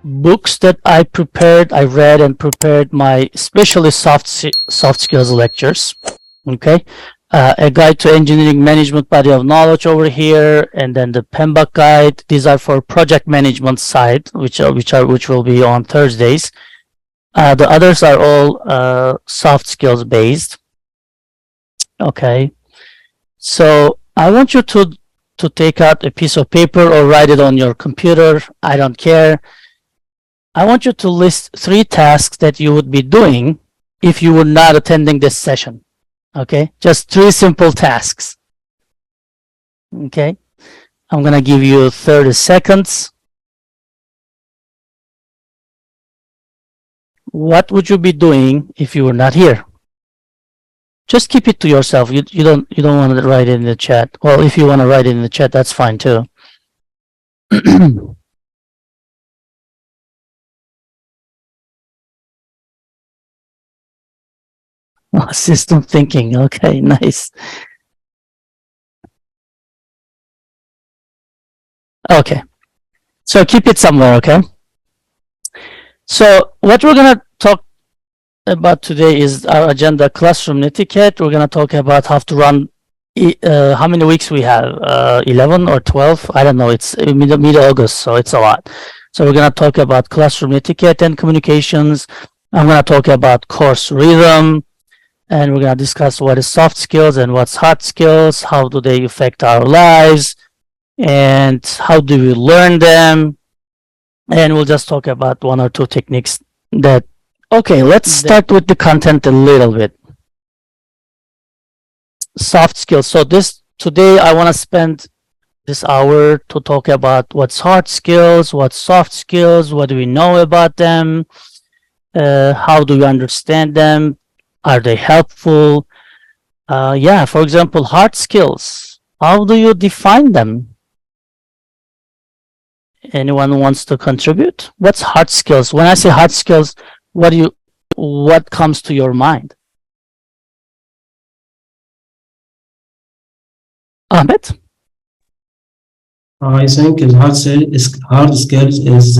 books that I read and prepared my especially soft skills lectures. Okay, a guide to engineering management body of knowledge over here, and then the PMBOK guide. These are for project management side, which will be on Thursdays. The others are all soft skills based. Okay, so I want you to take out a piece of paper or write it on your computer. I don't care. I want you to list 3 tasks that you would be doing if you were not attending this session. Okay, just 3 simple tasks. Okay, I'm gonna give you 30 seconds. What would you be doing if you were not here? Just keep it to yourself. You don't want to write it in the chat. Well, if you want to write it in the chat, that's fine too. System thinking. Okay, nice. Okay, so keep it somewhere. Okay. So what we're gonna talk about today is our agenda: classroom etiquette. We're gonna talk about how to run. How many weeks we have? 11 or 12? I don't know. It's mid-August, so it's a lot. So we're gonna talk about classroom etiquette and communications. I'm gonna talk about course rhythm, and we're gonna discuss what is soft skills and what's hard skills. How do they affect our lives, and how do we learn them? And we'll just talk about 1 or 2 techniques that. Okay, let's start with the content a little bit. Soft skills. So today I want to spend this hour to talk about what's hard skills, what's soft skills, what do we know about them, how do we understand them, are they helpful? Yeah, for example, hard skills. How do you define them? Anyone wants to contribute? What's hard skills? When I say hard skills, what comes to your mind? Ahmed? I think hard skills is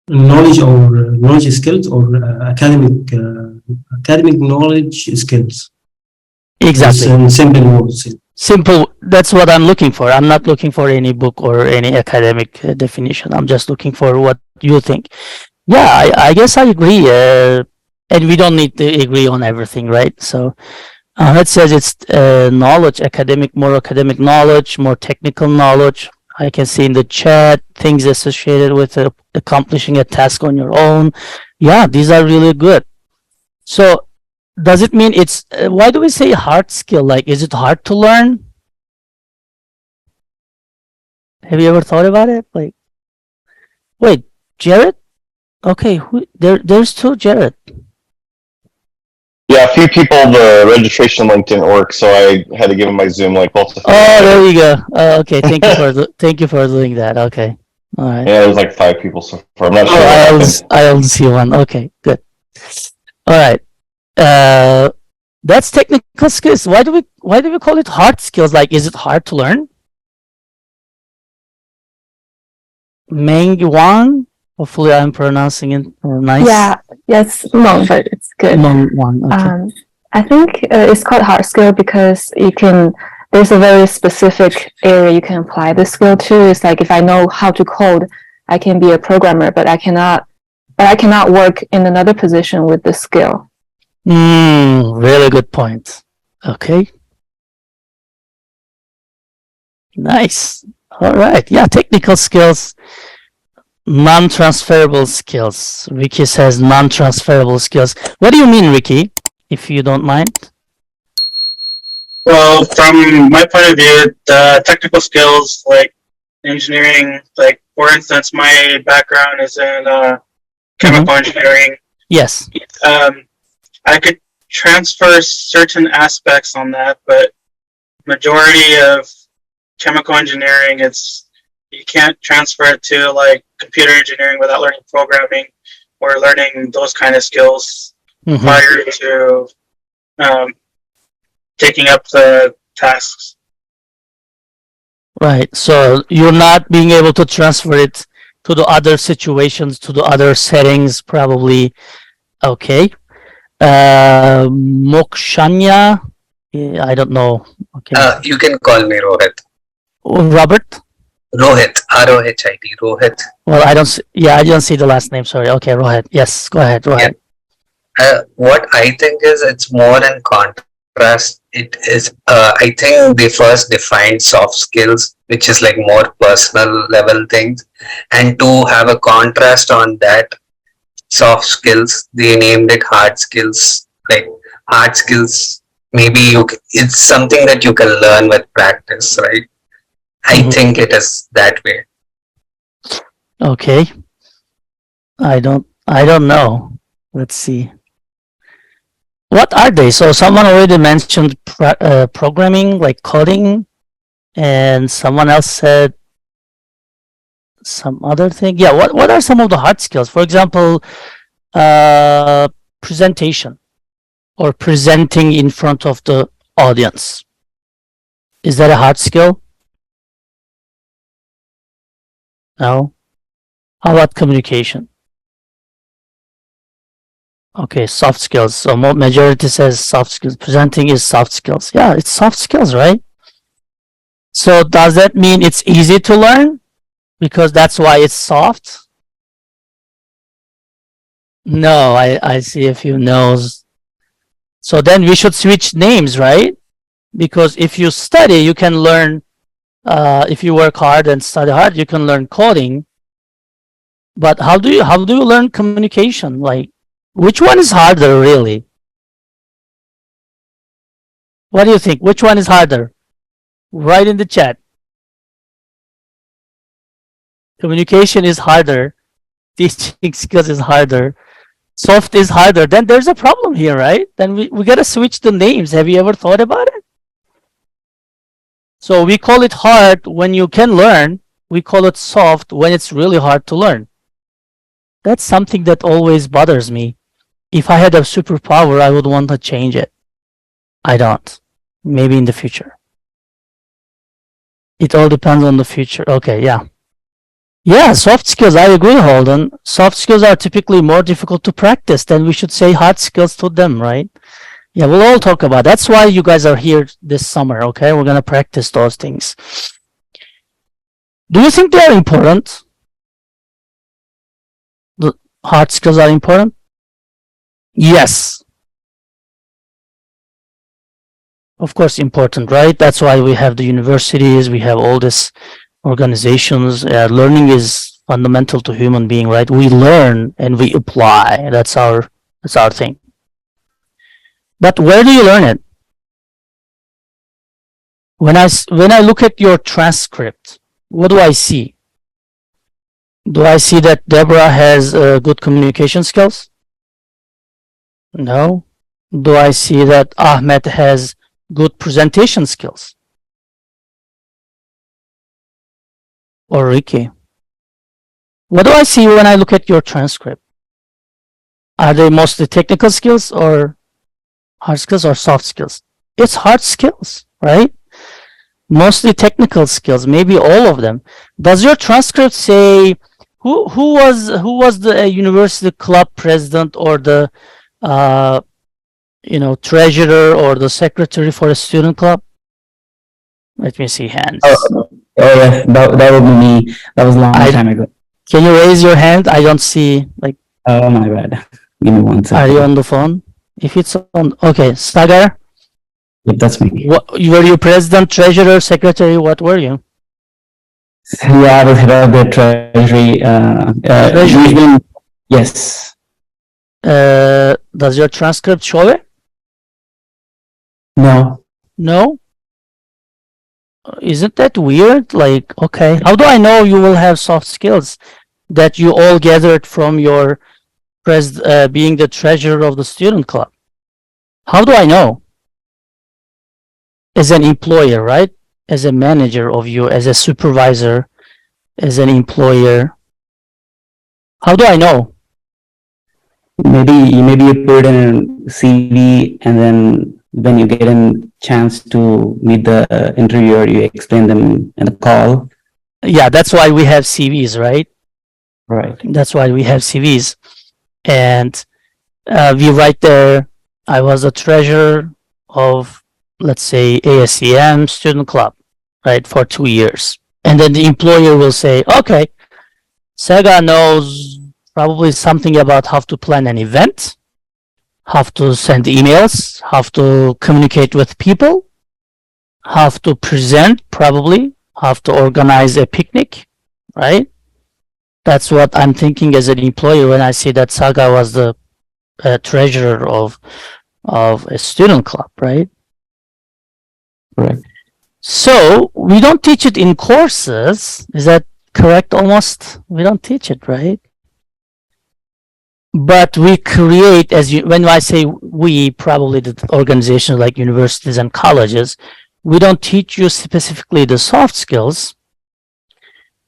knowledge skills or academic knowledge skills. Exactly. In simple words. Simple. That's what I'm looking for. I'm not looking for any book or any academic definition. I'm just looking for what you think. Yeah, I guess I agree. And we don't need to agree on everything, right? So it says it's knowledge, more academic knowledge, more technical knowledge. I can see in the chat things associated with accomplishing a task on your own. Yeah, these are really good. So does it mean it's, why do we say hard skill? Like, is it hard to learn? Have you ever thought about it? Like, wait, Jared? Okay, there's 2 Jared. Yeah, a few people, the registration link didn't work, so I had to give them my Zoom link. Oh, there you go. Okay, thank you for doing that. Okay, all right. Yeah, there's like 5 people so far. I'm not sure. I only see 1. Okay, good. All right. That's technical skills. Why do we call it hard skills? Like, is it hard to learn? Meng Wang. Hopefully, I'm pronouncing it nice. Yeah, yes, Meng, but it's good. Meng Wang. Okay. I think it's called hard skill because there's a very specific area you can apply the skill to. It's like if I know how to code, I can be a programmer, but I cannot work in another position with the skill. Really good point. Okay. Nice. All right. Yeah, technical skills. Non-transferable skills. Ricky says non-transferable skills. What do you mean, Ricky, if you don't mind? Well, from my point of view, the technical skills like engineering, like for instance, my background is in chemical engineering. Yes. I could transfer certain aspects on that, but majority of chemical engineering, you can't transfer it to like computer engineering without learning programming or learning those kind of skills prior to taking up the tasks. Right. So you're not being able to transfer it to the other situations, to the other settings, probably. Okay. Mokshanya, yeah, I don't know. Okay. You can call me Rohit. Robert? Rohit, R-O-H-I-T, Rohit. Well, I don't see, yeah, I didn't see the last name. Sorry. Okay, Rohit. Yes, go ahead. Rohit. What I think is it's more in contrast. It is, I think they first defined soft skills, which is like more personal level things. And to have a contrast on that, soft skills, they named it hard skills. Like hard skills, maybe it's something that you can learn with practice, right? I think it is that way. Okay. I don't know. Let's see. What are they? So someone already mentioned programming, like coding, and someone else said some other thing. Yeah, what are some of the hard skills? For example, presentation or presenting in front of the audience. Is that a hard skill? No. How about communication? Okay, soft skills. So majority says soft skills. Presenting is soft skills. Yeah, it's soft skills, right? So does that mean it's easy to learn? Because that's why it's soft? No, I see a few no's. So then we should switch names, right? Because if you study, you can learn, if you work hard and study hard, you can learn coding. But how do you learn communication? Like, which one is harder, really? What do you think? Which one is harder? Write in the chat. Communication is harder. Teaching skills is harder. Soft is harder. Then there's a problem here, right? Then we gotta switch the names. Have you ever thought about it? So we call it hard when you can learn. We call it soft when it's really hard to learn. That's something that always bothers me. If I had a superpower, I would want to change it. I don't. Maybe in the future. It all depends on the future. Okay, yeah. Yeah, soft skills, I agree, Holden. Soft skills are typically more difficult to practice, then we should say hard skills to them, right? Yeah, we'll all talk about it. That's why you guys are here this summer, okay? We're going to practice those things. Do you think they're important? The hard skills are important? Yes. Of course, important, right? That's why we have the universities, we have all these organizations. Learning is fundamental to human being, right? We learn and we apply. That's our thing. But where do you learn it? When I look at your transcript, what do I see? Do I see that Deborah has good communication skills? No. Do I see that Ahmed has good presentation skills? Or Ricky? What do I see when I look at your transcript? Are they mostly technical skills or hard skills or soft skills? It's hard skills, right? Mostly technical skills, maybe all of them. Does your transcript say who was the university club president or the treasurer or the secretary for a student club? Let me see hands. Oh yeah, that would be me. That was a long time ago. Can you raise your hand? I don't see, like. Oh my bad. Give me 1 second. Are you on the phone? If it's on, okay, Sagar. Yep, that's me. Were you president, treasurer, secretary? What were you? Yeah, I was head of the treasury. Treasury? Yes. Does your transcript show it? No. No? Isn't that weird? Like, okay, how do I know you will have soft skills that you all gathered from your being the treasurer of the student club? How do I know? As an employer, right? As a manager of you, as a supervisor, as an employer. How do I know? Maybe you put in a CV, and then when you get a chance to meet the interviewer, you explain them in the call. Yeah, that's why we have CVs, right? Right. That's why we have CVs. And we write there, I was a treasurer of, let's say, ASEM student club, right, for 2 years. And then the employer will say, okay, Sega knows probably something about how to plan an event, how to send emails, how to communicate with people, how to present, probably, how to organize a picnic, right? That's what I'm thinking as an employer when I see that Saga was the treasurer of a student club, right? Right. So we don't teach it in courses. Is that correct? Almost, we don't teach it, right? But we create, when I say we, probably the organizations like universities and colleges, we don't teach you specifically the soft skills,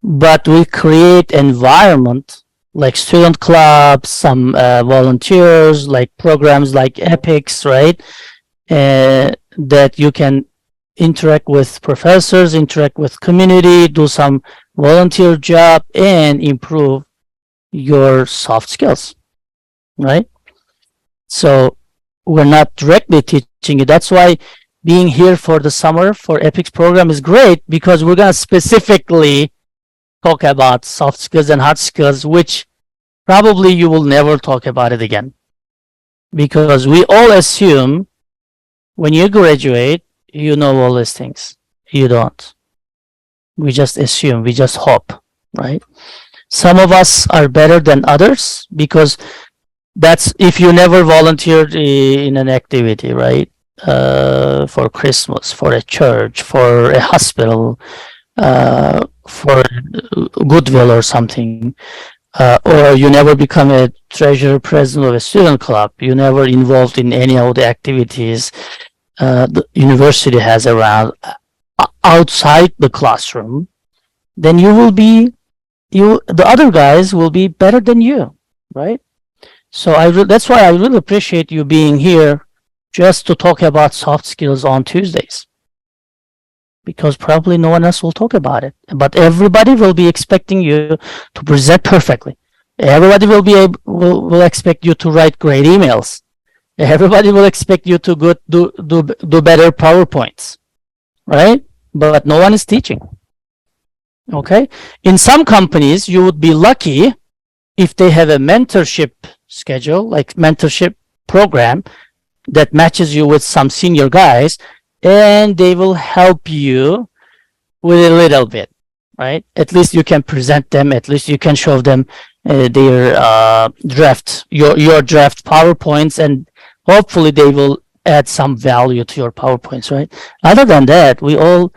but we create environment like student clubs, some volunteers, like programs like Epics, right? That you can interact with professors, interact with community, do some volunteer job, and improve your soft skills, right? So we're not directly teaching you. That's why being here for the summer for Epics program is great, because we're going to specifically talk about soft skills and hard skills, which probably you will never talk about it again. Because we all assume when you graduate, you know all these things. You don't. We just assume, we just hope, right? Some of us are better than others, because that's if you never volunteered in an activity, right? For Christmas, for a church, for a hospital, for Goodwill or something, or you never become a treasurer president of a student club, you never involved in any of the activities the university has around outside the classroom, then you will be, the other guys will be better than you, right? So that's why I really appreciate you being here just to talk about soft skills on Tuesdays, because probably no one else will talk about it, but everybody will be expecting you to present perfectly. Everybody will be will expect you to write great emails. Everybody will expect you to do better PowerPoints, right? But no one is teaching. Okay. In some companies, you would be lucky if they have a mentorship schedule, like mentorship program that matches you with some senior guys, and they will help you with a little bit, right? At least you can present them. At least you can show them their draft, your draft PowerPoints, and hopefully they will add some value to your PowerPoints, right? Other than that, we all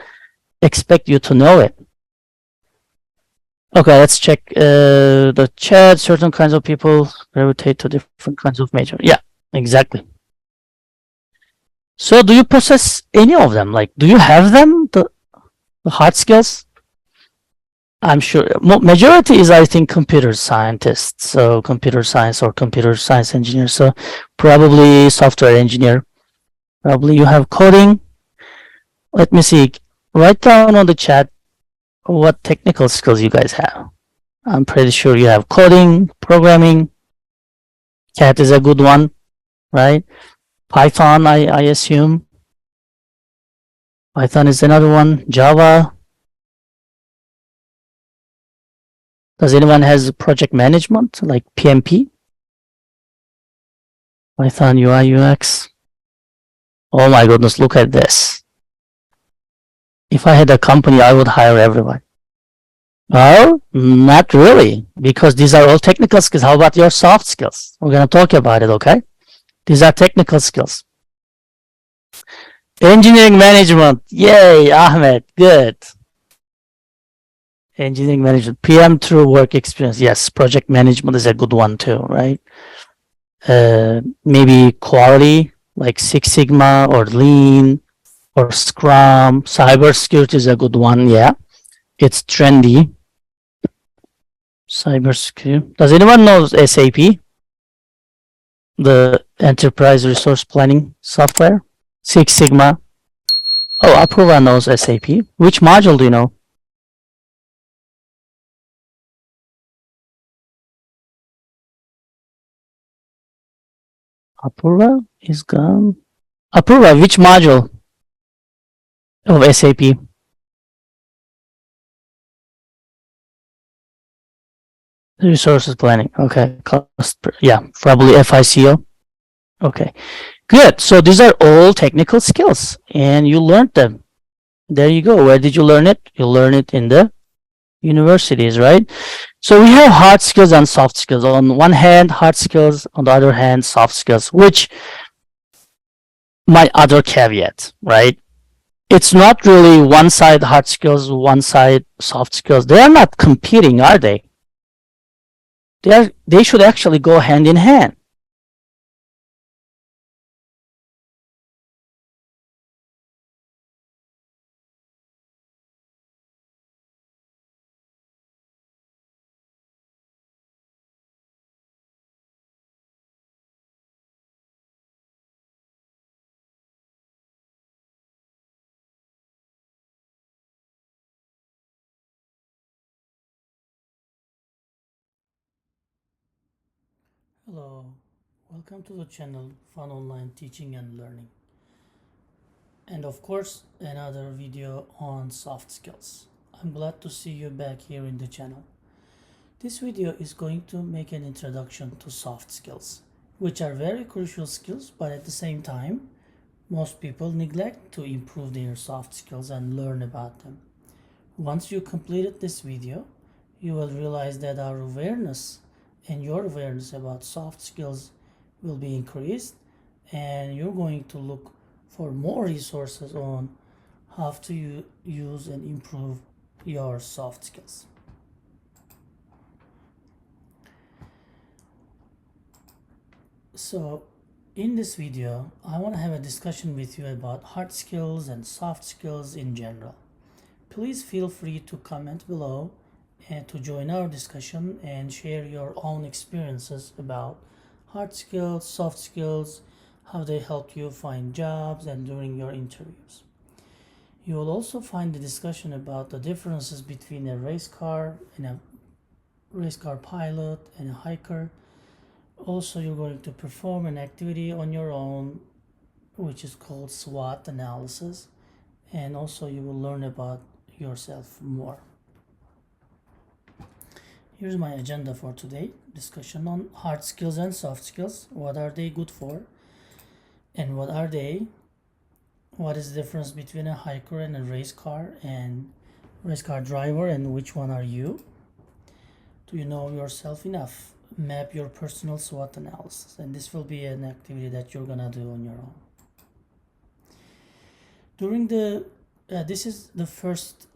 expect you to know it. Okay, let's check the chat. Certain kinds of people gravitate to different kinds of major. Yeah, exactly. So do you possess any of them? Like, do you have them, the hard skills? I'm sure majority is, I think, computer scientists. So computer science or computer science engineer. So probably software engineer. Probably you have coding. Let me see. Write down on the chat what technical skills you guys have. I'm pretty sure you have coding, programming. Cat is a good one, right? Python, I assume. Python is another one. Java. Does anyone has project management, like PMP? Python, UI, UX. Oh my goodness, look at this. If I had a company, I would hire everyone. Well, not really, because these are all technical skills. How about your soft skills? We're going to talk about it, okay? These are technical skills. Engineering management. Yay, Ahmed. Good. Engineering management. PM through work experience. Yes, project management is a good one too, right? Maybe quality, like Six Sigma or Lean or Scrum. Cybersecurity is a good one, yeah. It's trendy. Cybersecurity. Does anyone know SAP? The enterprise resource planning software? Six Sigma. Oh, Apurva knows SAP. Which module do you know? Apurva is gone. Apurva, which module of SAP? Resources planning. Okay. Yeah, probably FICO. Okay. Good. So these are all technical skills and you learned them. There you go. Where did you learn it? You learn it in the universities, right? So we have hard skills and soft skills. On one hand, hard skills. On the other hand, soft skills, which my other caveat, right? It's not really one side hard skills, one side soft skills. They are not competing, are they? They should actually go hand in hand. Hello, welcome to the channel Fun Online Teaching and Learning. And of course, another video on soft skills. I'm glad to see you back here in the channel. This video is going to make an introduction to soft skills, which are very crucial skills, but at the same time, most people neglect to improve their soft skills and learn about them. Once you completed this video, you will realize that our awareness and your awareness about soft skills will be increased, and you're going to look for more resources on how to use and improve your soft skills. So in this video, I want to have a discussion with you about hard skills and soft skills in general. Please feel free to comment below and to join our discussion and share your own experiences about hard skills, soft skills, how they helped you find jobs and during your interviews. You will also find the discussion about the differences between a race car and a race car pilot and a hiker. Also, you're going to perform an activity on your own, which is called SWOT analysis. And also you will learn about yourself more. Here's my agenda for today. Discussion on hard skills and soft skills. What are they good for? And what are they? What is the difference between a hiker and a race car and race car driver, and which one are you? Do you know yourself enough? Map your personal SWOT analysis, and this will be an activity that you're gonna do on your own. During the this is the first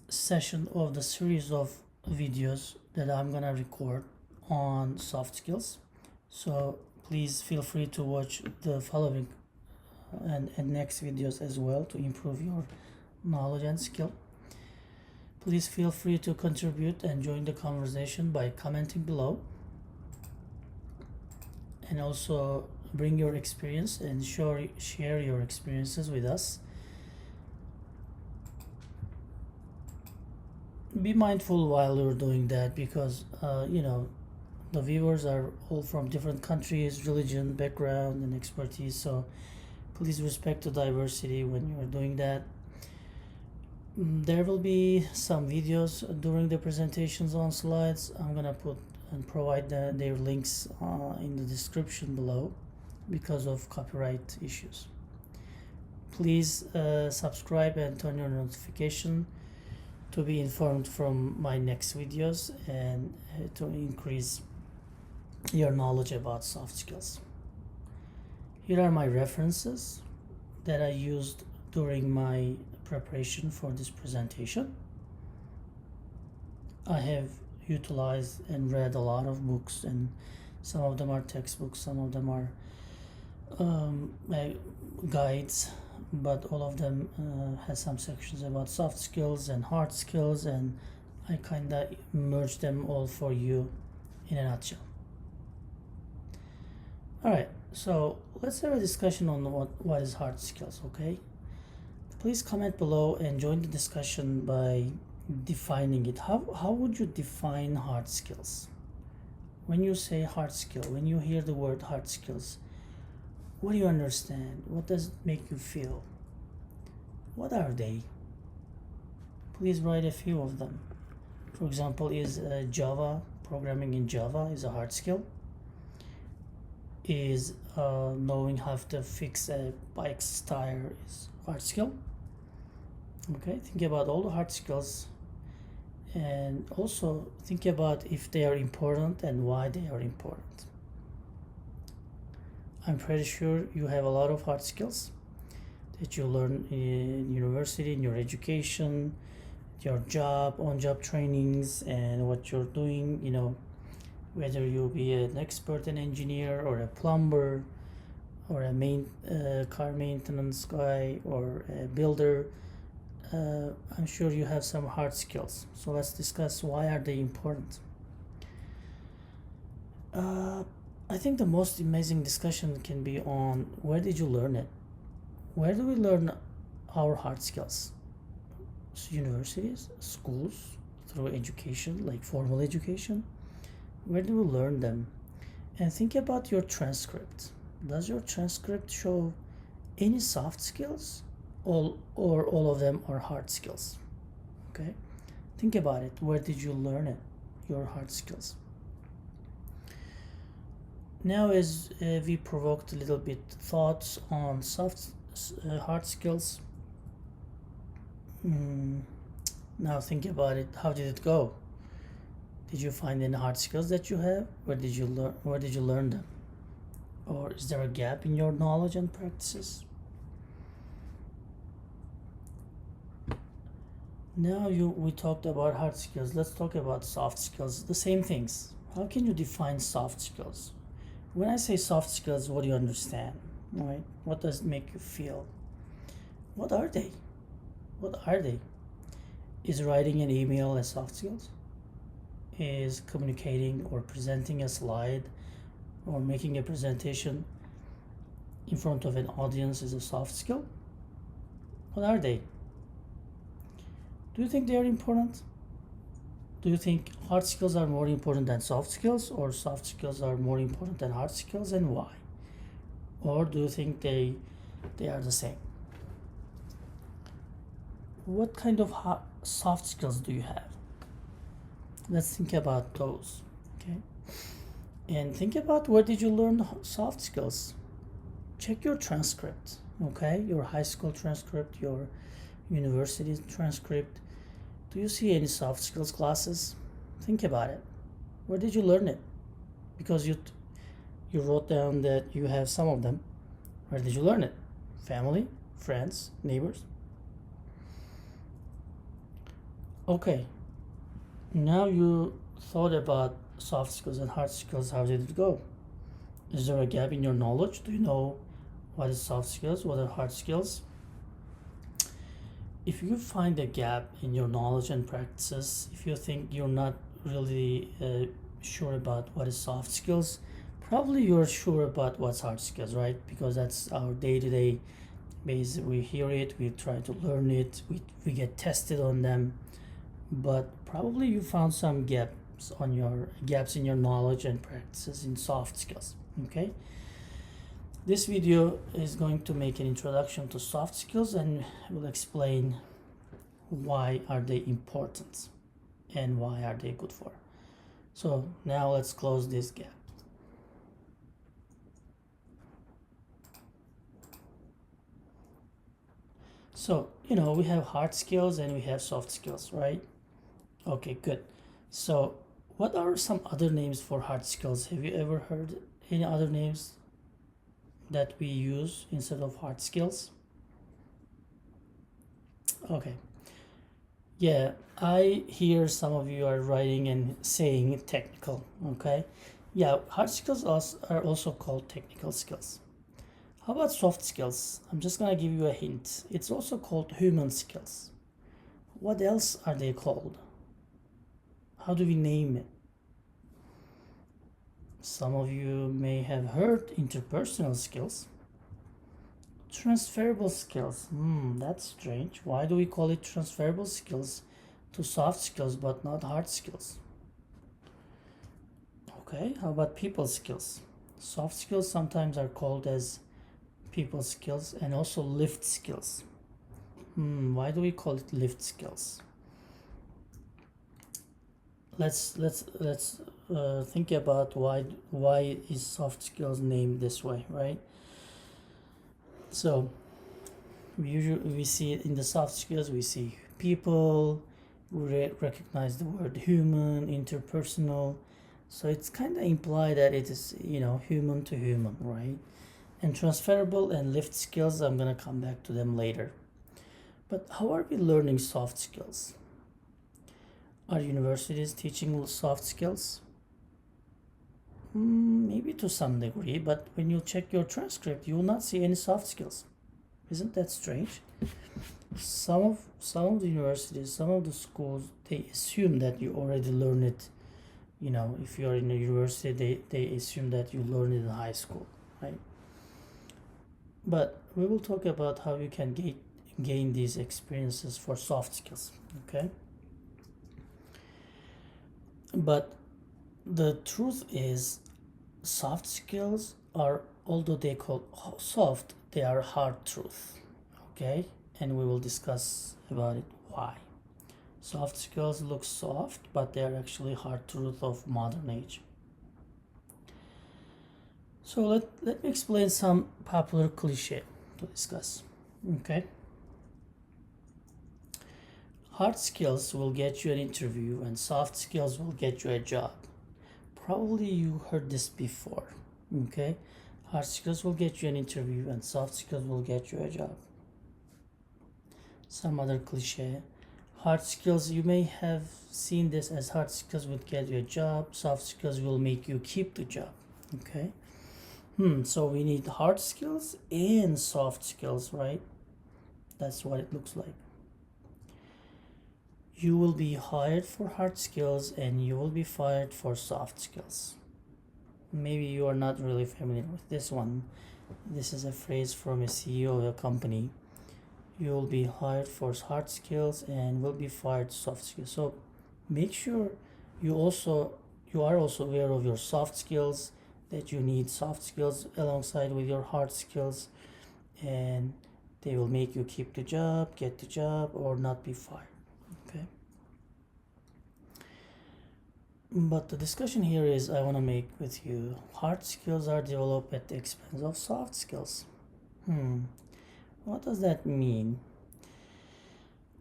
session of the series of videos that I'm gonna record on soft skills. So please feel free to watch the following and next videos as well to improve your knowledge and skill. Please feel free to contribute and join the conversation by commenting below, and also bring your experience and share your experiences with us. Be mindful while you're doing that, because you know, the viewers are all from different countries, religion, background, and expertise, so please respect the diversity when you're doing that. There will be some videos during the presentations on slides. I'm gonna put and provide their links in the description below because of copyright issues. Please subscribe and turn your notification to be informed from my next videos and to increase your knowledge about soft skills. Here are my references that I used during my preparation for this presentation. I have utilized and read a lot of books, and some of them are textbooks, some of them are guides, but all of them has some sections about soft skills and hard skills, and I kind of merged them all for you in a nutshell. All right, so let's have a discussion on what is hard skills. Okay, please comment below and join the discussion by defining it. How would you define hard skills? when you say hard skill, when you hear the word hard skills, what do you understand? What does it make you feel? What are they? Please write a few of them. For example, is Java, programming in Java is a hard skill? Is knowing how to fix a bike's tire is a hard skill? Okay, think about all the hard skills, and also think about if they are important and why they are important. I'm pretty sure you have a lot of hard skills that you learn in university, in your education, your job, on-job trainings, and what you're doing, you know, whether you be an expert, an engineer, or a plumber, or a car maintenance guy, or a builder. I'm sure you have some hard skills. So let's discuss why are they important. I think the most amazing discussion can be on where did you learn it? Where do we learn our hard skills? Universities, schools, through education, like formal education? Where do we learn them? And think about your transcript. Does your transcript show any soft skills? Or all of them are hard skills? Okay, think about it. Where did you learn it? Your hard skills. Now, as we provoked a little bit thoughts on hard skills, now think about it. How did it go? Did you find any hard skills that you have? Where did you learn them? Or is there a gap in your knowledge and practices? Now we talked about hard skills. Let's talk about soft skills. The same things. How can you define soft skills? When I say soft skills, what do you understand? Right? What does it make you feel? What are they? What are they? Is writing an email a soft skills? Is communicating or presenting a slide or making a presentation in front of an audience is a soft skill? What are they? Do you think they are important? Do you think hard skills are more important than soft skills, or soft skills are more important than hard skills, and why? Or do you think they are the same? What kind of soft skills do you have? Let's think about those, okay? And think about where did you learn soft skills? Check your transcript, okay? Your high school transcript, your university transcript. Do you see any soft skills classes? Think about it. Where did you learn it? Because you wrote down that you have some of them. Where did you learn it? Family, friends, neighbors? Okay. Now you thought about soft skills and hard skills. How did it go? Is there a gap in your knowledge? Do you know what is soft skills? What are hard skills? If you find a gap in your knowledge and practices, if you think you're not really sure about what is soft skills, probably you're sure about what's hard skills, right? Because that's our day-to-day base. We hear it, we try to learn it, we get tested on them, but probably you found some gaps in your knowledge and practices in soft skills. Okay, this video is going to make an introduction to soft skills and will explain why are they important and why are they good for. So now let's close this gap. So, we have hard skills and we have soft skills, right? Okay, good. So what are some other names for hard skills? Have you ever heard any other names that we use instead of hard skills? Okay. Yeah, I hear some of you are writing and saying technical, okay? Yeah, hard skills are also called technical skills. How about soft skills? I'm just gonna give you a hint. It's also called human skills. What else are they called? How do we name it? Some of you may have heard interpersonal skills. Transferable skills. That's strange. Why do we call it transferable skills to soft skills but not hard skills? Okay, how about people skills? Soft skills sometimes are called as people skills and also lift skills. Why do we call it lift skills? Let's think about why is soft skills named this way, right? So we see it in the soft skills, we see people, we recognize the word human, interpersonal, so it's kind of implied that it is, you know, human to human, right? And transferable and lift skills, I'm gonna come back to them later. But how are we learning soft skills? Are universities teaching soft skills? Maybe to some degree, but when you check your transcript, you will not see any soft skills. Isn't that strange? Some of the universities, some of the schools, they assume that you already learn it. You know, if you are in a university, they assume that you learn it in high school, right? But we will talk about how you can gain these experiences for soft skills, okay? But the truth is, soft skills are, although they call soft, they are hard truth, okay? And we will discuss about it why. Soft skills look soft, but they are actually hard truth of modern age. So let me explain some popular cliche to discuss, okay? Hard skills will get you an interview and soft skills will get you a job. Probably you heard this before, okay? Hard skills will get you an interview and soft skills will get you a job. Some other cliche. Hard skills, you may have seen this as hard skills would get you a job, soft skills will make you keep the job, okay? So we need hard skills and soft skills, right? That's what it looks like. You will be hired for hard skills and you will be fired for soft skills. Maybe you are not really familiar with this one. This is a phrase from a CEO of a company. You will be hired for hard skills and will be fired soft skills. So make sure you are also aware of your soft skills, that you need soft skills alongside with your hard skills, and they will make you keep the job, get the job, or not be fired, okay? But the discussion here is, I want to make with you, hard skills are developed at the expense of soft skills. What does that mean?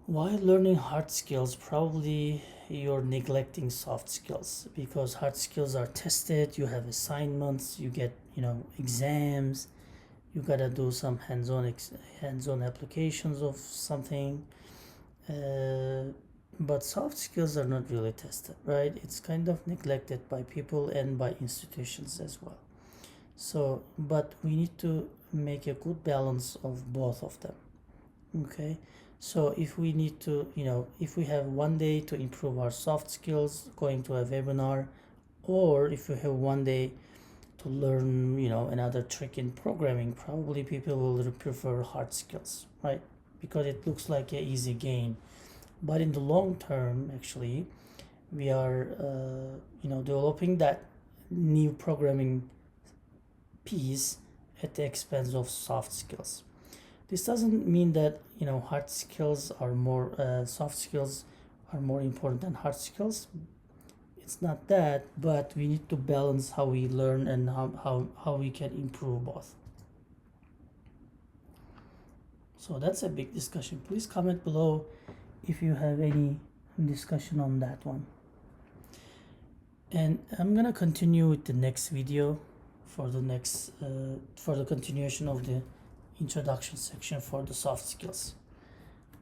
While learning hard skills, probably you're neglecting soft skills, because hard skills are tested, you have assignments, you get, you know, exams, you gotta do some hands-on applications of something, but soft skills are not really tested, right? It's kind of neglected by people and by institutions as well. So, but we need to make a good balance of both of them, okay? So if we need to, you know, if we have one day to improve our soft skills, going to a webinar, or if we have one day to learn, you know, another trick in programming, probably people will prefer hard skills, right? Because it looks like an easy gain. But in the long term, actually, we are, you know, developing that new programming piece at the expense of soft skills. This doesn't mean that, you know, hard skills are more, soft skills are more important than hard skills. It's not that, but we need to balance how we learn and how we can improve both. So that's a big discussion. Please comment below if you have any discussion on that one. And I'm gonna continue with the next video for the next for the continuation of the introduction section for the soft skills.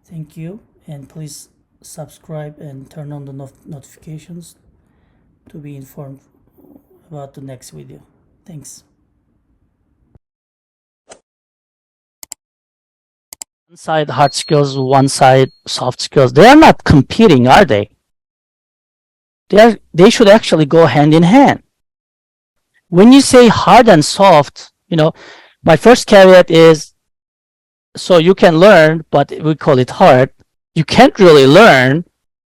Thank you, and please subscribe and turn on the notifications to be informed about the next video. Thanks. One side hard skills, one side soft skills. They are not competing, are they? They should actually go hand in hand. When you say hard and soft, you know, my first caveat is, so you can learn, but we call it hard. You can't really learn,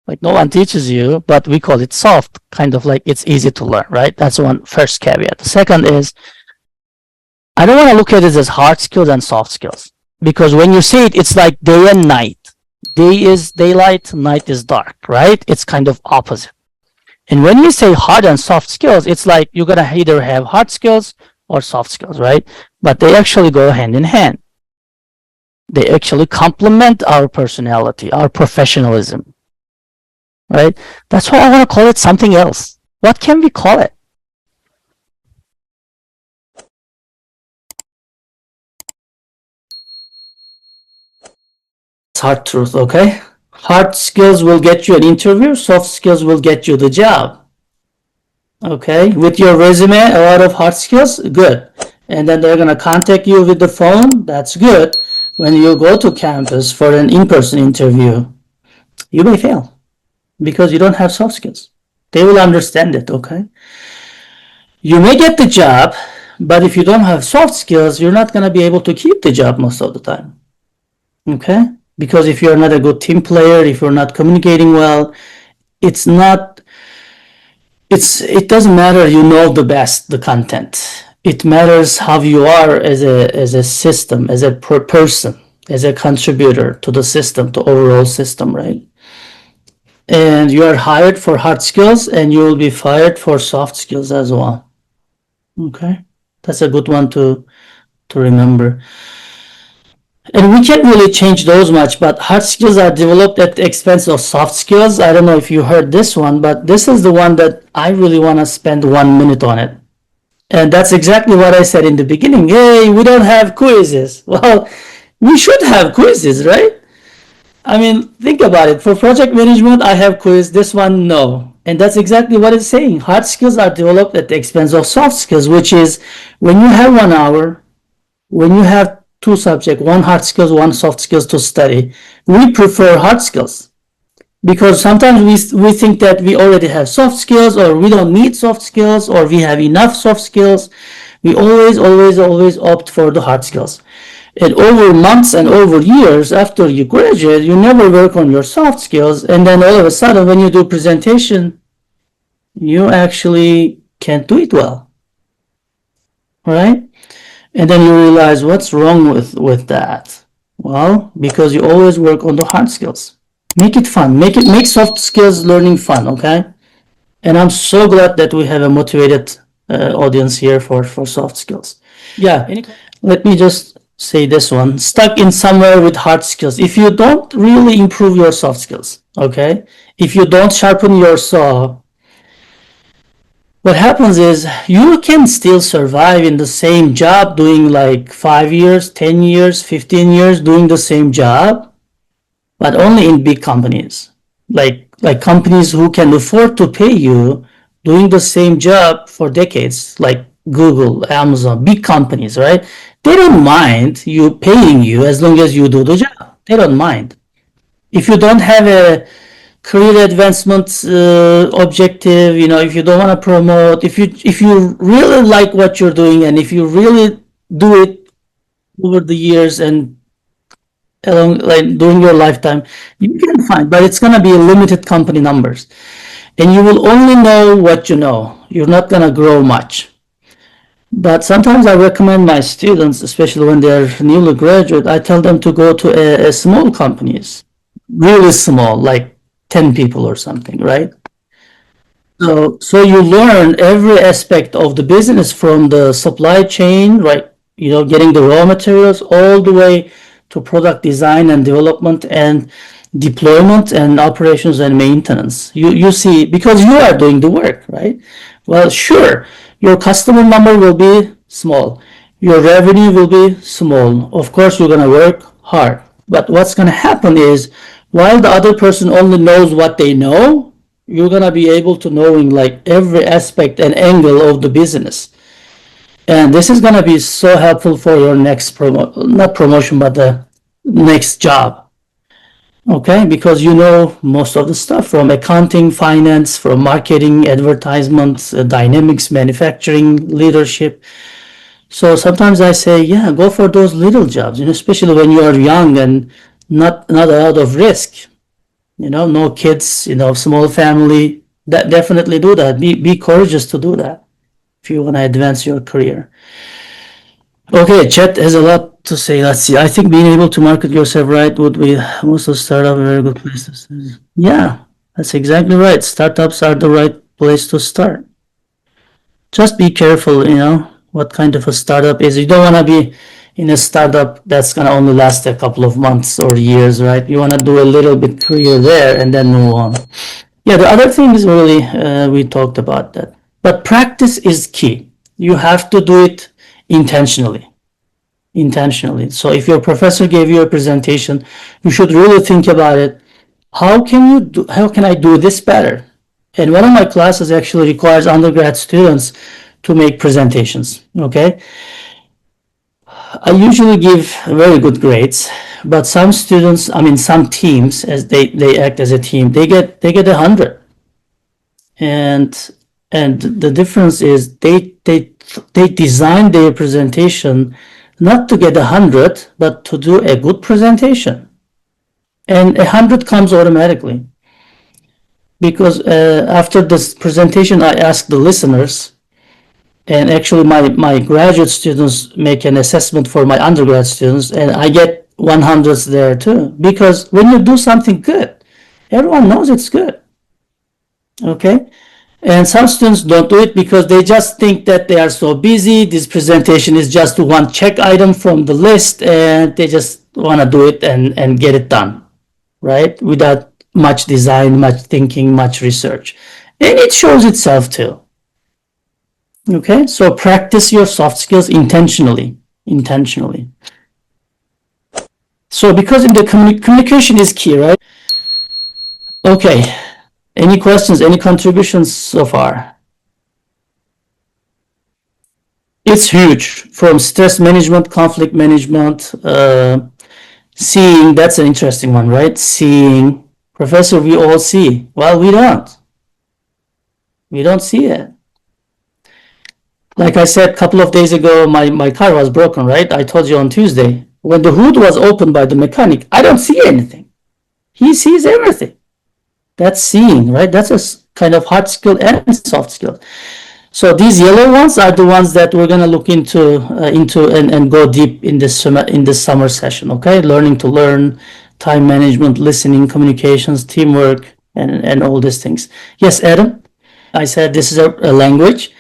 Like no one teaches you, but we call it soft, kind of like it's easy to learn, right? That's one first caveat. The second is, I don't want to look at it as hard skills and soft skills, because when you see it, it's like day and night. Day is daylight, night is dark, right? It's kind of opposite. And when you say hard and soft skills, it's like you're going to either have hard skills or soft skills, right? But they actually go hand in hand. They actually complement our personality, our professionalism, right? That's why I want to call it something else. What can we call it? It's hard truth, okay? Hard skills will get you an interview, soft skills will get you the job. Okay, with your resume, a lot of hard skills, good. And then they're gonna contact you with the phone, that's good. When you go to campus for an in-person interview, you may fail because you don't have soft skills. They will understand it, okay? You may get the job, but if you don't have soft skills, you're not gonna be able to keep the job most of the time, okay? Because if you're not a good team player, if you're not communicating well, it doesn't matter you know the best, the content. It matters how you are as a system, as a person, as a contributor to the system, to overall system, right? And you are hired for hard skills and you will be fired for soft skills as well. Okay? That's a good one to remember. And we can't really change those much, but hard skills are developed at the expense of soft skills. I don't know if you heard this one, but this is the one that I really want to spend 1 minute on it. And that's exactly what I said in the beginning. Hey, we don't have quizzes. Well, we should have quizzes, right? I mean, think about it. For project management, I have quiz. This one, no. And that's exactly what it's saying. Hard skills are developed at the expense of soft skills, which is when you have 1 hour, when you have 2 subjects, 1 hard skills, 1 soft skills to study, we prefer hard skills. Because sometimes we think that we already have soft skills, or we don't need soft skills, or we have enough soft skills. We always opt for the hard skills. And over months and over years after you graduate, you never work on your soft skills. And then all of a sudden, when you do presentation, you actually can't do it well, right? And then you realize what's wrong with that. Well, because you always work on the hard skills. Make it fun. Make soft skills learning fun, okay? And I'm so glad that we have a motivated audience here for soft skills. Yeah, let me just say this one. Stuck in somewhere with hard skills. If you don't really improve your soft skills, okay? If you don't sharpen your saw, what happens is you can still survive in the same job doing like 5 years, 10 years, 15 years doing the same job, but only in big companies. Like companies who can afford to pay you doing the same job for decades, like Google, Amazon, big companies, right? They don't mind you paying you as long as you do the job. They don't mind. If you don't have a career advancement objective, if you don't want to promote, if you really like what you're doing, and if you really do it over the years and along like during your lifetime, you can find, but it's going to be limited company numbers, and you will only know what you know. You're not going to grow much. But sometimes I recommend my students, especially when they're newly graduate, I tell them to go to a small companies, really small, like 10 people or something, right? So you learn every aspect of the business, from the supply chain, right? Getting the raw materials all the way to product design and development and deployment and operations and maintenance. You see, because you are doing the work, right? Well, sure, your customer number will be small. Your revenue will be small. Of course, you're going to work hard. But what's going to happen is, while the other person only knows what they know, you're going to be able to knowing like every aspect and angle of the business. And this is going to be so helpful for your next not promotion, but the next job. Okay, because you know most of the stuff from accounting, finance, from marketing, advertisements, dynamics, manufacturing, leadership. So sometimes I say, yeah, go for those little jobs, especially when you are young and not a lot of risk. no kids, small family, that definitely do that. Be courageous to do that if you want to advance your career. Okay, Chet has a lot to say. Let's see. I think being able to market yourself right would be most of startup a very good place to start. Yeah, that's exactly right. Startups are the right place to start. Just be careful, what kind of a startup is. You don't want to be in a startup that's going to only last a couple of months or years, right? You want to do a little bit career there and then move on. Yeah, the other thing is really, we talked about that. But practice is key. You have to do it intentionally. So if your professor gave you a presentation, you should really think about it. How can I do this better? And one of my classes actually requires undergrad students to make presentations. Okay. I usually give very good grades, but some students, some teams, as they act as a team, they get 100. And the difference is they design their presentation not to get 100, but to do a good presentation. And 100 comes automatically. Because after this presentation, I ask the listeners, and actually my graduate students make an assessment for my undergrad students, and I get 100s there too. Because when you do something good, everyone knows it's good. Okay? And some students don't do it because they just think that they are so busy. This presentation is just one check item from the list, and they just want to do it and get it done, right? Without much design, much thinking, much research. And it shows itself too. Okay, so practice your soft skills intentionally. So because in the communication is key, right? Okay, any questions, any contributions so far? It's huge, from stress management, conflict management, seeing, that's an interesting one, right? Seeing. Professor, we all see. Well, we don't. We don't see it. Like I said a couple of days ago, my car was broken, right? I told you on Tuesday. When the hood was opened by the mechanic, I don't see anything. He sees everything. That's seeing, right? That's a kind of hard skill and soft skill. So these yellow ones are the ones that we're going to look into and go deep in this summer session. Okay, learning to learn, time management, listening, communications, teamwork, and all these things. Yes, Adam. I said this is a language.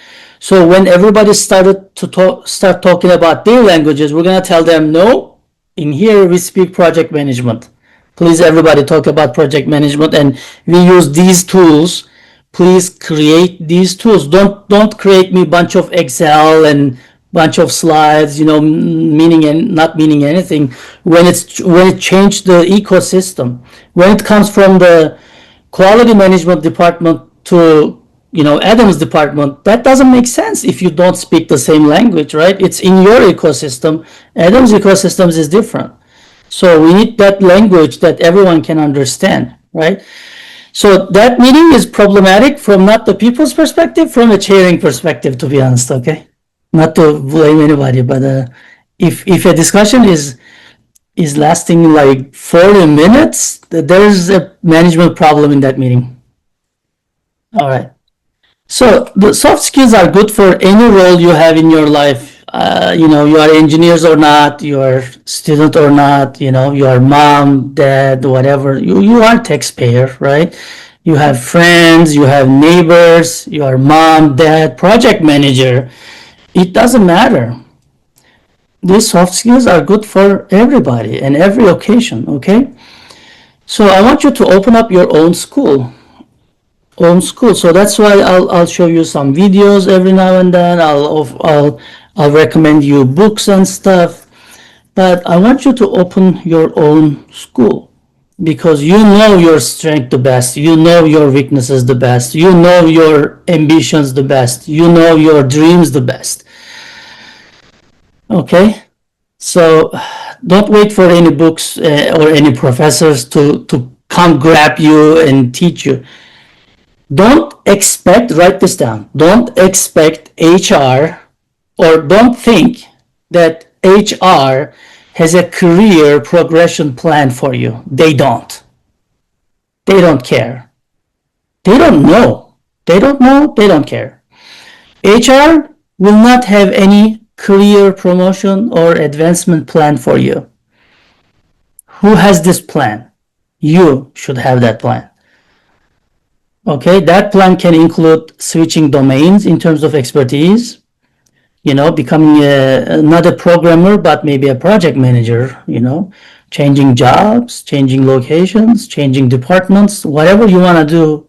So when everybody started to start talking about their languages, we're going to tell them, no, in here we speak project management. Please, everybody, talk about project management, and we use these tools. Please create these tools. Don't create me a bunch of Excel and bunch of slides, meaning and not meaning anything. When it changed the ecosystem, when it comes from the quality management department to Adam's department, that doesn't make sense if you don't speak the same language, right? It's in your ecosystem. Adam's ecosystem is different. So we need that language that everyone can understand, right? So that meeting is problematic from not the people's perspective, from a chairing perspective, to be honest, okay? Not to blame anybody, but if a discussion is lasting like 40 minutes, there's a management problem in that meeting. All right. So the soft skills are good for any role you have in your life. You are engineers or not, you are student or not, you are mom, dad, whatever. You are taxpayer, right? You have friends, you have neighbors, you are mom, dad, project manager. It doesn't matter. These soft skills are good for everybody and every occasion, okay? So I want you to open up your own school. So that's why I'll show you some videos every now and then. I'll recommend you books and stuff, but I want you to open your own school, because you know your strength the best, you know your weaknesses the best, you know your ambitions the best, you know your dreams the best. Okay, so don't wait for any books or any professors to come grab you and teach you. Don't expect, write this down, don't expect HR, or don't think that HR has a career progression plan for you. They don't. they don't care. They don't know. They don't know, they don't care. HR will not have any career promotion or advancement plan for you. Who has this plan? You should have that plan. Okay, that plan can include switching domains in terms of expertise, becoming not a programmer, but maybe a project manager, changing jobs, changing locations, changing departments, whatever you want to do.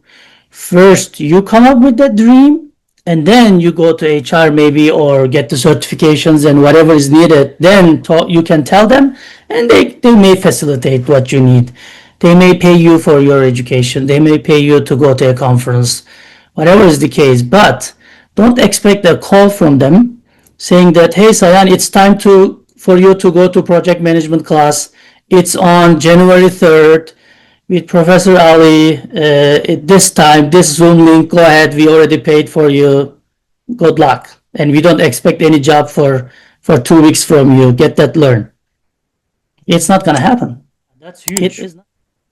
First, you come up with that dream, and then you go to HR maybe, or get the certifications and whatever is needed. Then you can tell them, and they may facilitate what you need. They may pay you for your education. They may pay you to go to a conference, whatever is the case. But don't expect a call from them saying that, hey, Sayan, it's time for you to go to project management class. It's on January 3rd with Professor Ali. At this time, this Zoom link, go ahead. We already paid for you. Good luck. And we don't expect any job for 2 weeks from you. Get that learned. It's not going to happen. That's huge.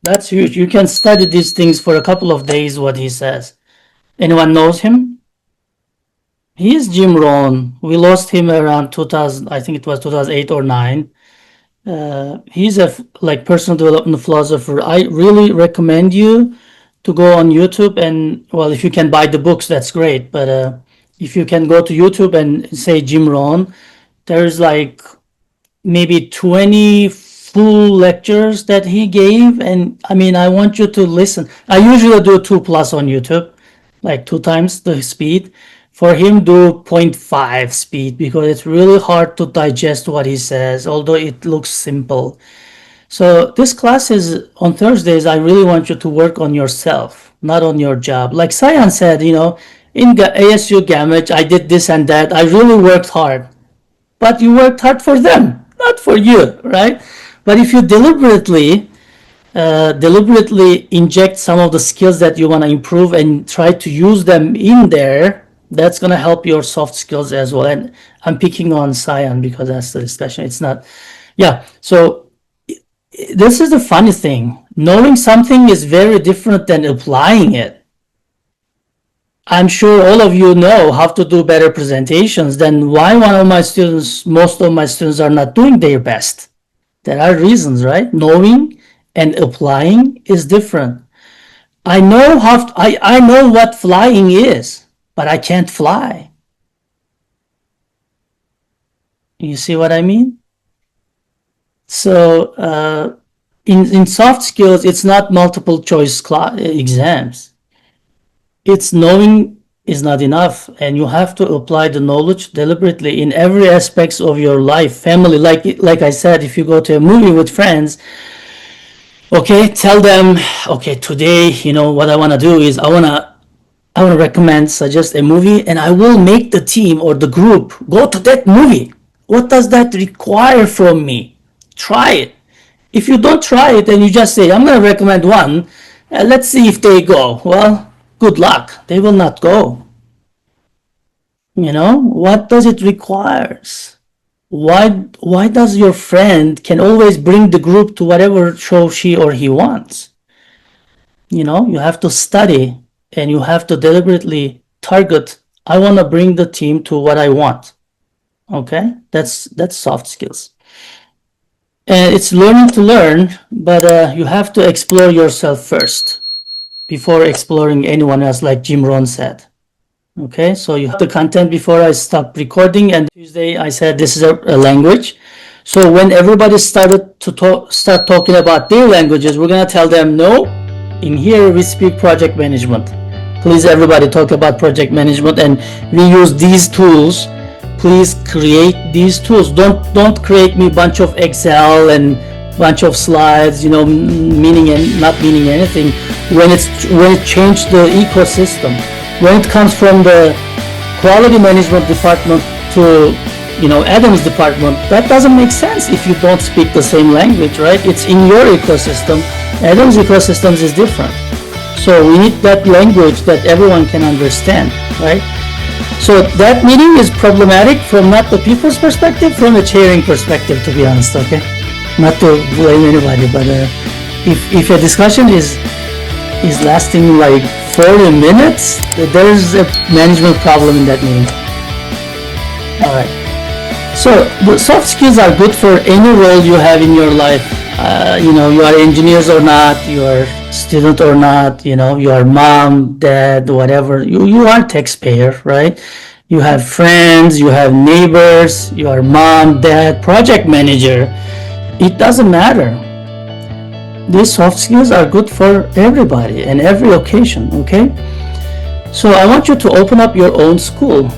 That's huge. You can study these things for a couple of days, what he says. Anyone knows him? He is Jim Rohn. We lost him around 2000, I think it was 2008 or 9. He's a personal development philosopher. I really recommend you to go on YouTube, and well, if you can buy the books, that's great. But if you can go to YouTube and say Jim Rohn, there's maybe 20 full lectures that he gave, and I want you to listen. I usually do 2+ on YouTube, 2 times the speed. For him, do 0.5 speed, because it's really hard to digest what he says, although it looks simple. So this class is on Thursdays. I really want you to work on yourself, not on your job. Like Sayan said, in ASU Gamage, I did this and that. I really worked hard, but you worked hard for them, not for you, right? But if you deliberately inject some of the skills that you want to improve and try to use them in there, that's going to help your soft skills as well. And I'm picking on Sayan because that's the discussion. It's not, yeah. So this is the funny thing. Knowing something is very different than applying it. I'm sure all of you know how to do better presentations. Then why most of my students are not doing their best? There are reasons, right? Knowing and applying is different. I know I know what flying is, but I can't fly. You see what I mean? So in soft skills, it's not multiple choice exams. It's knowing is not enough, and you have to apply the knowledge deliberately in every aspects of your life, family. Like I said, if you go to a movie with friends, okay, tell them, okay, today, what I want to do is I want to suggest a movie, and I will make the team or the group go to that movie. What does that require from me? Try it. If you don't try it and you just say, I'm going to recommend one, let's see if they go. Well, good luck. They will not go. What does it require? Why does your friend can always bring the group to whatever show she or he wants? You have to study, and you have to deliberately target, I want to bring the team to what I want. Okay? That's soft skills. And it's learning to learn, but you have to explore yourself first before exploring anyone else, like Jim Rohn said. Okay, so you have the content before I stop recording, and Tuesday I said this is a language. So when everybody started to start talking about their languages, we're going to tell them, no, in here we speak project management. Please, everybody, talk about project management, and we use these tools. Please create these tools. Don't create me a bunch of Excel and bunch of slides, meaning and not meaning anything. When it changed the ecosystem, when it comes from the quality management department to Adam's department, that doesn't make sense if you don't speak the same language, right? It's in your ecosystem. Adam's ecosystems is different. So we need that language that everyone can understand, right? So that meeting is problematic from not the people's perspective, from the chairing perspective, to be honest, okay? Not to blame anybody, but if a discussion is is lasting like 40 minutes, there's a management problem in that meeting. All right. So the soft skills are good for any role you have in your life. You are engineers or not, you are student or not, you are mom, dad, whatever. You are taxpayer, right? You have friends, you have neighbors, you are mom, dad, project manager. It doesn't matter. These soft skills are good for everybody and every occasion, okay? So I want you to open up your own school.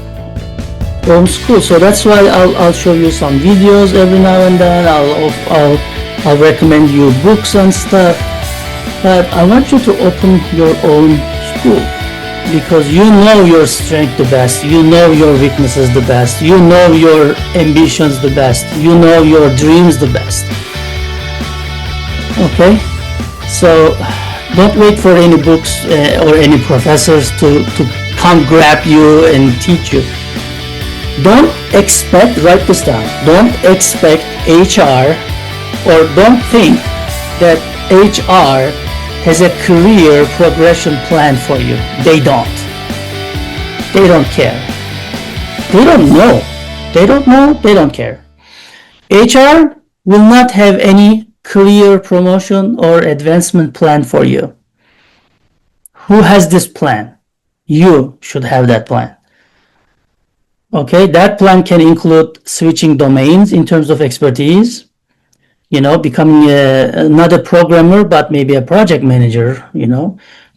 So that's why I'll show you some videos every now and then. I'll recommend you books and stuff. But I want you to open your own school because you know your strength the best. You know your weaknesses the best. You know your ambitions the best. You know your dreams the best. Okay? So don't wait for any books or any professors to come grab you and teach you. Don't expect, write this down, don't expect HR or don't think that HR has a career progression plan for you. They don't. They don't care. They don't know. They don't know, they don't care. HR will not have any career promotion or advancement plan for you. Who has this plan? You should have that plan. Okay, that plan can include switching domains in terms of expertise, becoming not a programmer, but maybe a project manager,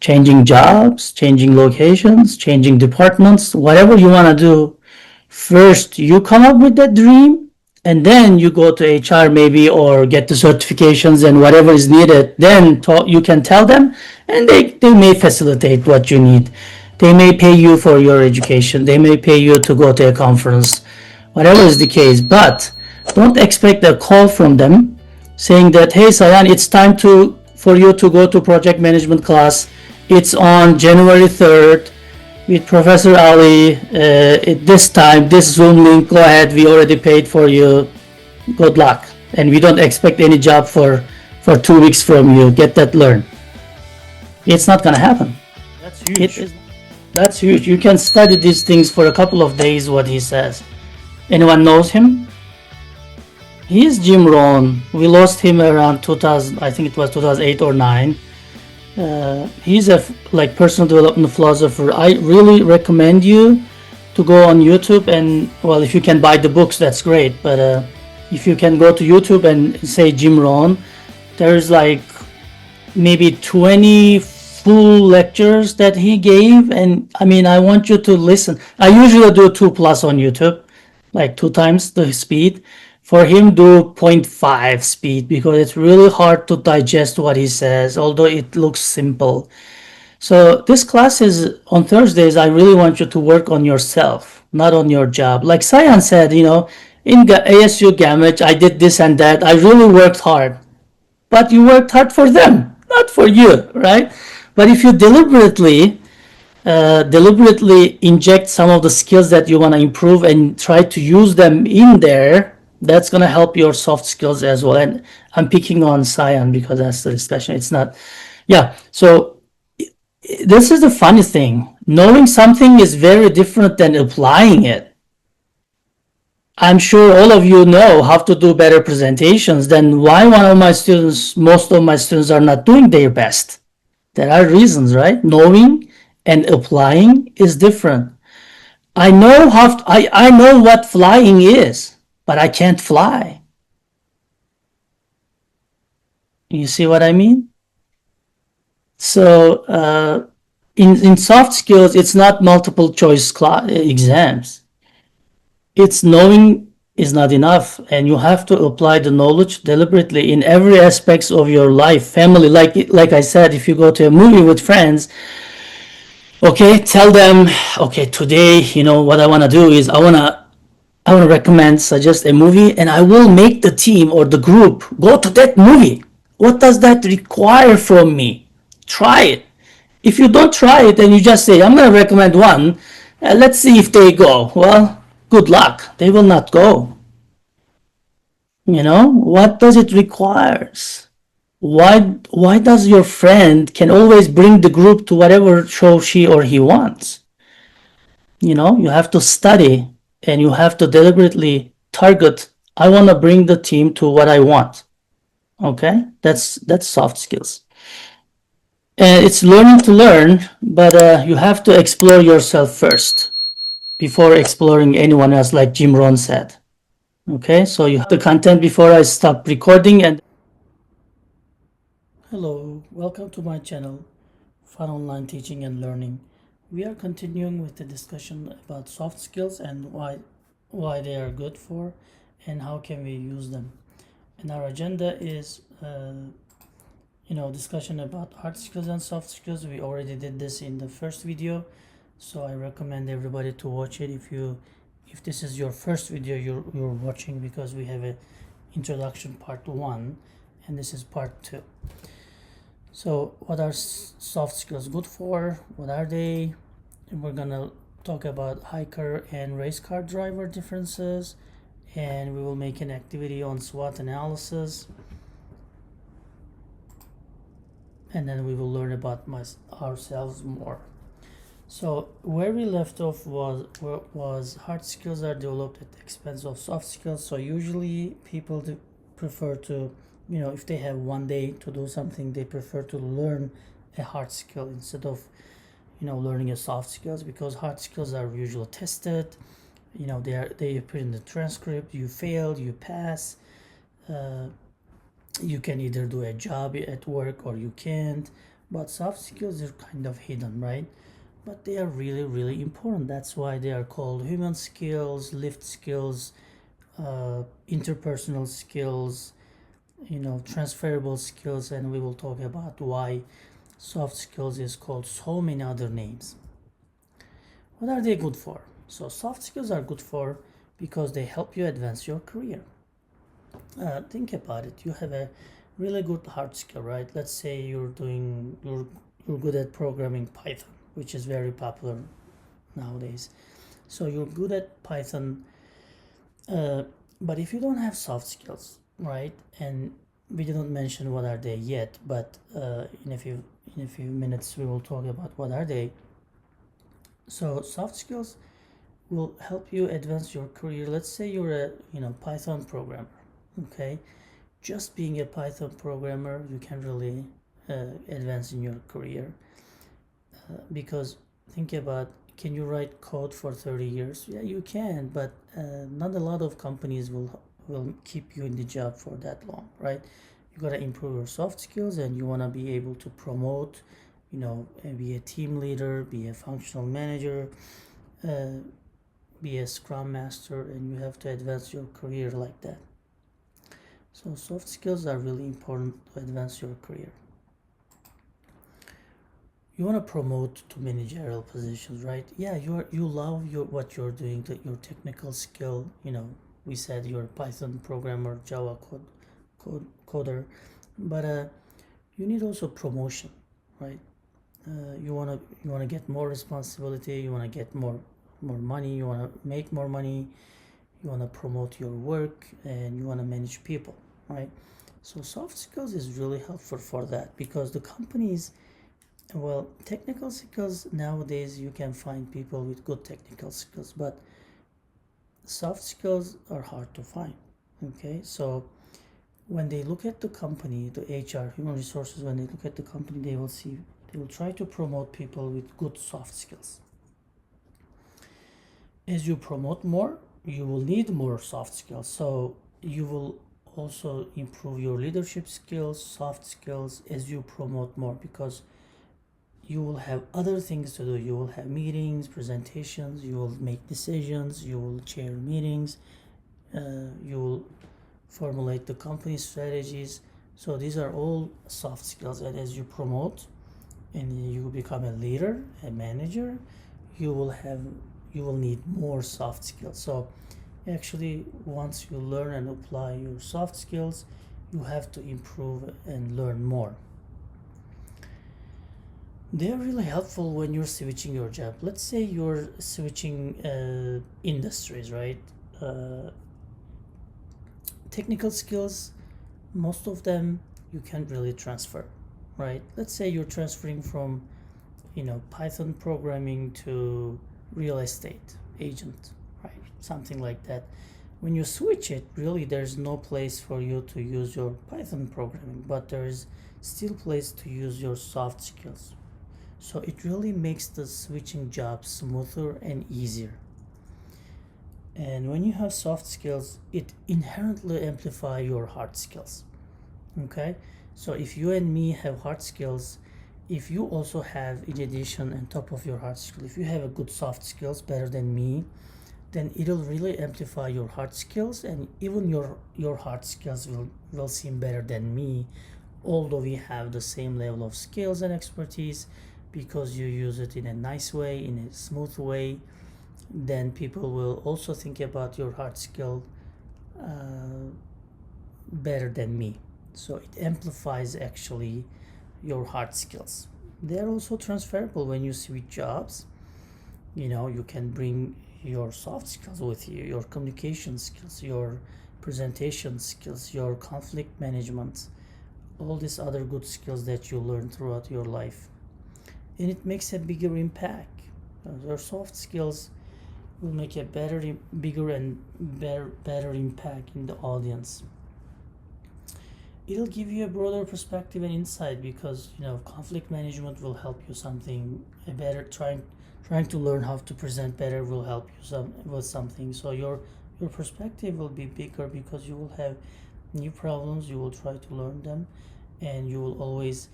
changing jobs, changing locations, changing departments, whatever you want to do. First, you come up with that dream, and then you go to HR maybe or get the certifications and whatever is needed. Then you can tell them, and they may facilitate what you need. They may pay you for your education. They may pay you to go to a conference, whatever is the case. But don't expect a call from them saying that, hey, Sayan, it's time for you to go to project management class. It's on January 3rd with Professor Ali. At this time, this Zoom link, go ahead. We already paid for you. Good luck. And we don't expect any job for 2 weeks from you. Get that learned. It's not going to happen. That's huge. That's huge. You can study these things for a couple of days, what he says. Anyone knows him? He is Jim Rohn. We lost him around 2000, I think it was 2008 or 9. He's a personal development philosopher. I really recommend you to go on YouTube and, well, if you can buy the books, that's great. But if you can go to YouTube and say Jim Rohn, there's maybe 20 full lectures that he gave, and I want you to listen. I usually do 2+ on YouTube, 2 times the speed. For him, do 0.5 speed because it's really hard to digest what he says, although it looks simple. So this class is on Thursdays. I really want you to work on yourself, not on your job. Like Sayan said, in ASU Gamage, I did this and that. I really worked hard, but you worked hard for them, not for you, right? But if you deliberately inject some of the skills that you want to improve and try to use them in there, that's going to help your soft skills as well. And I'm picking on Sayan because that's the discussion. It's not, yeah. So this is the funny thing. Knowing something is very different than applying it. I'm sure all of you know how to do better presentations. Then why most of my students are not doing their best? There are reasons, right? Knowing and applying is different. I know I know what flying is, but I can't fly. You see what I mean? So in soft skills, it's not multiple choice exams. It's knowing is not enough, and you have to apply the knowledge deliberately in every aspects of your life, family. Like I said, if you go to a movie with friends, okay, tell them, okay, today, what I want to do is I want to suggest a movie, and I will make the team or the group go to that movie. What does that require from me? Try it. If you don't try it and you just say, I'm going to recommend one, let's see if they go. Well, good luck. They will not go. What does it require? why does your friend can always bring the group to whatever show she or he wants? You have to study and you have to deliberately target, I want to bring the team to what I want. Okay, that's soft skills. And it's learning to learn, but you have to explore yourself first before exploring anyone else, like Jim Rohn said. Okay, so you have the content before I stop recording. And hello, welcome to my channel, Fun Online Teaching and Learning. We are continuing with the discussion about soft skills and why they are good for and how can we use them. And our agenda is discussion about hard skills and soft skills. We already did this in the first video, so I recommend everybody to watch it if this is your first video you're watching, because we have a introduction part 1 and this is part 2. So what are soft skills good for? What are they? And we're gonna talk about hiker and race car driver differences, and we will make an activity on SWOT analysis, and then we will learn about ourselves more. So where we left off was hard skills are developed at the expense of soft skills. So usually people prefer to, if they have one day to do something, they prefer to learn a hard skill instead of, learning a soft skills, because hard skills are usually tested. They put in the transcript. You fail, you pass. You can either do a job at work or you can't. But soft skills are kind of hidden, right? But they are really, really important. That's why they are called human skills, lift skills, interpersonal skills, transferable skills, and we will talk about why soft skills is called so many other names. What are they good for? So soft skills are good for because they help you advance your career. Think about it. You have a really good hard skill, right? Let's say you're good at programming Python, which is very popular nowadays. So you're good at Python, but if you don't have soft skills, right? And we didn't mention what are they yet, but in a few minutes we will talk about what are they. So soft skills will help you advance your career. Let's say you're a Python programmer. Okay, just being a Python programmer, you can really advance in your career, because think about, can you write code for 30 years? Yeah, you can, but not a lot of companies will keep you in the job for that long, right? You got to improve your soft skills, and you want to be able to promote, be a team leader, be a functional manager, be a scrum master, and you have to advance your career like that. So soft skills are really important to advance your career. You want to promote to managerial positions, right? Yeah, you love what you're doing, your technical skill. We said you're a Python programmer, Java coder, but you need also promotion, right? You wanna get more responsibility. You wanna get more money. You wanna make more money. You wanna promote your work, and you wanna manage people, right? So soft skills is really helpful for that, because the companies, well, technical skills nowadays you can find people with good technical skills, but soft skills are hard to find. Okay, so when they look at the company, the HR, human resources, when they look at the company, they will try to promote people with good soft skills. As you promote more, you will need more soft skills. So you will also improve your leadership skills, soft skills, as you promote more, because you will have other things to do. You will have meetings, presentations, you will make decisions, you will chair meetings, you will formulate the company strategies. So these are all soft skills, and as you promote and you become a leader, a manager, you will need more soft skills. So actually, once you learn and apply your soft skills, you have to improve and learn more. They're really helpful when you're switching your job. Let's say you're switching industries, right? Technical skills, most of them you can't really transfer, right? Let's say you're transferring from, Python programming to real estate agent, right? Something like that. When you switch it, really there's no place for you to use your Python programming, but there is still place to use your soft skills. So it really makes the switching job smoother and easier. And when you have soft skills, it inherently amplify your hard skills. Okay, so if you and me have hard skills, if you also have, in addition, on top of your hard skill, if you have a good soft skills better than me, then it'll really amplify your hard skills, and even your hard skills will seem better than me, although we have the same level of skills and expertise, because you use it in a nice way, in a smooth way. Then people will also think about your hard skill better than me. So it amplifies actually your hard skills. They're also transferable when you switch jobs. You can bring your soft skills with you, your communication skills, your presentation skills, your conflict management, all these other good skills that you learn throughout your life. And it makes a bigger impact. Your soft skills will make a bigger and better impact in the audience. It'll give you a broader perspective and insight, because conflict management will help you something a better. Trying to learn how to present better will help you with something. So your perspective will be bigger, because you will have new problems. You will try to learn them, and you will always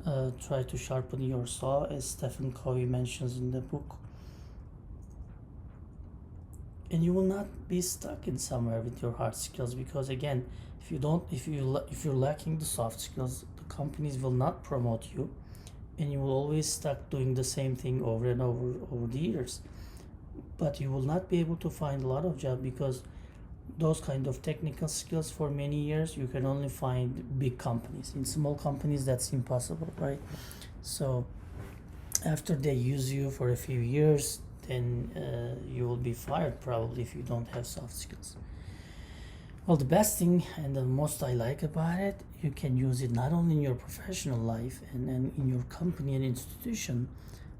try to sharpen your saw, as Stephen Covey mentions in the book. And you will not be stuck in somewhere with your hard skills, because again, if you're lacking the soft skills, the companies will not promote you, and you will always stuck doing the same thing over and over the years. But you will not be able to find a lot of jobs, because those kind of technical skills for many years you can only find big companies. In small companies, that's impossible, right? So after they use you for a few years, then you will be fired probably if you don't have soft skills. Well, the best thing and the most I like about it, you can use it not only in your professional life and in your company and institution,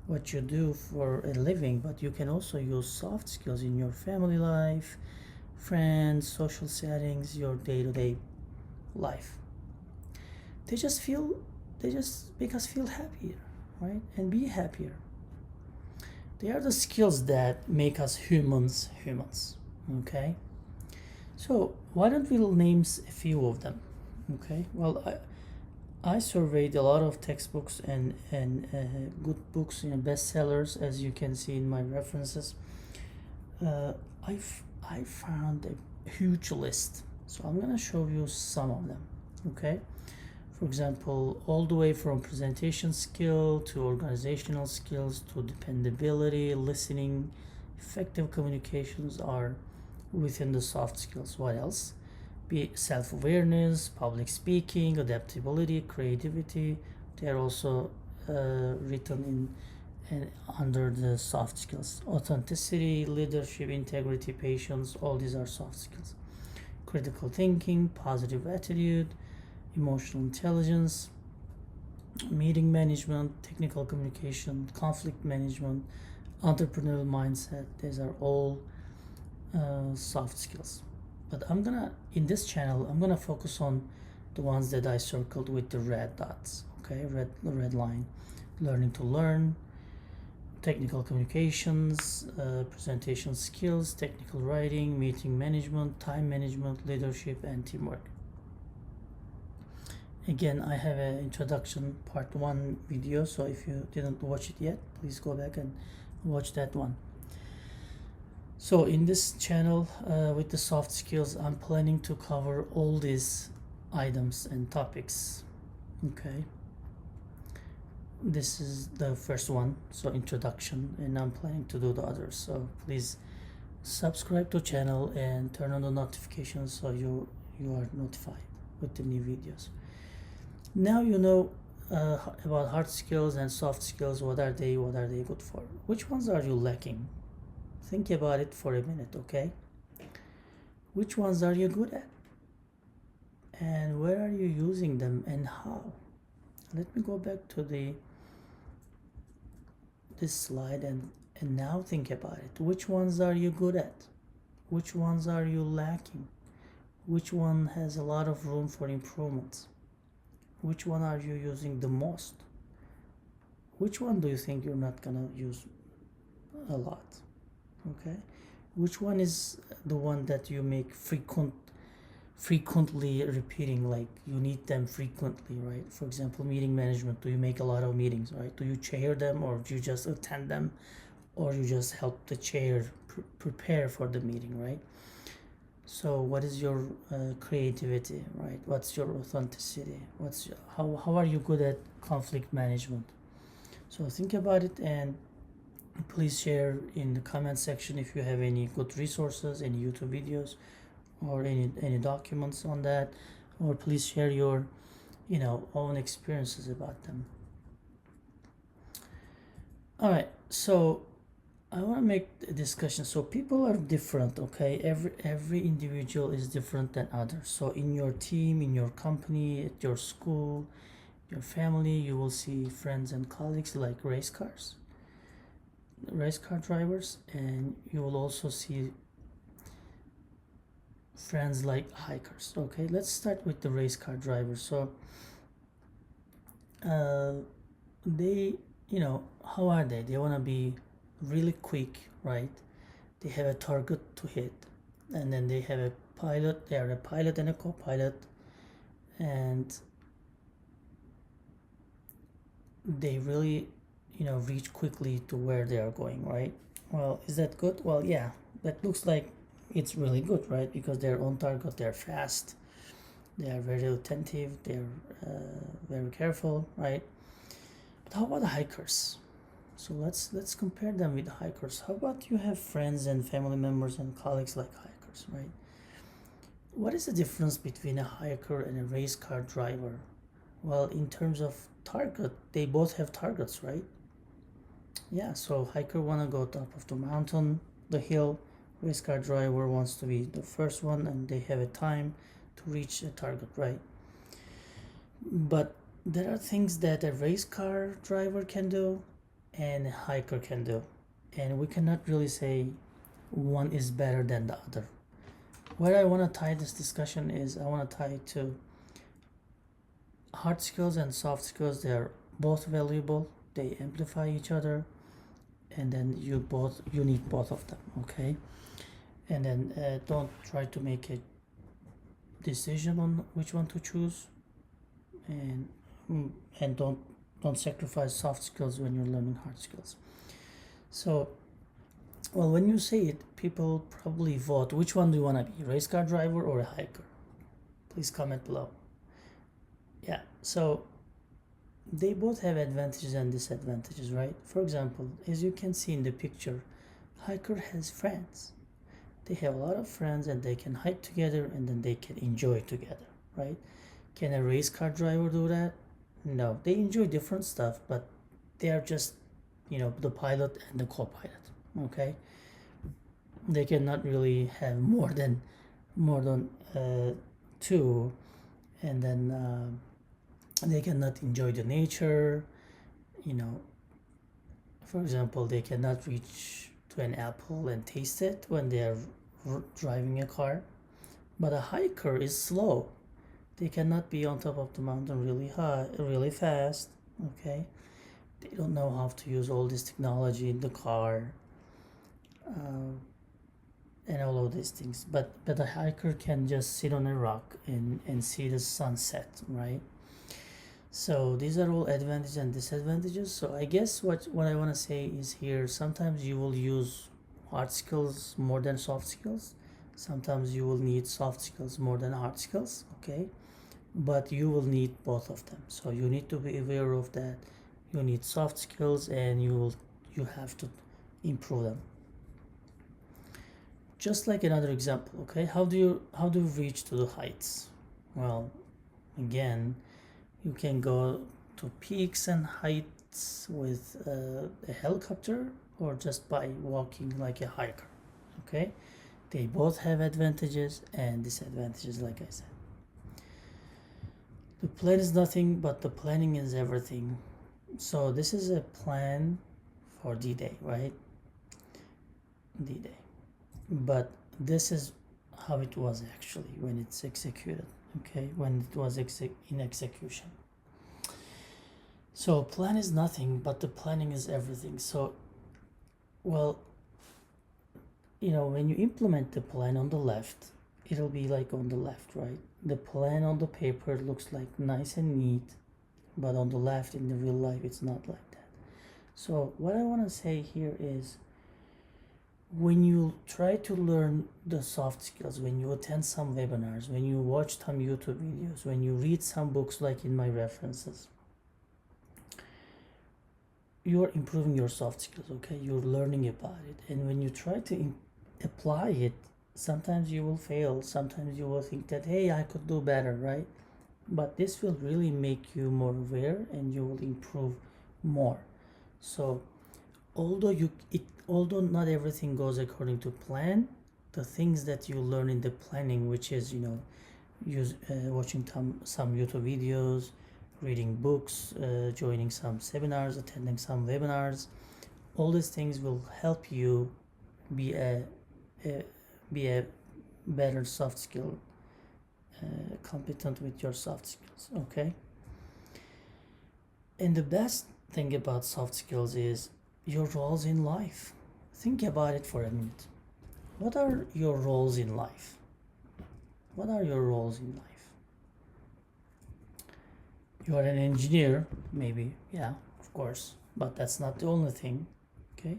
what you do for a living, but you can also use soft skills in your family life, friends, social settings, your day-to-day life. They just make us feel happier, right? And be happier. They are the skills that make us humans, okay? So why don't we name a few of them, okay? Well, I surveyed a lot of textbooks and good books, bestsellers, as you can see in my references. I found a huge list, so I'm gonna show you some of them, okay? For example, all the way from presentation skill to organizational skills to dependability, listening, effective communications are within the soft skills. What else? Be self-awareness, public speaking, adaptability, creativity. They're also written in under the soft skills. Authenticity, leadership, integrity, patience, all these are soft skills. Critical thinking, positive attitude, emotional intelligence, meeting management, technical communication, conflict management, entrepreneurial mindset. These are all soft skills. But in this channel, I'm gonna focus on the ones that I circled with the red dots, okay, red line. Learning to learn, technical communications, presentation skills, technical writing, meeting management, time management, leadership, and teamwork. Again, I have an introduction part 1 video, so if you didn't watch it yet, please go back and watch that one. So in this channel, with the soft skills, I'm planning to cover all these items and topics, okay? This is the first one, so introduction, and I'm planning to do the others. So please subscribe to channel and turn on the notifications so you are notified with the new videos. Now you know about hard skills and soft skills. What are they good for? Which ones are you lacking? Think about it for a minute, okay? Which ones are you good at? and where are you using them and how? Let me go back to this slide and now think about it. Which ones are you good at? Which ones are you lacking? Which one has a lot of room for improvements? Which one are you using the most? Which one do you think you're not gonna use a lot? Okay, which one is the one that you make frequently repeating, like you need them frequently, right? For example, meeting management, do you make a lot of meetings, right? Do you chair them, or do you just attend them, or you just help the chair prepare for the meeting, right? So what is your creativity, right? What's your authenticity? How are you good at conflict management? So think about it, and please share in the comment section if you have any good resources, any YouTube videos, or any documents on that, or please share your own experiences about them. All right, so I want to make a discussion. So people are different, okay? Every individual is different than others. So in your team, in your company, at your school, your family, you will see friends and colleagues like race car drivers, and you will also see friends like hikers. Okay, let's start with the race car drivers. So they, how are they? They want to be really quick, right? They have a target to hit, and then they have a pilot. They are a pilot and a co-pilot, and they really reach quickly to where they are going, right? Well, is that good? Well, yeah, that looks like it's really good, right? Because they're on target, they're fast, they are very attentive, they're very careful, right? But how about the hikers? So let's compare them with the hikers. How about you have friends and family members and colleagues like hikers, right? What is the difference between a hiker and a race car driver? Well, in terms of target, they both have targets, right? Yeah, so hiker wanna go top of the mountain, the hill. Race car driver wants to be the first one, and they have a time to reach a target, right? But there are things that a race car driver can do and a hiker can do, and we cannot really say one is better than the other. Where I want to tie this discussion is I want to tie it to hard skills and soft skills. They are both valuable, they amplify each other, and then you need both of them, okay? And then don't try to make a decision on which one to choose, and don't sacrifice soft skills when you're learning hard skills. So, well, when you say it, people probably vote. Which one do you want to be, race car driver or a hiker? Please comment below. Yeah, so they both have advantages and disadvantages, right? For example, as you can see in the picture, hiker has friends. They have a lot of friends, and they can hike together, and then they can enjoy together, right? Can a race car driver do that? No, they enjoy different stuff, but they are just the pilot and the co-pilot, okay? They cannot really have more than two, and then they cannot enjoy the nature. For example, they cannot reach to an apple and taste it when they are driving a car. But a hiker is slow. They cannot be on top of the mountain really high, really fast, okay? They don't know how to use all this technology in the car, and all of these things. But a hiker can just sit on a rock and see the sunset, right? So these are all advantages and disadvantages. So I guess what I want to say is here, sometimes you will use hard skills more than soft skills. Sometimes you will need soft skills more than hard skills, okay? But you will need both of them. So you need to be aware of that. You need soft skills, and you have to improve them. Just like another example, okay? How do you reach to the heights? Well, again, you can go to peaks and heights with a helicopter, or just by walking like a hiker, okay? They both have advantages and disadvantages, like I said. The plan is nothing, but the planning is everything. So this is a plan for D-Day, right? D-Day. But this is how it was actually when it's executed, okay? When it was in execution. So plan is nothing, but the planning is everything. So, well, when you implement the plan on the left, it'll be like on the left, right? The plan on the paper looks like nice and neat, but on the left in the real life, it's not like that. So what I want to say here is, when you try to learn the soft skills, when you attend some webinars, when you watch some YouTube videos, when you read some books like in my references, you're improving your soft skills, okay? You're learning about it. And when you try to apply it, sometimes you will fail. Sometimes you will think that, hey, I could do better, right? But this will really make you more aware and you will improve more. So although not everything goes according to plan, the things that you learn in the planning, which is watching some YouTube videos, reading books, joining some seminars, attending some webinars, all these things will help you be a better soft skill, competent with your soft skills, okay? And the best thing about soft skills is your roles in life. Think about it for a minute. What are your roles in life? What are your roles in life? You are an engineer, maybe, yeah, of course, but that's not the only thing, okay?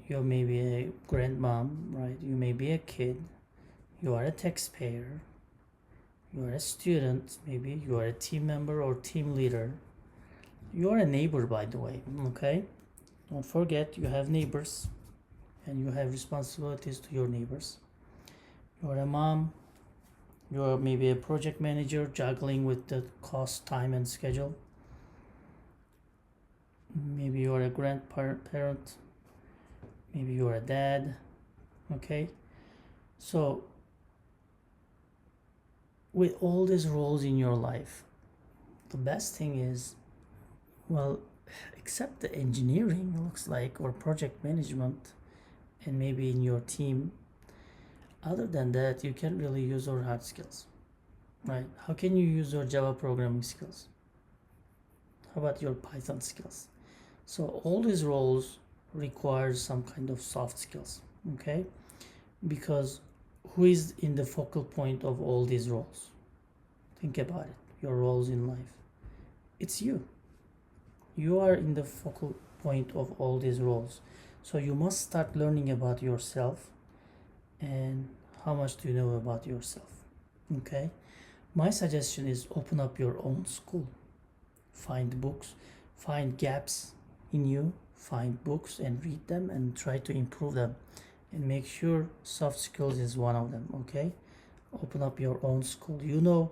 You may be a grandmom, right? You may be a kid. You are a taxpayer. You are a student, maybe. You are a team member or team leader. You are a neighbor, by the way, okay? Don't forget, you have neighbors and you have responsibilities to your neighbors. You are a mom. You are maybe a project manager, juggling with the cost, time, and schedule. Maybe you are a grandparent. Maybe you are a dad. Okay? So, with all these roles in your life, the best thing is, well, except the engineering, it looks like, or project management, and maybe in your team, other than that, you can't really use your hard skills, right? How can you use your Java programming skills? How about your Python skills? So all these roles require some kind of soft skills, okay? Because who is in the focal point of all these roles? Think about it, your roles in life. It's you. You are in the focal point of all these roles. So you must start learning about yourself. And how much do you know about yourself? Okay? My suggestion is open up your own school. Find books, find gaps in you, find books and read them and try to improve them. And make sure soft skills is one of them, okay? Open up your own school. You know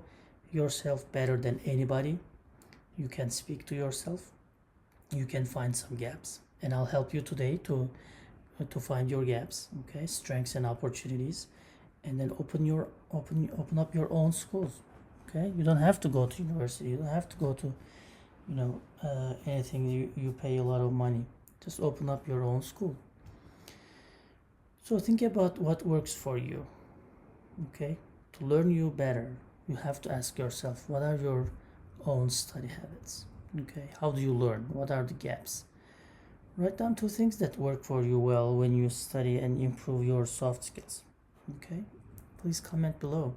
yourself better than anybody. You can speak to yourself. You can find some gaps. And I'll help you today to find your gaps, okay? Strengths and opportunities. And then open up your own schools, okay? You don't have to go to university. You don't have to go to anything you pay a lot of money. Just open up your own school. So think about what works for you, okay? To learn you better, you have to ask yourself, what are your own study habits, okay? How do you learn? What are the gaps? Write down 2 things that work for you well when you study and improve your soft skills, okay? Please comment below.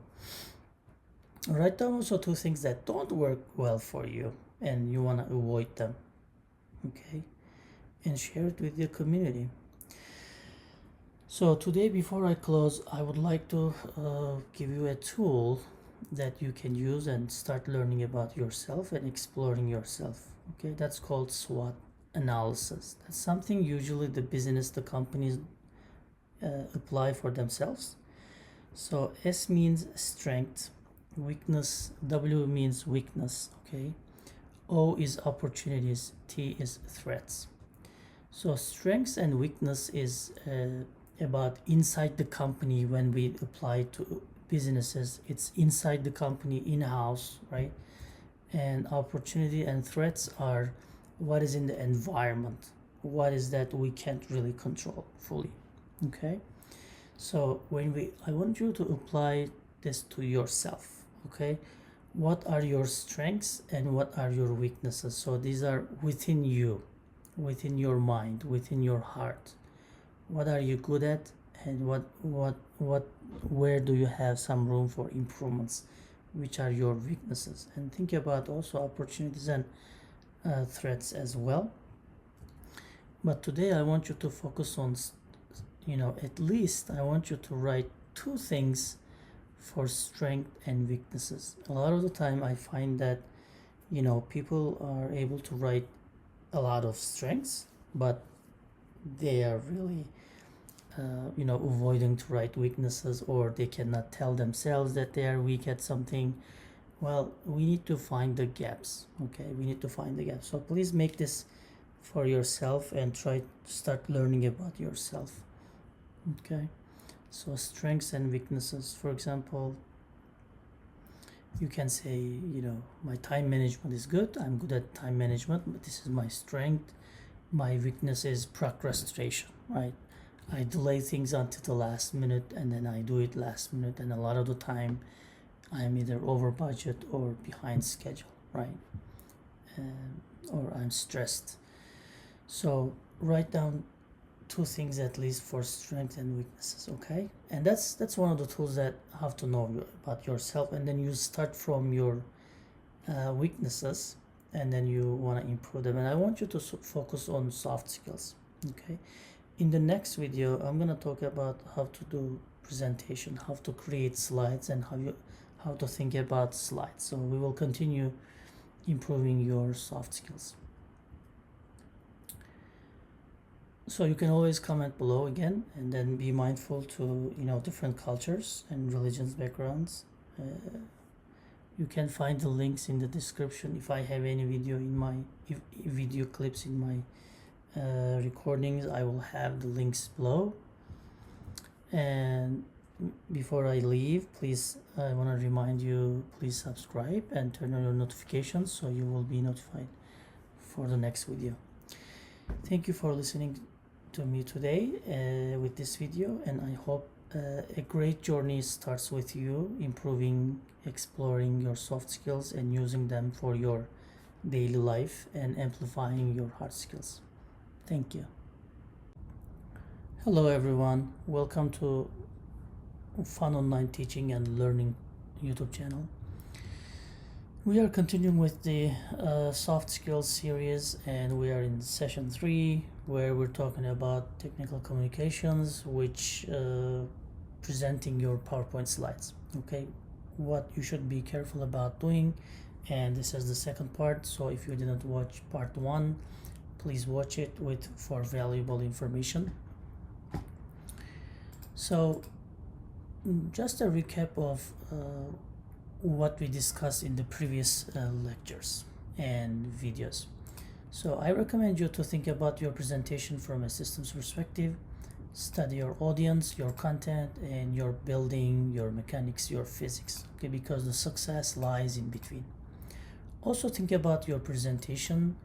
Write down also 2 things that don't work well for you and you want to avoid them, okay? And share it with your community. So today, before I close, I would like to give you a tool that you can use and start learning about yourself and exploring yourself, okay? That's called SWOT analysis. That's something usually the companies apply for themselves. So S means strength, weakness, W means weakness, okay? O is opportunities, T is threats. So strengths and weakness is about inside the company. When we apply to businesses, it's inside the company, in-house, right? and opportunity and threats are what is in the environment, what is that we can't really control fully. Okay, so I want you to apply this to yourself. Okay, what are your strengths and what are your weaknesses? So these are within you, within your mind, within your heart. What are you good at, and where do you have some room for improvements, which are your weaknesses? And think about also opportunities and threats as well. But today I want you to focus on, at least I want you to write 2 things for strength and weaknesses. A lot of the time I find that people are able to write a lot of strengths, but they are really avoiding to write weaknesses, or they cannot tell themselves that they are weak at something. Well, we need to find the gaps. Okay, we need to find the gaps. So please make this for yourself and try to start learning about yourself. Okay, so strengths and weaknesses. For example, you can say, my time management is good. I'm good at time management, but this is my strength. My weakness is procrastination, right? I delay things until the last minute, and then I do it last minute, and a lot of the time I'm either over budget or behind schedule, right? Or I'm stressed. So write down 2 things at least for strengths and weaknesses. Okay, and that's one of the tools that have to know about yourself, and then you start from your weaknesses, and then you want to improve them. And I want you to focus on soft skills. Okay, in the next video I'm going to talk about how to do presentation, how to create slides, and how to think about slides. So we will continue improving your soft skills. So you can always comment below again, and then be mindful to different cultures and religions backgrounds. You can find the links in the description. If I have any video clips in my recordings, I will have the links below. And before I leave, please, I want to remind you, please subscribe and turn on your notifications so you will be notified for the next video. Thank you for listening to me today with this video, and I hope a great journey starts with you improving, exploring your soft skills and using them for your daily life and amplifying your hard skills. Thank you. Hello everyone, welcome to Fun Online Teaching and Learning YouTube channel. We are continuing with the soft skills series, and we are in session 3, where we're talking about technical communications, which presenting your PowerPoint slides. Okay, what you should be careful about doing, and this is the second part. So if you didn't watch part 1, please watch it for valuable information. So just a recap of what we discussed in the previous lectures and videos. So I recommend you to think about your presentation from a systems perspective, study your audience, your content, and your building, your mechanics, your physics, okay, because the success lies in between. Also think about your presentation.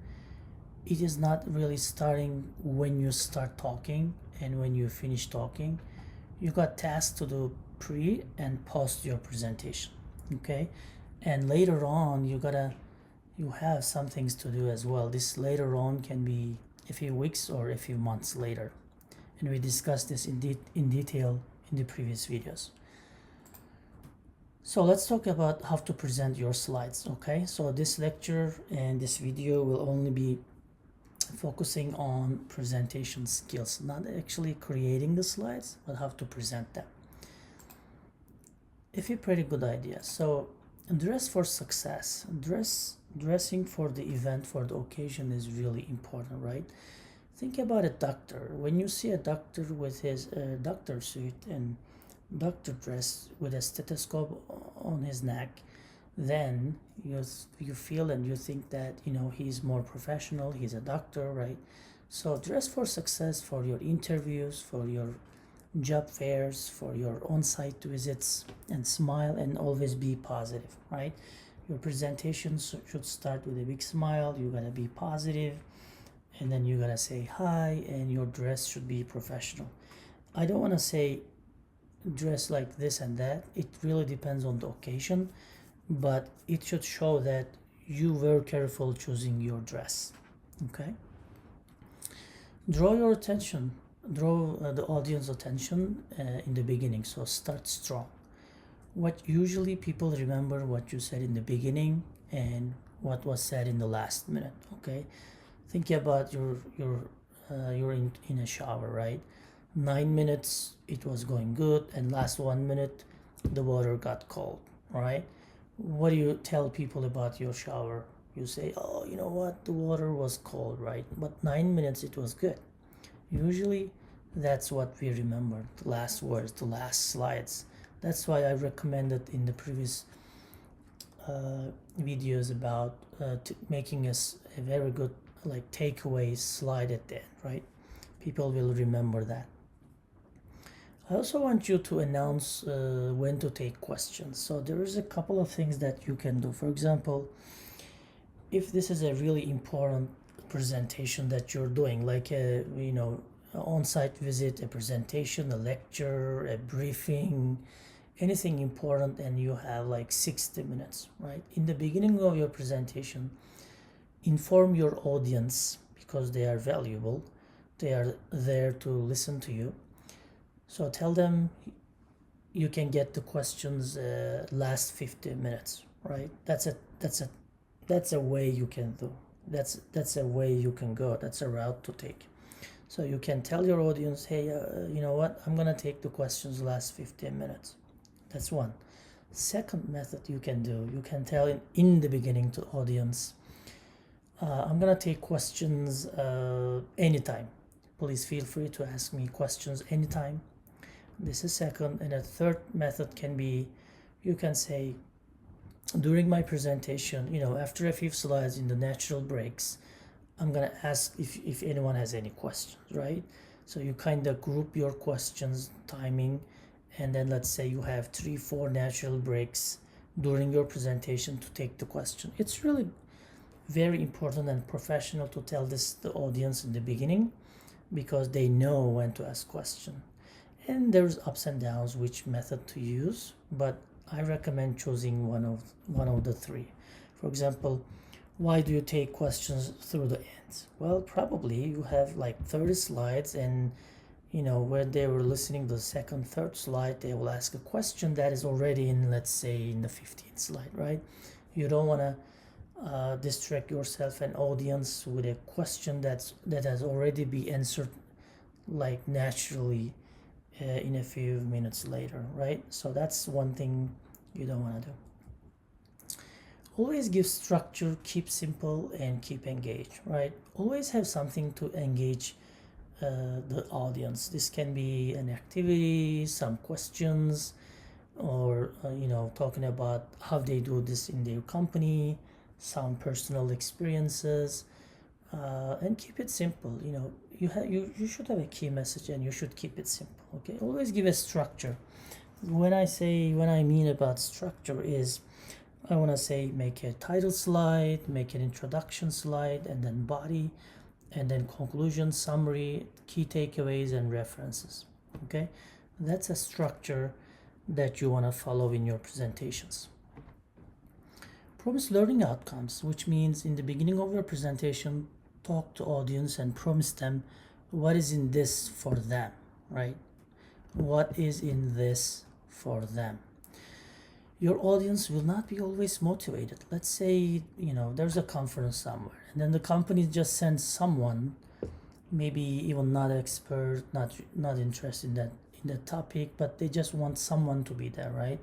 It is not really starting when you start talking and when you finish talking. You got tasks to do pre and post your presentation. Okay, and later on you have some things to do as well. This later on can be a few weeks or a few months later, and we discussed this in detail in the previous videos. So let's talk about how to present your slides. Okay, so this lecture and this video will only be focusing on presentation skills, not actually creating the slides, but how to present them. A pretty good idea. So dress for success. Dressing for the event, for the occasion is really important, right? Think about a doctor. When you see a doctor with his doctor suit and doctor dress with a stethoscope on his neck, then you feel and you think that he's more professional, he's a doctor, right? So dress for success, for your interviews, for your job fairs, for your on-site visits, and smile and always be positive, right? Your presentation should start with a big smile. You gotta be positive, and then you gotta say hi, and your dress should be professional. I don't want to say dress like this and that. It really depends on the occasion, but it should show that you were careful choosing your dress. Okay. Draw your attention, draw the audience attention in the beginning. So start strong. What usually people remember what you said in the beginning and what was said in the last minute. Okay. Think about you're in a shower, right? 9 minutes it was going good, and last 1 minute the water got cold, right? What do you tell people about your shower? You say, oh, you know what, the water was cold, right? But 9 minutes it was good. Usually that's what we remember, the last words, the last slides. That's why I recommended in the previous videos about making us a very good like takeaway slide at the end, right? People will remember that. I also want you to announce when to take questions. So there is a couple of things that you can do. For example, if this is a really important presentation that you're doing, like a on-site visit, a presentation, a lecture, a briefing, anything important, and you have like 60 minutes, right? In the beginning of your presentation, inform your audience, because they are valuable. They are there to listen to you. So tell them you can get the questions last 15 minutes, right? That's a way you can do. That's a way you can go. That's a route to take. So you can tell your audience, hey, you know what? I'm gonna take the questions last 15 minutes. That's one. Second method you can do, you can tell in the beginning to audience, I'm gonna take questions anytime. Please feel free to ask me questions anytime. This is second. And a third method can be, you can say, during my presentation, after a few slides in the natural breaks, I'm gonna ask if anyone has any questions, right? So you kind of group your questions, timing, and then let's say you have 3-4 natural breaks during your presentation to take the question. It's really very important and professional to tell this to the audience in the beginning, because they know when to ask questions. And there's ups and downs which method to use, but I recommend choosing one of the three. For example, why do you take questions through the ends? Well, probably you have like 30 slides, and when they were listening to the second, third slide, they will ask a question that is already in, let's say, in the 15th slide, right? You don't want to distract yourself and audience with a question that has already been answered like naturally in a few minutes later, right? So that's one thing you don't want to do. Always give structure, keep simple, and keep engaged, right? Always have something to engage the audience. This can be an activity, some questions, or talking about how they do this in their company, some personal experiences, and keep it simple. You should have a key message, and you should keep it simple. Okay, always give a structure. When I mean about structure is, I want to say make a title slide, make an introduction slide, and then body, and then conclusion, summary, key takeaways, and references. Okay, that's a structure that you want to follow in your presentations. Promise learning outcomes, which means in the beginning of your presentation, talk to audience and promise them what is in this for them, right? What is in this for them? Your audience will not be always motivated. Let's say, there's a conference somewhere, and then the company just sends someone, maybe even not expert, not interested in that topic, but they just want someone to be there, right?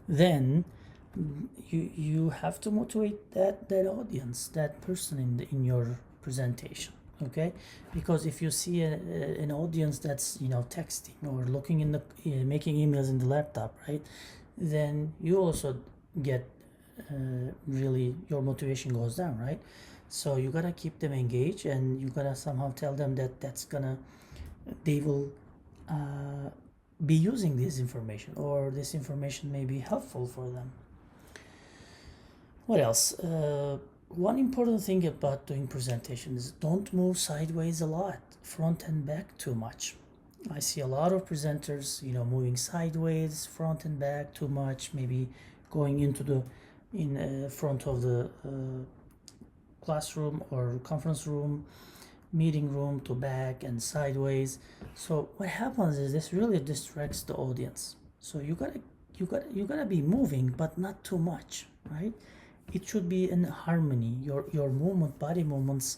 Then you have to motivate that audience, that person in your presentation. Okay, because if you see an audience that's texting or looking in the making emails in the laptop, right, then you also get really, your motivation goes down, right? So you gotta keep them engaged, and you gotta somehow tell them that they will be using this information, or this information may be helpful for them. What else? One important thing about doing presentation is don't move sideways a lot, front and back too much. I see a lot of presenters, moving sideways, front and back too much, maybe going into the front of the classroom or conference room, meeting room to back and sideways. So what happens is this really distracts the audience. So you gotta be moving, but not too much, right? It should be in harmony. Your movement, body movements,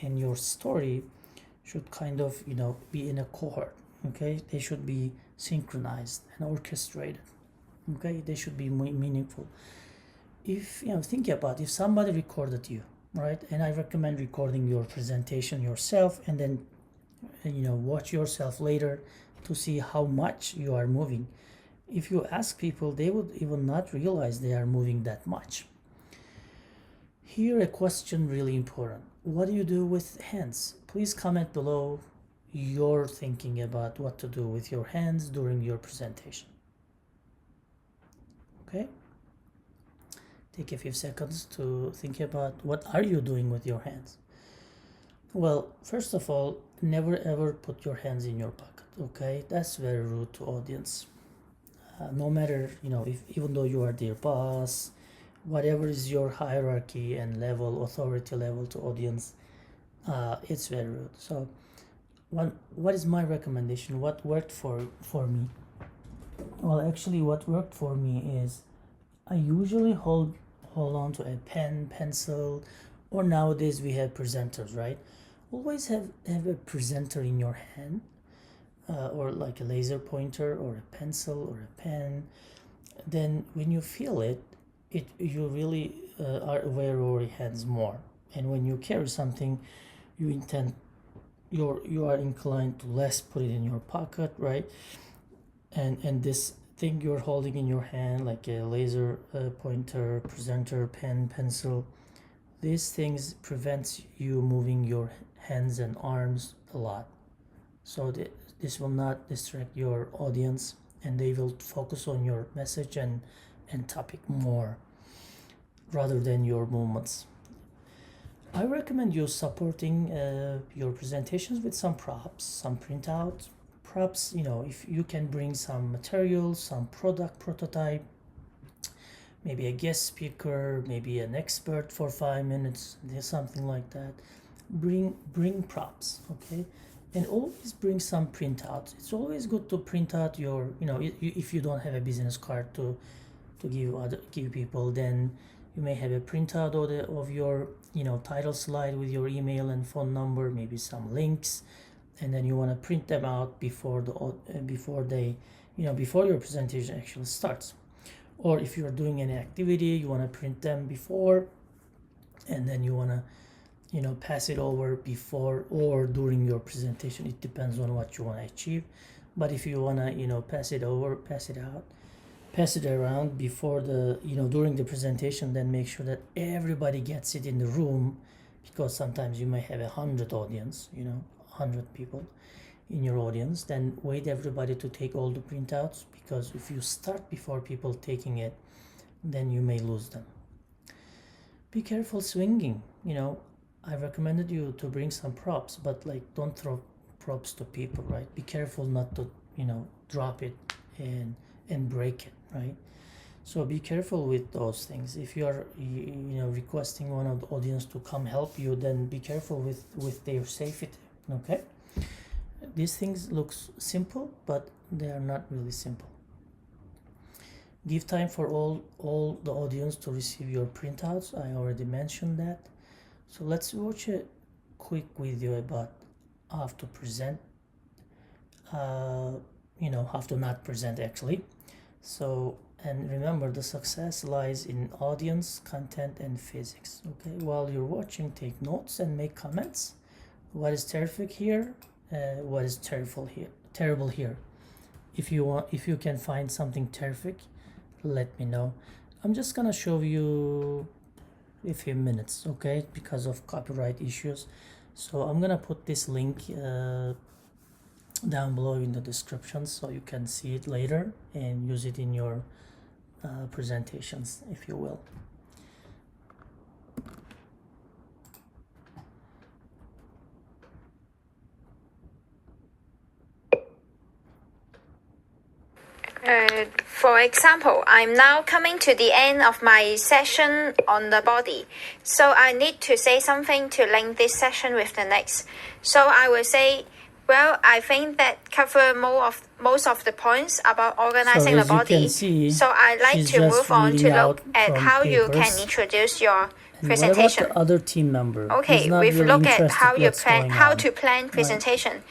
and your story should kind of be in a cohort. Okay, they should be synchronized and orchestrated. Okay, they should be meaningful. If think about if somebody recorded you, right? And I recommend recording your presentation yourself, and then watch yourself later to see how much you are moving. If you ask people, they would even not realize they are moving that much. Here a question really important. What do you do with hands? Please comment below your thinking about what to do with your hands during your presentation. Okay? Take a few seconds to think about what are you doing with your hands. Well, first of all, never ever put your hands in your pocket, okay? That's very rude to audience. No matter, if even though you are their boss, whatever is your hierarchy and level, authority level to audience, it's very rude. So what is my recommendation? What worked for me? Well, actually what worked for me is I usually hold on to a pen, pencil, or nowadays we have presenters, right? Always have a presenter in your hand, or like a laser pointer or a pencil or a pen. Then when you feel it, you really are aware of your hands more. And when you carry something, you are inclined to less put it in your pocket, right? And this thing you're holding in your hand, like a laser pointer, presenter, pen, pencil, these things prevents you moving your hands and arms a lot. So this will not distract your audience, and they will focus on your message and topic more rather than your movements. I recommend you supporting your presentations with some props, some printout props. If you can bring some materials, some product prototype, maybe a guest speaker, maybe an expert for 5 minutes, something like that. Bring props, okay? And always bring some printouts. It's always good to print out your, if you don't have a business card to give people, then you may have a printout of your title slide with your email and phone number, maybe some links, and then you want to print them out before your presentation actually starts. Or if you're doing an activity, you want to print them before, and then you want to pass it over before or during your presentation. It depends on what you want to achieve. But if you want to pass it over, pass it out, pass it around before during the presentation, then make sure that everybody gets it in the room, because sometimes you may have 100 audience, 100 people in your audience. Then wait everybody to take all the printouts, because if you start before people taking it, then you may lose them. Be careful swinging. I recommended you to bring some props, but don't throw props to people, right? Be careful not to drop it and break it, right? So be careful with those things. If you are requesting one of the audience to come help you, then be careful with their safety, okay? These things look simple, but they are not really simple. Give time for all the audience to receive your printouts. I already mentioned that. So let's watch a quick video about how to present, how to not present actually. So, and remember, the success lies in audience, content, and physics. Okay, while you're watching, take notes and make comments. What is terrific here? What is terrible here? If you can find something terrific, let me know. I'm just gonna show you a few minutes, okay, because of copyright issues. So I'm gonna put this link down below in the description, so you can see it later and use it in your presentations, if you will. For example, I'm now coming to the end of my session on the body. So I need to say something to link this session with the next. So I will say, well, I think that cover most of the points about organizing the as you body. can see, So I'd like she's to just move on to reading look out at from how you can papers. introduce your And what about presentation. the other team member? He's Okay, not we've really looked at interested how you what's plan, going how on, to plan right? presentation,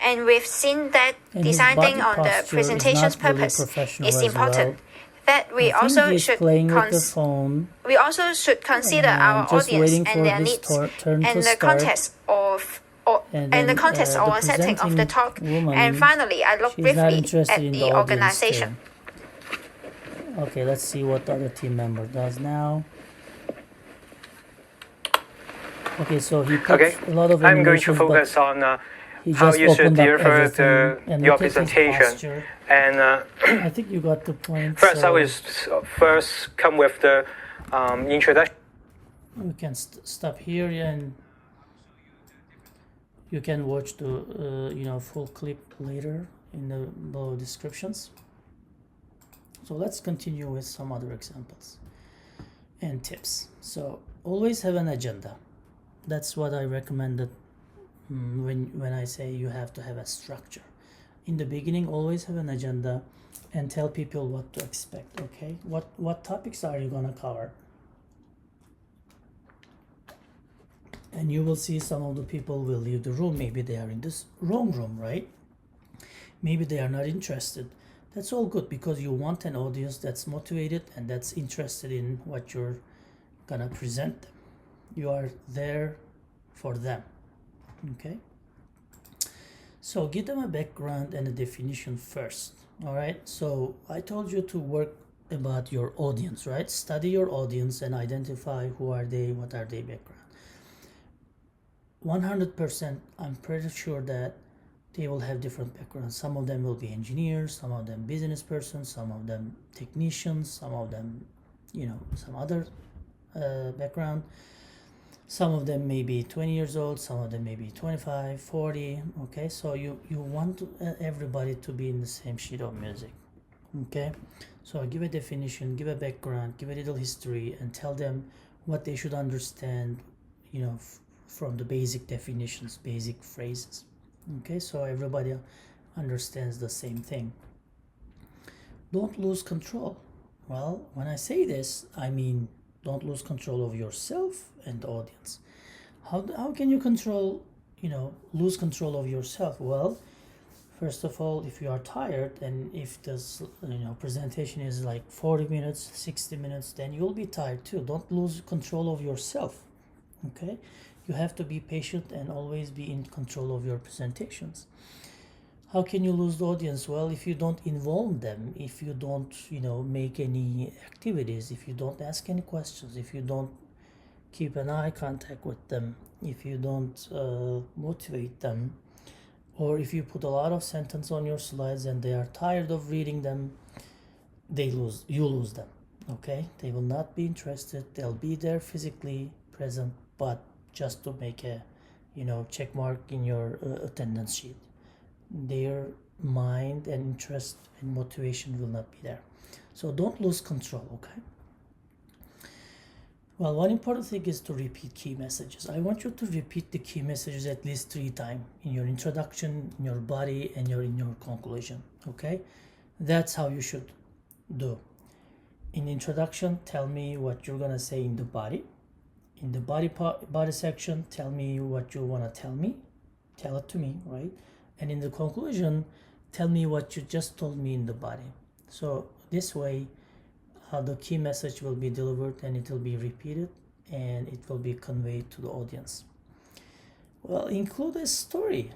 and we've seen that And his deciding body on the posture is presentation's not really purpose professional is as important. well. That we I think also he's should playing with the phone we also should consider our and just audience waiting and for their his needs turn to and the start. context of And and the then context the or setting of the presenting talk. And woman, finally, I look she's not briefly interested at in the the audience organization. too. Okay, let's see what the other team member does now. Okay, so he puts Okay, a lot of I'm going to animations, focus but on he how just you should opened up deliver everything. And your look at his presentation. posture. And I think you got the point. first, I So will first come with the introduction. we can stop here and you can watch the full clip later in the below descriptions. So let's continue with some other examples and tips. So always have an agenda. That's what I recommended when I say you have to have a structure. In the beginning, always have an agenda and tell people what to expect. Okay, what topics are you gonna cover? And you will see some of the people will leave the room. Maybe they are in this wrong room, right? Maybe they are not interested. That's all good because you want an audience that's motivated and that's interested in what you're gonna present them. You are there for them. Okay, so give them a background and a definition first. All right, so I told you to work about your audience, right? Study your audience and identify who are they, what are their background. 100% I'm pretty sure that they will have different backgrounds. Some of them will be engineers, some of them business persons, some of them technicians, some of them some other background. Some of them may be 20 years old, some of them may be 25, 40. Okay, so you want everybody to be in the same sheet of music. Okay, so give a definition, give a background, give a little history, and tell them what they should understand, from the basic definitions, basic phrases. Okay, so everybody understands the same thing. Don't lose control. Well, when I say this, I mean don't lose control of yourself and the audience. How can you lose control of yourself? Well, first of all, if you are tired and if this presentation is like 40 minutes, 60 minutes, then you'll be tired too. Don't lose control of yourself. Okay, you have to be patient and always be in control of your presentations. How can you lose the audience? Well, if you don't involve them, if you don't make any activities, if you don't ask any questions, if you don't keep an eye contact with them, if you don't motivate them, or if you put a lot of sentence on your slides and they are tired of reading them, you lose them. Okay, they will not be interested. They'll be there physically present, but just to make a check mark in your attendance sheet. Their mind and interest and motivation will not be there. So don't lose control. Okay, well, one important thing is to repeat key messages. I want you to repeat the key messages at least 3 times in your introduction, in your body, and in your conclusion. Okay, that's how you should do. In the introduction, tell me what you're gonna say in the body. In the body section, tell me what you wanna tell me. Tell it to me, right? And in the conclusion, tell me what you just told me in the body. So this way, the key message will be delivered and it will be repeated and it will be conveyed to the audience. Well, include a story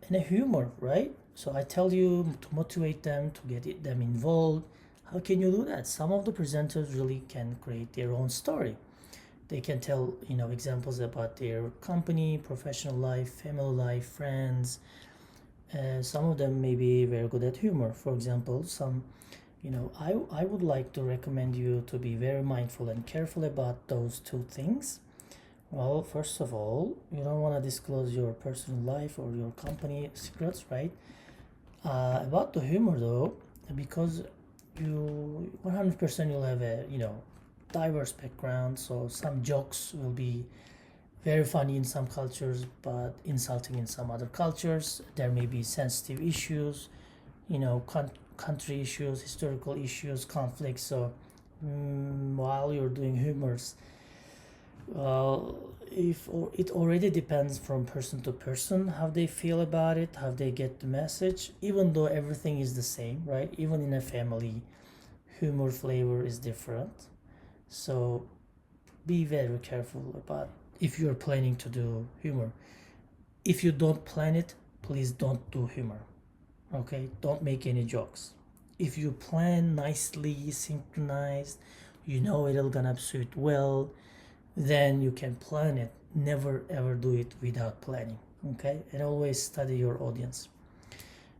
and a humor, right? So I tell you to motivate them, to get them involved. How can you do that? Some of the presenters really can create their own story. They can tell examples about their company, professional life, family life, friends. Some of them may be very good at humor. For example, I would like to recommend you to be very mindful and careful about those 2 things. Well, first of all, you don't want to disclose your personal life or your company secrets, right? About the humor though, because you 100% you'll have a diverse background, so some jokes will be very funny in some cultures but insulting in some other cultures. There may be sensitive issues, country issues, historical issues, conflicts. So while you're doing humors, it already depends from person to person how they feel about it, how they get the message, even though everything is the same, right? Even in a family, humor flavor is different. So be very careful about if you're planning to do humor. If you don't plan it, please don't do humor. Okay, don't make any jokes. If you plan nicely, synchronized, it'll gonna suit well, then you can plan it. Never ever do it without planning. Okay, and always study your audience.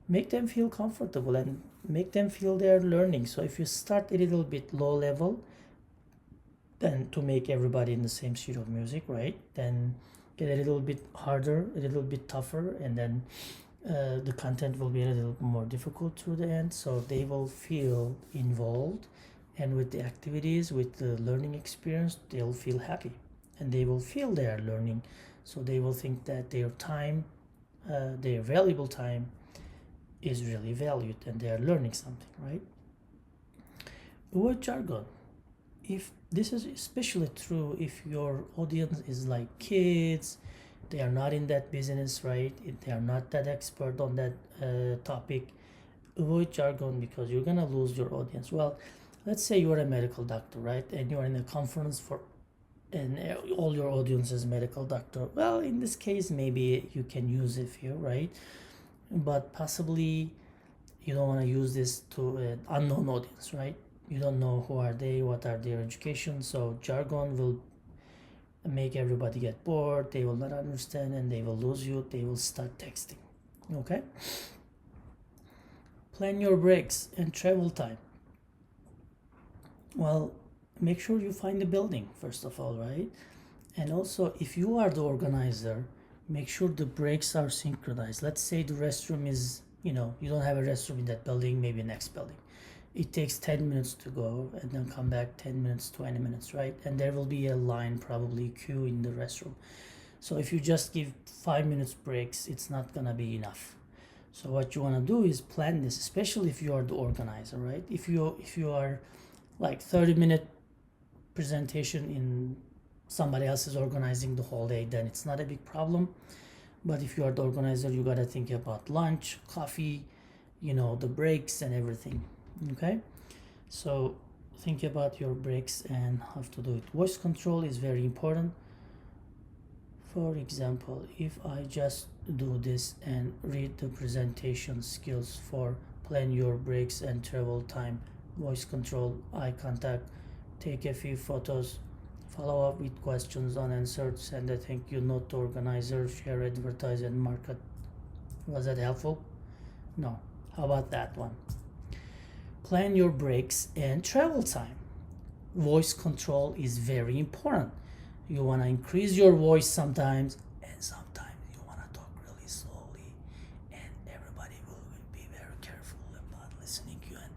Make them feel comfortable and make them feel they're learning. So if you start a little bit low level, then to make everybody in the same sheet of music, right? Then get a little bit harder, a little bit tougher, and then the content will be a little more difficult through the end. So they will feel involved, and with the activities, with the learning experience, they'll feel happy, and they will feel they are learning. So they will think that their time, their valuable time, is really valued, and they are learning something, right? Avoid jargon. If this is especially true if your audience is like kids, they are not in that business, right? They are not that expert on that topic. Avoid jargon because you're gonna lose your audience. Well, let's say you're a medical doctor, right? And you're in a conference and all your audience is medical doctor. Well, in this case, maybe you can use it here, right? But possibly you don't want to use this to an unknown audience, right? You don't know who are they, what are their education. So jargon will make everybody get bored. They will not understand and they will lose you. They will start texting. Okay. Plan your breaks and travel time. Well, make sure you find the building first of all, right? And also, if you are the organizer, make sure the breaks are synchronized. Let's say the restroom is, you don't have a restroom in that building, maybe next building. It takes 10 minutes to go and then come back 10 minutes, 20 minutes, right? And there will be a line, probably queue in the restroom. So if you just give 5 minutes breaks, it's not gonna be enough. So what you wanna do is plan this, especially if you are the organizer, right? If you are like 30-minute presentation in somebody else is organizing the whole day, then it's not a big problem. But if you are the organizer, you gotta think about lunch, coffee, the breaks and everything. Okay, so think about your breaks and how to do it. Voice control is very important. For example, if I just do this and read the presentation skills for plan your breaks and travel time, voice control, eye contact, take a few photos, follow up with questions unanswered, send a thank you note to organizer, share, advertise, and market. Was that helpful? No. How about that one? Plan your breaks and travel time. Voice control is very important. You want to increase your voice sometimes, and sometimes you want to talk really slowly, and everybody will be very careful about listening to you. And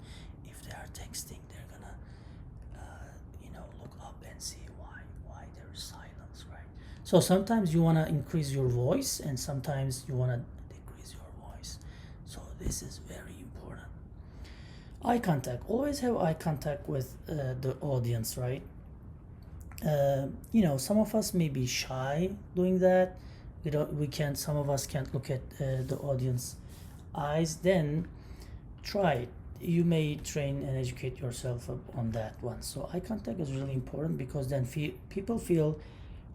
if they are texting, they're gonna look up and see why there is silence, right? So sometimes you want to increase your voice, and sometimes you want to decrease your voice. So this is very important. Eye contact. Always have eye contact with the audience, right? Some of us may be shy doing that. Some of us can't look at the audience eyes. Then try it. You may train and educate yourself on that one. So eye contact is really important because then people feel,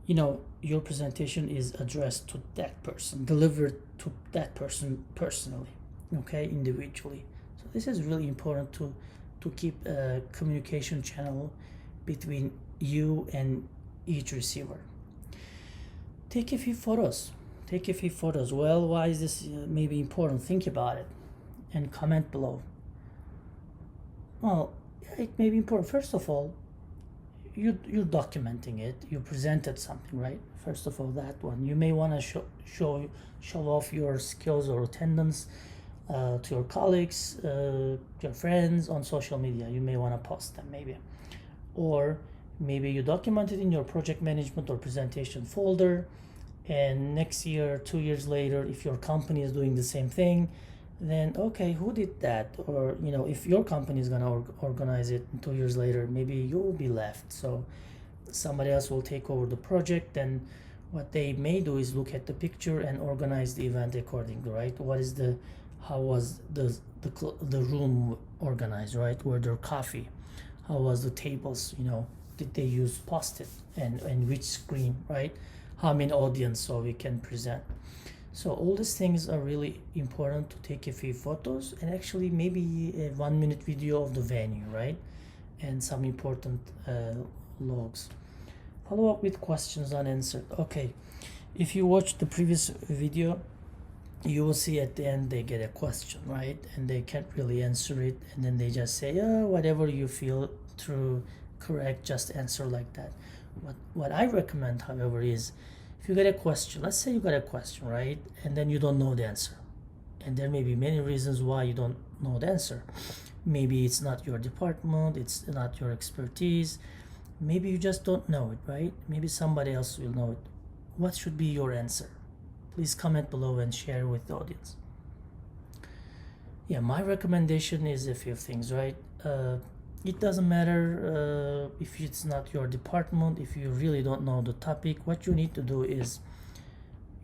your presentation is addressed to that person, delivered to that person personally, okay, individually. So this is really important to keep a communication channel between you and each receiver. Take a few photos. Well, why is this maybe important? Think about it and comment below. Well, it may be important. First of all, you're documenting it. You presented something, right? First of all, that one. You may want to show off your skills or attendance, to your colleagues, your friends on social media. You may want to post them maybe, or maybe you document it in your project management or presentation folder, and next year, 2 years later, if your company is doing the same thing, then okay, who did that? Or if your company is gonna organize it 2 years later, maybe you will be left, so somebody else will take over the project. And what they may do is look at the picture and organize the event accordingly, right? How was the room organized, right? Were there coffee? How was the tables? Did they use post-it and which screen, right? How many audience, so we can present. So all these things are really important to take a few photos, and actually maybe a 1-minute video of the venue, right? And some important logs. Follow up with questions unanswered. Okay, if you watch the previous video, you will see at the end they get a question, right? And they can't really answer it, and then they just say, whatever you feel through correct, just answer like that. What I recommend, however, is if you get a question, let's say you got a question, right? And then you don't know the answer. And there may be many reasons why you don't know the answer. Maybe it's not your department, it's not your expertise. Maybe you just don't know it, right? Maybe somebody else will know it. What should be your answer? Please comment below and share with the audience. Yeah, my recommendation is a few things, right? It doesn't matter if it's not your department, if you really don't know the topic. What you need to do is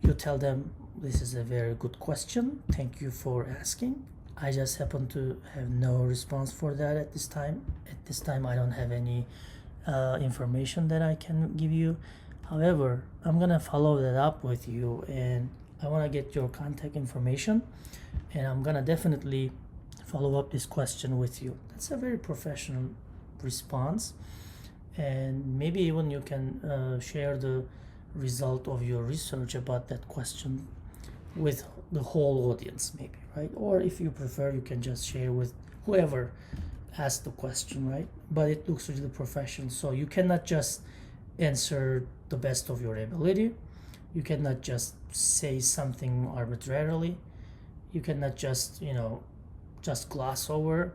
you tell them, this is a very good question, thank you for asking. I just happen to have no response for that at this time. At this time I don't have any information that I can give you. However, I'm gonna follow that up with you, and I want to get your contact information, and I'm gonna definitely follow up this question with you. That's a very professional response, and maybe even you can share the result of your research about that question with the whole audience, maybe, right? Or if you prefer, you can just share with whoever asked the question, right? But it looks really professional, so you cannot just answer the best of your ability. You cannot just say something arbitrarily. You cannot just just gloss over.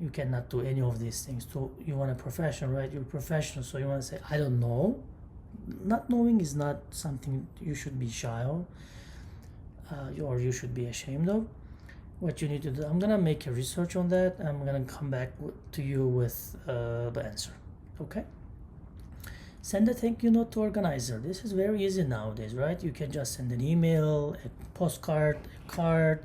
You cannot do any of these things. So you want a professional, right? You're a professional, so you want to say, I don't know. Not knowing is not something you should be shy of, or you should be ashamed of. What you need to do, I'm gonna make a research on that. I'm gonna come back to you with the answer. Okay. Send a thank you note to organizer. This is very easy nowadays, right? You can just send an email, a postcard, a card,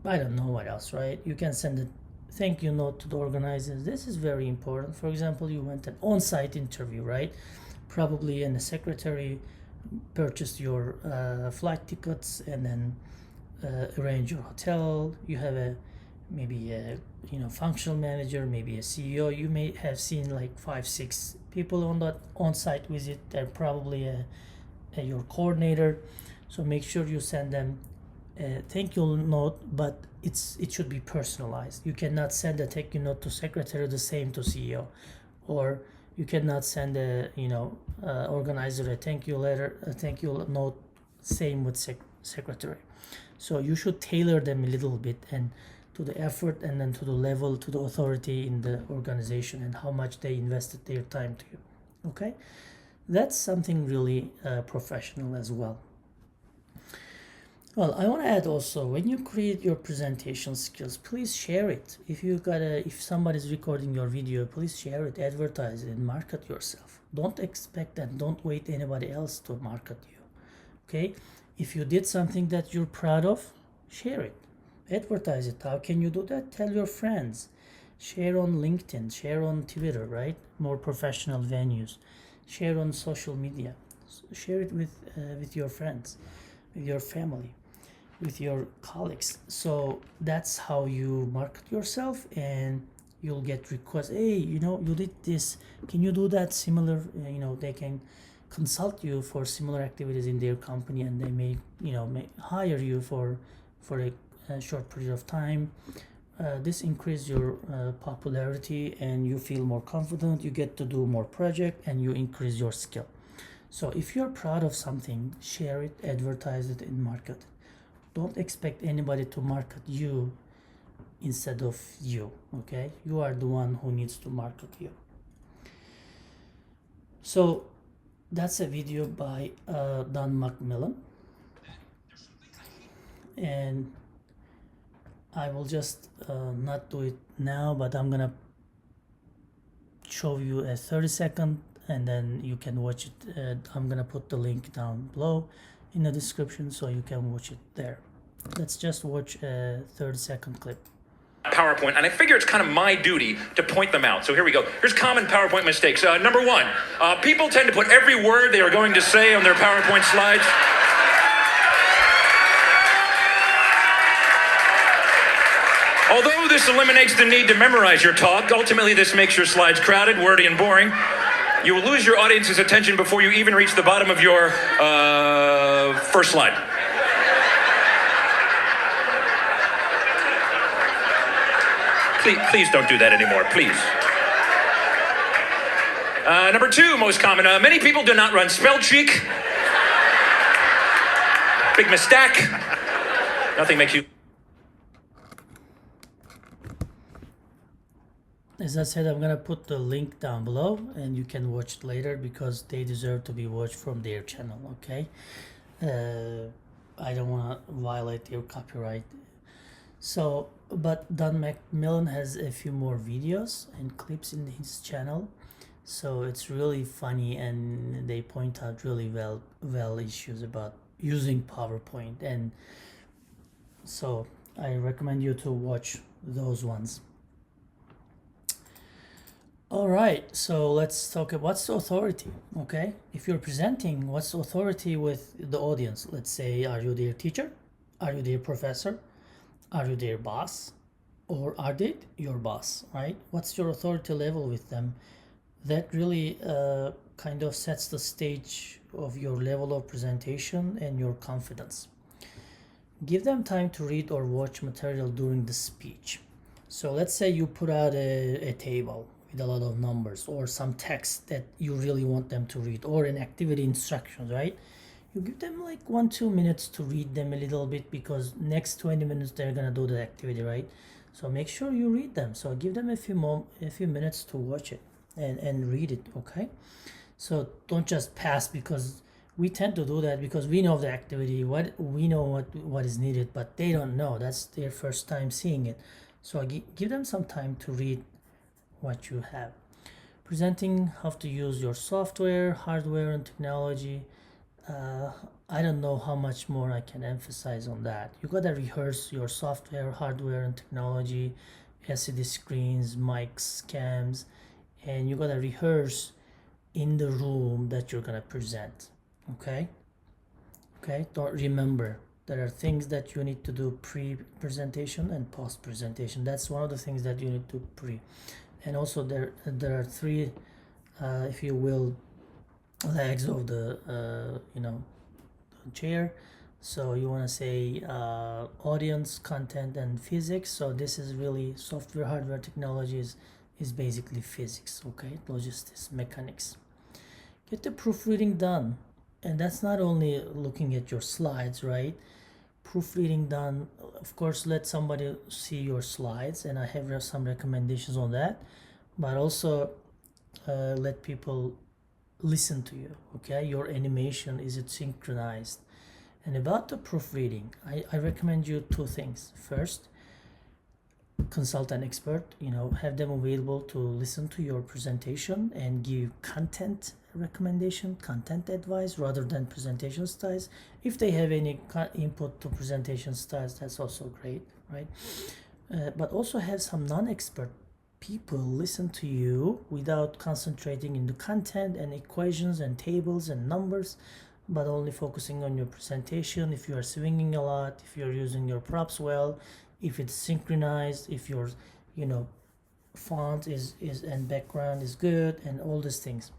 I don't know what else, right? You can send a thank you note to the organizers. This is very important. For example, you went an on-site interview, right? Probably, and the secretary purchased your flight tickets and then arrange your hotel. You have maybe a functional manager, maybe a CEO. You may have seen like 5-6 people on that on-site visit. They're probably your coordinator. So make sure you send them a thank you note, but it should be personalized. You cannot send a thank you note to secretary the same to CEO, or you cannot send a organizer a thank you letter, a thank you note, same with secretary. So you should tailor them a little bit, and to the effort, and then to the level, to the authority in the organization, and how much they invested their time to you. Okay, that's something really professional as well. Well, I want to add also, when you create your presentation skills, please share it. If somebody's recording your video, please share it, advertise it, and market yourself. Don't expect that. Don't wait anybody else to market you. Okay? If you did something that you're proud of, share it, advertise it. How can you do that? Tell your friends. Share on LinkedIn, share on Twitter, right? More professional venues. Share on social media. Share it with your friends, with your family, with your colleagues. So that's how you market yourself, and you'll get requests. Hey, you did this. Can you do that similar? They can consult you for similar activities in their company, and they may hire you for a short period of time. This increases your popularity, and you feel more confident. You get to do more project, and you increase your skill. So if you're proud of something, share it, advertise it, and market it. don't expect anybody to market you instead of you. Okay, you are the one who needs to market you. So that's a video by Don Macmillan, and I will just not do it now, but I'm gonna show you a 30-second, and then you can watch it. I'm gonna put the link down below in the description so you can watch it there. Let's just watch a 30-second clip. PowerPoint, and I figure it's kind of my duty to point them out. So here we go. Here's common PowerPoint mistakes. Number one, people tend to put every word they are going to say on their PowerPoint slides. Although this eliminates the need to memorize your talk, ultimately this makes your slides crowded, wordy, and boring. You will lose your audience's attention before you even reach the bottom of your first slide. Please don't do that anymore, please. Number two, most common, many people do not run spell check. Big mistake. Nothing makes you... As I said, I'm gonna put the link down below and you can watch it later because they deserve to be watched from their channel, okay? I don't want to violate their copyright. So, but Don Macmillan has a few more videos and clips in his channel, so it's really funny, and they point out really well issues about using PowerPoint, and so I recommend you to watch those ones. All right, so let's talk about what's authority. Okay, if you're presenting, what's authority with the audience? Let's say, are you their teacher? Are you their professor? Are you their boss? Or are they your boss, right? What's your authority level with them? That really kind of sets the stage of your level of presentation and your confidence. Give them time to read or watch material during the speech. So let's say you put out a table with a lot of numbers or some text that you really want them to read, or an activity instructions, right? You give them like 1-2 minutes to read them a little bit, because next 20 minutes they're gonna do the activity, right? So make sure you read them. So give them a few minutes to watch it and read it, okay? So don't just pass, because we tend to do that because we know the activity, we know what is needed, but they don't know. That's their first time seeing it. So give them some time to read what you have. Presenting how to use your software, hardware, and technology. I don't know how much more I can emphasize on that. You gotta rehearse your software, hardware, and technology, LCD screens, mics, cams, and you gotta rehearse in the room that you're gonna present. Okay? Don't remember. There are things that you need to do pre-presentation and post-presentation. That's one of the things that you need to pre. And also there are three, if you will, legs of the chair. So you want to say audience, content, and physics. So this is really software, hardware, technologies is basically physics, okay? Logistics, mechanics. Get the proofreading done, and that's not only looking at your slides, right? Proofreading done, of course, let somebody see your slides, and I have some recommendations on that, but also let people listen to you, okay? Your animation, is it synchronized? And about the proofreading, I recommend you 2 things. First, consult an expert, have them available to listen to your presentation and give content recommendation, content advice, rather than presentation styles. If they have any input to presentation styles, that's also great, right? But also have some non-expert people listen to you without concentrating in the content and equations and tables and numbers, but only focusing on your presentation. If you are swinging a lot, if you're using your props well, if it's synchronized, if your font is and background is good, and all these things.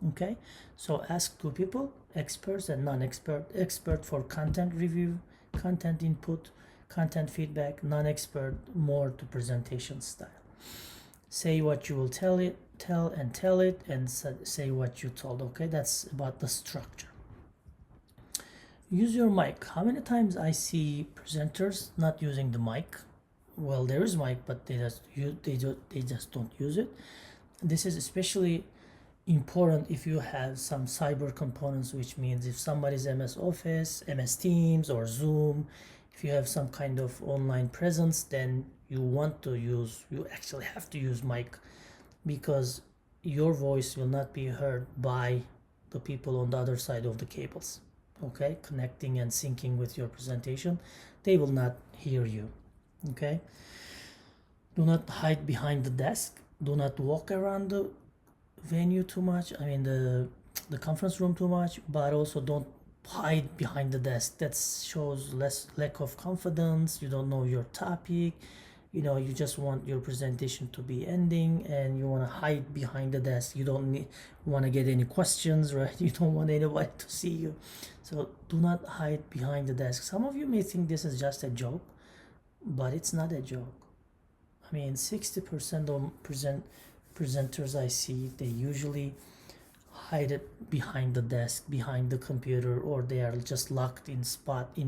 Okay, so ask 2 people, experts and non-expert. Expert for content review, content input, content feedback. Non-expert more to presentation style. Say what you will tell it, and say what you told. Okay, that's about the structure. use your mic. How many times I see presenters not using the mic? Well, there is mic, but they just don't use it. This is especially important if you have some cyber components, which means if somebody's MS Office, MS Teams, or Zoom, if you have some kind of online presence, then you actually have to use mic, because your voice will not be heard by the people on the other side of the cables, okay, connecting and syncing with your presentation. They will not hear you, okay? Do not hide behind the desk. Do not walk around the venue too much, I mean the conference room too much, but also don't hide behind the desk. That shows lack of confidence. You don't know your topic, you know, you just want your presentation to be ending and you want to hide behind the desk. You don't want to get any questions, right? You don't want anybody to see you, so do not hide behind the desk. Some of you may think this is just a joke, but it's not a joke. I mean, 60% of presenters I see, they usually hide it behind the desk, behind the computer, or they are just locked in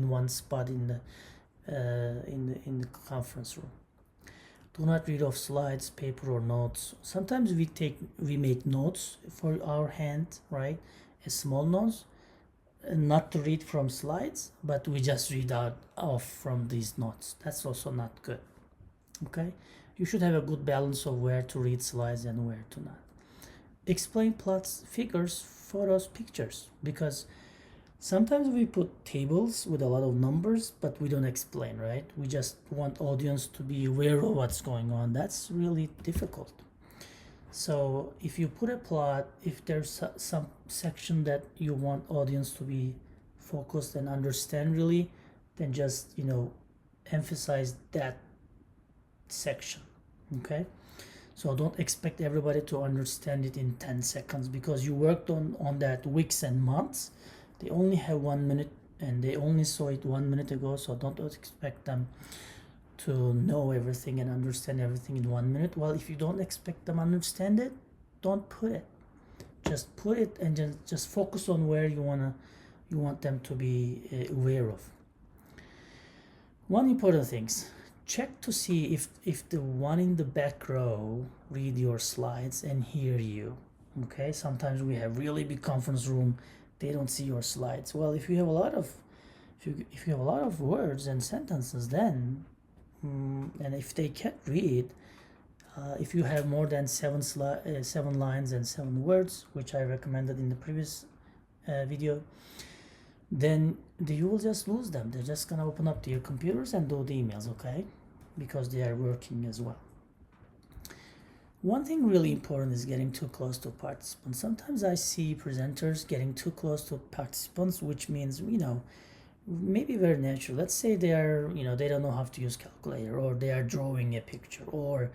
one spot in the conference room. Do not read off slides, paper, or notes. Sometimes we make notes for our hand, right? A small notes, not to read from slides, but we just read out off from these notes. That's also not good. Okay, you should have a good balance of where to read slides and where to not. Explain plots, figures, photos, pictures, because sometimes we put tables with a lot of numbers, but we don't explain, right? We just want audience to be aware of what's going on. That's really difficult. So if you put a plot, if there's some section that you want audience to be focused and understand really, then just, you know, emphasize that section, okay? So don't expect everybody to understand it in 10 seconds because you worked on that weeks and months. They only have 1 minute and they only saw it 1 minute ago, so don't expect them to know everything and understand everything in 1 minute. Well, if you don't expect them to understand it, don't put it. Just put it and just focus on where you want them to be aware of. One important things, check to see if the one in the back row read your slides and hear you. Okay, sometimes we have really big conference room, they don't see your slides. Well, if you have a lot of words and sentences, then and if they can't read, if you have more than 7 lines and 7 words, which I recommended in the previous video, then you will just lose them. They're just gonna open up their computers and do the emails, okay? Because they are working as well. One thing really important is getting too close to participants. Sometimes I see presenters getting too close to participants, which means, you know, maybe very natural. Let's say they are, you know, they don't know how to use calculator, or they are drawing a picture, or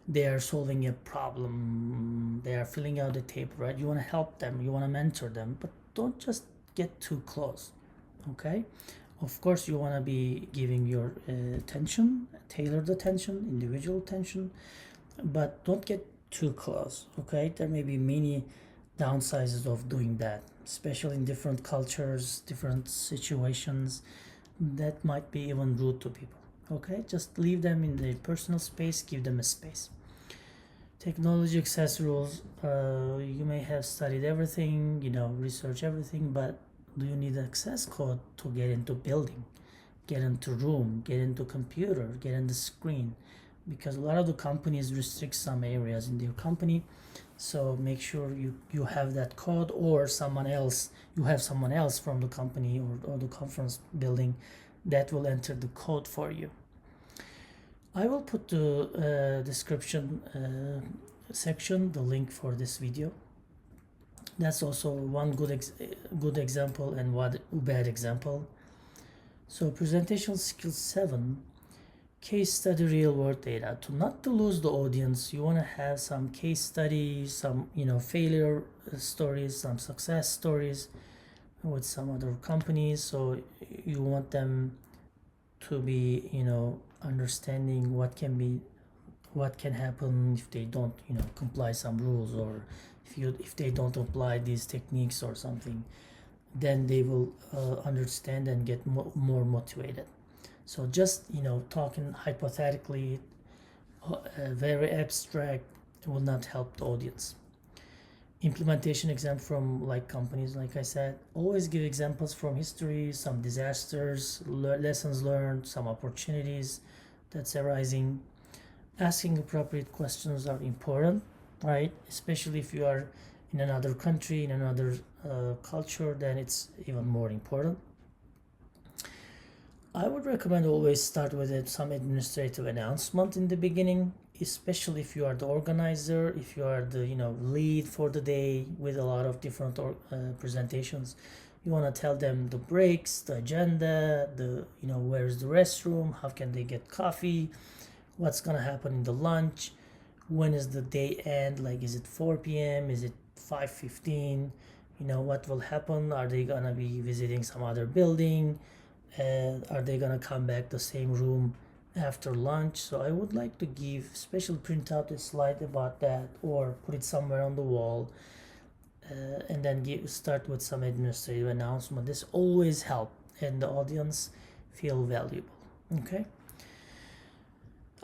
they are solving a problem, they are filling out the table, right? You want to help them, you want to mentor them, but don't just get too close, okay? Of course, you want to be giving your attention, tailored attention, individual attention, but don't get too close, okay? There may be many downsides of doing that, especially in different cultures, different situations. That might be even rude to people, okay? Just leave them in their personal space, give them a space. Technology access rules, you may have studied everything, you know, research everything, but do you need access code to get into building, get into room, get into computer, get in the screen? Because a lot of the companies restrict some areas in their company, so make sure you have that code, or you have someone else from the company or the conference building that will enter the code for you. I will put the description section the link for this video. That's also one good example and one bad example. So presentation skills 7, case study, real world data. Not to lose the audience, you want to have some case studies, some, you know, failure stories, some success stories with some other companies. So you want them to be, you know, understanding what can happen if they don't, you know, comply some rules, or if they don't apply these techniques or something. then they will understand and get more motivated. So just talking hypothetically, very abstract, will not help the audience. Implementation example from like companies, like I said, always give examples from history, some disasters, lessons learned, some opportunities that's arising. Asking appropriate questions are important, right? Especially if you are in another country, in another culture, then it's even more important. I would recommend always start with some administrative announcement in the beginning, especially if you are the organizer, if you are the lead for the day with a lot of different presentations. You want to tell them the breaks, the agenda, the where's the restroom, how can they get coffee, what's gonna happen in the lunch, when is the day end, like is it 4 p.m., is it 5:15, what will happen, are they gonna be visiting some other building, are they gonna come back the same room after lunch. So I would like to special print out a slide about that or put it somewhere on the wall, and then start with some administrative announcement. This always help and the audience feel valuable. Okay,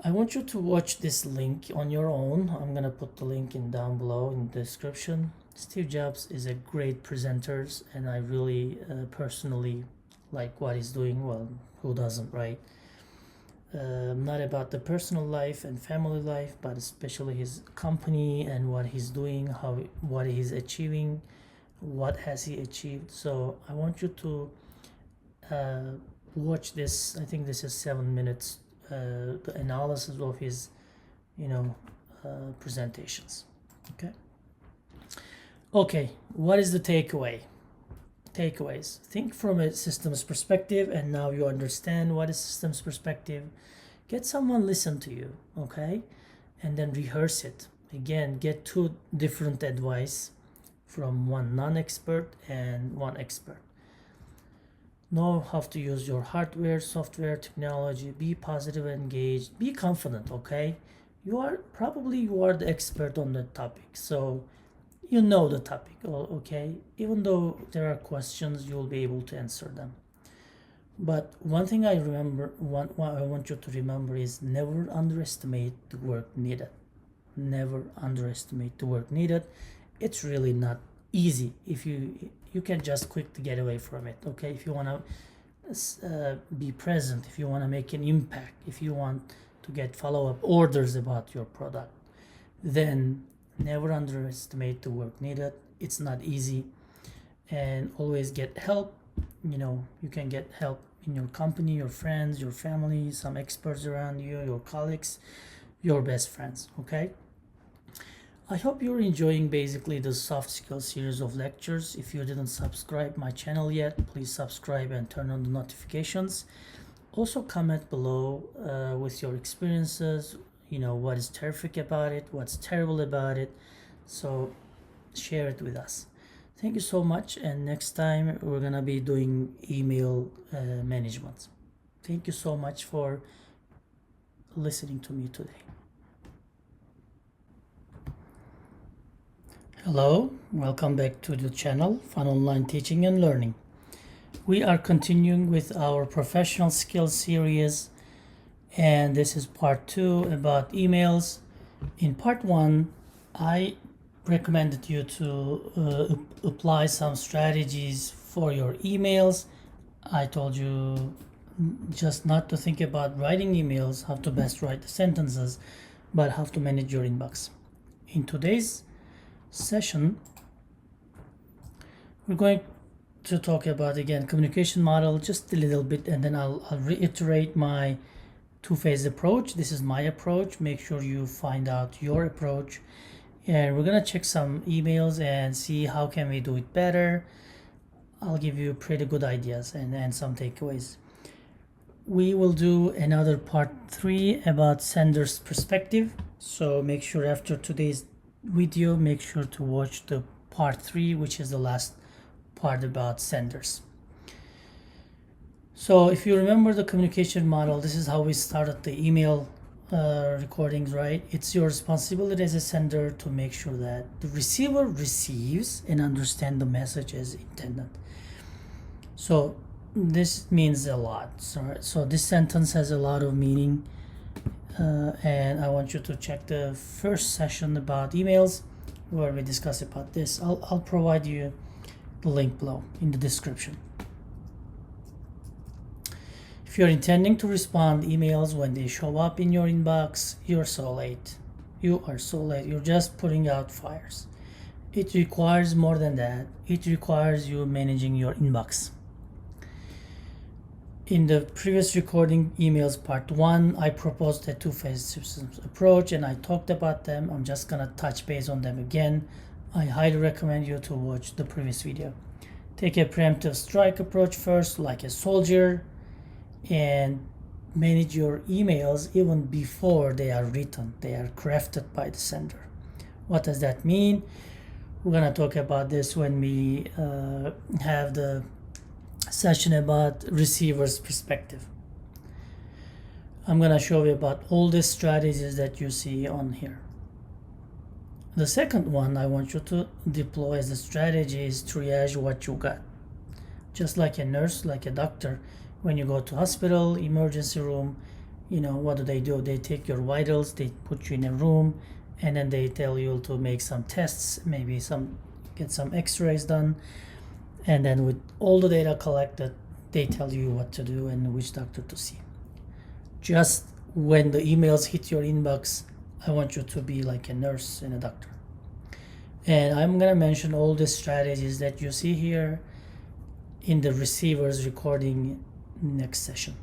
I want you to watch this link on your own. I'm gonna put the link down below in the description. Steve Jobs is a great presenter, and I really personally like what he's doing. Well, who doesn't, right? Not about the personal life and family life, but especially his company and what he's doing, what he's achieving, what has he achieved. So I want you to watch this. I think this is 7 minutes, the analysis of his presentations. Okay, what is the takeaways? Think from a systems perspective, and now you understand what is systems perspective. Get someone listen to you, okay, and then rehearse it again. Get 2 different advice from one non-expert and one expert. Know how to use your hardware, software, technology. Be positive, engaged, be confident. Okay, you are the expert on the topic, so you know the topic. Okay, even though there are questions, you will be able to answer them. But one thing I want you to remember is never underestimate the work needed. Never underestimate the work needed. It's really not easy. If you can just quick to get away from it. Okay, if you want to be present, if you want to make an impact, if you want to get follow-up orders about your product, then never underestimate the work needed. It's not easy, and always get help. You can get help in your company, your friends, your family, some experts around you, your colleagues, your best friends. Okay, I hope you're enjoying basically the soft skills series of lectures. If you didn't subscribe my channel yet, please subscribe and turn on the notifications. Also comment below with your experiences, what is terrific about it, what's terrible about it. So share it with us. Thank you so much, and next time we're gonna be doing email management. Thank you so much for listening to me today. Hello, welcome back to the channel Fun Online Teaching and Learning. We are continuing with our professional skills series, and this is part 2 about emails. In part 1, I recommended you to apply some strategies for your emails. I told you just not to think about writing emails, how to best write the sentences, but how to manage your inbox. In today's session, we're going to talk about again communication model just a little bit, and then I'll reiterate my 2-phase approach. This is my approach. Make sure you find out your approach, and we're gonna check some emails and see how can we do it better. I'll give you pretty good ideas and some takeaways. We will do another part 3 about sender's perspective, so make sure after today's video, make sure to watch the part 3, which is the last part about senders. So if you remember the communication model, this is how we started the email recordings, right? It's your responsibility as a sender to make sure that the receiver receives and understands the message as intended. So this means a lot. So this sentence has a lot of meaning, and I want you to check the first session about emails where we discuss about this. I'll provide you the link below in the description. If you're intending to respond emails when they show up in your inbox, you're so late. You are so late. You're just putting out fires. It requires more than that. It requires you managing your inbox. In the previous recording, emails part 1, I proposed a two-phase systems approach and I talked about them. I'm just gonna touch base on them again. I highly recommend you to watch the previous video. Take a preemptive strike approach first, like a soldier, and manage your emails even before they are written. They are crafted by the sender. What does that mean? We're gonna talk about this when we have the session about receiver's perspective. I'm gonna show you about all the strategies that you see on here. The second one I want you to deploy as a strategy is triage what you got. Just like a nurse, like a doctor, when you go to hospital, emergency room, what do? They take your vitals, they put you in a room, and then they tell you to make some tests, maybe get some x-rays done, and then with all the data collected, they tell you what to do and which doctor to see. Just when the emails hit your inbox, I want you to be like a nurse and a doctor. And I'm gonna mention all the strategies that you see here in the receiver's recording next session.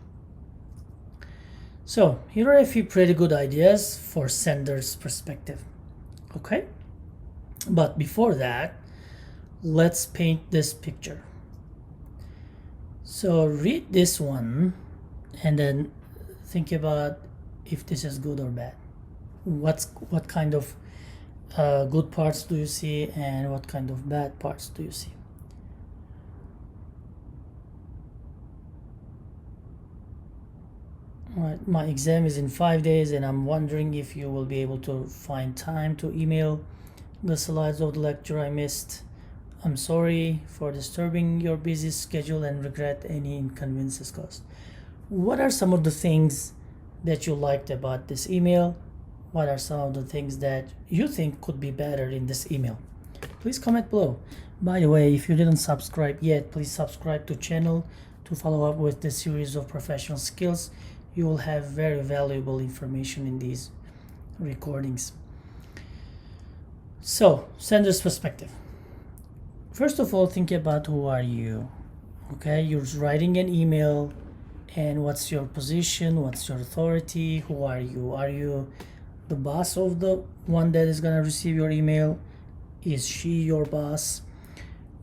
So here are a few pretty good ideas for sender's perspective. Okay, but before that, let's paint this picture. So read this one and then think about if this is good or bad. What kind of good parts do you see and what kind of bad parts do you see? Right, my exam is in 5 days and I'm wondering if you will be able to find time to email the slides of the lecture I missed. I'm sorry for disturbing your busy schedule and regret any inconveniences caused. What are some of the things that you liked about this email? What are some of the things that you think could be better in this email? Please comment below. By the way, if you didn't subscribe yet, please subscribe to channel to follow up with this series of professional skills. You will have very valuable information in these recordings. So, sender's perspective. First of all, think about who are you. Okay, you're writing an email, and what's your position? What's your authority? Who are you? Are you the boss of the one that is gonna receive your email? Is she your boss?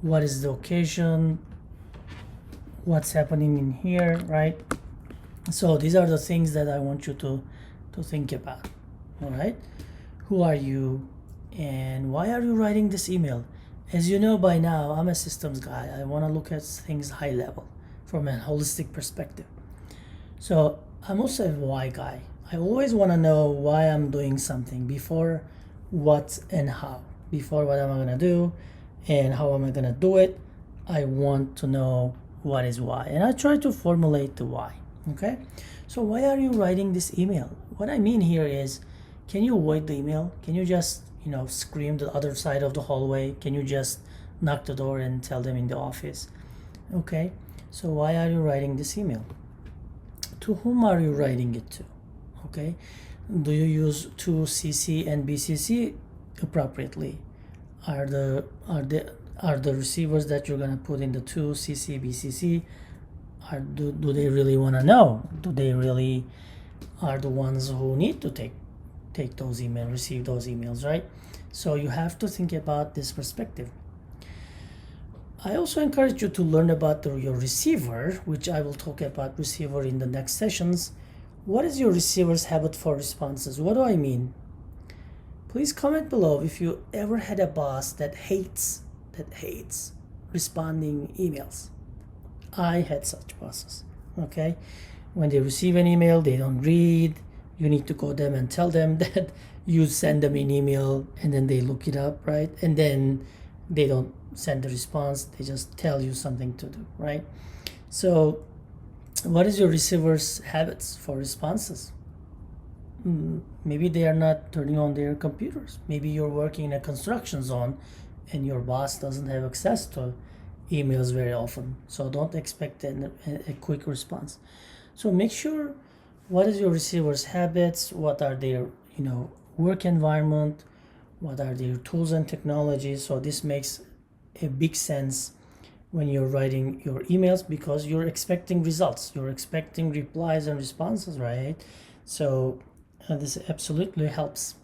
What is the occasion? What's happening in here, right? So these are the things that I want you to think about. All right, who are you and why are you writing this email? As you know by now, I'm a systems guy. I want to look at things high level from a holistic perspective. So I'm also a why guy. I always want to know why I'm doing something before what and how. Before what am I going to do and how am I going to do it. I want to know what is why, and I try to formulate the why. Okay, so why are you writing this email? What I mean here is, can you avoid the email? Can you just scream the other side of the hallway? Can you just knock the door and tell them in the office? Okay, so why are you writing this email? To whom are you writing it to? Okay, do you use 2CC and BCC appropriately? Are the receivers that you're gonna put in the 2CC BCC, do they really want to know? Do they really are the ones who need to take those emails, receive those emails, right? So you have to think about this perspective. I also encourage you to learn about your receiver, which I will talk about receiver in the next sessions. What is your receiver's habit for responses? What do I mean? Please comment below if you ever had a boss that hates responding emails. I had such bosses. Okay, when they receive an email, they don't read. You need to go them and tell them that you send them an email, and then they look it up, right? And then they don't send the response, they just tell you something to do, right? So what is your receiver's habits for responses? Maybe they are not turning on their computers. Maybe you're working in a construction zone and your boss doesn't have access to emails very often, so don't expect a quick response. So make sure what is your receiver's habits, what are their work environment, what are their tools and technologies. So this makes a big sense when you're writing your emails, because you're expecting results, you're expecting replies and responses, right? So this absolutely helps.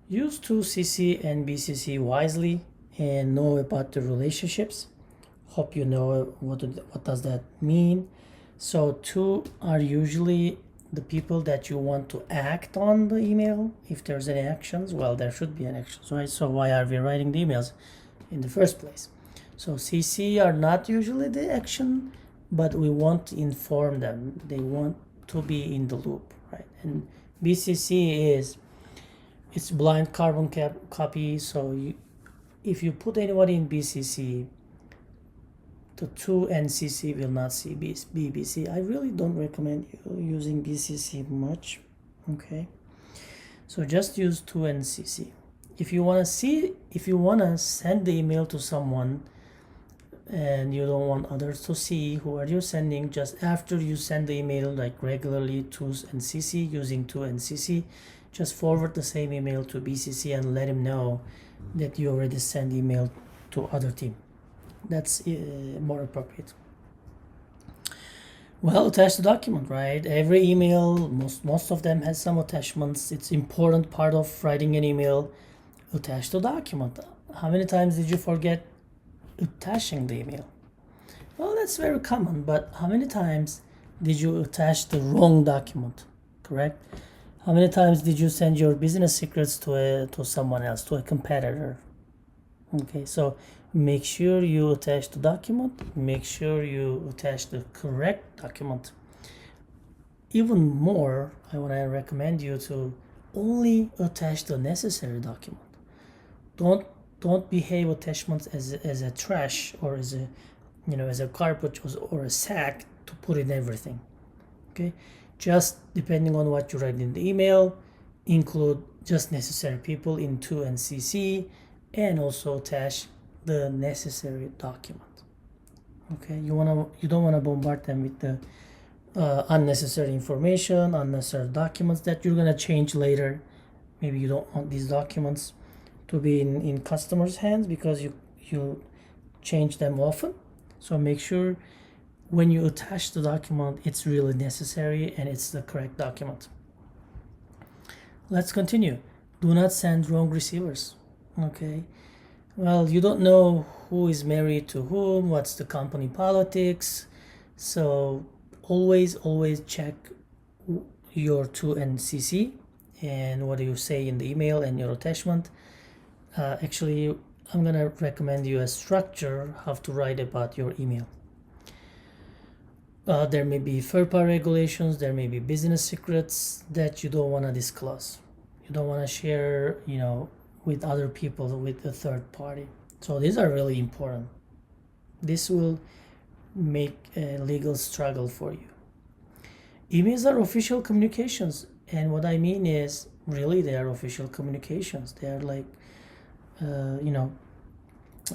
Use 2CC and BCC wisely and know about the relationships. Hope you know what does that mean. So 2 are usually the people that you want to act on the email. If there's any actions, well, there should be an actions, right? So why are we writing the emails in the first place? So CC are not usually the action, but we want to inform them. They want to be in the loop, right? And BCC it's blind carbon copy. So if you put anybody in BCC, the 2 and CC will not see BBC. I really don't recommend you using BCC much. Okay, so just use 2 and CC. If you want to send the email to someone and you don't want others to see who are you sending, just after you send the email, like regularly 2 and CC, using 2 and CC, just forward the same email to BCC and let him know that you already sent email to other team. That's more appropriate. Well, attach the document, right? Every email, most of them has some attachments. It's important part of writing an email. Attach the document. How many times did you forget attaching the email? Well, that's very common, but how many times did you attach the wrong document? Correct? How many times did you send your business secrets to someone else, to a competitor? Okay, so make sure you attach the document. Make sure you attach the correct document. Even more, I want to recommend you to only attach the necessary document. Don't behave attachments as a trash or as a garbage or a sack to put in everything. Okay, just depending on what you write in the email, include just necessary people in 2 and CC, and also attach the necessary document. Okay, you don't want to bombard them with the unnecessary information, unnecessary documents that you're gonna change later. Maybe you don't want these documents to be in customers' hands because you change them often. So make sure when you attach the document, it's really necessary and it's the correct document. Let's continue. Do not send wrong receivers. Okay, well, you don't know who is married to whom, what's the company politics, so always check your 2 and CC and what do you say in the email and your attachment. Actually, I'm gonna recommend you a structure how to write about your email. There may be FERPA regulations, there may be business secrets that you don't want to disclose. You don't want to share, with other people, with a third party. So these are really important. This will make a legal struggle for you. Emails are official communications, and what I mean is, really, they are official communications. They are like,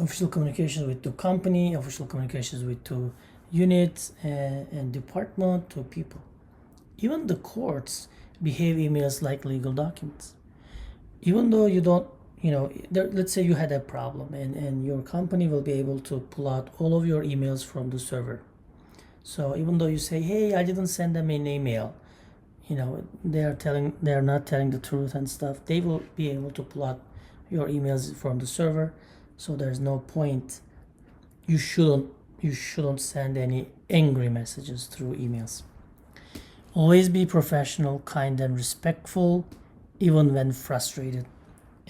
official communications with the company, official communications with 2 units and department, to people. Even the courts behave emails like legal documents. Even though you don't, let's say you had a problem and your company will be able to pull out all of your emails from the server. So even though you say, hey, I didn't send them an email, they are not telling the truth and stuff, they will be able to pull out your emails from the server. So there's no point. You shouldn't send any angry messages through emails. Always be professional, kind, and respectful, even when frustrated.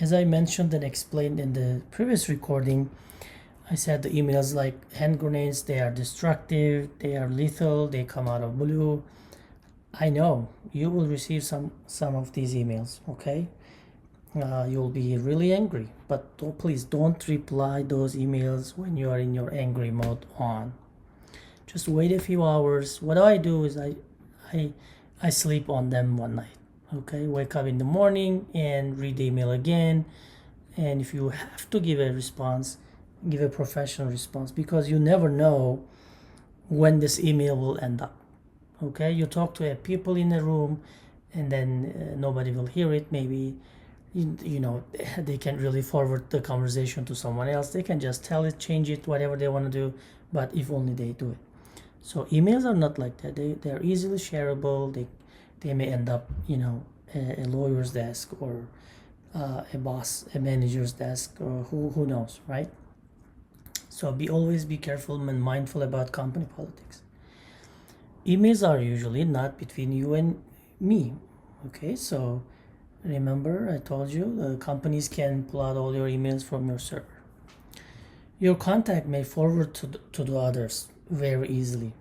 As I mentioned and explained in the previous recording, I said the emails like hand grenades, they are destructive, they are lethal, they come out of blue. I know you will receive some of these emails, okay? you'll be really angry. But please don't reply those emails when you are in your angry mode on. Just wait a few hours. What I do is I sleep on them one night. Okay, wake up in the morning and read the email again. And if you have to give a response, give a professional response, because you never know when this email will end up. Okay, you talk to people in a room, and then nobody will hear it. Maybe you know they can't really forward the conversation to someone else. They can just tell it, change it, whatever they want to do. But if only they do it. So emails are not like that. They're easily shareable. They may end up, you know, a lawyer's desk or a boss, a manager's desk, or who knows, right? So always be careful and mindful about company politics. Emails are usually not between you and me. Okay, so remember I told you companies can pull out all your emails from your server. Your contact may forward to the others very easily.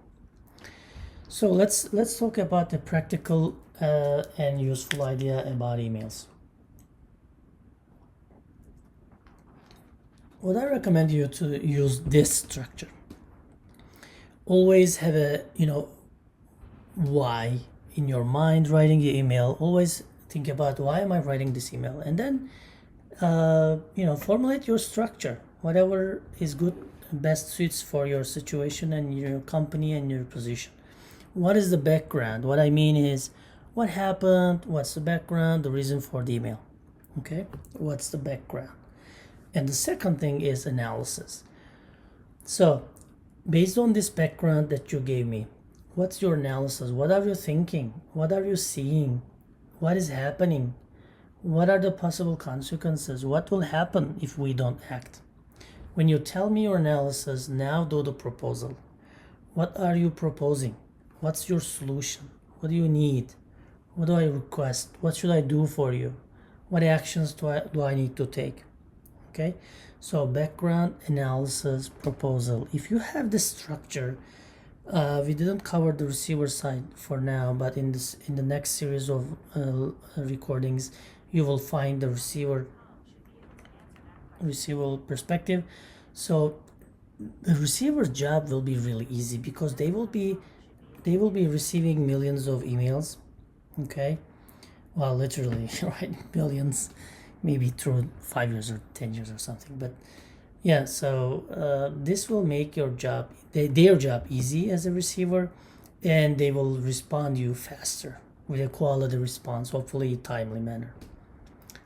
So let's talk about the practical and useful idea about emails. What I recommend you to use this structure. Always have a why in your mind writing the email. Always think about why am I writing this email, and then formulate your structure, whatever is good, best suits for your situation and your company and your position. What is the background? What I mean is what happened, what's the background, the reason for the email. Okay, what's the background? And the second thing is analysis. So based on this background that you gave me, what's your analysis? What are you thinking? What are you seeing? What is happening? What are the possible consequences? What will happen if we don't act? When you tell me your analysis, now do the proposal. What are you proposing? What's your solution? What do you need? What do I request? What should I do for you? What actions do I need to take? Okay, so background, analysis, proposal. If you have this structure, we didn't cover the receiver side for now, but in the next series of recordings, you will find the receiver perspective. So the receiver's job will be really easy because they will be receiving millions of emails. Okay, well, literally, right, millions, maybe through 5 years or 10 years or something. But yeah, so this will make your job, their job, easy as a receiver, and they will respond you faster with a quality response, hopefully timely manner.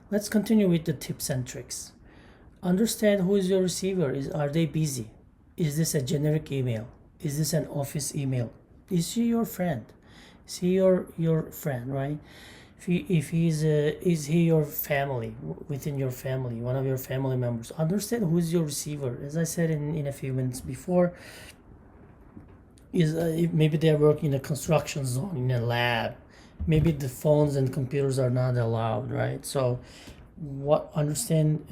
Let's continue with the tips and tricks. Understand who is your receiver. Are they busy? Is this a generic email? Is this an office email? Is she your friend? Is he your friend, right? If he's is he your family, within your family, one of your family members? Understand who is your receiver. As I said in a few minutes before, is maybe they're working in a construction zone, in a lab. Maybe the phones and computers are not allowed, right? So understand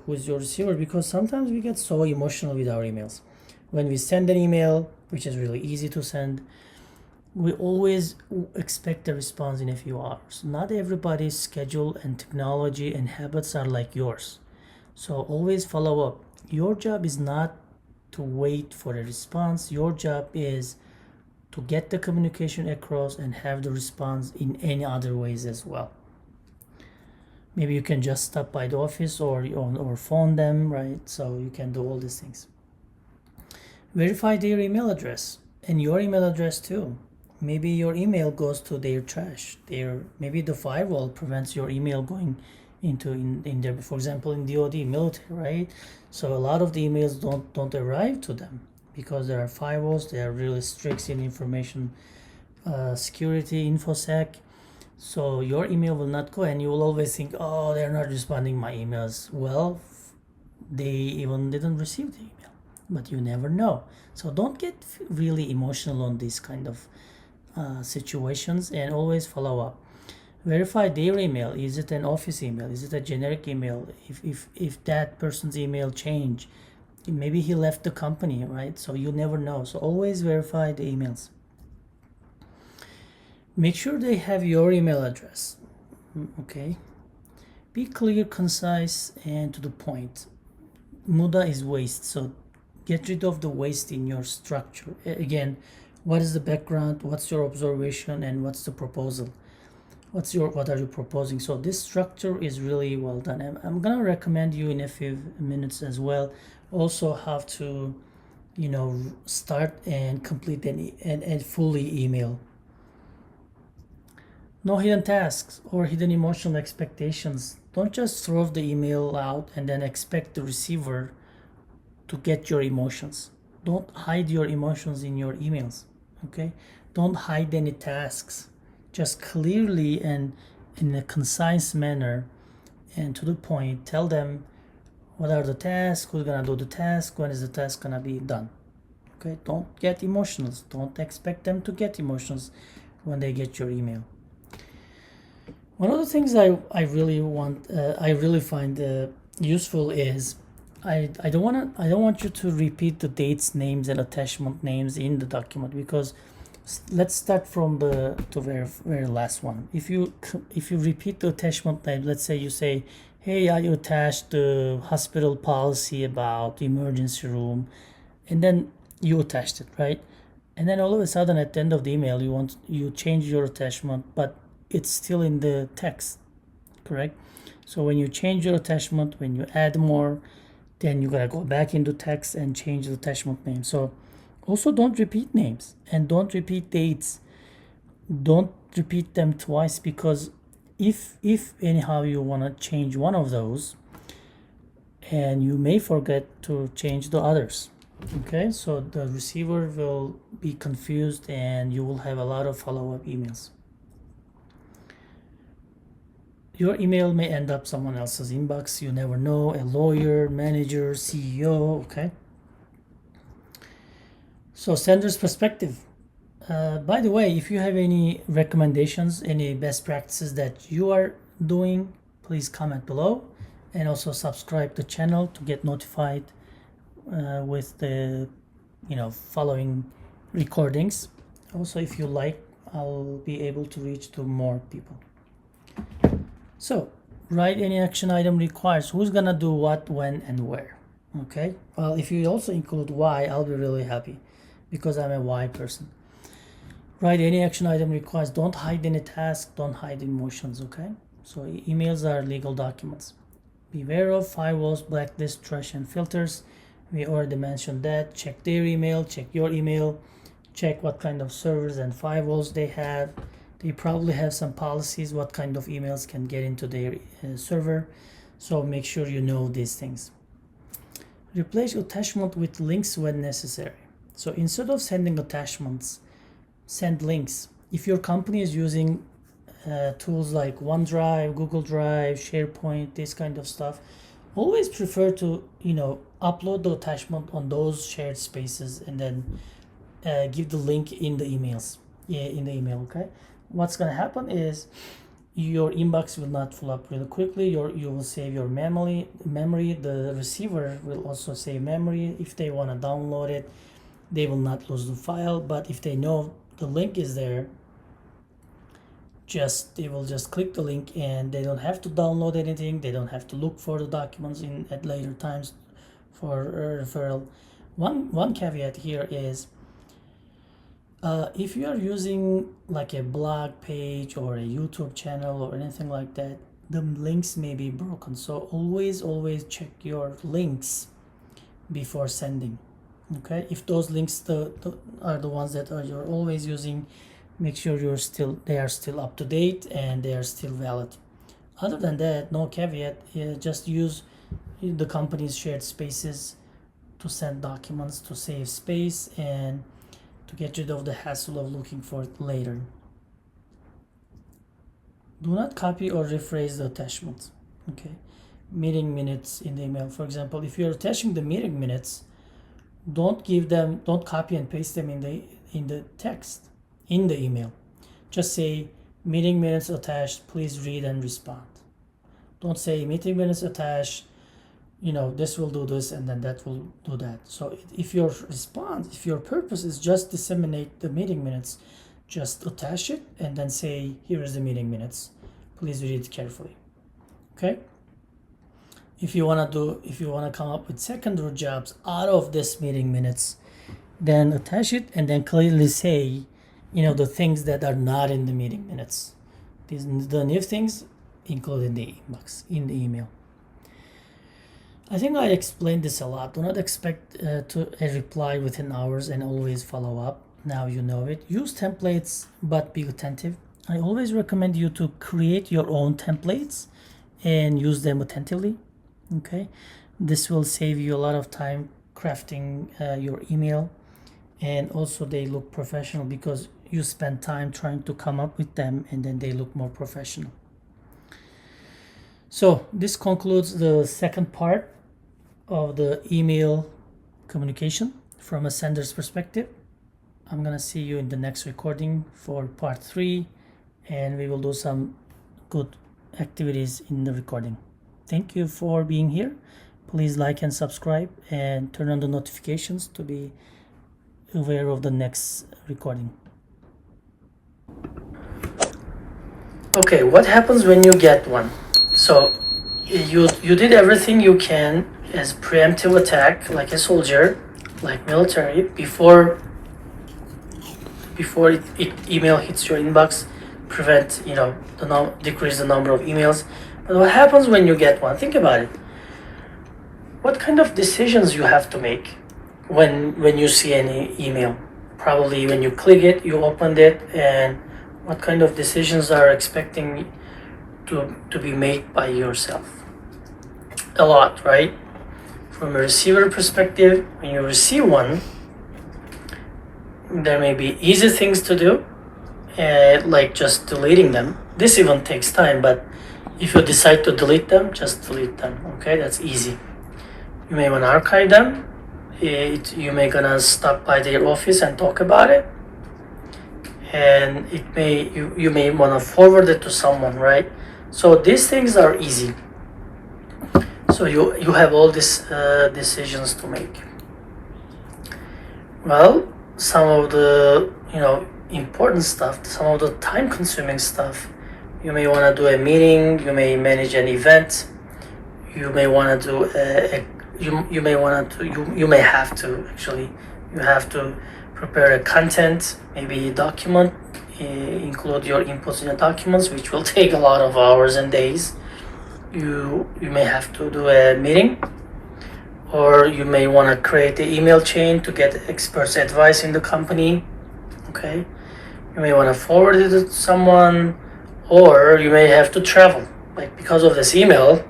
who is your receiver, because sometimes we get so emotional with our emails. When we send an email, which is really easy to send, we always expect a response in a few hours. Not everybody's schedule and technology and habits are like yours. So always follow up. Your job is not to wait for a response. Your job is to get the communication across and have the response in any other ways as well. Maybe you can just stop by the office or phone them, right? So you can do all these things. Verify their email address and your email address too. Maybe your email goes to their trash. Maybe the firewall prevents your email going into in there. For example, in DoD military, right? So a lot of the emails don't arrive to them because there are firewalls. They are really strict in information security, infosec. So your email will not go, and you will always think, oh, they're not responding my emails. Well, they even didn't receive the email, but you never know. So don't get really emotional on these kind of situations, and always follow up. Verify their email. Is it an office email? Is it a generic email? If that person's email changed, maybe he left the company, right? So you never know. So always verify the emails. Make sure they have your email address. Okay. be clear, concise, and to the point. Muda is waste, so get rid of the waste in your structure. Again, what is the background, what's your observation, and what's the proposal? What are you proposing? So this structure is really well done. I'm gonna recommend you in a few minutes as well also how to, you know, start and complete and fully email. No hidden tasks or hidden emotional expectations. Don't just throw the email out and then expect the receiver to get your emotions. Don't hide your emotions in your emails, okay? Don't hide any tasks. Just clearly and in a concise manner and to the point, tell them what are the tasks, who's gonna do the task, when is the task gonna be done. Okay, don't get emotions. Don't expect them to get emotions when they get your email. One of the things I really find useful is I don't want you to repeat the dates, names, and attachment names in the document, because let's start from the very last one. If you repeat the attachment name, let's say you say, hey, I attached the hospital policy about the emergency room, and then you attached it, right? And then all of a sudden at the end of the email you change your attachment, but it's still in the text, correct? So when you change your attachment, when you add more, then you gotta go back into text and change the attachment name. So also don't repeat names and don't repeat dates. Don't repeat them twice, because if anyhow you want to change one of those, and you may forget to change the others. Okay, so the receiver will be confused and you will have a lot of follow-up emails. Your email may end up someone else's inbox. You never know, a lawyer, manager, CEO, okay? So sender's perspective. By the way, if you have any recommendations, any best practices that you are doing, please comment below, and also subscribe to the channel to get notified with the following recordings. Also, if you like, I'll be able to reach to more people. So write any action item requires. Who's gonna do what, when, and where? Okay, well, if you also include why, I'll be really happy, because I'm a why person. Write any action item requires. Don't hide any task, don't hide emotions, okay? So emails are legal documents. Beware of firewalls, blacklist, trash, and filters. We already mentioned that. Check their email, check your email, check what kind of servers and firewalls they have. They probably have some policies, what kind of emails can get into their server. So make sure you know these things. Replace attachment with links when necessary. So instead of sending attachments, send links. If your company is using tools like OneDrive, Google Drive, SharePoint, this kind of stuff, always prefer to upload the attachment on those shared spaces and then give the link in the emails. In the email, okay? What's gonna happen is your inbox will not fill up really quickly. You will save your memory. The receiver will also save memory. If they want to download it, they will not lose the file. But if they know the link is there, they will just click the link and they don't have to download anything. They don't have to look for the documents at later times for a referral. One caveat here is if you are using like a blog page or a YouTube channel or anything like that, the links may be broken. So always check your links before sending. Okay, if those links are the ones that you're always using, make sure they are still up to date and they are still valid. Other than that, no caveat. Just use the company's shared spaces to send documents, to save space, and to get rid of the hassle of looking for it later. Do not copy or rephrase the attachments. Okay, meeting minutes in the email. For example, if you're attaching the meeting minutes, don't copy and paste them in the text in the email. Just say meeting minutes attached, please read and respond. Don't say meeting minutes attached, this will do this and then that will do that. So if your purpose is just disseminate the meeting minutes, just attach it and then say, here is the meeting minutes, please read it carefully. Okay. If you want to come up with secondary jobs out of this meeting minutes, then attach it and then clearly say, the things that are not in the meeting minutes. The new things include in the inbox, in the email. I think I explained this a lot. Do not expect a reply within hours and always follow up. Now you know it. Use templates, but be attentive. I always recommend you to create your own templates and use them attentively. Okay, this will save you a lot of time crafting your email, and also they look professional because you spend time trying to come up with them, and then they look more professional. So this concludes the second part of the email communication from a sender's perspective. I'm gonna see you in the next recording for part 3, and we will do some good activities in the recording. Thank you for being here. Please like and subscribe and turn on the notifications to be aware of the next recording. Okay, what happens when you get one? So you did everything you can as preemptive attack, like a soldier, like military, before email hits your inbox, prevent, decrease the number of emails. But what happens when you get one? Think about it. What kind of decisions you have to make when you see any email? Probably when you click it, you opened it, and what kind of decisions are expecting to be made by yourself? A lot, right? From a receiver perspective, when you receive one, there may be easy things to do, like just deleting them. This even takes time, but if you decide to delete them, just delete them. Okay, that's easy. You may want to archive them. You may gonna stop by their office and talk about it, and you may want to forward it to someone, right? So these things are easy. So you have all these decisions to make. Well, some of the important stuff, some of the time-consuming stuff. You may want to do a meeting. You may manage an event. You may want to do you may have to actually. You have to prepare a content, maybe a document, include your inputs in the documents, which will take a lot of hours and days. You may have to do a meeting, or you may want to create the email chain to get experts' advice in the company. Okay, you may want to forward it to someone, or you may have to travel. Like because of this email,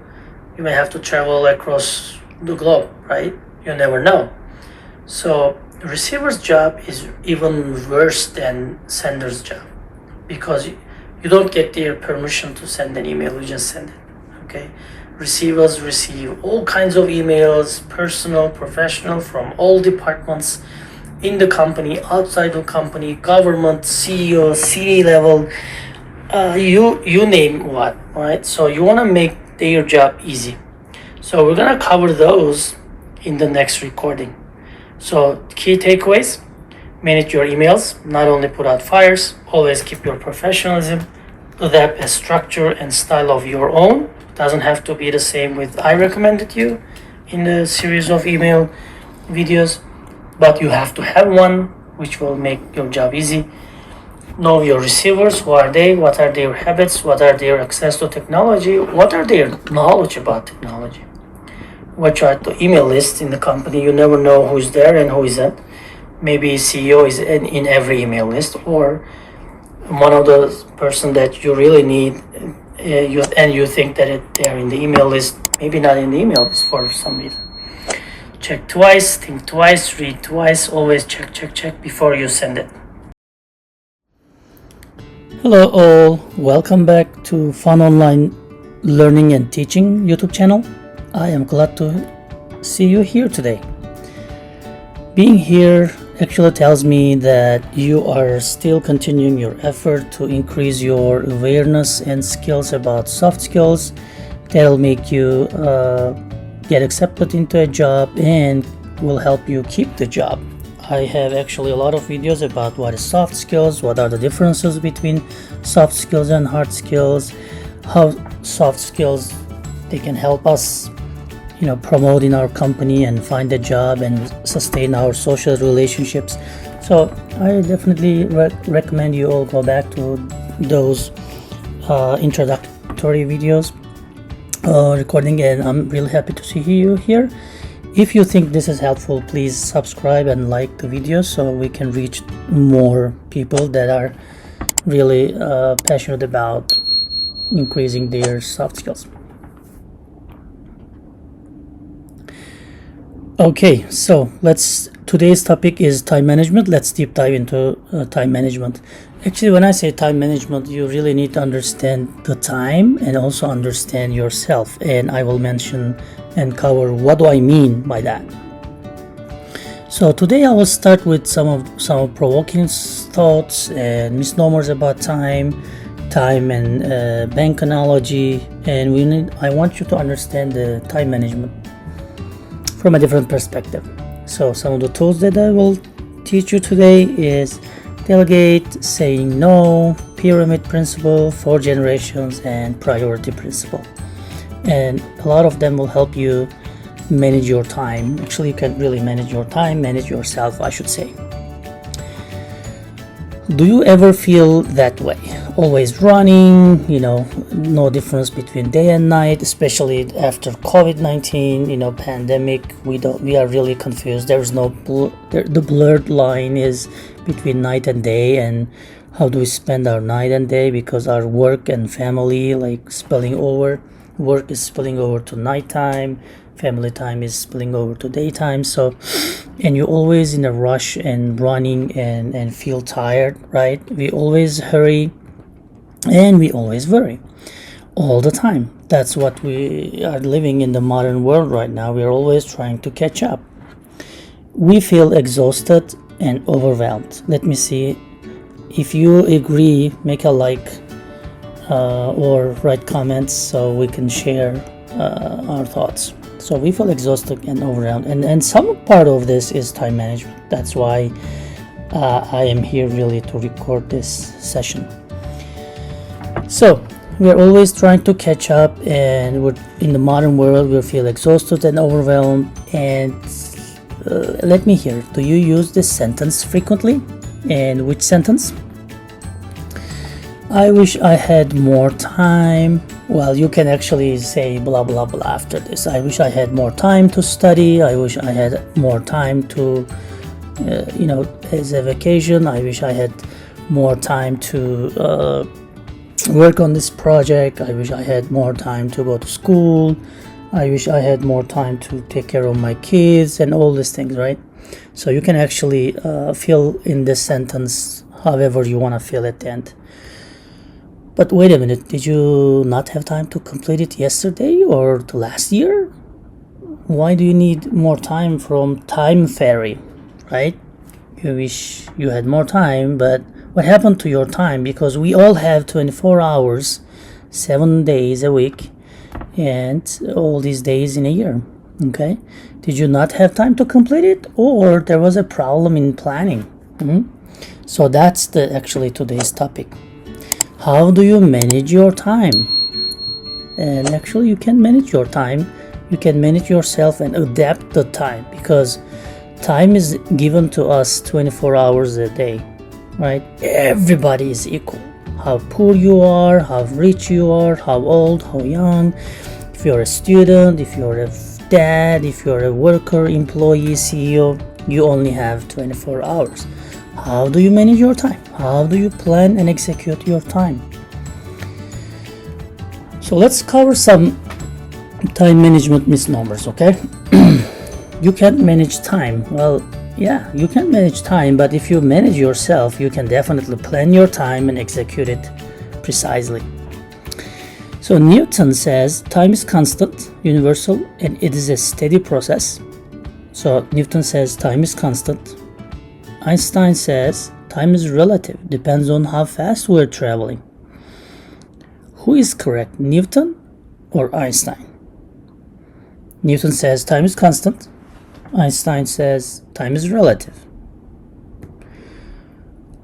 you may have to travel across the globe, right? You never know. So the receiver's job is even worse than sender's job, because you don't get their permission to send an email, you just send it. Okay, receivers receive all kinds of emails, personal, professional, from all departments in the company, outside the company, government, CEO, city level, you name what, right? So you want to make their job easy. So we're gonna cover those in the next recording. So key takeaways: manage your emails, not only put out fires, always keep your professionalism, adapt a structure and style of your own. Doesn't have to be the same with I recommended you in the series of email videos, but you have to have one which will make your job easy. Know your receivers. Who are they? What are their habits? What are their access to technology? What are their knowledge about technology? Watch out the email list in the company. You never know who's there and who isn't. Maybe CEO is in every email list, or one of the person that you really need, you think that they're in the email list, maybe not in the email list for some reason. Check twice, think twice, read twice, always check before you send it. Hello all, welcome back to Fun Online Learning and Teaching YouTube channel. I am glad to see you here today. Being here actually tells me that you are still continuing your effort to increase your awareness and skills about soft skills that'll make you get accepted into a job and will help you keep the job. I have actually a lot of videos about what is soft skills, what are the differences between soft skills and hard skills, how soft skills They can help us, promote in our company and find a job and sustain our social relationships. So I definitely recommend you all go back to those introductory videos recording, and I'm really happy to see you here. If you think this is helpful, please subscribe and like the video so we can reach more people that are really passionate about increasing their soft skills. Okay, so today's topic is time management. Let's deep dive into time management. Actually, when I say time management, you really need to understand the time and also understand yourself, and I will mention and cover what do I mean by that. So today I will start with some provoking thoughts and misnomers about time and bank analogy, and I want you to understand the time management from a different perspective. So some of the tools that I will teach you today is delegate, saying no, pyramid principle, 4 generations, and priority principle. And a lot of them will help you manage your time. Actually, you can really manage your time, manage yourself, I should say. Do you ever feel that way? Always running, no difference between day and night, especially after COVID-19, pandemic. We are really confused. There's no the blurred line is between night and day, and how do we spend our night and day, because our work and family spilling over. Work is spilling over to nighttime, family time is spilling over to daytime. So, and you're always in a rush and running and feel tired, right? We always hurry and we always worry all the time. That's what we are living in the modern world right now. We are always trying to catch up. We feel exhausted and overwhelmed. Let me see if you agree. Make a like or write comments so we can share our thoughts. So we feel exhausted and overwhelmed, and some part of this is time management. That's why I am here really to record this session. So we're always trying to catch up, and we're in the modern world. We feel exhausted and overwhelmed. And let me hear, do you use this sentence frequently? And which sentence? I wish I had more time. Well, you can actually say blah blah blah after this. I wish I had more time to study. I wish I had more time to as a vacation. I wish I had more time to work on this project. I wish I had more time to go to school. I wish I had more time to take care of my kids and all these things, right? So you can actually fill in this sentence however you want to fill at the end. But wait a minute, did you not have time to complete it yesterday or the last year? Why do you need more time from Time Fairy, right? You wish you had more time, but what happened to your time? Because we all have 24 hours, 7 days a week, and all these days in a year, okay? Did you not have time to complete it, or there was a problem in planning? So that's actually today's topic. How do you manage your time? And actually you can manage your time. You can manage yourself and adapt the time, because time is given to us 24 hours a day, right? Everybody is equal. How poor you are, how rich you are, how old, how young. If you're a student, if you're a dad, if you're a worker, employee, CEO, you only have 24 hours. How do you manage your time? How do you plan and execute your time? So let's cover some time management misnomers, okay? You can't manage time. Well, yeah, you can manage time, but if you manage yourself, you can definitely plan your time and execute it precisely. So Newton says time is constant, universal, and it is a steady process. So Newton says time is constant. Einstein says time is relative, depends on how fast we're traveling. Who is correct, Newton or Einstein? Newton says time is constant. Einstein says time is relative.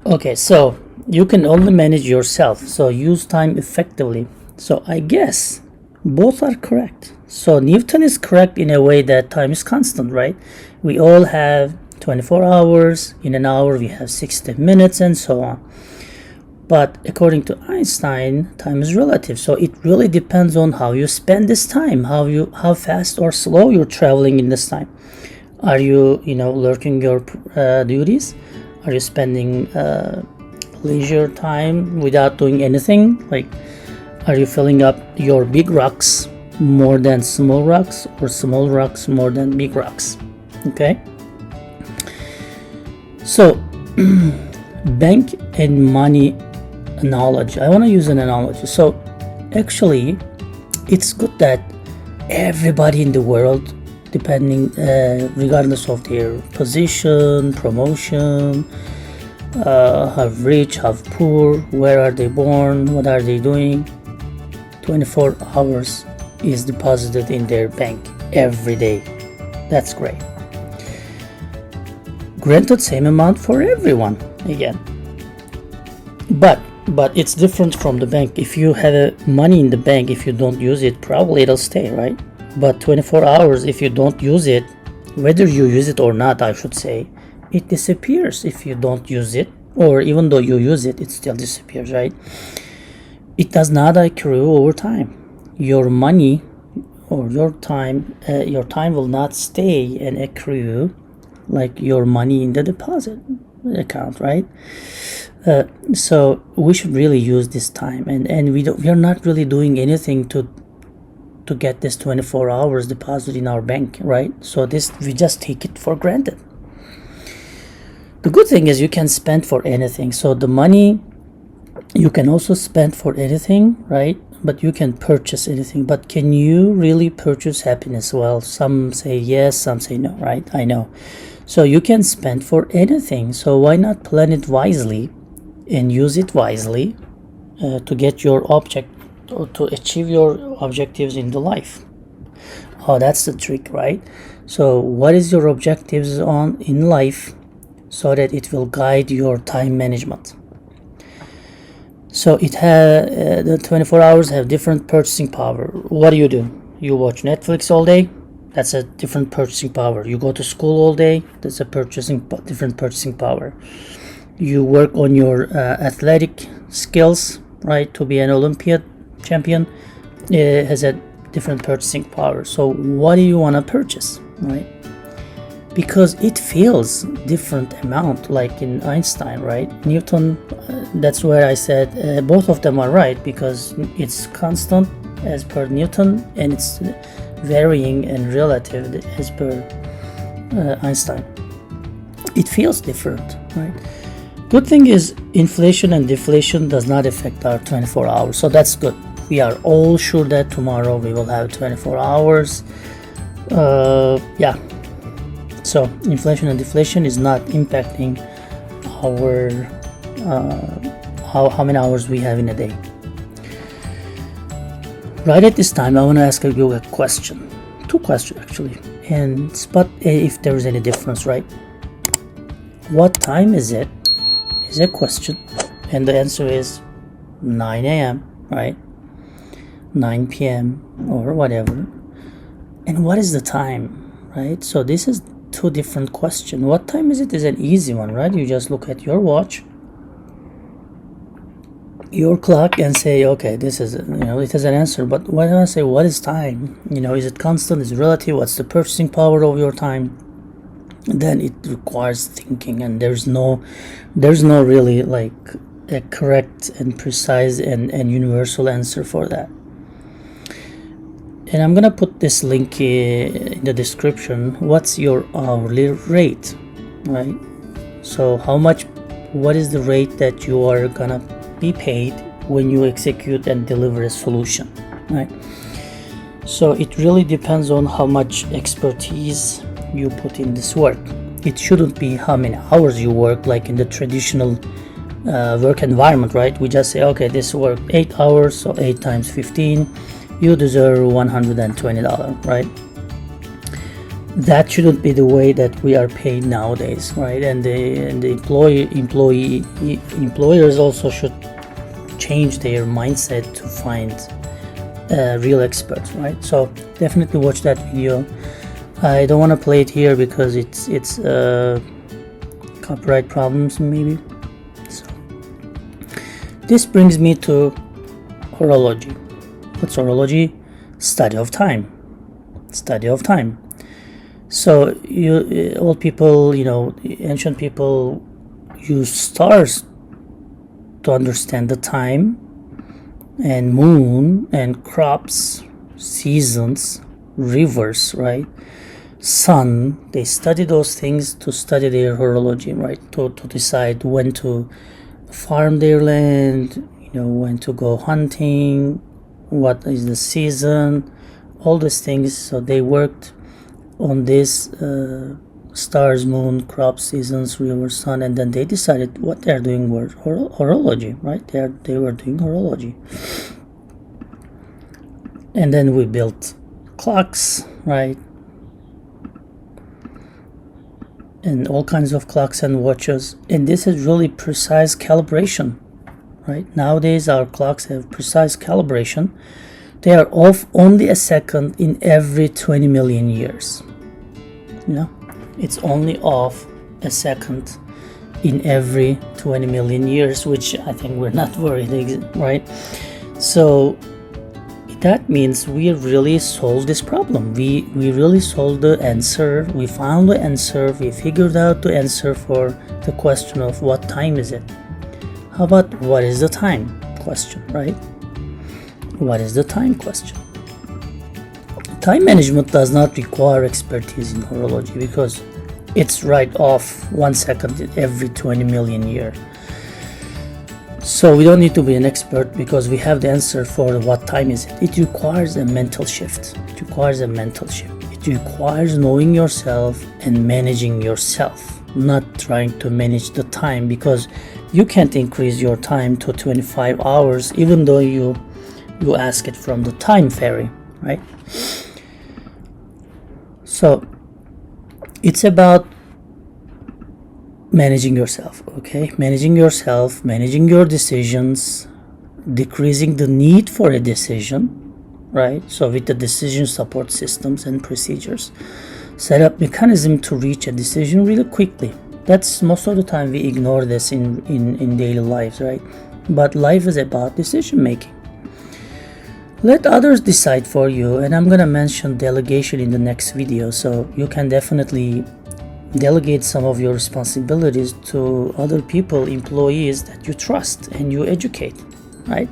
Okay, so you can only manage yourself, so use time effectively. So I guess Both are correct. So Newton is correct in a way that time is constant, right? We all have 24 hours. In an hour, we have 60 minutes and so on. But according to Einstein, time is relative. So it really depends on how you spend this time, how fast or slow you're traveling in this time. Are you, lurking your duties? Are you spending leisure time without doing anything? Like, are you filling up your big rocks more than small rocks, or small rocks more than big rocks? Okay. So, bank and money analogy. I want to use an analogy. So, actually, it's good that everybody in the world, depending, regardless of their position, promotion, how rich, how poor, where are they born, what are they doing, 24 hours is deposited in their bank every day. That's great. Granted, same amount for everyone again. But it's different from the bank. If you have money in the bank, if you don't use it, probably it'll stay, right? But 24 hours, if you don't use it, whether you use it or not, I should say, it disappears if you don't use it, or even though you use it, it still disappears, right? It does not accrue over time. Your money or your time will not stay and accrue like your money in the deposit account, right? So we should really use this time, and we are not really doing anything to get this 24 hours deposit in our bank, right? So we just take it for granted. The good thing is you can spend for anything. So the money you can also spend for anything, right? But you can purchase anything. But can you really purchase happiness? Well, some say yes, some say no, right? I know. So you can spend for anything. So why not plan it wisely and use it wisely to get your object, or to achieve your objectives in the life? Oh, that's the trick, right? So what is your objectives in life, so that it will guide your time management? So the 24 hours have different purchasing power. What do? You watch Netflix all day, that's a different purchasing power. You go to school all day, that's a different purchasing power. You work on your athletic skills, right, to be an Olympiad champion, it has a different purchasing power. So what do you want to purchase, right? Because it feels different amount, like in Einstein, right? Newton, that's where I said both of them are right, because it's constant as per Newton, and it's varying and relative as per Einstein. It feels different, right? Good thing is inflation and deflation does not affect our 24 hours, so that's good. We are all sure that tomorrow we will have 24 hours. Yeah. So inflation and deflation is not impacting our how many hours we have in a day. Right at this time, I want to ask you a question. Two questions actually, and spot if there is any difference, right? What time is it? Is a question, and the answer is 9 a.m., right? 9 p.m. or whatever. And what is the time, right? So this is two different questions. What time is it is an easy one, right? You just look at your watch, your clock, and say, okay, this is, it has an answer. But when I say what is time, is it constant, is it relative, what's the purchasing power of your time, then it requires thinking, and there's no really like a correct and precise and universal answer for that. And I'm gonna put this link in the description. What's your hourly rate, right? So what is the rate that you are gonna be paid when you execute and deliver a solution, right? So it really depends on how much expertise you put in this work. It shouldn't be how many hours you work, like in the traditional work environment, right? We just say, okay, this work 8 hours, so 8 times 15, you deserve $120, right? That shouldn't be the way that we are paid nowadays, right? And the employers also should change their mindset to find real experts, right? So definitely watch that video. I don't want to play it here because it's copyright problems maybe. So this brings me to horology. What's horology? Study of time. Study of time. So old people, ancient people use stars to understand the time, and moon and crops, seasons, rivers, right? Sun. They study those things to study their horology, right? To decide when to farm their land, when to go hunting, what is the season, all these things. So they worked on this stars, moon, crops, seasons, river, sun, and then they decided what they're doing was horology, right? They were doing horology. And then we built clocks, right? And all kinds of clocks and watches. And this is really precise calibration, right? Nowadays our clocks have precise calibration. They are off only a second in every 20 million years. It's only off a second in every 20 million years, which I think we're not worried, right? So that means we really solved this problem. We really solved the answer. We found the answer. We figured out the answer for the question of what time is it. How about what is the time question, right? What is the time question? Time management does not require expertise in horology because it's right off 1 second every 20 million years. So we don't need to be an expert because we have the answer for what time is it. It requires a mental shift. It requires knowing yourself and managing yourself, not trying to manage the time, because you can't increase your time to 25 hours even though you ask it from the time fairy, right? So it's about managing yourself, okay? Managing yourself, managing your decisions, decreasing the need for a decision, right? So with the decision support systems and procedures, set up mechanism to reach a decision really quickly. That's most of the time we ignore this in daily lives, right? But life is about decision making. Let others decide for you, and I'm gonna mention delegation in the next video, so you can definitely delegate some of your responsibilities to other people, employees that you trust and you educate, right?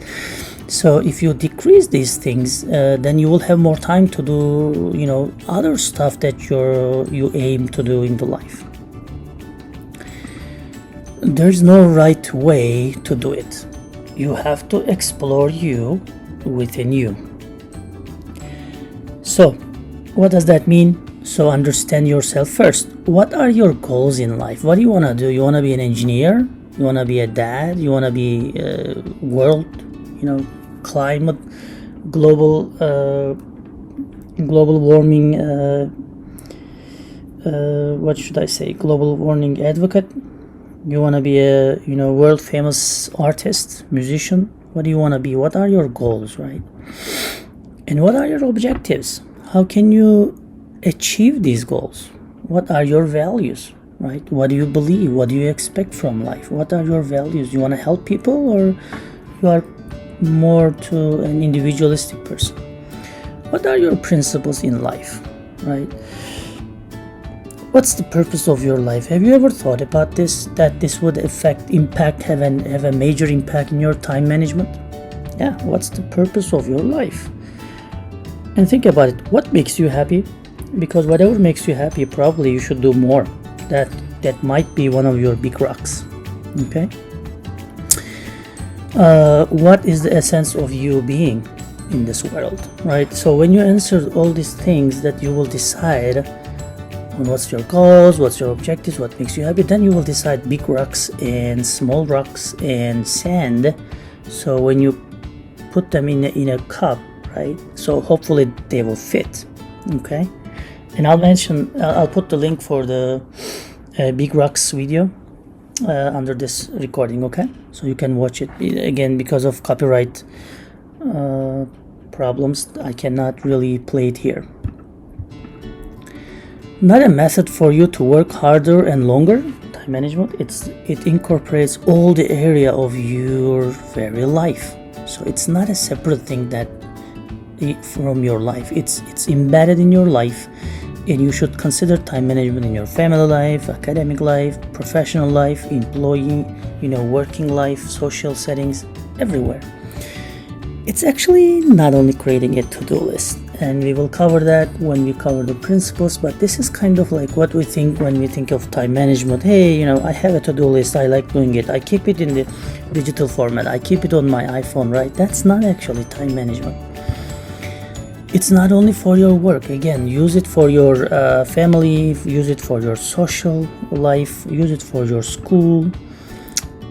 So if you decrease these things, then you will have more time to do, other stuff that you aim to do in the life. There's no right way to do it. You have to explore you within you. So what does that mean? So understand yourself first. What are your goals in life? What do you want to do? You want to be an engineer? You want to be a dad? You want to be world, climate, global warming, what should I say? Global warming advocate? You want to be a, world famous artist, musician? What do you want to be? What are your goals, right? And what are your objectives? How can you achieve these goals? What are your values, right? What do you believe? What do you expect from life? What are your values? You want to help people, or you are more to an individualistic person? What are your principles in life, right? What's the purpose of your life? Have you ever thought about this, that this would have a major impact in your time management? Yeah, what's the purpose of your life? And think about it. What makes you happy? Because whatever makes you happy, probably you should do more. That might be one of your big rocks. Okay. What is the essence of you being in this world, right? So when you answer all these things, that you will decide on what's your goals, what's your objectives, what makes you happy. Then you will decide big rocks and small rocks and sand. So when you put them in a cup, right? So hopefully they will fit. Okay. And I'll put the link for the Big Rocks video under this recording, okay? So you can watch it. Again, because of copyright problems, I cannot really play it here. Not a method for you to work harder and longer. Time management, it incorporates all the area of your very life. So it's not a separate thing that from your life. It's embedded in your life, and you should consider time management in your family life, academic life, professional life, employee, working life, social settings, everywhere. It's actually not only creating a to-do list, and we will cover that when we cover the principles, but this is kind of like what we think when we think of time management. Hey, I have a to-do list, I like doing it, I keep it in the digital format, I keep it on my iPhone, right? That's not actually time management. It's not only for your work. Again, use it for your family, use it for your social life, use it for your school.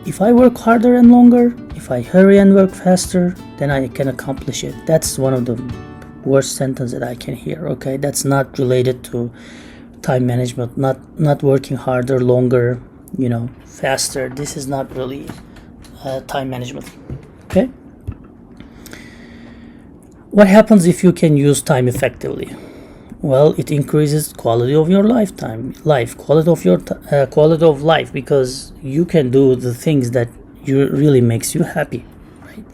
If I work harder and longer, if I hurry and work faster, then I can accomplish it. That's one of the worst sentences that I can hear. Okay, that's not related to time management. Not working harder, longer, faster. This is not really time management. Okay. What happens if you can use time effectively? Well, it increases quality of your quality of life, because you can do the things that really makes you happy, right?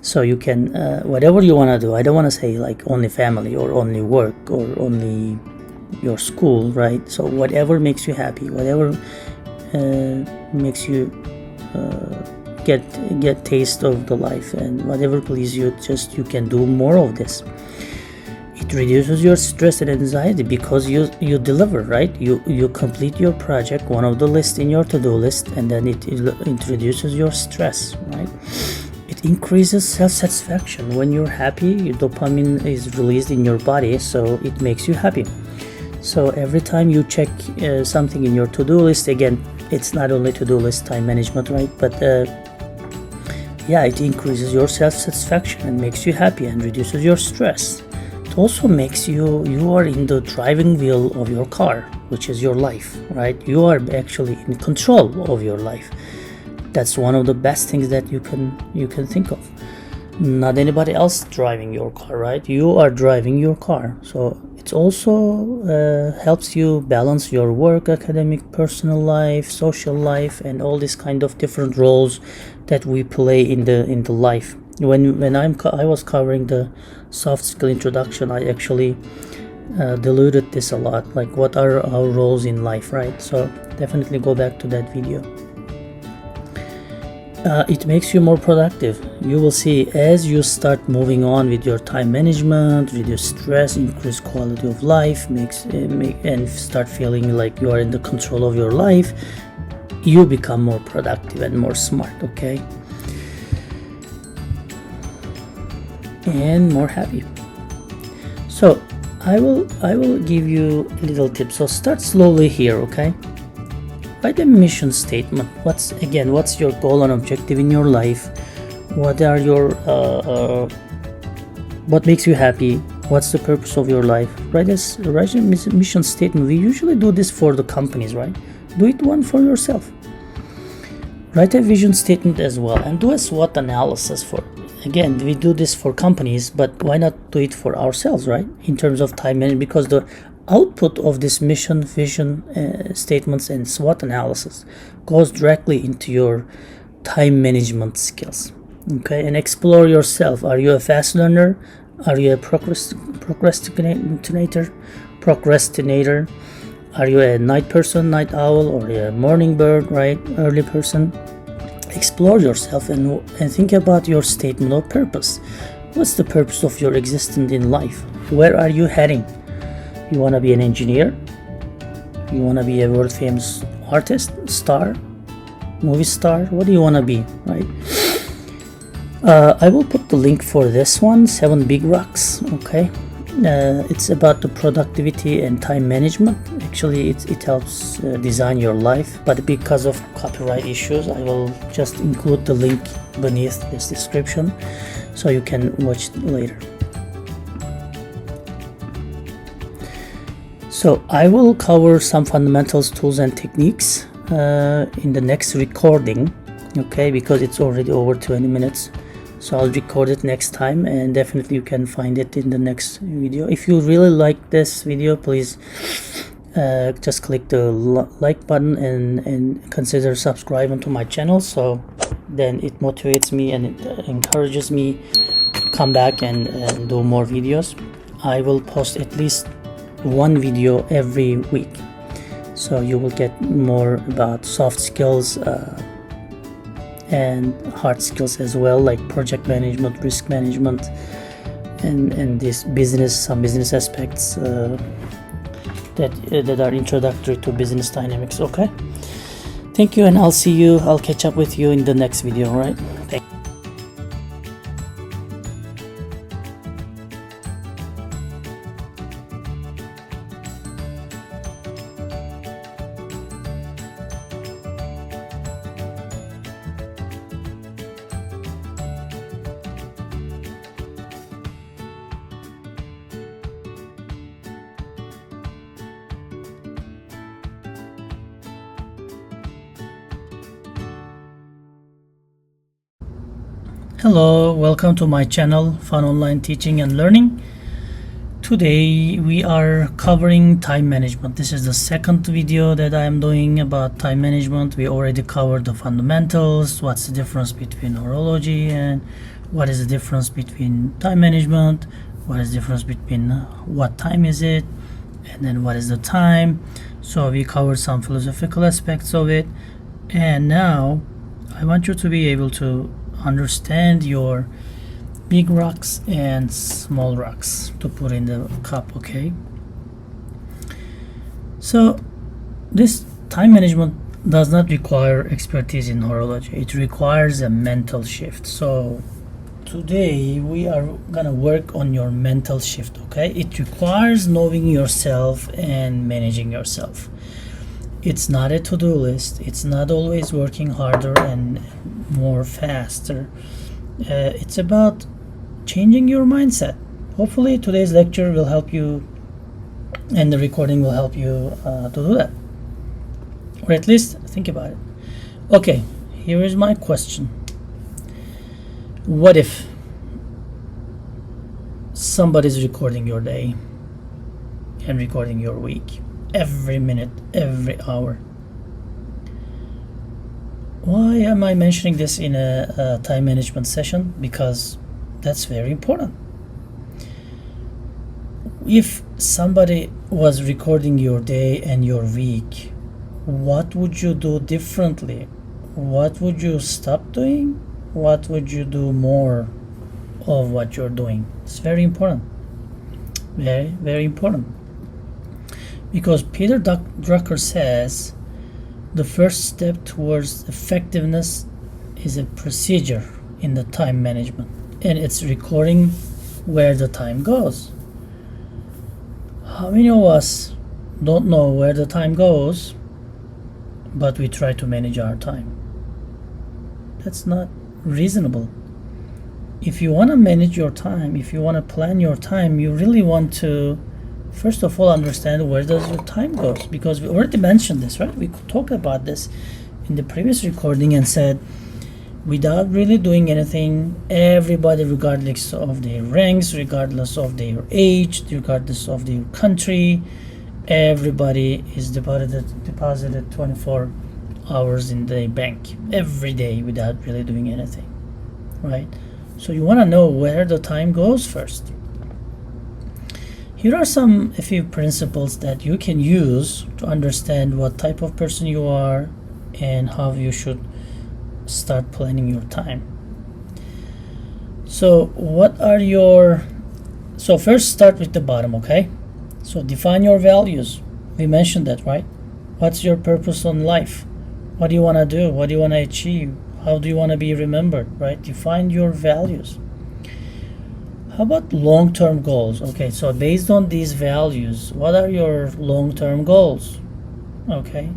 So you can whatever you want to do. I don't want to say like only family or only work or only your school, right? So whatever makes you happy, whatever makes you get taste of the life, and whatever pleases you, just you can do more of this. It reduces your stress and anxiety because you deliver, right? You complete your project, one of the list in your to-do list, and then it introduces your stress, right? It increases self-satisfaction. When you're happy, your dopamine is released in your body, so it makes you happy. So every time you check something in your to-do list, again, it's not only to-do list time management, right? But it increases your self-satisfaction and makes you happy and reduces your stress. It also makes you are in the driving wheel of your car, which is your life, right? You are actually in control of your life. That's one of the best things that you can think of. Not anybody else driving your car, right? You are driving your car. So it also helps you balance your work, academic, personal life, social life, and all these kind of different roles that we play in the life. When I was covering the soft skill introduction, I actually diluted this a lot, like what are our roles in life, right? So definitely go back to that video. It makes you more productive. You will see as you start moving on with your time management, reduce stress, increase quality of life, and start feeling like you are in the control of your life, you become more productive and more smart, okay? And more happy. So I will give you a little tip. So start slowly here, okay? Write a mission statement. What's your goal and objective in your life? What are your what makes you happy? What's the purpose of your life? Write a mission statement. We usually do this for the companies, right? Do it one for yourself. Write a vision statement as well, and do a SWOT analysis for. Again, we do this for companies, but why not do it for ourselves, right? In terms of time management, because the output of this mission, vision statements, and SWOT analysis goes directly into your time management skills. Okay, and explore yourself. Are you a fast learner? Are you a procrastinator? Are you a night person, night owl, or a morning bird, right? Early person? Explore yourself and think about your statement of purpose. What's the purpose of your existence in life? Where are you heading? You want to be an engineer? You want to be a world famous artist, star, movie star? What do you want to be, right? I will put the link for this one, 7 Big Rocks, okay? It's about the productivity and time management. Actually, it helps design your life, but because of copyright issues, I will just include the link beneath this description so you can watch it later. So I will cover some fundamentals, tools, and techniques in the next recording, okay, because it's already over 20 minutes. so I'll record it next time, and definitely you can find it in the next video. If you really like this video, please just click the like button and consider subscribing to my channel, so then it motivates me and it encourages me to come back and do more videos. I will post at least one video every week, so you will get more about soft skills and hard skills as well, like project management, risk management, and this some business aspects that are introductory to business dynamics. Okay, thank you, and I'll catch up with you in the next video. All right, thank you. Hello, welcome to my channel, Fun Online Teaching and Learning. Today we are covering time management. This is the second video that I am doing about time management. We already covered the fundamentals, what's the difference between horology and what is the difference between time management, what is the difference between what time is it, and then what is the time. So we covered some philosophical aspects of it, and now I want you to be able to understand your big rocks and small rocks to put in the cup. Okay, so this time management does not require expertise in horology. It requires a mental shift. So today we are gonna work on your mental shift. Okay, it requires knowing yourself and managing yourself. It's not a to-do list. It's not always working harder and more faster. It's about changing your mindset. Hopefully today's lecture will help you, and the recording will help you to do that, or at least think about it. Okay, here is my question. What if somebody's recording your day and recording your week, every minute, every hour? Why am I mentioning this in a time management session? Because that's very important. If somebody was recording your day and your week, what would you do differently? What would you stop doing? What would you do more of what you're doing? It's very important. Very, very important. Because Peter Drucker says the first step towards effectiveness is a procedure in the time management, and it's recording where the time goes. How many of us don't know where the time goes, but we try to manage our time? That's not reasonable. If you want to manage your time, if you want to plan your time, you really want to first of all understand where does your time goes, because we already mentioned this, right? We talked about this in the previous recording and said, without really doing anything, everybody, regardless of their ranks, regardless of their age, regardless of their country, everybody is deposited 24 hours in the bank every day without really doing anything, right? So you want to know where the time goes first. Here are a few principles that you can use to understand what type of person you are and how you should start planning your time. So first start with the bottom, okay? So define your values. We mentioned that, right? What's your purpose in life? What do you want to do? What do you want to achieve? How do you want to be remembered, right? Define your values. How about long-term goals? Okay, so based on these values, what are your long-term goals? Okay,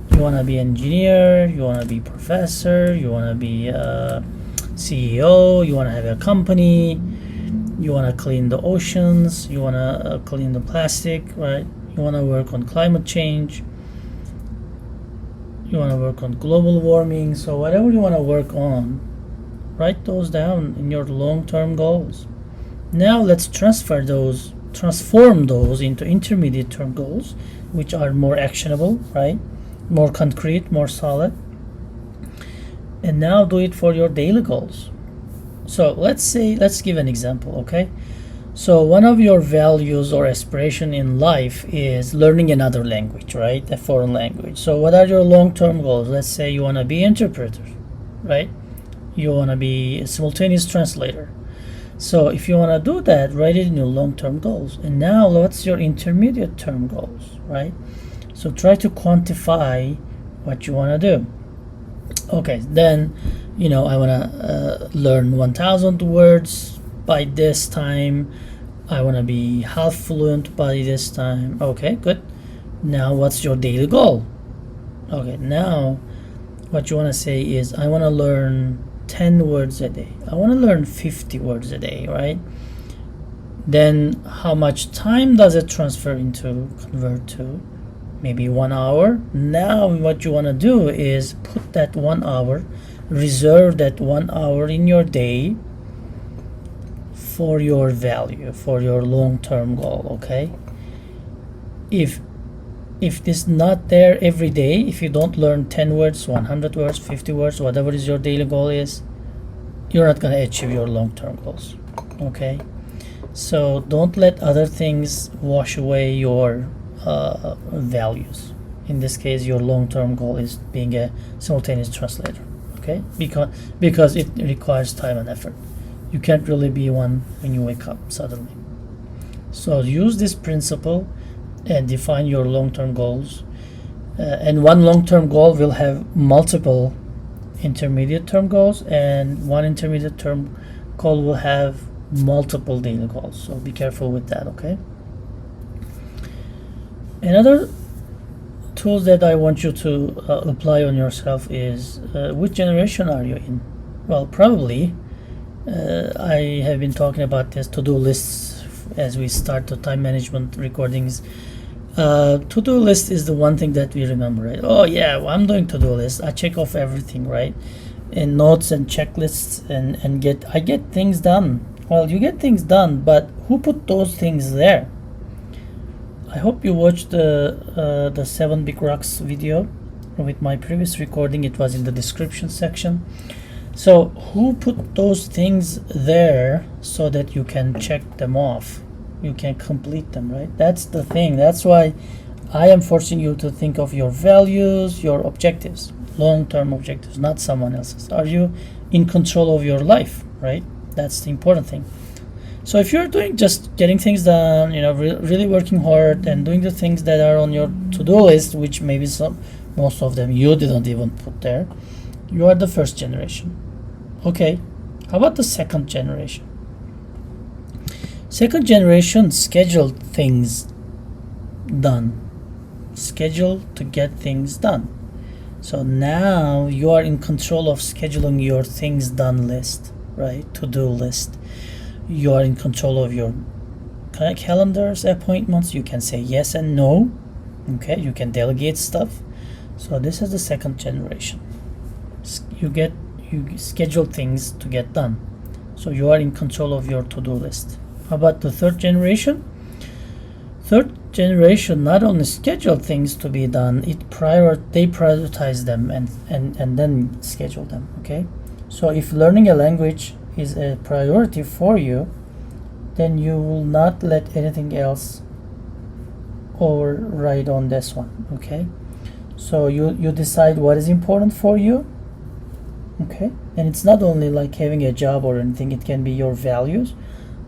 you want to be an engineer, you want to be professor, you want to be a CEO, you want to have a company, you want to clean the oceans, you want to clean the plastic, right? You want to work on climate change, you want to work on global warming. So whatever you want to work on, Write those down in your long-term goals. Now let's transform those into intermediate term goals, which are more actionable, right? More concrete, more solid. And now do it for your daily goals. So let's give an example, okay? So one of your values or aspiration in life is learning another language, right? A foreign language. So what are your long-term goals? Let's say you want to be interpreter, right? You want to be a simultaneous translator. So if you want to do that, write it in your long-term goals. And now what's your intermediate term goals, right? So try to quantify what you want to do. Okay, then, I want to learn 1,000 words by this time. I want to be half fluent by this time. Okay, good. Now what's your daily goal? Okay, now what you want to say is, I want to learn 10 words a day. I want to learn 50 words a day, right? Then how much time does it convert to? Maybe 1 hour. Now what you want to do is put that 1 hour, reserve that 1 hour in your day for your value, for your long-term goal, okay? If this not there every day, if you don't learn 10 words, 100 words, 50 words, whatever is your daily goal is, you're not going to achieve your long-term goals, okay? So don't let other things wash away your values. In this case, your long-term goal is being a simultaneous translator, okay? Because it requires time and effort. You can't really be one when you wake up suddenly. So use this principle and define your long-term goals. And one long-term goal will have multiple intermediate term goals, and one intermediate term goal will have multiple daily goals. So be careful with that, okay? Another tool that I want you to apply on yourself is, which generation are you in? Well, probably I have been talking about this to-do lists as we start the time management recordings. To-do list is the one thing that we remember, right? Oh yeah, well, I'm doing to-do list. I check off everything, right? And notes and checklists, and I get things done. Well, you get things done, but who put those things there? I hope you watched the 7 Big Rocks video with my previous recording. It was in the description section. So who put those things there so that you can check them off? You can complete them, right? That's the thing. That's why I am forcing you to think of your values, your objectives, long-term objectives, not someone else's. Are you in control of your life, right? That's the important thing. So if you're doing just getting things done, really working hard and doing the things that are on your to-do list, which maybe most of them you didn't even put there, you are the first generation. Okay, how about the second generation? Second generation scheduled things done. Schedule to get things done. So now you are in control of scheduling your things done list, right? To-do list. You are in control of your calendars, appointments. You can say yes and no. Okay, you can delegate stuff. So this is the second generation. You schedule things to get done. So you are in control of your to-do list. How about the third generation? Third generation not only schedule things to be done, they prioritize them and then schedule them. Okay, so if learning a language is a priority for you, then you will not let anything else override on this one. Okay, so you decide what is important for you. Okay, and it's not only like having a job or anything, it can be your values,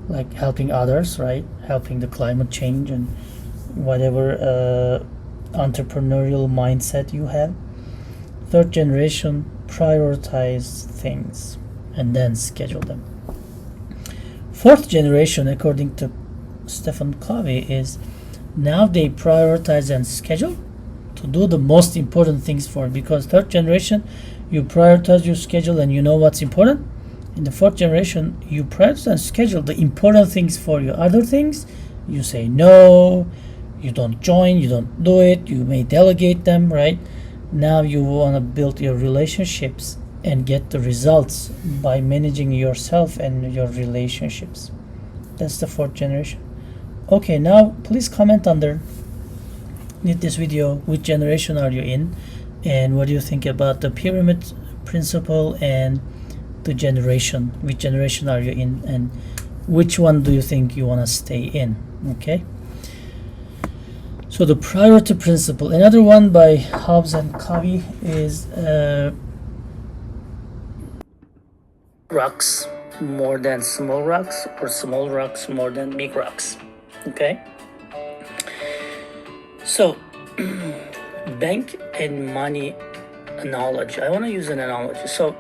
like helping others, right? Helping the climate change and whatever entrepreneurial mindset you have. Third generation prioritize things and then schedule them. Fourth generation, according to Stephen Covey, is now they prioritize and schedule to do the most important things for it, because third generation, you prioritize your schedule and you know what's important. In the fourth generation, you prioritize and schedule the important things for you. Other things, you say no, you don't join, you don't do it, you may delegate them, right? Now you want to build your relationships and get the results by managing yourself and your relationships. That's the fourth generation. Okay, now please comment underneath this video which generation are you in, and what do you think about the pyramid principle and the generation, which generation are you in, and which one do you think you want to stay in. Okay, so the priority principle, another one by Hobbes and Covey, is rocks more than small rocks, or small rocks more than big rocks. Okay, so bank and money analogy, I want to use an analogy. So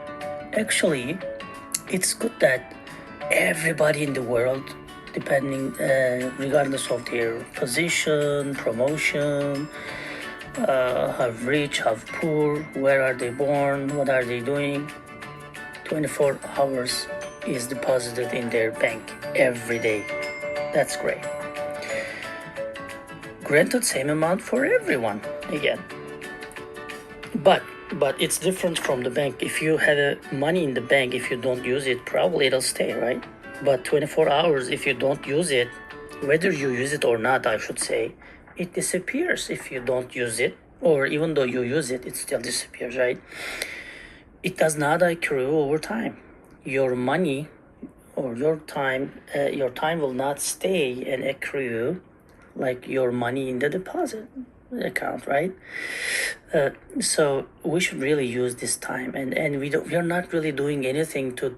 actually it's good that everybody in the world, depending regardless of their position, promotion, how rich, how poor, where are they born, what are they doing, 24 hours is deposited in their bank every day. That's great. Granted, same amount for everyone again, but it's different from the bank. If you have money in the bank, if you don't use it, probably it'll stay, right? But 24 hours, if you don't use it, whether you use it or not, I should say, it disappears if you don't use it, or even though you use it, it still disappears, right? It does not accrue over time. Your money or your time will not stay and accrue like your money in the deposit account, right? So we should really use this time, and we are not really doing anything to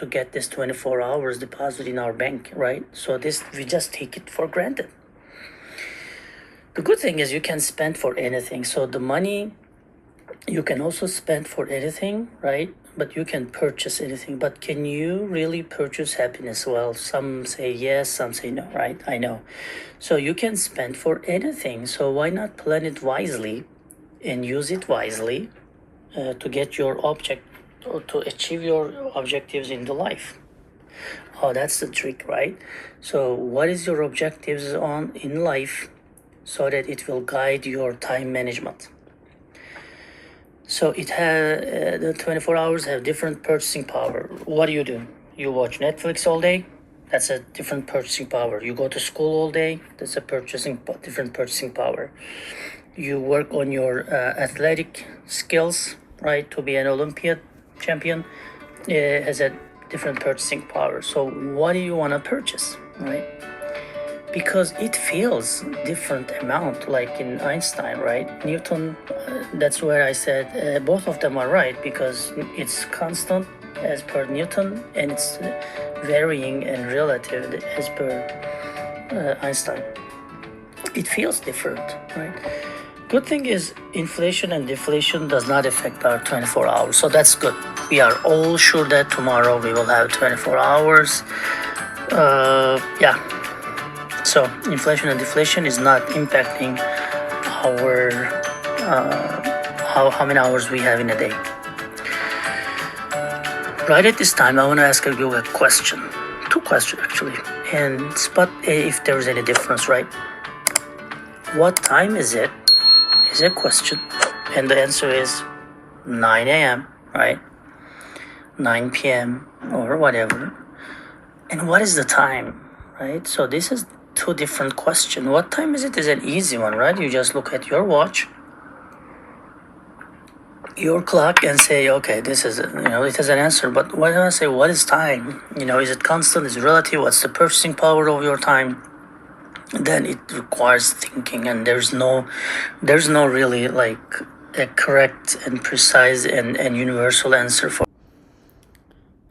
get this 24 hours deposit in our bank, right? So this, we just take it for granted. The good thing is you can spend for anything. So the money you can also spend for anything, right? But you can purchase anything. But can you really purchase happiness? Well, some say yes, some say no, right? I know. So you can spend for anything. So why not plan it wisely and use it wisely to get your object, or to achieve your objectives in the life? Oh, that's the trick, right? So what is your objectives in life, so that it will guide your time management? So it has the 24 hours have different purchasing power. What do? You watch Netflix all day? That's a different purchasing power. You go to school all day? That's a different purchasing power. You work on your athletic skills, right? To be an Olympiad champion, has a different purchasing power. So what do you want to purchase, right? Because it feels different amount, like in Einstein, right? Newton, that's where I said both of them are right, because it's constant as per Newton, and it's varying and relative as per Einstein. It feels different, right? Good thing is inflation and deflation does not affect our 24 hours, so that's good. We are all sure that tomorrow we will have 24 hours. Yeah. So inflation and deflation is not impacting our how many hours we have in a day. Right at this time, I want to ask you a question, 2 questions actually, and spot if there is any difference, right? What time is it? Is a question, and the answer is 9 a.m., right? 9 p.m. or whatever. And what is the time, right? So this is 2 different questions. What time is it is an easy one, right? You just look at your watch, your clock, and say, okay, this is, it has an answer. But when I say, what is time? Is it constant? Is it relative? What's the purchasing power of your time? Then it requires thinking, and there's no really like a correct and precise and universal answer for.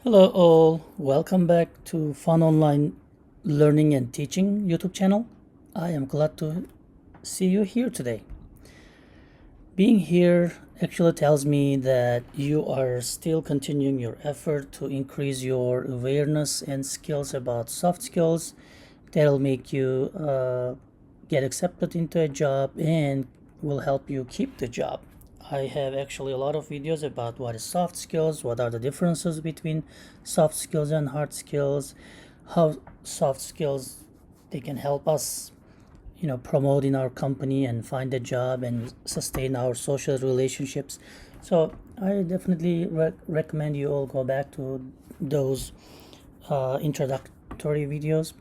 Hello all, welcome back to Fun Online Learning and Teaching YouTube channel. I am glad to see you here today. Being here actually tells me that you are still continuing your effort to increase your awareness and skills about soft skills that'll make you get accepted into a job and will help you keep the job. I have actually a lot of videos about what is soft skills, what are the differences between soft skills and hard skills, how soft skills, they can help us promote in our company and find a job and sustain our social relationships. So I definitely recommend you all go back to those introductory videos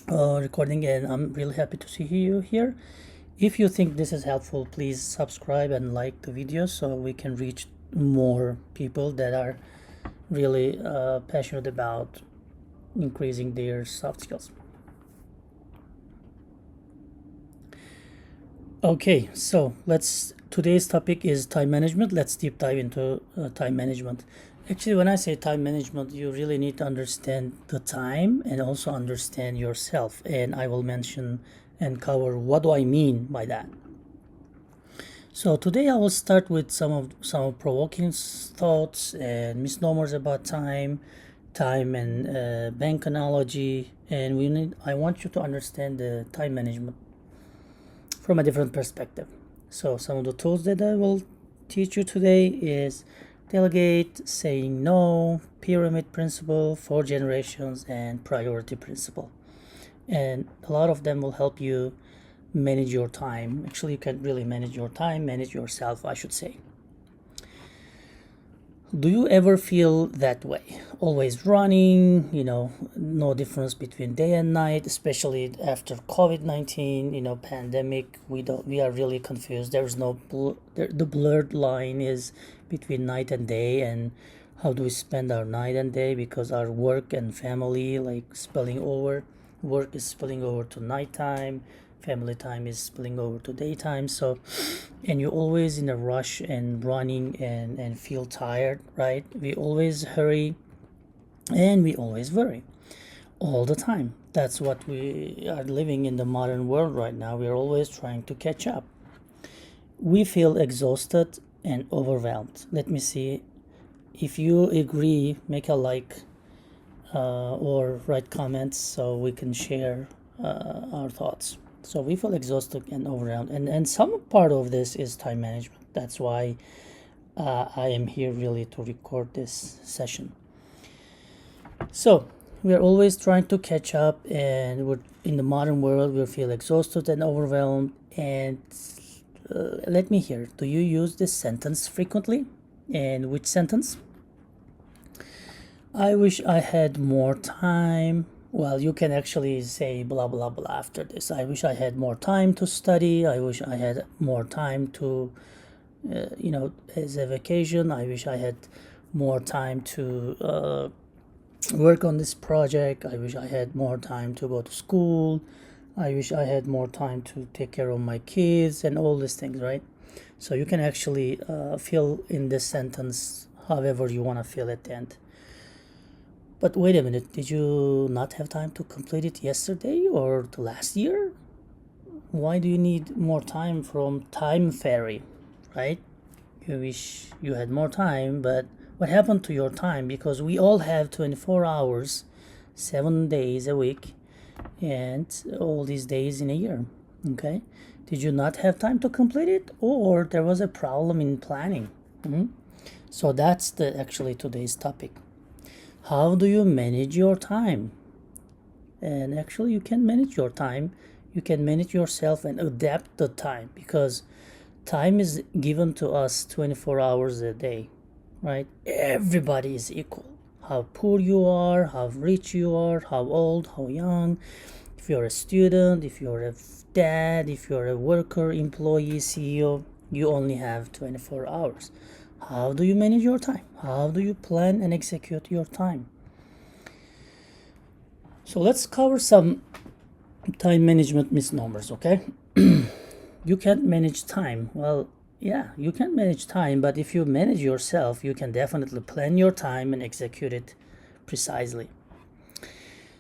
recording, and I'm really happy to see you here. If you think this is helpful, please subscribe and like the video so we can reach more people that are really passionate about increasing their soft skills. Okay, so today's topic is time management. Let's deep dive into time management. Actually, when I say time management, you really need to understand the time and also understand yourself. And I will mention and cover what do I mean by that. So today I will start with some provoking thoughts and misnomers about time and bank analogy, and I want you to understand the time management from a different perspective. So some of the tools that I will teach you today is delegate, saying no, pyramid principle, 4 generations, and priority principle. And a lot of them will help you manage your time. Actually, you can really manage your time, manage yourself, I should say. Do you ever feel that way? Always running, no difference between day and night, especially after COVID-19, pandemic. We are really confused. There's no the blurred line is between night and day, and how do we spend our night and day, because our work and family spilling over. Work is spilling over to nighttime, family time is spilling over to daytime. So, and you're always in a rush and running and feel tired, right? We always hurry and we always worry all the time. That's what we are living in the modern world right now. We are always trying to catch up. We feel exhausted and overwhelmed. Let me see if you agree. Make a like or write comments so we can share our thoughts. So we feel exhausted and overwhelmed, and some part of this is time management. That's why I am here really to record this session. So we are always trying to catch up, and we're in the modern world. We feel exhausted and overwhelmed. And let me hear, do you use this sentence frequently? And which sentence? I wish I had more time. Well, you can actually say blah blah blah after this. I wish I had more time to study. I wish I had more time to as a vacation. I wish I had more time to work on this project. I wish I had more time to go to school. I wish I had more time to take care of my kids and all these things, right? So you can actually fill in this sentence however you want to fill at the end. But wait a minute, did you not have time to complete it yesterday or the last year? Why do you need more time from Time Fairy, right? You wish you had more time, but what happened to your time? Because we all have 24 hours, 7 days a week, and all these days in a year, okay? Did you not have time to complete it, or there was a problem in planning? So that's actually today's topic. How do you manage your time? And actually you can manage your time. You can manage yourself and adapt the time, because time is given to us 24 hours a day, right? Everybody is equal. How poor you are, how rich you are, how old, how young. If you're a student, if you're a dad, if you're a worker, employee, CEO, you only have 24 hours. How do you manage your time? How do you plan and execute your time? So let's cover some time management misnomers, okay? You can't manage time. Well, yeah, you can manage time, but if you manage yourself, you can definitely plan your time and execute it precisely.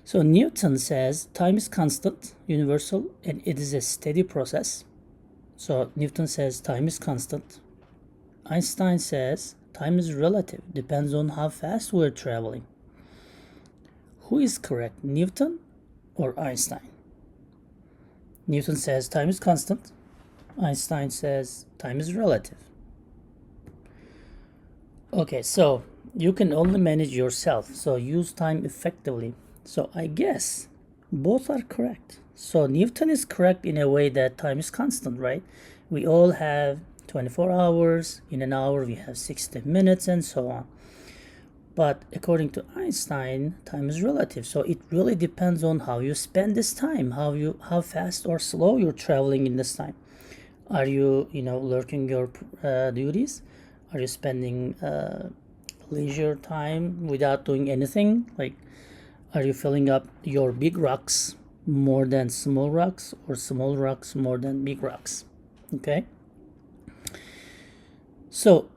So Newton says time is constant, universal, and it is a steady process. So Newton says time is constant. Einstein says time is relative, depends on how fast we're traveling. Who is correct, Newton or Einstein? Newton says time is constant. Einstein says time is relative. Okay, so you can only manage yourself, so use time effectively. So I guess both are correct. So Newton is correct in a way that time is constant, right? We all have 24 hours. In an hour, we have 60 minutes and so on. But according to Einstein, time is relative. So it really depends on how you spend this time, how fast or slow you're traveling in this time. Are you, lurking your duties? Are you spending leisure time without doing anything? Like, are you filling up your big rocks more than small rocks, or small rocks more than big rocks? Okay. So,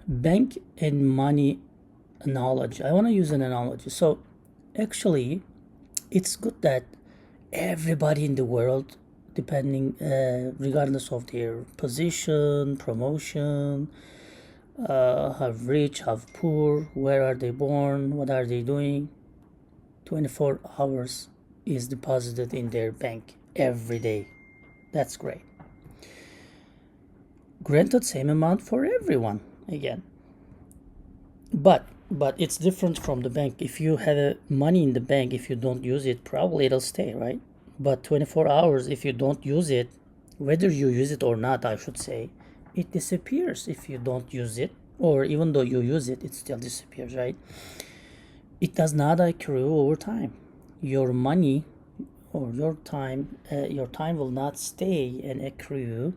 bank and money analogy. I want to use an analogy. So, actually, it's good that everybody in the world, depending, regardless of their position, promotion, how rich, how poor, where are they born, what are they doing, 24 hours is deposited in their bank every day. That's great. Granted, same amount for everyone again. But it's different from the bank. If you have money in the bank, if you don't use it, probably it'll stay, right? But 24 hours, if you don't use it, whether you use it or not, I should say, it disappears if you don't use it, or even though you use it, it still disappears, right? It does not accrue over time. Your money or your time will not stay and accrue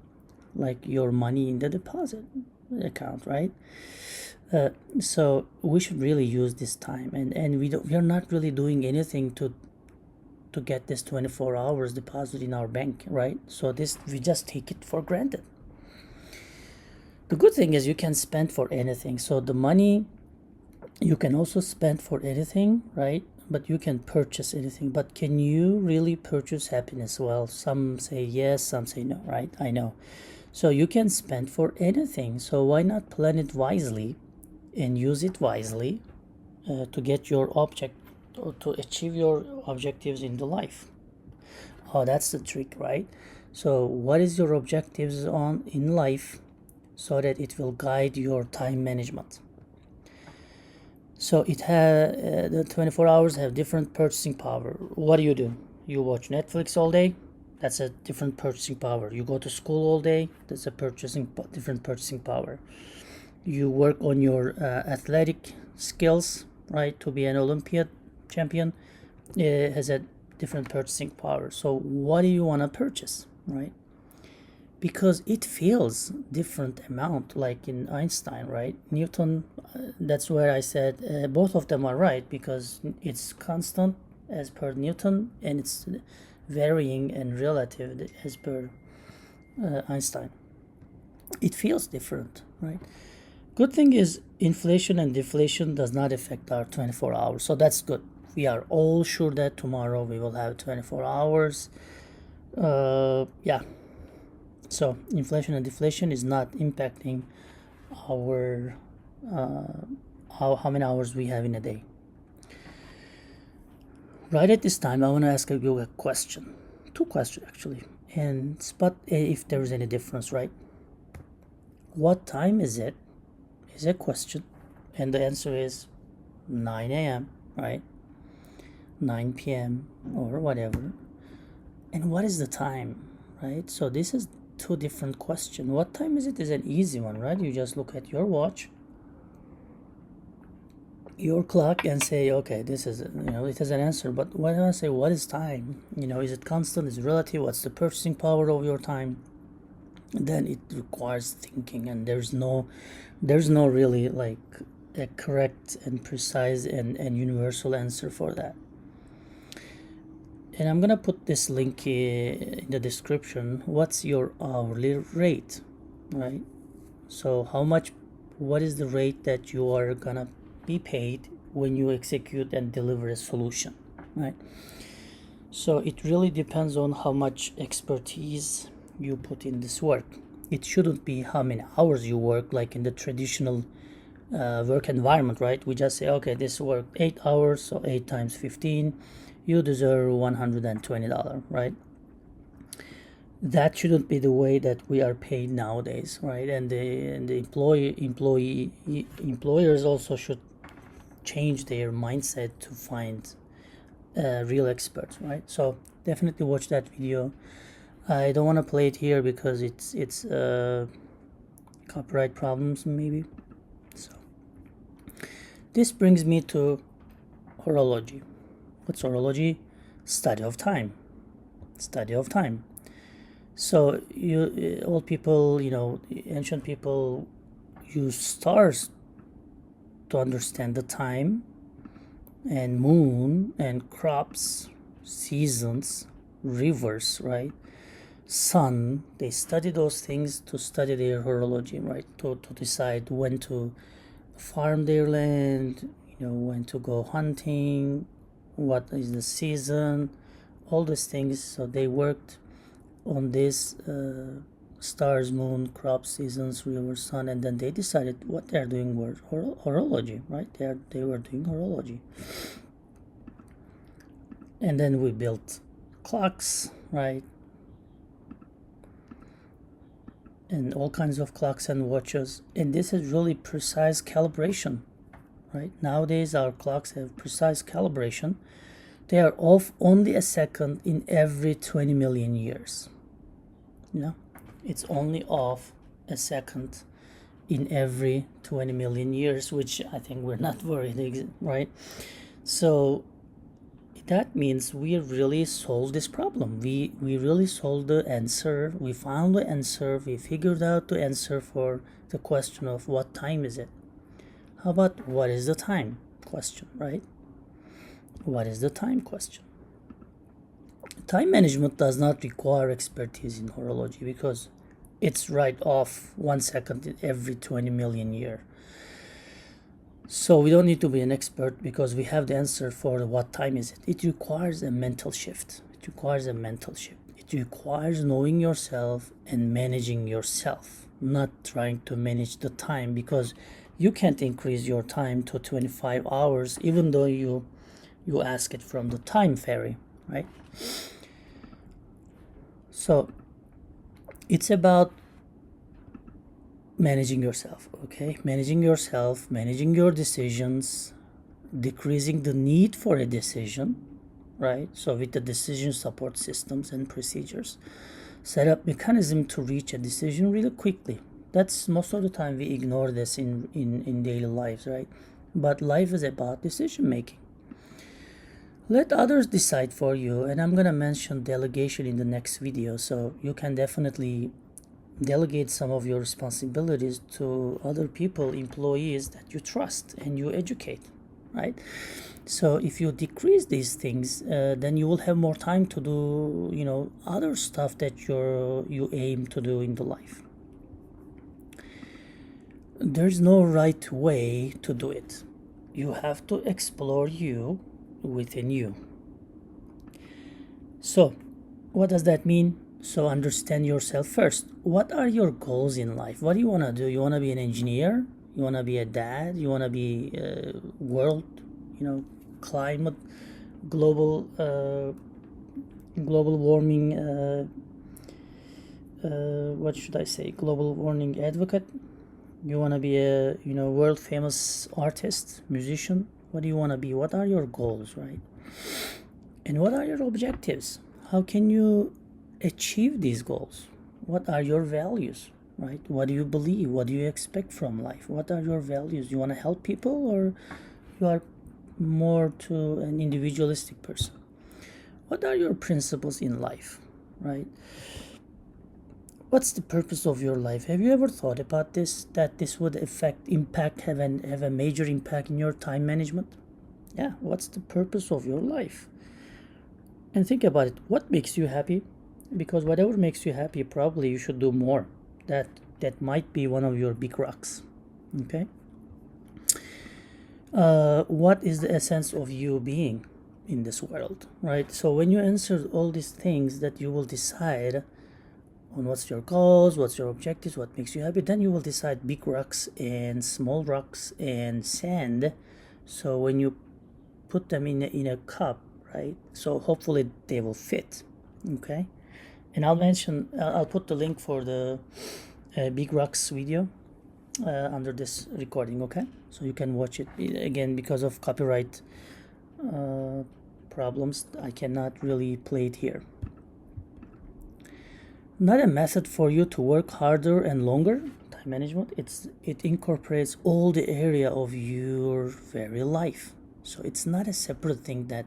like your money in the deposit account, right? So we should really use this time, and we are not really doing anything to get this 24 hours deposit in our bank, right? So we just take it for granted. The good thing is you can spend for anything. So the money you can also spend for anything, right? But you can purchase anything. But can you really purchase happiness? Well, some say yes, some say no, right? I know. So you can spend for anything. So why not plan it wisely and use it wisely to get your object, or to achieve your objectives in the life? Oh, that's the trick, right? So what is your objectives in life, so that it will guide your time management? So the 24 hours have different purchasing power. What do? You watch Netflix all day, that's a different purchasing power. You go to school all day, that's a different purchasing power. You work on your athletic skills, right, to be an Olympiad champion, it has a different purchasing power. So what do you want to purchase, right? Because it feels different amount, like in Einstein, right? Newton, that's where I said both of them are right, because it's constant as per Newton, and it's varying and relative as per Einstein. It feels different, right? Good thing is inflation and deflation does not affect our 24 hours, so that's good. We are all sure that tomorrow we will have 24 hours. Yeah. So inflation and deflation is not impacting our how many hours we have in a day. Right at this time, I want to ask you a question, 2 questions actually, and spot if there is any difference, right? What time is it? Is a question, and the answer is 9 a.m., right? 9 p.m. or whatever. And what is the time, right? So this is 2 different questions. What time is it is an easy one, right? You just look at your watch, your clock, and say, okay, this is, it has an answer. But when I say what is time, is it constant, is it relative, what's the purchasing power of your time, then it requires thinking, and there's no really like a correct and precise and universal answer for that. And I'm gonna put this link in the description. What's your hourly rate, right? So what is the rate that you are gonna be paid when you execute and deliver a solution, right? So it really depends on how much expertise you put in this work. It shouldn't be how many hours you work, like in the traditional work environment, right? We just say, okay, this work 8 hours, so 8 times 15, you deserve $120, right? That shouldn't be the way that we are paid nowadays, right? And the employers also should change their mindset to find real experts, right? So definitely watch that video. I don't want to play it here because it's copyright problems maybe. So this brings me to horology. What's horology? Study of time. Study of time. So you old people, ancient people use stars to understand the time, and moon and crops, seasons, rivers, right? Sun. They study those things to study their horology, right? To decide when to farm their land, when to go hunting, what is the season, all these things. So they worked on this stars, moon, crop, seasons, river, sun, and then they decided what they're doing was horology, right? They were doing horology. And then we built clocks, right? And all kinds of clocks and watches. And this is really precise calibration, right? Nowadays our clocks have precise calibration. They are off only a second in every 20 million years. It's only off a second in every 20 million years, which I think we're not worried, right? So that means we really solved this problem. We really solved the answer. We found the answer. We figured out the answer for the question of what time is it. How about what is the time question, right? What is the time question? Time management does not require expertise in horology because it's right off 1 second in every 20 million year. So we don't need to be an expert because we have the answer for what time is it. It requires a mental shift. It requires knowing yourself and managing yourself, not trying to manage the time, because you can't increase your time to 25 hours even though you ask it from the time fairy, right? So it's about managing yourself, okay? Managing yourself, managing your decisions, decreasing the need for a decision, right? So with the decision support systems and procedures, set up mechanism to reach a decision really quickly. That's most of the time we ignore this in daily lives, right? But life is about decision making. Let others decide for you, and I'm gonna mention delegation in the next video, so you can definitely delegate some of your responsibilities to other people, employees that you trust and you educate, right? So if you decrease these things, then you will have more time to do, other stuff that you aim to do in the life. There's no right way to do it. You have to explore you within you. So what does that mean? So understand yourself first. What are your goals in life? What do you want to do? You want to be an engineer? You want to be a dad? You want to be world, climate, global warming, what should I say? Global warming advocate? You want to be a, world famous artist, musician? What do you want to be? What are your goals, right? And what are your objectives? How can you achieve these goals? What are your values, right? What do you believe? What do you expect from life? What are your values? You want to help people, or you are more to an individualistic person? What are your principles in life, right? What's the purpose of your life? Have you ever thought about this, that this would have a major impact in your time management? Yeah, what's the purpose of your life? And think about it. What makes you happy? Because whatever makes you happy, probably you should do more. That might be one of your big rocks. Okay. What is the essence of you being in this world, right? So when you answer all these things, that you will decide on what's your goals, what's your objectives, what makes you happy. Then you will decide big rocks and small rocks and sand. So when you put them in a cup, right? So hopefully they will fit. Okay. And I'll put the link for the big rocks video under this recording. Okay, so you can watch it. Again, because of copyright problems, I cannot really play it here. not a method for you to work harder and longer. Time management, it incorporates all the area of your very life. So it's not a separate thing that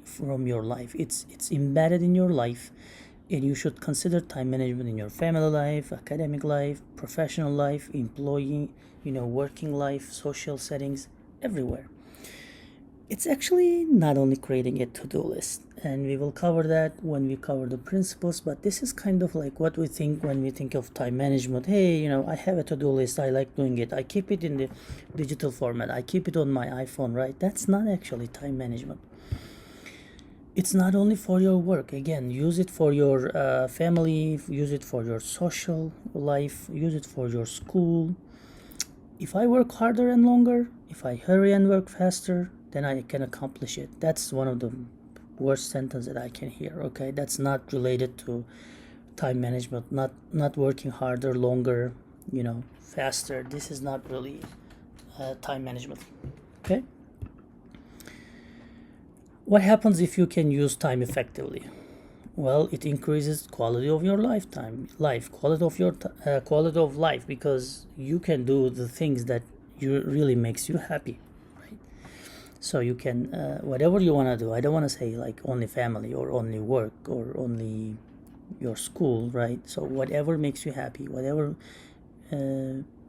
from your life. It's embedded in your life, and you should consider time management in your family life, academic life, professional life, employee, working life, social settings, everywhere. It's actually not only creating a to-do list, and we will cover that when we cover the principles, but this is kind of like what we think when we think of time management. Hey, I have a to-do list, I like doing it, I keep it in the digital format, I keep it on my iPhone, right? That's not actually time management. It's not only for your work. Again, use it for your family, use it for your social life, use it for your school. If I work harder and longer, if I hurry and work faster, then I can accomplish it. That's one of the worst sentences that I can hear. Okay, that's not related to time management. Not working harder, longer, faster. This is not really time management. Okay. What happens if you can use time effectively? Well, it increases quality of your quality of life, because you can do the things that really makes you happy, right? So you can whatever you want to do. I don't want to say like only family or only work or only your school, right? So whatever makes you happy, whatever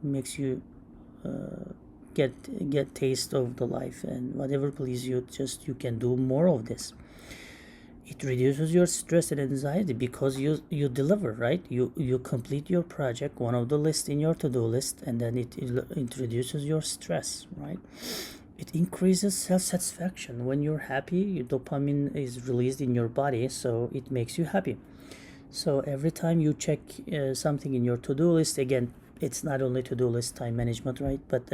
makes you get taste of the life, and whatever pleases you, just you can do more of this. It reduces your stress and anxiety because you deliver, right? You complete your project, one of the list in your to-do list, and then it introduces your stress, right? It increases self-satisfaction. When you're happy, your dopamine is released in your body, so it makes you happy. So every time you check something in your to-do list, again, it's not only to-do list time management, right? But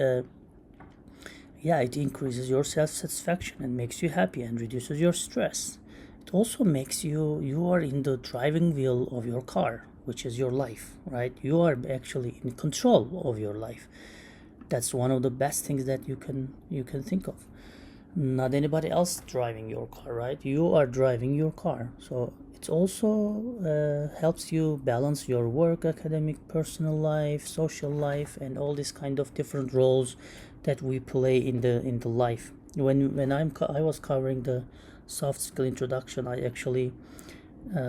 it increases your self-satisfaction and makes you happy and reduces your stress. It also makes you are in the driving wheel of your car, which is your life, right? You are actually in control of your life. That's one of the best things that you can think of. Not anybody else driving your car, right? You are driving your car. So it also helps you balance your work, academic, personal life, social life, and all these kind of different roles that we play in the life. When I was covering the soft skill introduction, I actually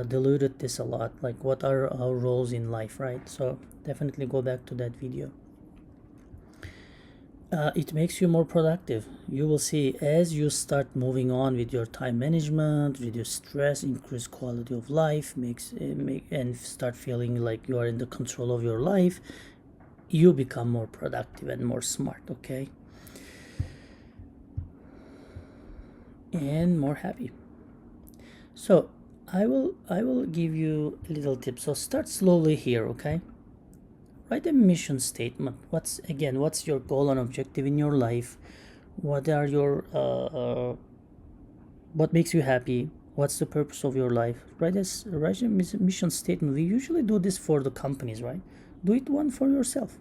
diluted this a lot, like what are our roles in life, right? So definitely go back to that video. It makes you more productive. You will see as you start moving on with your time management, reduce stress, increase quality of life, and start feeling like you are in the control of your life, you become more productive and more smart, okay? And more happy. So I will give you a little tip. So start slowly here, okay? Write a mission statement. What's your goal and objective in your life? What are your what makes you happy? What's the purpose of your life? Write a mission statement. We usually do this for the companies, right? Do it one for yourself.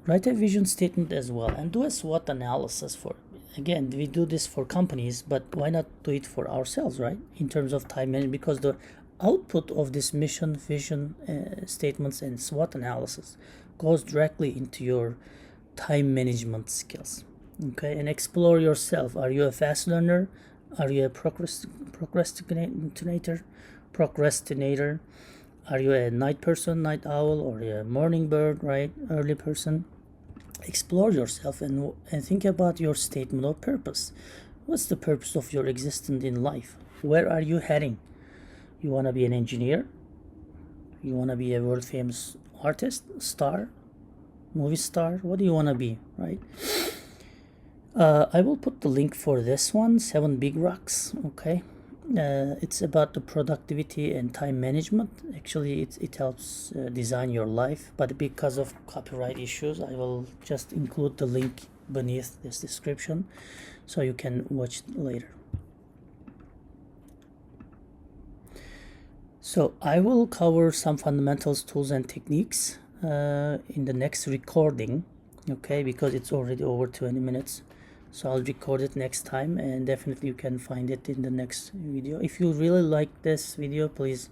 Write a vision statement as well, and do a SWOT analysis for. Again, we do this for companies, but why not do it for ourselves, right? In terms of time management, because the output of this mission, vision statements, and SWOT analysis goes directly into your time management skills. Okay, and explore yourself. Are you a fast learner? Are you a procrastinator? Are you a night person, night owl, or a morning bird, right? Early person. Explore yourself and think about your statement of purpose. What's the purpose of your existence in life? Where are you heading? You want to be an engineer? You want to be a world famous artist, star, movie star? What do you want to be, right? I will put the link for this one, 7 Big Rocks, okay? It's about the productivity and time management. Actually, it helps design your life, but because of copyright issues, I will just include the link beneath this description so you can watch it later. So I will cover some fundamentals, tools, and techniques in the next recording, okay, because it's already over 20 minutes. So I'll record it next time, and definitely you can find it in the next video. If you really like this video, please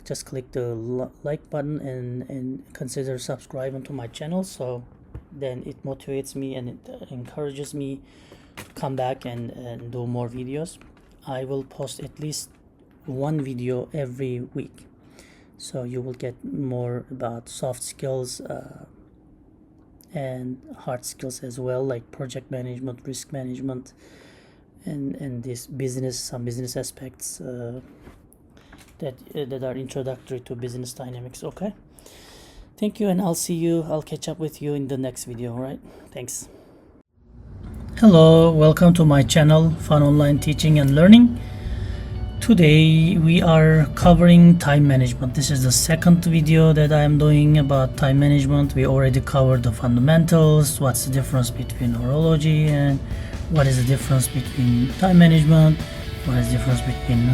just click the like button and consider subscribing to my channel, so then it motivates me and it encourages me to come back and do more videos. I will post at least one video every week, so you will get more about soft skills and hard skills as well, like project management, risk management, and this some business aspects that are introductory to business dynamics. Okay, thank you, and I'll catch up with you in the next video. All right, thanks. Hello, welcome to my channel, Fun Online Teaching and Learning. Today we are covering time management. This is the second video that I am doing about time management. We already covered the fundamentals, what's the difference between horology, and what is the difference between time management, what is the difference between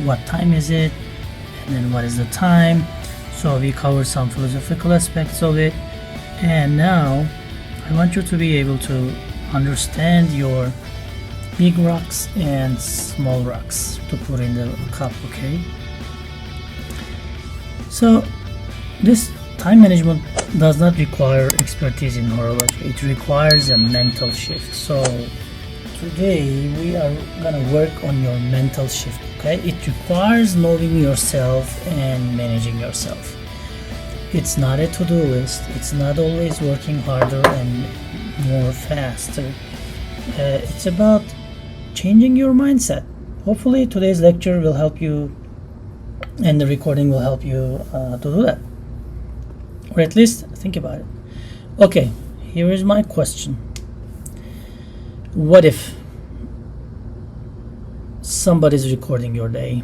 what time is it, and then what is the time. So we covered some philosophical aspects of it, and now I want you to be able to understand your big rocks and small rocks to put in the cup. Okay, so this time management does not require expertise in horology. It requires a mental shift. So today we are gonna work on your mental shift. Okay, it requires knowing yourself and managing yourself. It's not a to-do list. It's not always working harder and more faster. It's about changing your mindset. Hopefully today's lecture will help you, and the recording will help you to do that, or at least think about it. Okay, here is my question. What if somebody's recording your day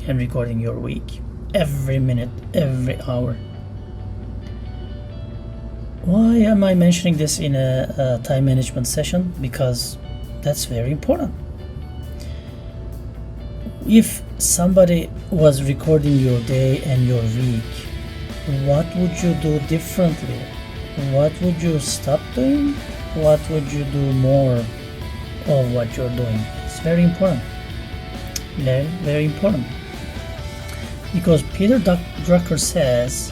and recording your week, every minute, every hour? Why am I mentioning this in a time management session? Because that's very important. If somebody was recording your day and your week, what would you do differently? What would you stop doing? What would you do more of what you're doing? It's very important. Very, very important. Because Peter Drucker says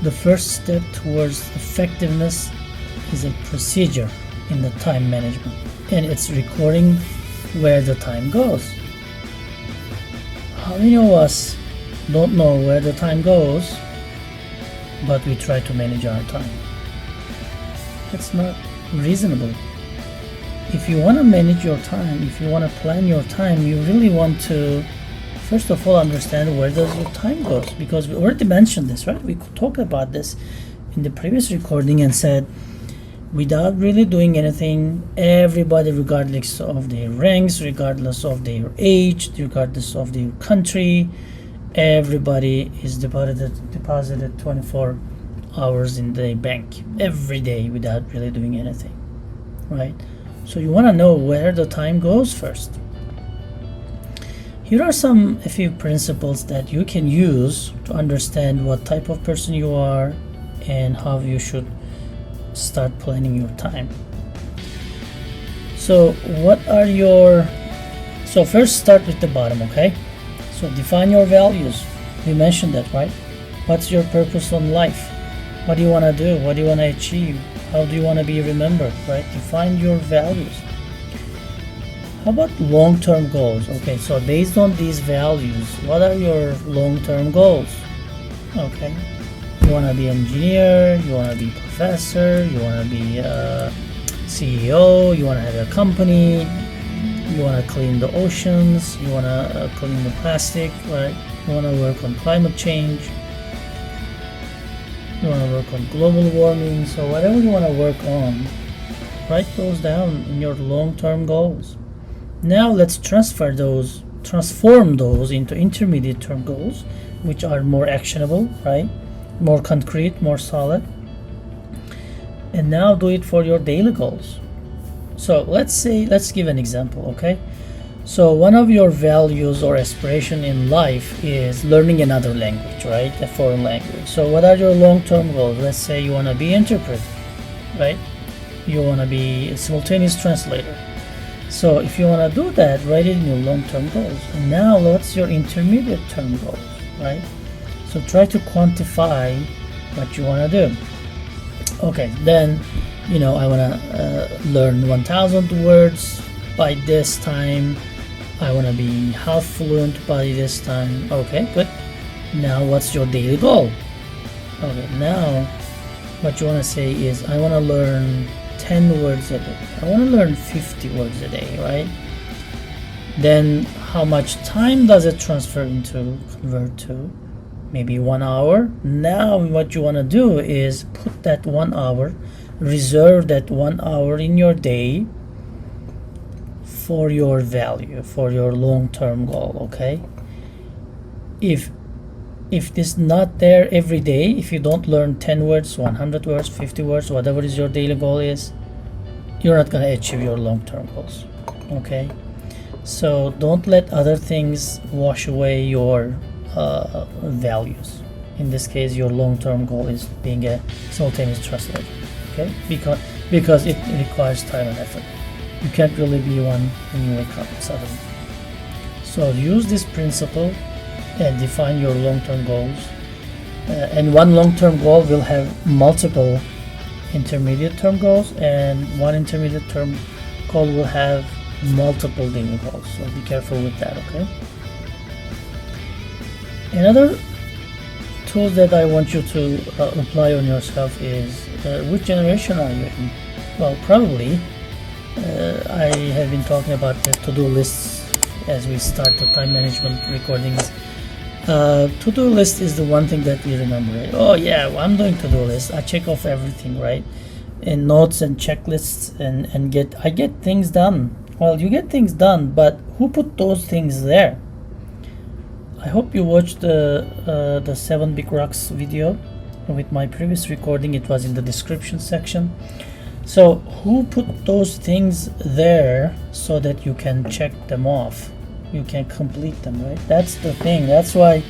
the first step towards effectiveness is a procedure in the time management, and it's recording where the time goes. How many of us don't know where the time goes, but we try to manage our time? That's not reasonable. If you want to manage your time, if you want to plan your time, you really want to first of all understand where does your time goes, because we already mentioned this, right? We talked about this in the previous recording and said, without really doing anything, everybody, regardless of their ranks, regardless of their age, regardless of their country, everybody is deposited 24 hours in the bank every day without really doing anything, right? So you want to know where the time goes first. Here are a few principles that you can use to understand what type of person you are and how you should start planning your time. So first start with the bottom, okay? So define your values. We mentioned that, right? What's your purpose in life? What do you want to do? What do you want to achieve? How do you want to be remembered, right? Define your values. How about long-term goals? Okay, so based on these values, what are your long-term goals? Okay, you want to be an engineer, you want to be a professor, you want to be a CEO, you want to have a company, you want to clean the oceans, you want to clean the plastic, right? You want to work on climate change, you want to work on global warming. So whatever you want to work on, write those down in your long-term goals. Now let's transform those into intermediate term goals, which are more actionable, right? More concrete, more solid. And now do it for your daily goals. So let's give an example, okay? So one of your values or aspiration in life is learning another language, right? A foreign language. So what are your long-term goals? Let's say you want to be interpreter, right? You want to be a simultaneous translator. So if you want to do that, write it in your long-term goals. And now what's your intermediate term goals, right? So try to quantify what you want to do. Okay, then, you know, I want to learn 1,000 words by this time. I want to be half fluent by this time. Okay, good. Now what's your daily goal? Okay, now what you want to say is, I want to learn 10 words a day. I want to learn 50 words a day, right? Then how much time does it convert to? Maybe 1 hour. Now what you want to do is put that 1 hour, reserve that 1 hour in your day for your value, for your long-term goal. Okay, if this not there every day, if you don't learn 10 words, 100 words, 50 words, whatever is your daily goal is, you're not going to achieve your long-term goals. Okay, so don't let other things wash away your values. In this case, your long-term goal is being a simultaneous translator. Okay, because it requires time and effort. You can't really be one when you wake up suddenly. So use this principle and define your long-term goals. And one long-term goal will have multiple intermediate term goals, and one intermediate term goal will have multiple daily goals. So be careful with that, okay? Another tool that I want you to apply on yourself is, which generation are you in? Well, probably I have been talking about the to-do lists as we start the time management recordings. To-do list is the one thing that we remember, right? Oh yeah, well, I'm doing to-do list. I check off everything, right? And notes and checklists, and I get things done. Well, you get things done, but who put those things there? I hope you watched the 7 Big Rocks video with my previous recording. It was in the description section. So who put those things there so that you can check them off? You can complete them, right? That's the thing. That's why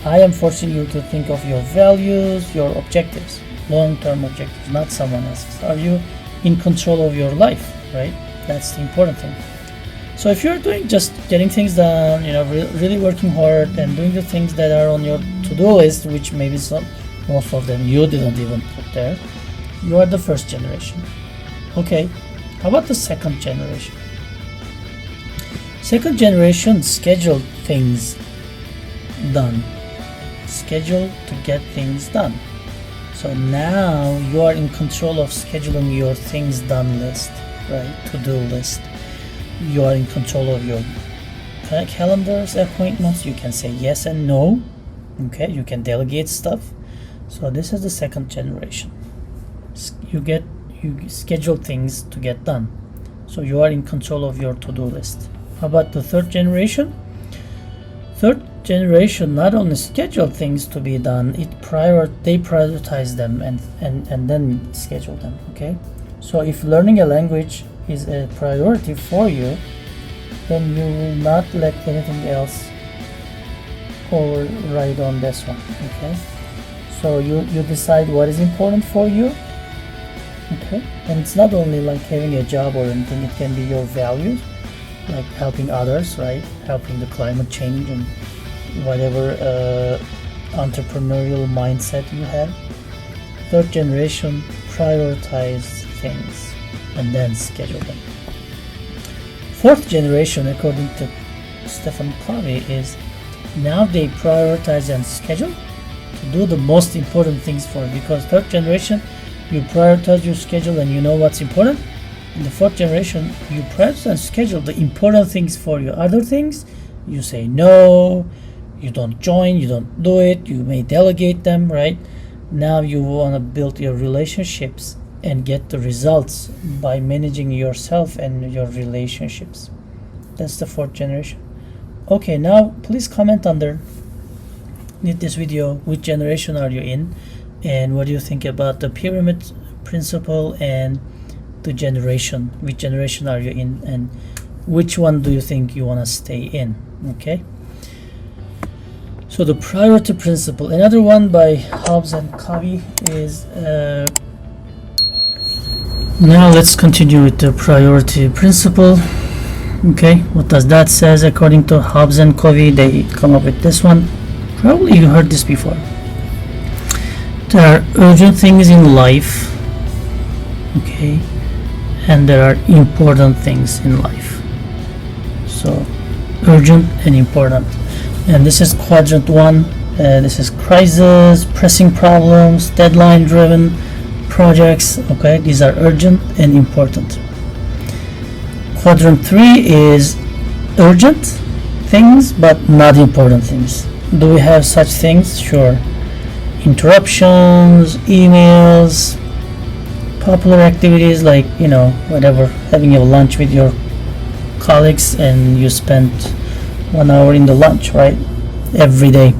I am forcing you to think of your values, your objectives, long-term objectives, not someone else's. Are you in control of your life, right? That's the important thing. So if you're doing just getting things done, you know, really working hard and doing the things that are on your to-do list, which maybe most of them you didn't even put there, you are the first generation. Okay, how about the second generation? Second generation schedule things done. Schedule to get things done. So now you are in control of scheduling your things done list, right? To-do list. You are in control of your calendars, appointments. You can say yes and no. Okay, you can delegate stuff. So this is the second generation. You schedule things to get done. So you are in control of your to-do list. How about the third generation? Third generation not only schedule things to be done, they prioritize them and then schedule them. Okay, so if learning a language is a priority for you, then you will not let anything else override on this one. Okay, so you decide what is important for you. Okay, and it's not only like having a job or anything, it can be your values, like helping others, right? Helping the climate change and whatever entrepreneurial mindset you have. Third generation prioritize things and then schedule them. Fourth generation, according to Stephen Covey, is now they prioritize and schedule to do the most important things for you, because third generation, you prioritize your schedule and you know what's important. In the fourth generation, you prioritize and schedule the important things for you. Other things, you say no, you don't join, you don't do it, you may delegate them, right? Now you want to build your relationships and get the results by managing yourself and your relationships. That's the fourth generation. Okay, now please comment underneath this video, which generation are you in, and what do you think about the pyramid principle and the generation? Which generation are you in, and which one do you think you want to stay in? Okay, so the priority principle, another one by Hobbes and Covey, is now let's continue with the priority principle. Okay, what does that says? According to Hobbs and Covey, they come up with this one. Probably you heard this before. There are urgent things in life, okay, and there are important things in life. So urgent and important, and this is quadrant 1. This is crisis, pressing problems, deadline driven projects. Okay, these are urgent and important. Quadrant 3 is urgent things but not important things. Do we have such things? Sure. Interruptions, emails, popular activities like, whatever, having a lunch with your colleagues and you spend 1 hour in the lunch, right? Every day.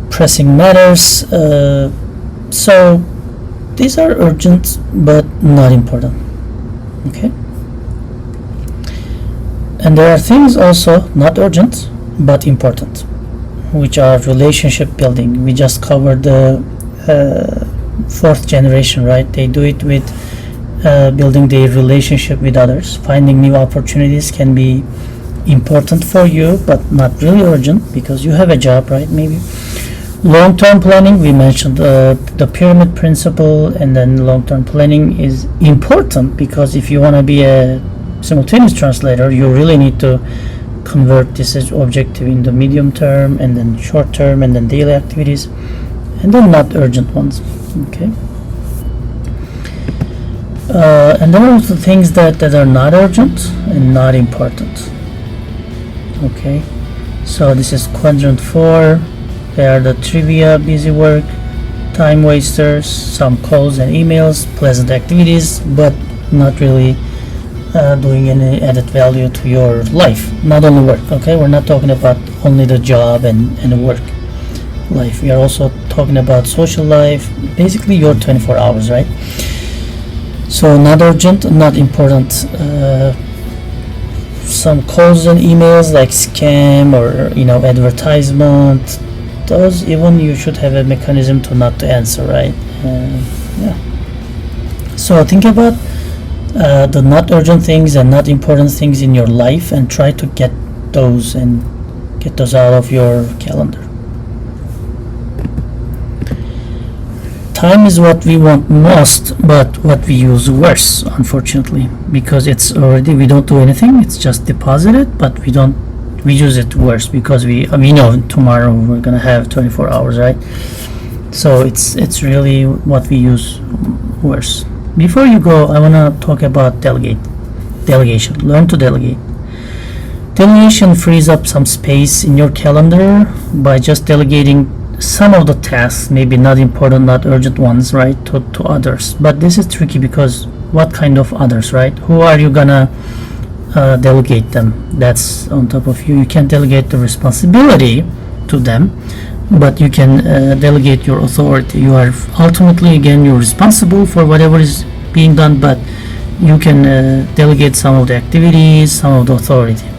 Pressing matters. So these are urgent but not important. Okay. And there are things also not urgent but important, which are relationship building. We just covered the 4th generation, right? They do it with building their relationship with others. Finding new opportunities can be important for you but not really urgent because you have a job, right? Maybe long-term planning, we mentioned the pyramid principle, and then long-term planning is important because if you want to be a simultaneous translator, you really need to convert this objective in the medium term and then short term and then daily activities and then not urgent ones. Okay. And then also things that are not urgent and not important. Okay, so this is quadrant 4. They are the trivia, busy work, time wasters, some calls and emails, pleasant activities, but not really doing any added value to your life. Not only work, okay? We're not talking about only the job and work life. We are also talking about social life, basically your 24 hours, right? So not urgent, not important. Some calls and emails like scam or advertisement, those even you should have a mechanism to not to answer, right? Yeah. So think about the not urgent things and not important things in your life and try to get those out of your calendar. Time is what we want most, but what we use worse, unfortunately, because it's already, we don't do anything, it's just deposited, but we use it worse because we know tomorrow we're gonna have 24 hours, right? So it's really what we use worse. Before you go, I want to talk about delegation. Learn to delegate. Delegation frees up some space in your calendar by just delegating some of the tasks, maybe not important, not urgent ones, right, to others. But this is tricky because what kind of others, right? Who are you gonna delegate them? That's on top of you. You can't delegate the responsibility to them, but you can delegate your authority. You are ultimately, again, you're responsible for whatever is being done, but you can delegate some of the activities, some of the authority.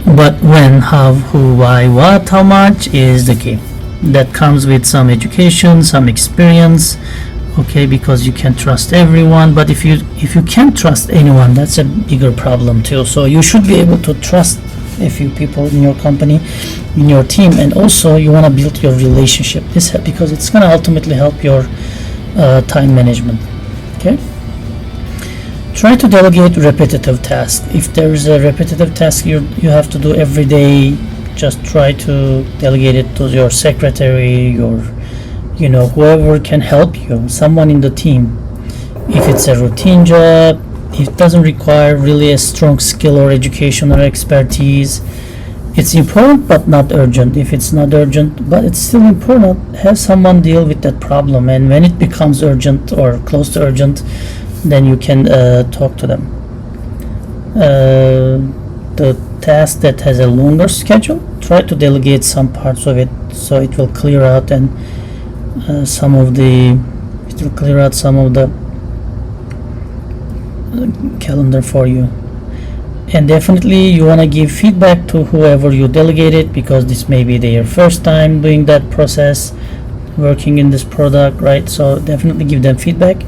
But when, how, who, why, what, how much is the key. That comes with some education, some experience, okay, because you can't trust everyone. But if you can't trust anyone, that's a bigger problem too. So you should be able to trust a few people in your company, in your team, and also you want to build your relationship. This because it's going to ultimately help your time management. Okay. Try to delegate repetitive tasks. If there is a repetitive task you have to do every day, just try to delegate it to your secretary, your whoever can help you, someone in the team. If it's a routine job, it doesn't require really a strong skill or education or expertise. It's important but not urgent. If it's not urgent but it's still important, have someone deal with that problem, and when it becomes urgent or close to urgent, then you can talk to them. The task that has a longer schedule, try to delegate some parts of it so it will clear out and some of the calendar for you. And definitely you want to give feedback to whoever you delegated, because this may be their first time doing that process, working in this product, right? So definitely give them feedback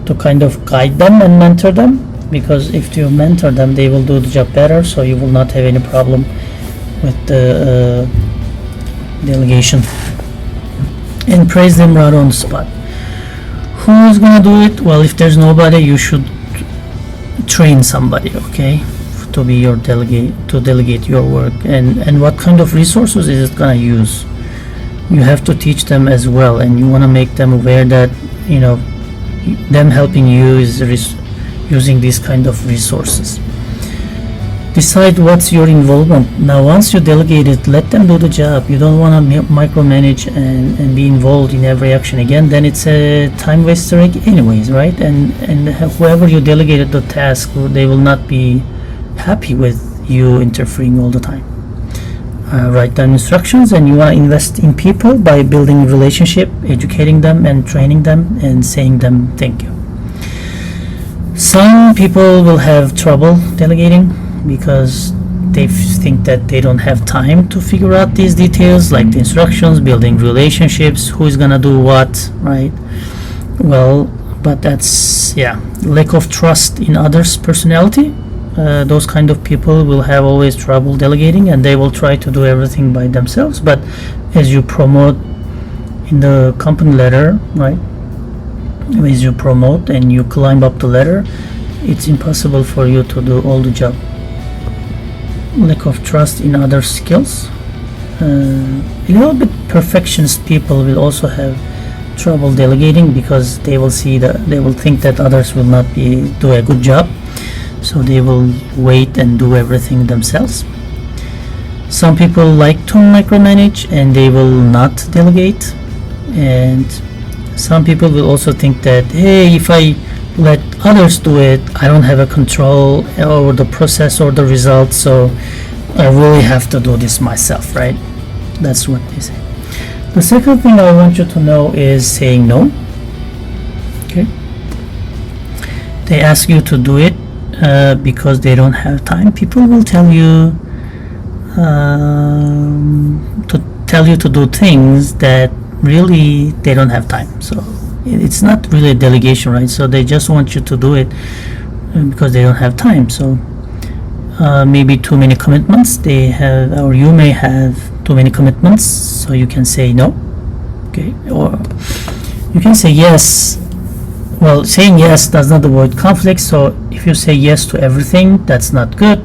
to kind of guide them and mentor them. because if you mentor them, they will do the job better, so you will not have any problem with the delegation. And praise them right on the spot. Who is gonna do it? Well, if there's nobody, you should train somebody, okay, to be your delegate your work. And what kind of resources is it gonna use? You have to teach them as well, and you want to make them aware that, you know, them helping you is using these kind of resources. Decide what's your involvement. Now, once you delegate it, let them do the job. You don't want to micromanage and be involved in every action again. Then it's a time waster anyways, right? And whoever you delegated the task, they will not be happy with you interfering all the time. Write down instructions, and you want to invest in people by building relationship, educating them and training them and saying them thank you. Some people will have trouble delegating because they think that they don't have time to figure out these details, like the instructions, building relationships, who is gonna do what, right? Well, but that's, yeah, lack of trust in others' personality. Those kind of people will have always trouble delegating, and they will try to do everything by themselves. But as you promote in the company ladder, right, as you promote and you climb up the ladder, it's impossible for you to do all the job. Lack of trust in other skills. A little bit perfectionist people will also have trouble delegating because they will think that others will not do a good job. So they will wait and do everything themselves. Some people like to micromanage and they will not delegate. And some people will also think that, hey, if I let others do it, I don't have a control over the process or the results, so I really have to do this myself, right? That's what they say. The second thing I want you to know is saying no. Okay. They ask you to do it because they don't have time. People will tell you to do things that really they don't have time. So it's not really a delegation, right? So they just want you to do it because they don't have time. So maybe too many commitments they have, or you may have too many commitments, so you can say no. Okay, or you can say yes. Well, saying yes does not avoid conflict, so if you say yes to everything, that's not good,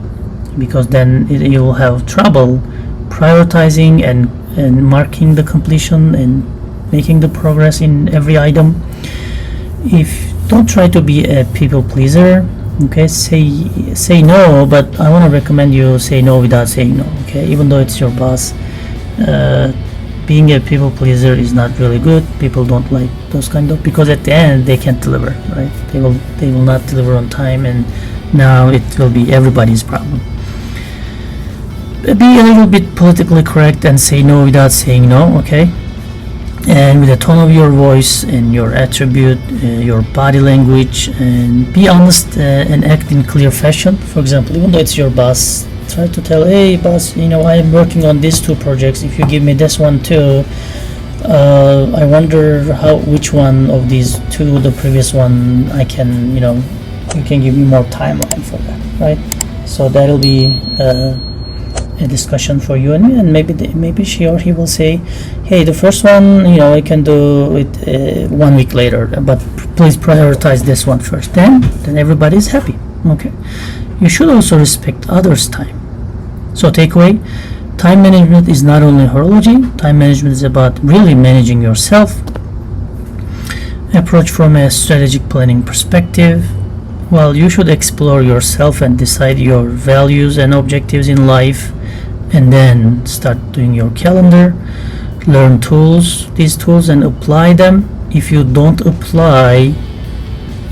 because then you will have trouble prioritizing and marking the completion and making the progress in every item. Don't try to be a people pleaser. Okay, say no, but I want to recommend you say no without saying no. Okay, even though it's your boss, being a people pleaser is not really good. People don't like those kind of, because at the end they can't deliver, right? They will not deliver on time, and now it will be everybody's problem. Be a little bit politically correct and say no without saying no, okay? And with the tone of your voice and your attribute, your body language, and be honest and act in clear fashion. For example, even though it's your boss, try to tell, hey boss, I am working on these 2 projects. If you give me this one too, I wonder which one of these 2, the previous one, I can, you can give me more timeline for that, right? So that'll be a discussion for you and me, and maybe she or he will say, hey, the first one, I can do it 1 week later, but please prioritize this one first. Then everybody's happy. Okay. You should also respect others' time. So takeaway, time management is not only horology. Time management is about really managing yourself. Approach from a strategic planning perspective. Well, you should explore yourself and decide your values and objectives in life, and then start doing your calendar. Learn these tools and apply them. If you don't apply,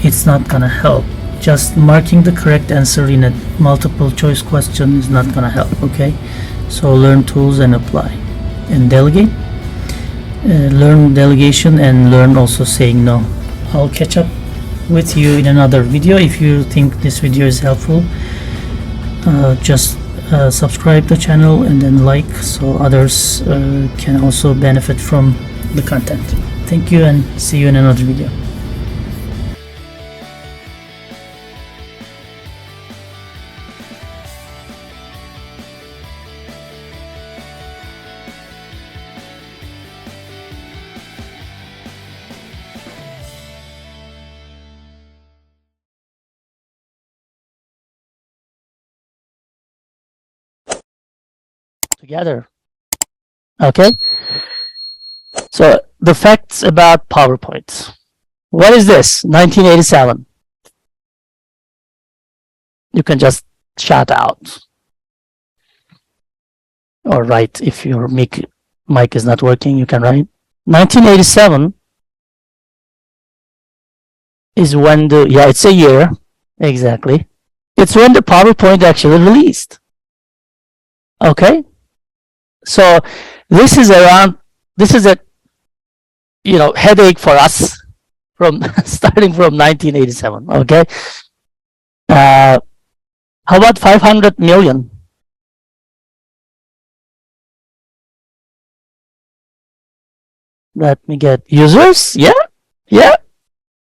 it's not gonna help. Just marking the correct answer in a multiple choice question is not gonna help, okay? So learn tools and apply. And delegate. Learn delegation and learn also saying no. I'll catch up with you in another video. If you think this video is helpful, just subscribe the channel and then like, so others can also benefit from the content. Thank you, and see you in another video. together. Okay? So the facts about PowerPoint. What is this? 1987. You can just shout out. Or write. If your mic is not working, you can write. 1987 is when it's a year. Exactly. It's when the PowerPoint actually released. Okay? So this is a headache for us from starting from 1987. Okay? How about 500 million? Let me get users. Yeah.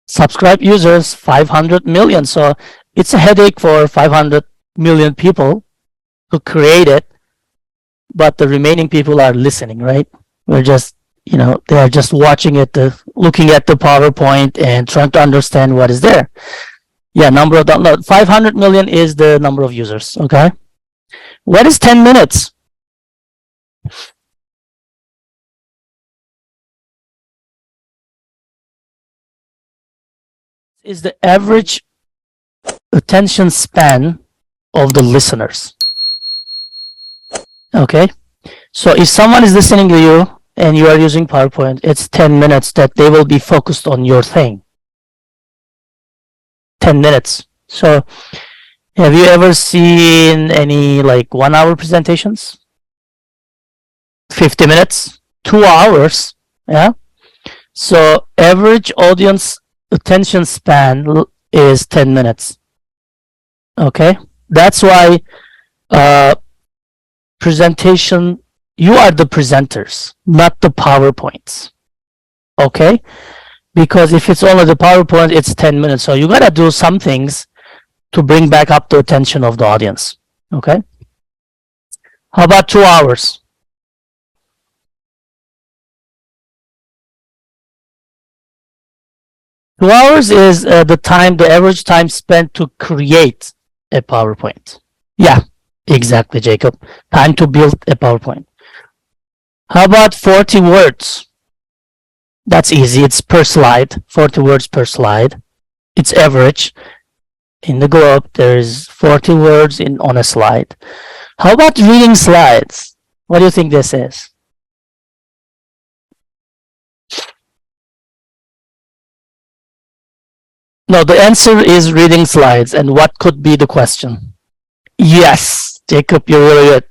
Subscribe users, 500 million. So it's a headache for 500 million people to create it, but the remaining people are listening, right? We're just, they are just watching it, looking at the PowerPoint and trying to understand what is there. Yeah, number of download. 500 million is the number of users, okay? What is 10 minutes? Is the average attention span of the listeners. Okay? So if someone is listening to you and you are using PowerPoint, it's 10 minutes that they will be focused on your thing. 10 minutes. So have you ever seen any 1 hour presentations? 50 minutes? 2 hours? Yeah? So average audience attention span is 10 minutes. Okay? That's why presentation, you are the presenters, not the PowerPoints. Okay? Because if it's only the PowerPoint, it's 10 minutes. So you gotta do some things to bring back up the attention of the audience. Okay? How about 2 hours? Two hours is the average time spent to create a PowerPoint. Yeah, exactly, Jacob. Time to build a PowerPoint. How about 40 words? That's easy. It's per slide. 40 words per slide. It's average. In the globe, there's 40 words on a slide. How about reading slides? What do you think this is? No, the answer is reading slides. And what could be the question? Yes, Jacob, you're really good.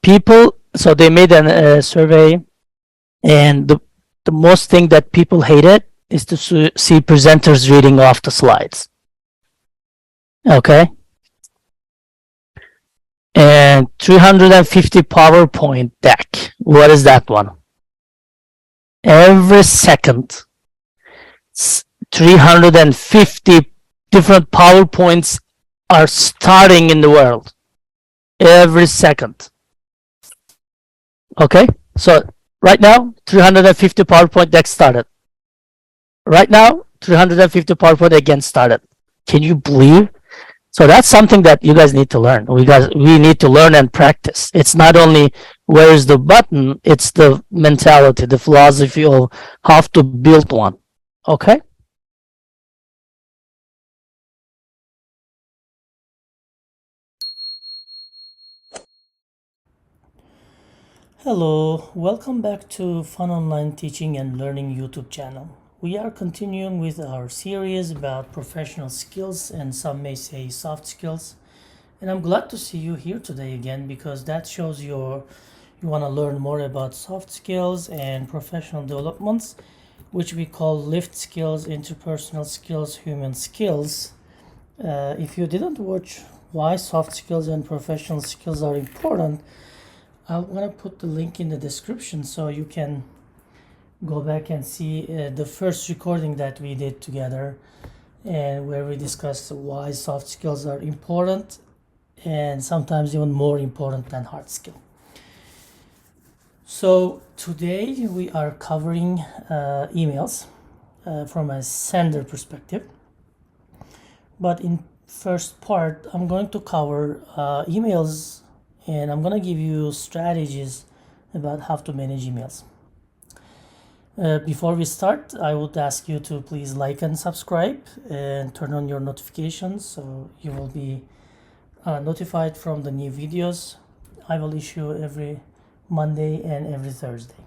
People, so they made a survey, and the most thing that people hated is to see presenters reading off the slides. Okay? And 350 PowerPoint deck. What is that one? Every second, 350 different PowerPoints are starting in the world. Every second. Okay? So right now, 350 PowerPoint decks started. Right now, 350 PowerPoint again started. Can you believe? So that's something that you guys need to learn. We need to learn and practice. It's not only where is the button, it's the mentality, the philosophy of how to build one. Okay? Hello, welcome back to Fun Online Teaching and Learning YouTube channel. We are continuing with our series about professional skills, and some may say soft skills. And I'm glad to see you here today again, because that shows you want to learn more about soft skills and professional developments, which we call lift skills, interpersonal skills, human skills. If you didn't watch why soft skills and professional skills are important, I'm going to put the link in the description so you can go back and see the first recording that we did together, and where we discussed why soft skills are important, and sometimes even more important than hard skill. So today we are covering emails from a sender perspective. But in first part, I'm going to cover emails, and I'm going to give you strategies about how to manage emails. Before we start, I would ask you to please like and subscribe and turn on your notifications so you will be notified from the new videos I will issue every Monday and every Thursday.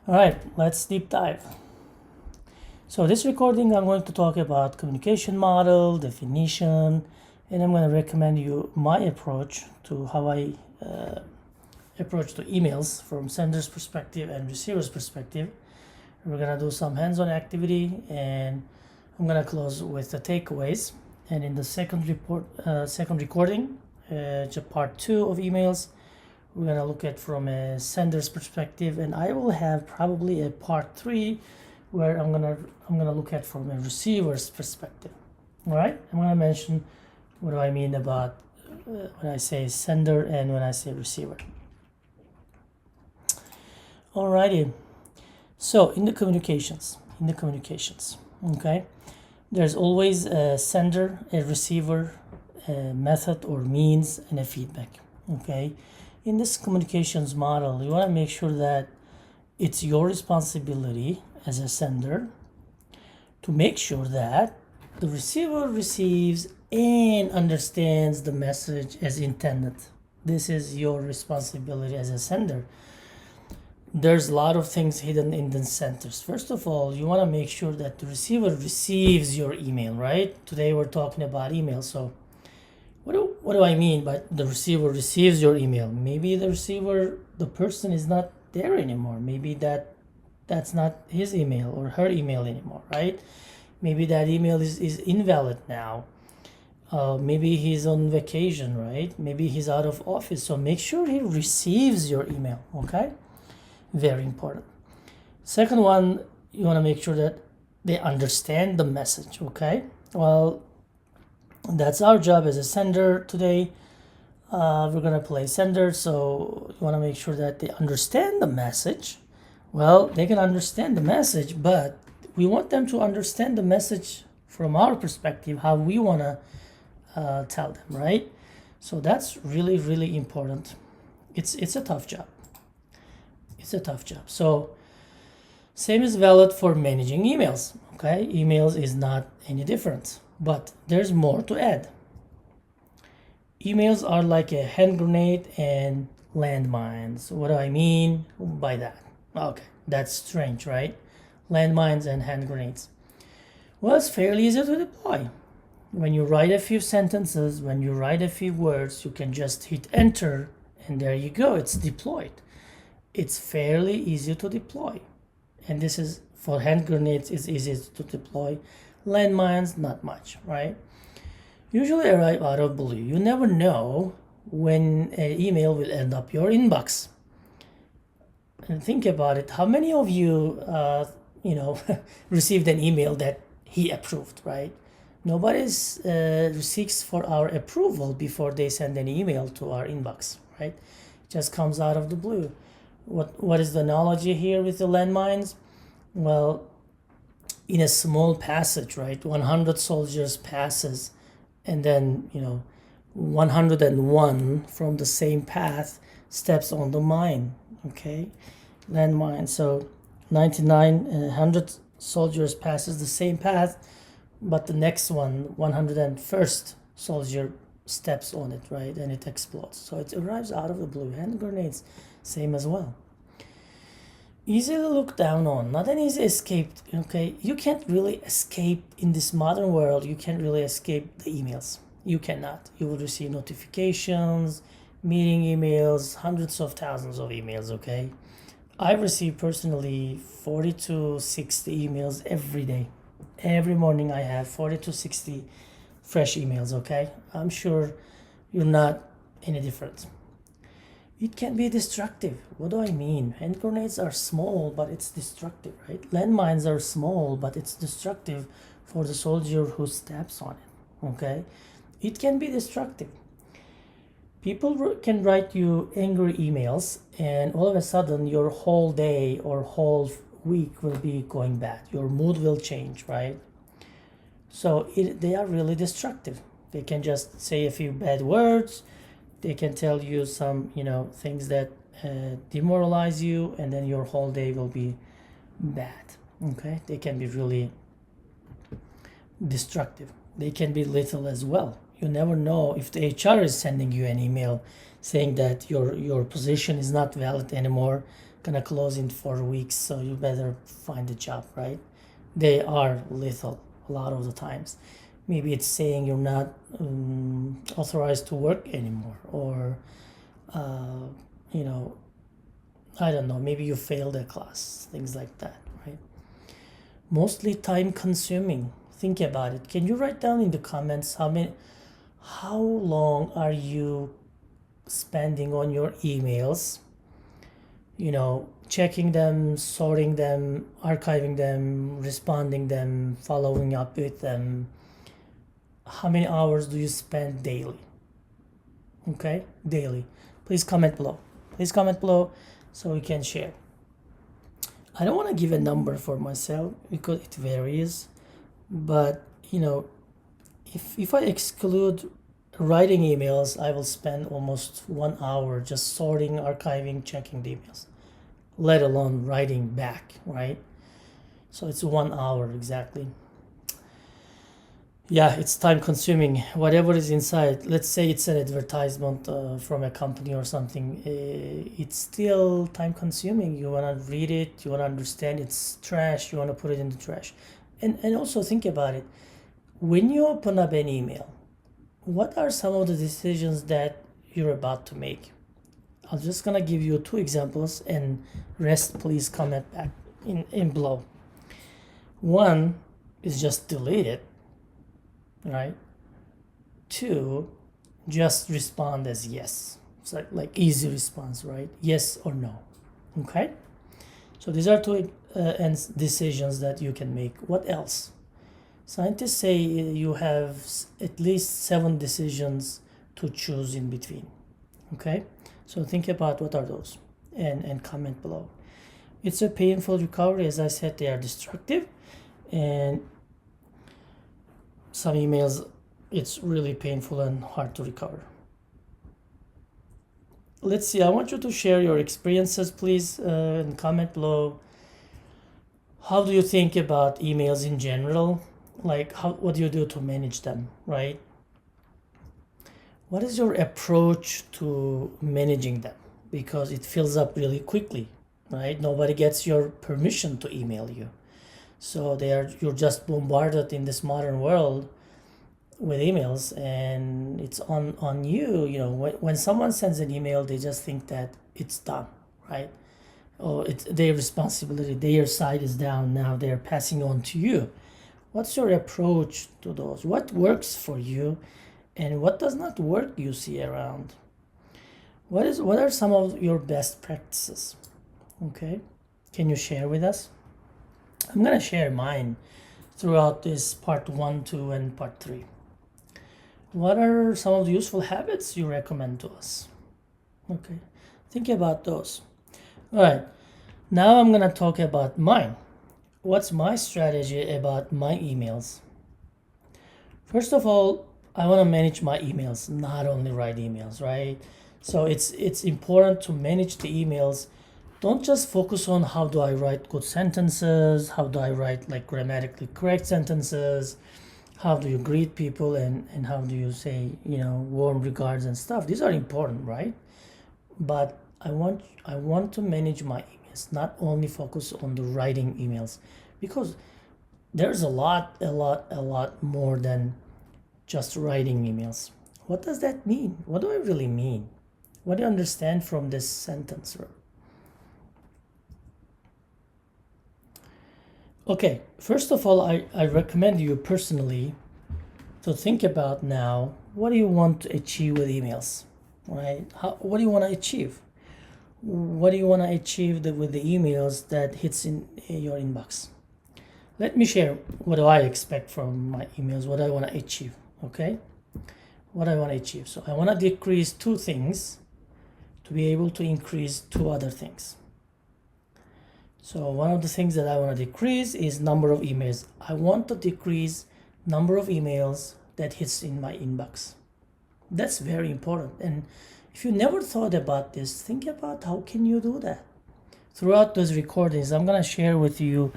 All right, let's deep dive. So this recording, I'm going to talk about communication model, definition, and I'm going to recommend you my approach to how I approach to emails from sender's perspective and receiver's perspective. We're going to do some hands-on activity, and I'm going to close with the takeaways. And in the second recording, part 2 of emails, we're going to look at from a sender's perspective, and I will have probably a part 3 where I'm gonna look at from a receiver's perspective. All right, I'm gonna mention what do I mean about when I say sender and when I say receiver. Alrighty, so in the communications, okay, there's always a sender, a receiver, a method or means, and a feedback. Okay, in this communications model, you want to make sure that it's your responsibility as a sender to make sure that the receiver receives and understands the message as intended. This is your responsibility as a sender. There's a lot of things hidden in the centers. First of all, you want to make sure that the receiver receives your email, right? Today we're talking about email. So what do I mean by the receiver receives your email? Maybe the person is not there anymore. Maybe that's not his email or her email anymore, right? Maybe that email is invalid now. Maybe he's on vacation, right? Maybe he's out of office. So make sure he receives your email, okay? Very important. Second one, you want to make sure that they understand the message, okay? Well, that's our job as a sender today. We're going to play sender, so you want to make sure that they understand the message. Well, they can understand the message, but we want them to understand the message from our perspective, how we want to tell them, right? So that's really, really important. It's a tough job. So same is valid for managing emails, okay? Emails is not any different, but there's more to add. Emails are like a hand grenade and landmines. What do I mean by that? Okay, that's strange, right? Landmines and hand grenades. Well, it's fairly easy to deploy. When you write a few sentences, when you write a few words, you can just hit enter and there you go, it's deployed. It's fairly easy to deploy. And this is for hand grenades, it's easy to deploy. Landmines, not much, right? Usually arrive out of blue. You never know when an email will end up your inbox. And think about it. How many of you, received an email that he approved, right? Nobody seeks for our approval before they send an email to our inbox, right? It just comes out of the blue. What is the analogy here with the landmines? Well, in a small passage, right? 100 soldiers passes, and then 101 from the same path steps on the mine. Okay, landmine. So 99 and 100 soldiers passes the same path, but the next one, 101st soldier steps on it, right, and it explodes. So it arrives out of the blue. Hand grenades, same as well. Easily looked down on, not an easy escape. Okay, you can't really escape in this modern world. You can't really escape the emails. You cannot. You will receive notifications, meeting emails, hundreds of thousands of emails. Okay, I receive personally 40 to 60 emails every day. Every morning I have 40 to 60 fresh emails. Okay, I'm sure you're not any different. It can be destructive. What do I mean? Hand grenades are small, but it's destructive, right? Landmines are small, but it's destructive for the soldier who steps on it, okay? It can be destructive. People can write you angry emails, and all of a sudden your whole day or whole week will be going bad. Your mood will change, right? So they are really destructive. They can just say a few bad words. They can tell you some, things that demoralize you, and then your whole day will be bad. Okay, they can be really destructive. They can be lethal as well. You never know if the HR is sending you an email saying that your position is not valid anymore, gonna close in 4 weeks, so you better find a job, right? They are lethal a lot of the times. Maybe it's saying you're not authorized to work anymore, or I don't know, maybe you failed a class, things like that, right? Mostly time consuming. Think about it. Can you write down in the comments how long are you spending on your emails? Checking them, sorting them, archiving them, responding them, following up with them. How many hours do you spend daily? Okay, daily. Please comment below. So we can share. I don't want to give a number for myself because it varies, but if I exclude writing emails, I will spend almost 1 hour just sorting, archiving, checking the emails, let alone writing back, right? So it's 1 hour exactly. Yeah, it's time consuming. Whatever is inside, let's say it's an advertisement from a company or something, it's still time consuming. You want to read it, you want to understand it's trash, you want to put it in the trash. And also think about it. When you open up an email, what are some of the decisions that you're about to make? I'm just gonna give you 2 examples, and rest please comment back in below. One is just delete it, right? 2, just respond as yes. It's like easy response, right? Yes or no. Okay, so these are 2 decisions that you can make. What else? Scientists say you have at least 7 decisions to choose in between. Okay, so think about what are those, and comment below. It's a painful recovery. As I said, they are destructive, and some emails, it's really painful and hard to recover. Let's see, I want you to share your experiences, please, and comment below. How do you think about emails in general? Like, what do you do to manage them, right? What is your approach to managing them? Because it fills up really quickly, right? Nobody gets your permission to email you. So you're just bombarded in this modern world with emails, and it's on you. When someone sends an email, they just think that it's done, right? Oh, it's their responsibility, their side is down, now they're passing on to you. What's your approach to those? What works for you and what does not work you see around? What are some of your best practices? Okay, can you share with us? I'm gonna share mine throughout this part 1, 2, and part 3. What are some of the useful habits you recommend to us? Okay, think about those. All right, now I'm gonna talk about mine. What's my strategy about my emails? First of all, I want to manage my emails, not only write emails, right? So it's important to manage the emails. Don't just focus on how do I write good sentences, how do I write like grammatically correct sentences, how do you greet people, and how do you say, warm regards and stuff. These are important, right? But I want to manage my emails, not only focus on the writing emails, because there's a lot more than just writing emails. What does that mean? What do I really mean? What do you understand from this sentence? Okay, first of all, I recommend you personally to think about now, what do you want to achieve with emails, right? What do you want to achieve? What do you want to achieve with the emails that hits in your inbox? Let me share what do I expect from my emails, what I want to achieve, okay? What I want to achieve. So I want to decrease 2 things to be able to increase 2 other things. So one of the things that I want to decrease is number of emails. I want to decrease number of emails that hits in my inbox. That's very important. And if you never thought about this, think about how can you do that. Throughout those recordings, I'm going to share with you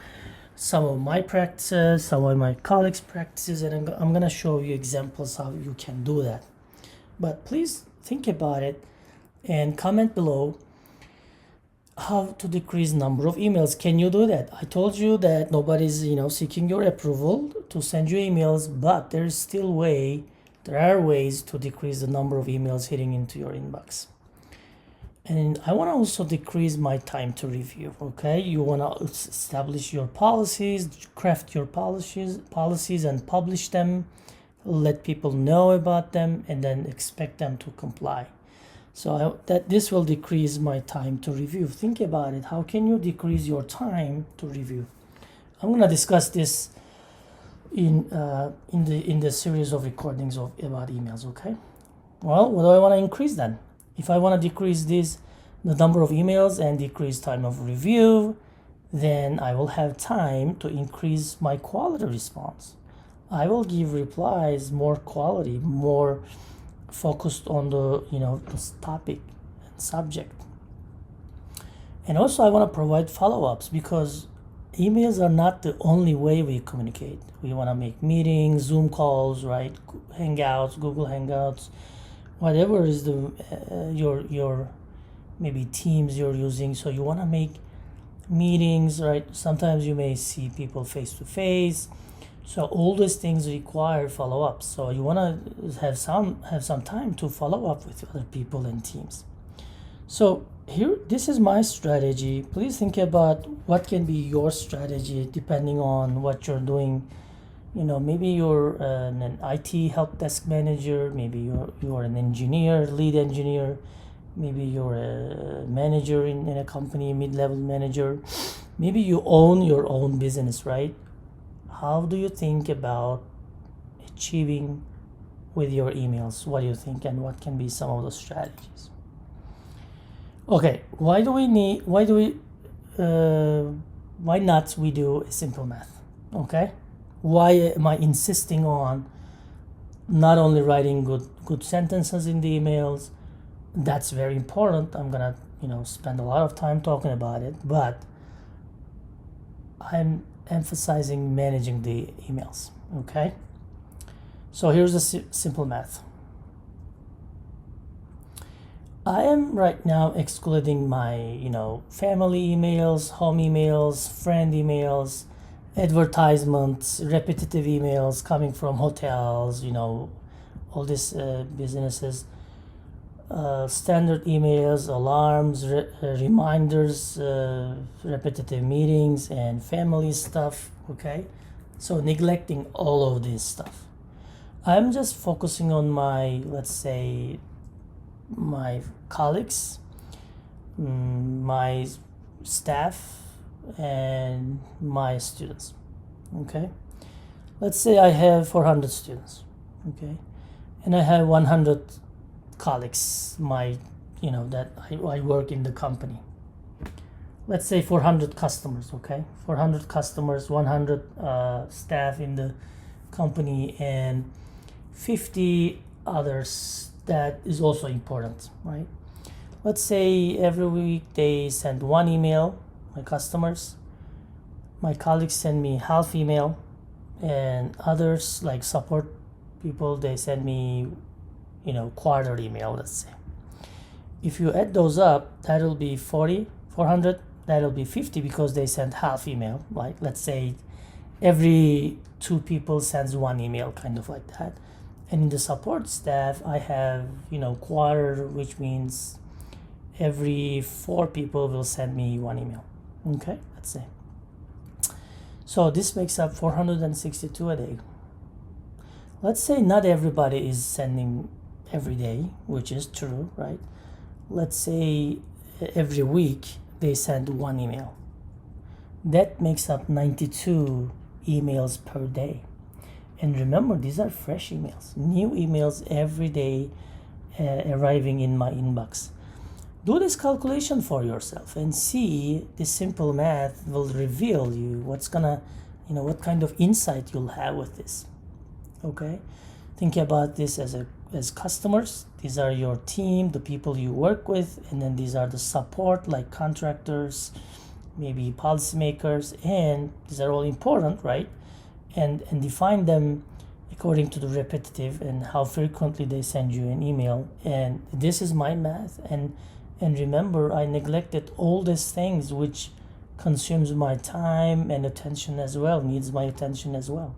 some of my practices, some of my colleagues' practices, and I'm going to show you examples how you can do that. But please think about it and comment below how to decrease number of emails. Can you do that? I told you that nobody's seeking your approval to send you emails, but there are ways to decrease the number of emails hitting into your inbox. And I want to also decrease my time to review. Okay, you want to establish your policies, craft your policies and publish them, let people know about them, and then expect them to comply. So that this will decrease my time to review. Think about it. How can you decrease your time to review? I'm going to discuss this in the series of recordings about emails. Okay. Well, what do I want to increase then? If I want to decrease the number of emails and decrease time of review, then I will have time to increase my quality response. I will give replies more quality, more focused on this topic and subject. And also I want to provide follow-ups, because emails are not the only way we communicate. We want to make meetings, Zoom calls, right? Hangouts, Google Hangouts, whatever is your maybe Teams you're using. So you want to make meetings, right? Sometimes you may see people face to face. So all these things require follow-up. So you want to have some time to follow up with other people and teams. So this is my strategy. Please think about what can be your strategy depending on what you're doing. Maybe you're an IT help desk manager. Maybe you're an engineer, lead engineer. Maybe you're a manager in a company, mid-level manager. Maybe you own your own business, right? How do you think about achieving with your emails? What do you think, and what can be some of those strategies? Okay, why not we do a simple math? Okay, why am I insisting on not only writing good sentences in the emails? That's very important. I'm gonna spend a lot of time talking about it, but I'm emphasizing managing the emails. Okay, so here's the simple math. I am right now excluding my family emails, home emails, friend emails, advertisements, repetitive emails coming from hotels, all these businesses, standard emails, alarms, reminders, repetitive meetings, and family stuff. Okay, so neglecting all of this stuff. I'm just focusing on my, let's say, my colleagues, my staff, and my students. Okay, let's say I have 400 students. Okay, and I have 100 colleagues, that I work in the company. Let's say 400 customers. Okay, 400 customers, 100 staff in the company, and 50 others. That is also important, right? Let's say every week they send one email, my customers. My colleagues send me half email, and others like support people, they send me quarter email, let's say. If you add those up, that'll be 400, that'll be 50, because they send half email. Like, let's say every 2 people sends 1 email, kind of like that. And in the support staff, I have quarter, which means every 4 people will send me 1 email. Okay, let's say. So this makes up 462 a day. Let's say not everybody is sending every day, which is true, right? Let's say every week they send 1 email. That makes up 92 emails per day. And remember, these are fresh emails, new emails every day arriving in my inbox. Do this calculation for yourself and see. This simple math will reveal you what kind of insight you'll have with this. Okay, think about this as customers. These are your team, the people you work with, and then these are the support like contractors, maybe policymakers, and these are all important, right? And define them according to the repetitive and how frequently they send you an email. And this is my math. And remember, I neglected all these things which consumes my time and attention as well, needs my attention as well.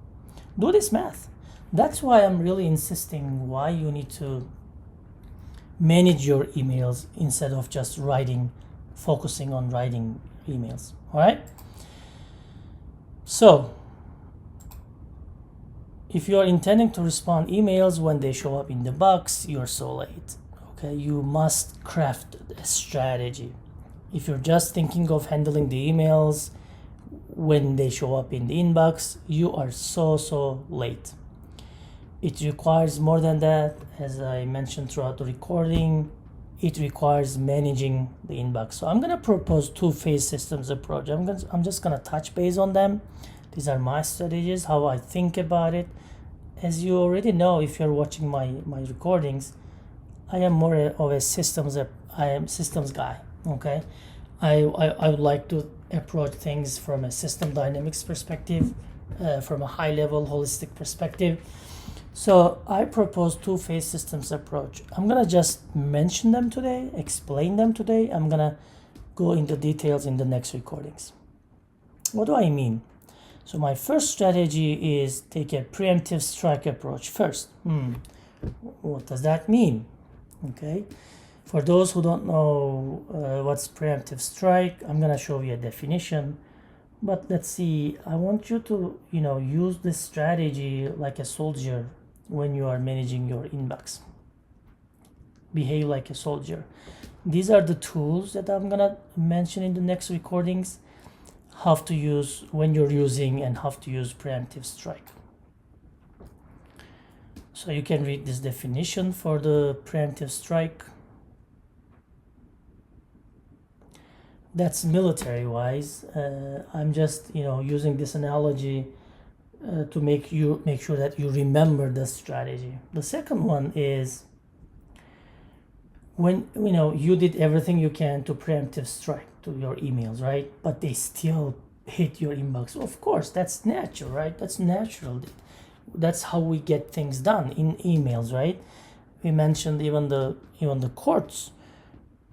Do this math. That's why I'm really insisting why you need to manage your emails instead of just focusing on writing emails. All right. So if you are intending to respond emails when they show up in the box, you're so late. Okay, you must craft a strategy. If you're just thinking of handling the emails when they show up in the inbox, you are so late. It requires more than that. As I mentioned throughout the recording, it requires managing the inbox. So I'm gonna propose two-phase systems approach. I'm just gonna touch base on them. These are my strategies, how I think about it. As you already know, if you're watching my recordings, I am more of a systems guy. Okay, I would like to approach things from a system dynamics perspective, from a high level holistic perspective. So I propose two-phase systems approach. I'm gonna just mention them today, explain them today. I'm gonna go into details in the next recordings. What do I mean? So my first strategy is take a preemptive strike approach first. What does that mean? Okay, for those who don't know what's preemptive strike, I'm gonna show you a definition. But let's see, I want you to use this strategy like a soldier when you are managing your inbox. Behave like a soldier. These are the tools that I'm gonna mention in the next recordings. How to use when you're using and how to use preemptive strike. So you can read this definition for the preemptive strike. That's military wise. I'm just using this analogy to make sure that you remember the strategy. The second one is when you did everything you can to preemptive strike to your emails, right? But they still hit your inbox. Of course, that's natural, right? That's natural. That's how we get things done in emails, right? We mentioned even the courts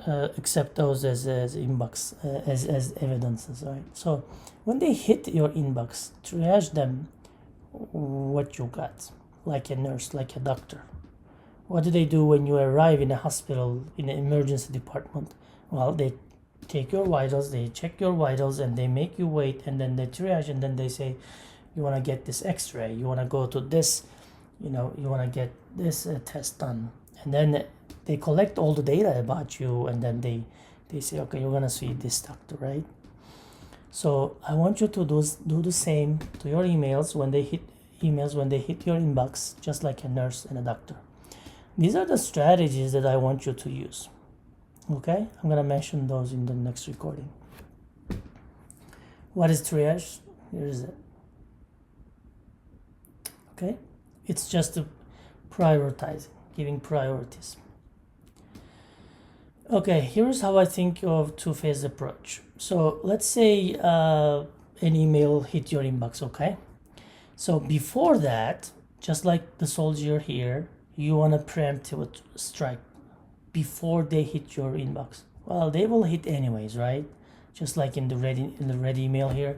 accept those as inbox as evidences, right? So when they hit your inbox, triage them. What you got, like a nurse, like a doctor. What do they do when you arrive in a hospital, in an emergency department? Well, they take your vitals, they check your vitals, and they make you wait, and then they triage, and then they say, you want to get this x-ray, you want to go to this, you want to get this test done. And then they collect all the data about you, and then they say, okay, you're going to see this doctor, right? So I want you to do the same to your emails when they hit your inbox, just like a nurse and a doctor. These are the strategies that I want you to use. Okay, I'm gonna mention those in the next recording. What is triage? Here is it. Okay, it's just prioritizing, giving priorities. Okay, here's how I think of two-phase approach. So let's say an email hit your inbox, okay? So before that, just like the soldier here, you want to preemptive strike before they hit your inbox. Well, they will hit anyways, right? Just like in the red email here.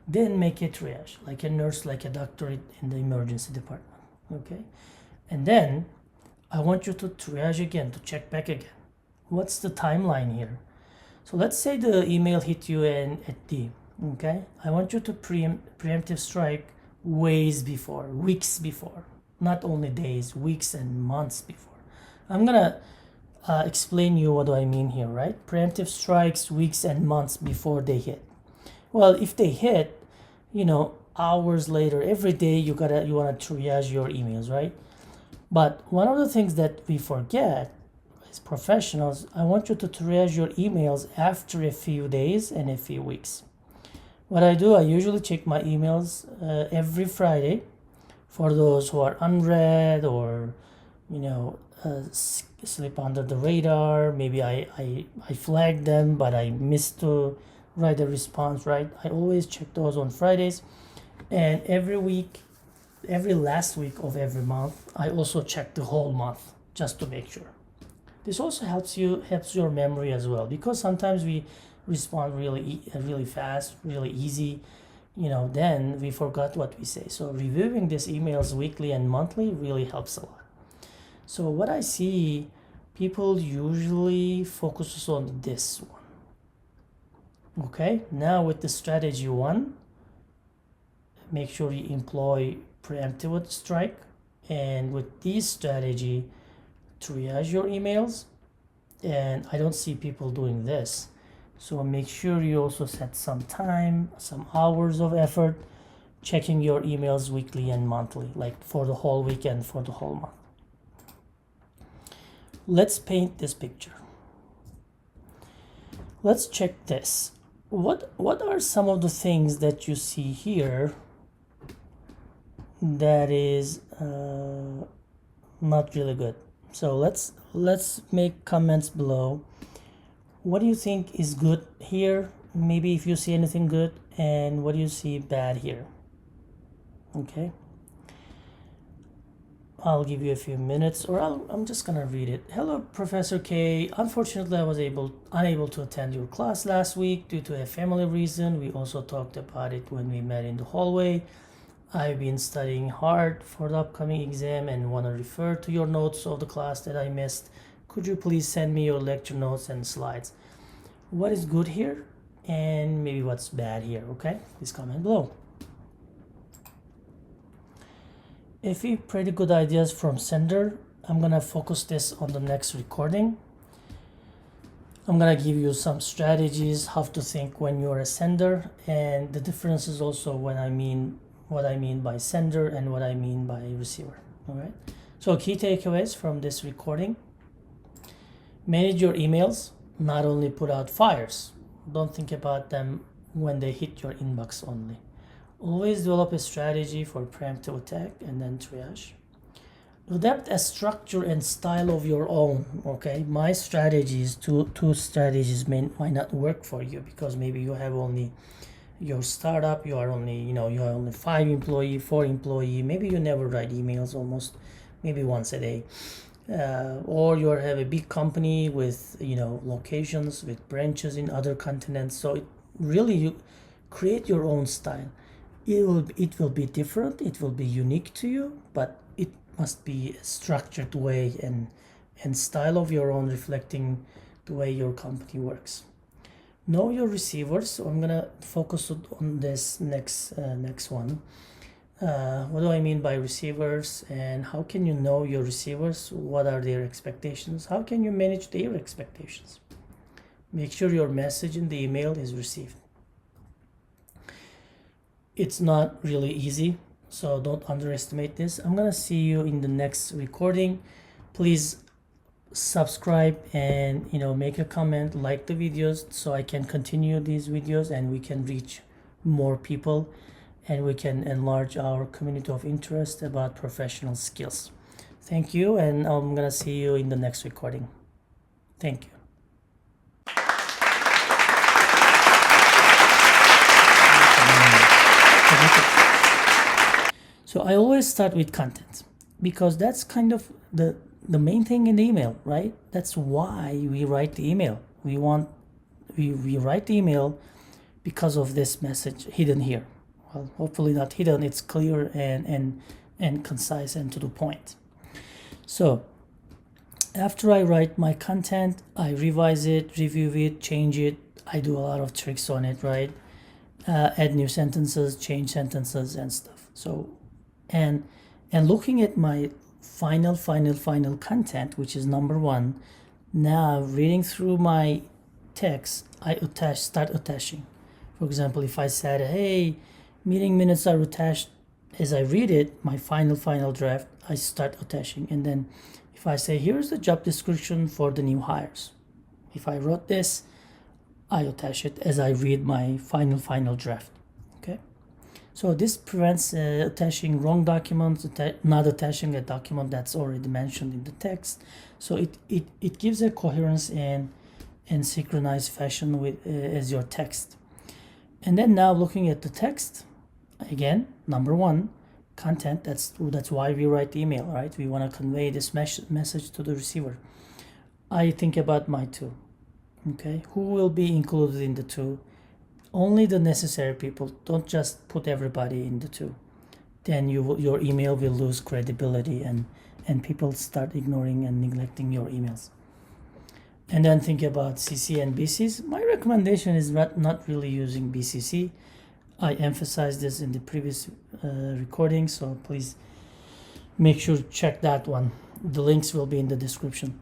Then make a triage, like a nurse, like a doctor in the emergency department, okay? And then I want you to triage again, to check back again. What's the timeline here? So let's say the email hit you at D, okay? I want you to preemptive strike ways before, weeks before, not only days, weeks and months before. I'm gonna explain you what do I mean here, right? Preemptive strikes weeks and months before they hit. Well, if they hit, hours later, every day you wanna triage your emails, right? But one of the things that we forget as professionals, I want you to triage your emails after a few days and a few weeks. What I do, I usually check my emails every Friday for those who are unread or slip under the radar. Maybe I flagged them, but I missed to write a response, right? I always check those on Fridays, and every last week of every month, I also check the whole month just to make sure. This also helps your memory as well, because sometimes we respond really fast, really easy, then we forgot what we say. So reviewing these emails weekly and monthly really helps a lot. So what I see, people usually focuses on this one. Okay, now with the strategy 1, make sure you employ preemptive strike, and with this strategy, triage your emails. And I don't see people doing this, so make sure you also set some time, some hours of effort checking your emails weekly and monthly, like for the whole weekend, for the whole month. Let's paint this picture. Let's check this. What are some of the things that you see here that is not really good? So let's make comments below. What do you think is good here? Maybe if you see anything good, and what do you see bad here? Okay, I'll give you a few minutes, or I'm just gonna read it. Hello, Professor K. Unfortunately, I was unable to attend your class last week due to a family reason. We also talked about it when we met in the hallway. I've been studying hard for the upcoming exam and want to refer to your notes of the class that I missed. Could you please send me your lecture notes and slides? What is good here and maybe what's bad here? Okay, please comment below. A few pretty good ideas from sender. I'm gonna focus this on the next recording. I'm gonna give you some strategies how to think when you're a sender, and the differences also what I mean by sender and what I mean by receiver. All right, so key takeaways from this recording: manage your emails, not only put out fires. Don't think about them when they hit your inbox only. Always develop a strategy for preemptive attack and then triage. Adapt a structure and style of your own. Okay, my strategies, two strategies might not work for you, because maybe you have only your startup, you are only you have only 5 employee, 4 employee, maybe you never write emails, almost maybe once a day, or you have a big company with locations, with branches in other continents. So you create your own style. It will be different, it will be unique to you, but it must be a structured way and style of your own, reflecting the way your company works. Know your receivers. So I'm gonna focus on this next one. What do I mean by receivers, and how can you know your receivers? What are their expectations? How can you manage their expectations? Make sure your message in the email is received. It's not really easy, so don't underestimate this. I'm gonna see you in the next recording. Please subscribe and make a comment, like the videos, so I can continue these videos and we can reach more people and we can enlarge our community of interest about professional skills. Thank you, and I'm gonna see you in the next recording. Thank you. So I always start with content, because that's kind of the main thing in the email, right? That's why we write the email. We write the email because of this message hidden here. Well, hopefully not hidden, it's clear and concise and to the point. So after I write my content, I revise it, review it, change it. I do a lot of tricks on it, right? Add new sentences, change sentences and stuff. So and looking at my final content, which is number 1, now reading through my text, I start attaching. For example, if I said, hey, meeting minutes are attached, as I read it, my final draft, I start attaching. And then if I say, here's the job description for the new hires, if I wrote this, I attach it as I read my final draft. Okay, So this prevents attaching wrong documents, not attaching a document that's already mentioned in the text. So it gives a coherence and synchronized fashion with as your text. And then now looking at the text, again, number one, content. That's why we write the email, right? We want to convey this message to the receiver. I think about my two. Okay, who will be included in the two? Only the necessary people. Don't just put everybody in the two. Then your email will lose credibility and people start ignoring and neglecting your emails. And then think about CC and BCs. My recommendation is not really using BCC. I emphasized this in the previous recording, so please make sure to check that one. The links will be in the description.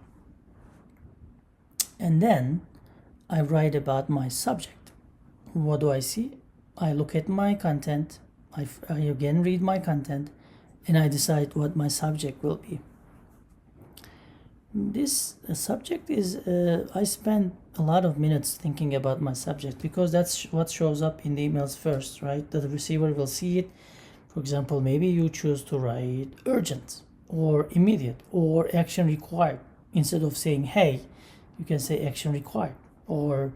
And then I write about my subject. What do I see? I look at my content. I again read my content, and I decide what my subject will be. This subject is I spend a lot of minutes thinking about my subject because that's what shows up in the emails first, right? The receiver will see it. For example, maybe you choose to write urgent or immediate or action required. Instead of saying hey, you can say action required, or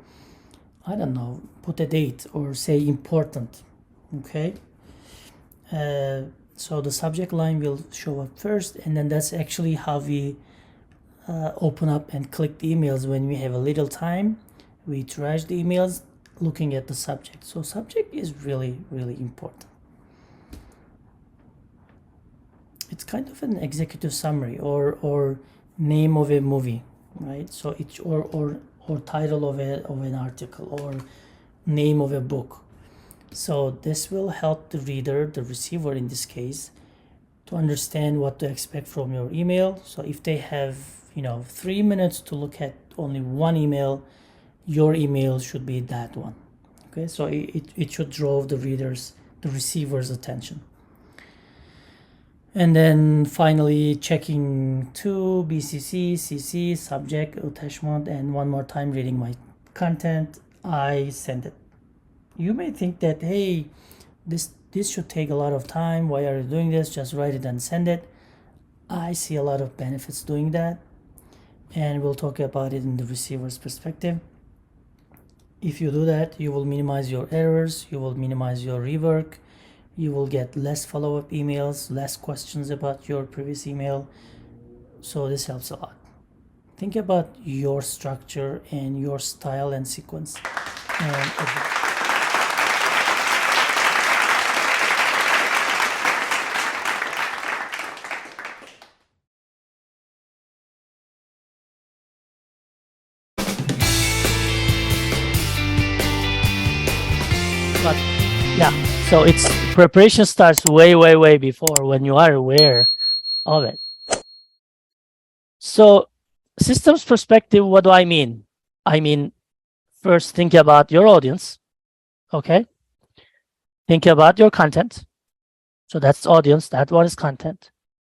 I don't know, put a date or say important. Okay, so the subject line will show up first, and then that's actually how we open up and click the emails. When we have a little time, we trash the emails looking at the subject. So subject is really, really important. It's kind of an executive summary or name of a movie, right? So it's or title of an article or name of a book. So this will help the reader, the receiver in this case, to understand what to expect from your email. So if they have 3 minutes to look at only one email, your email should be that one. Okay, so it should draw the receiver's attention. And then finally checking to BCC, CC, subject, attachment, and one more time reading my content, I send it. You may think that, hey, this should take a lot of time. Why are you doing this? Just write it and send it. I see a lot of benefits doing that, and we'll talk about it in the receiver's perspective. If you do that, you will minimize your errors, you will minimize your rework, you will get less follow-up emails, less questions about your previous email. So this helps a lot. Think about your structure and your style and sequence. But yeah, so it's preparation starts way before, when you are aware of it. So systems perspective, what do I mean? I mean, first think about your audience. Okay, think about your content. So that's audience, that one is content.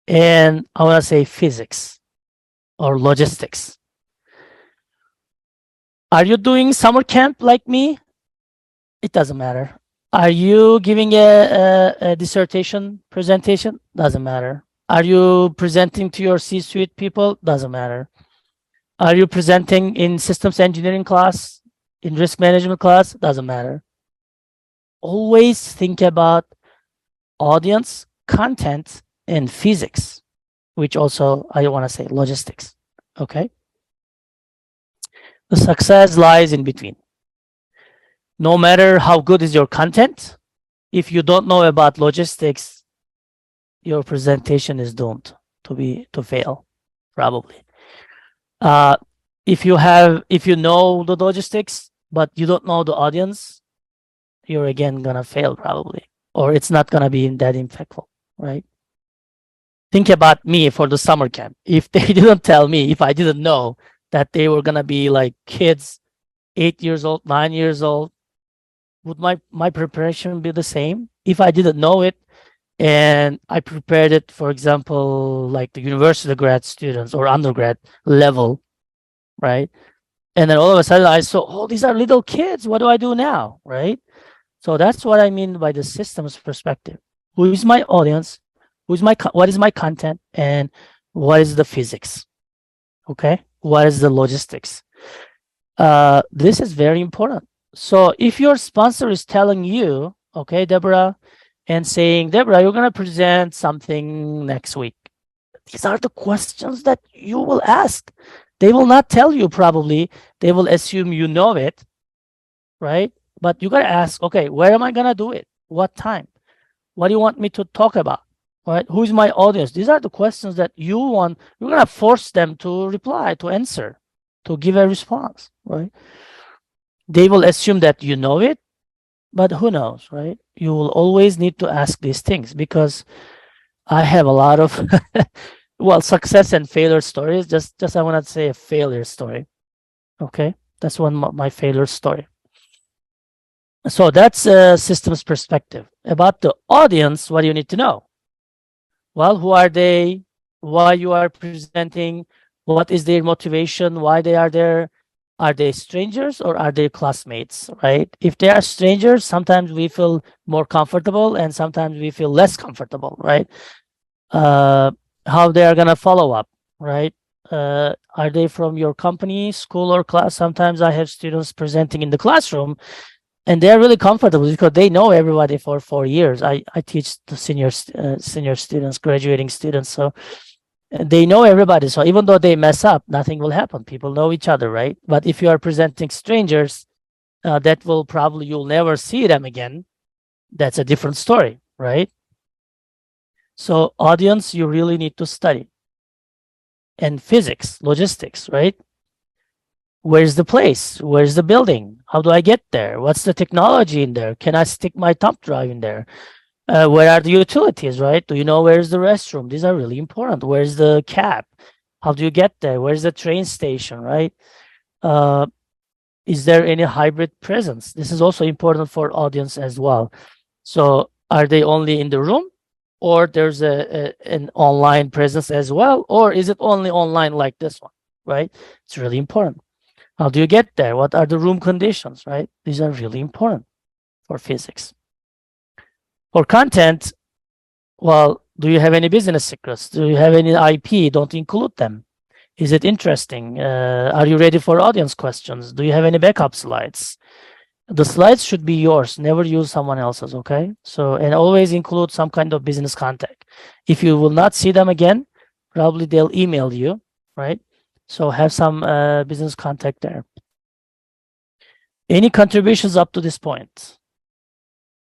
And I want to say physics or logistics. Are you doing summer camp like me? It doesn't matter. Are you giving a dissertation presentation? Doesn't matter. Are you presenting to your C-suite people? Doesn't matter. Are you presenting in systems engineering class, in risk management class? Doesn't matter. Always think about audience, content, and physics, which also I want to say logistics. Okay. The success lies in between. No matter how good is your content, if you don't know about logistics, your presentation is doomed to fail, probably. If you know the logistics, but you don't know the audience, you're again gonna fail probably, or it's not gonna be that impactful, right? Think about me for the summer camp. If they didn't tell me, if I didn't know that they were gonna be like kids, 8 years old, 9 years old, would my preparation be the same? If I didn't know it and I prepared it, for example, like the university grad students or undergrad level, right? And then all of a sudden I saw, oh, these are little kids. What do I do now, right? So that's what I mean by the systems perspective. Who is my audience? What is my content? And what is the physics? Okay. What is the logistics? This is very important. So if your sponsor is telling you, okay, Deborah, and saying, Deborah, you're going to present something next week. These are the questions that you will ask. They will not tell you probably. They will assume you know it, right? But you got to ask, okay, where am I going to do it? What time? What do you want me to talk about? Right? Who's my audience? These are the questions that you're going to force them to reply, to answer, to give a response, right? They will assume that you know it, but who knows, right? You will always need to ask these things because I have a lot of well, success and failure stories. Just I want to say a failure story. Okay, that's one my failure story. So that's a systems perspective. About the audience, what do you need to know? Well, who are they? Why you are presenting? What is their motivation? Why they are there? Are they strangers or are they classmates, right? If they are strangers, sometimes we feel more comfortable and sometimes we feel less comfortable, right? How they are gonna follow up, right? Are they from your company, school, or class? Sometimes I have students presenting in the classroom, and they're really comfortable because they know everybody for 4 years. I teach the senior students, graduating students, so they know everybody. So even though they mess up, nothing will happen. People know each other, right? But if you are presenting strangers, that will probably you'll never see them again. That's a different story, right? So audience, you really need to study. And physics, logistics, right? Where's the place? Where's the building? How do I get there? What's the technology in there? Can I stick my thumb drive in there? Where are the utilities, right? Do you know where's the restroom? These are really important. Where's the cab? How do you get there? Where's the train station, right? Is there any hybrid presence? This is also important for audience as well. So are they only in the room or there's an online presence as well? Or is it only online like this one, right? It's really important. How do you get there? What are the room conditions, right? These are really important for physics. For content, well, do you have any business secrets? Do you have any IP? Don't include them. Is it interesting? Are you ready for audience questions? Do you have any backup slides? The slides should be yours. Never use someone else's, okay? So, and always include some kind of business contact. If you will not see them again, probably they'll email you, right? So have some business contact there. Any contributions up to this point?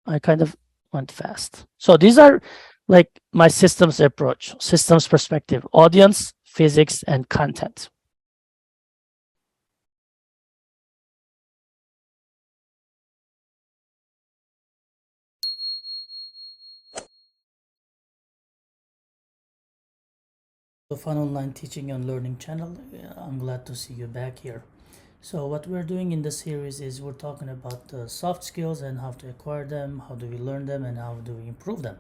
I kind of went fast. So these are like my systems approach, systems perspective, audience, physics, and content. The Fun Online Teaching and Learning channel. I'm glad to see you back here. So what we're doing in this series is we're talking about the soft skills and how to acquire them, how do we learn them, and how do we improve them.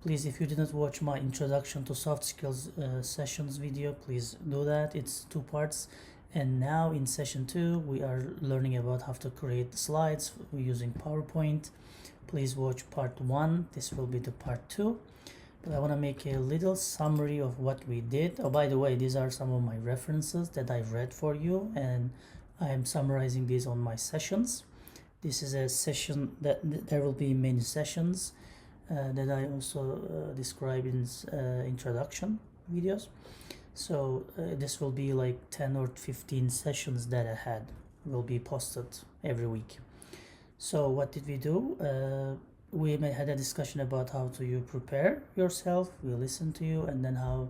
Please, if you didn't watch my introduction to soft skills sessions video, please do that. It's 2 parts. And now in session 2, we are learning about how to create slides using PowerPoint. Please watch part 1. This will be the part 2. But I want to make a little summary of what we did. Oh, by the way, these are some of my references that I read for you, and I am summarizing these on my sessions. This is a session that there will be many sessions that I also describe in introduction videos. So this will be like 10 or 15 sessions that I had will be posted every week. So what did we do? We had a discussion about how do you prepare yourself. We listened to you, and then how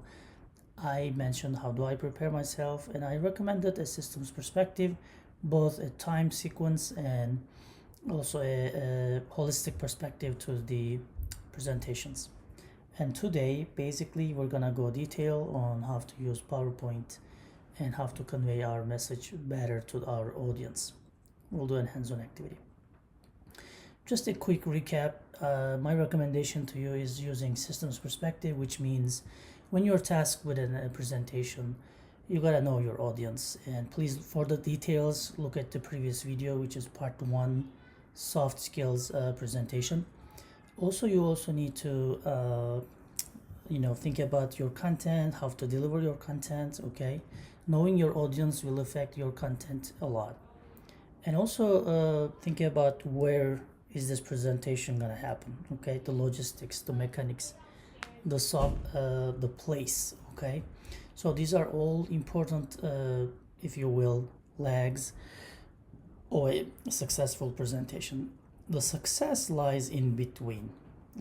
I mentioned how do I prepare myself, and I recommended a systems perspective, both a time sequence and also a holistic perspective to the presentations. And today basically we're gonna go detail on how to use PowerPoint and how to convey our message better to our audience. We'll do a hands-on activity. Just a quick recap. My recommendation to you is using systems perspective, which means when you're tasked with a presentation, you gotta know your audience. And please, for the details, look at the previous video, which is part 1 soft skills presentation. Also, you also need to think about your content, how to deliver your content. Okay, knowing your audience will affect your content a lot. And also think about where is this presentation gonna happen. Okay, the logistics, the mechanics, the place. Okay, so these are all important, if you will, lags or a successful presentation. The success lies in between.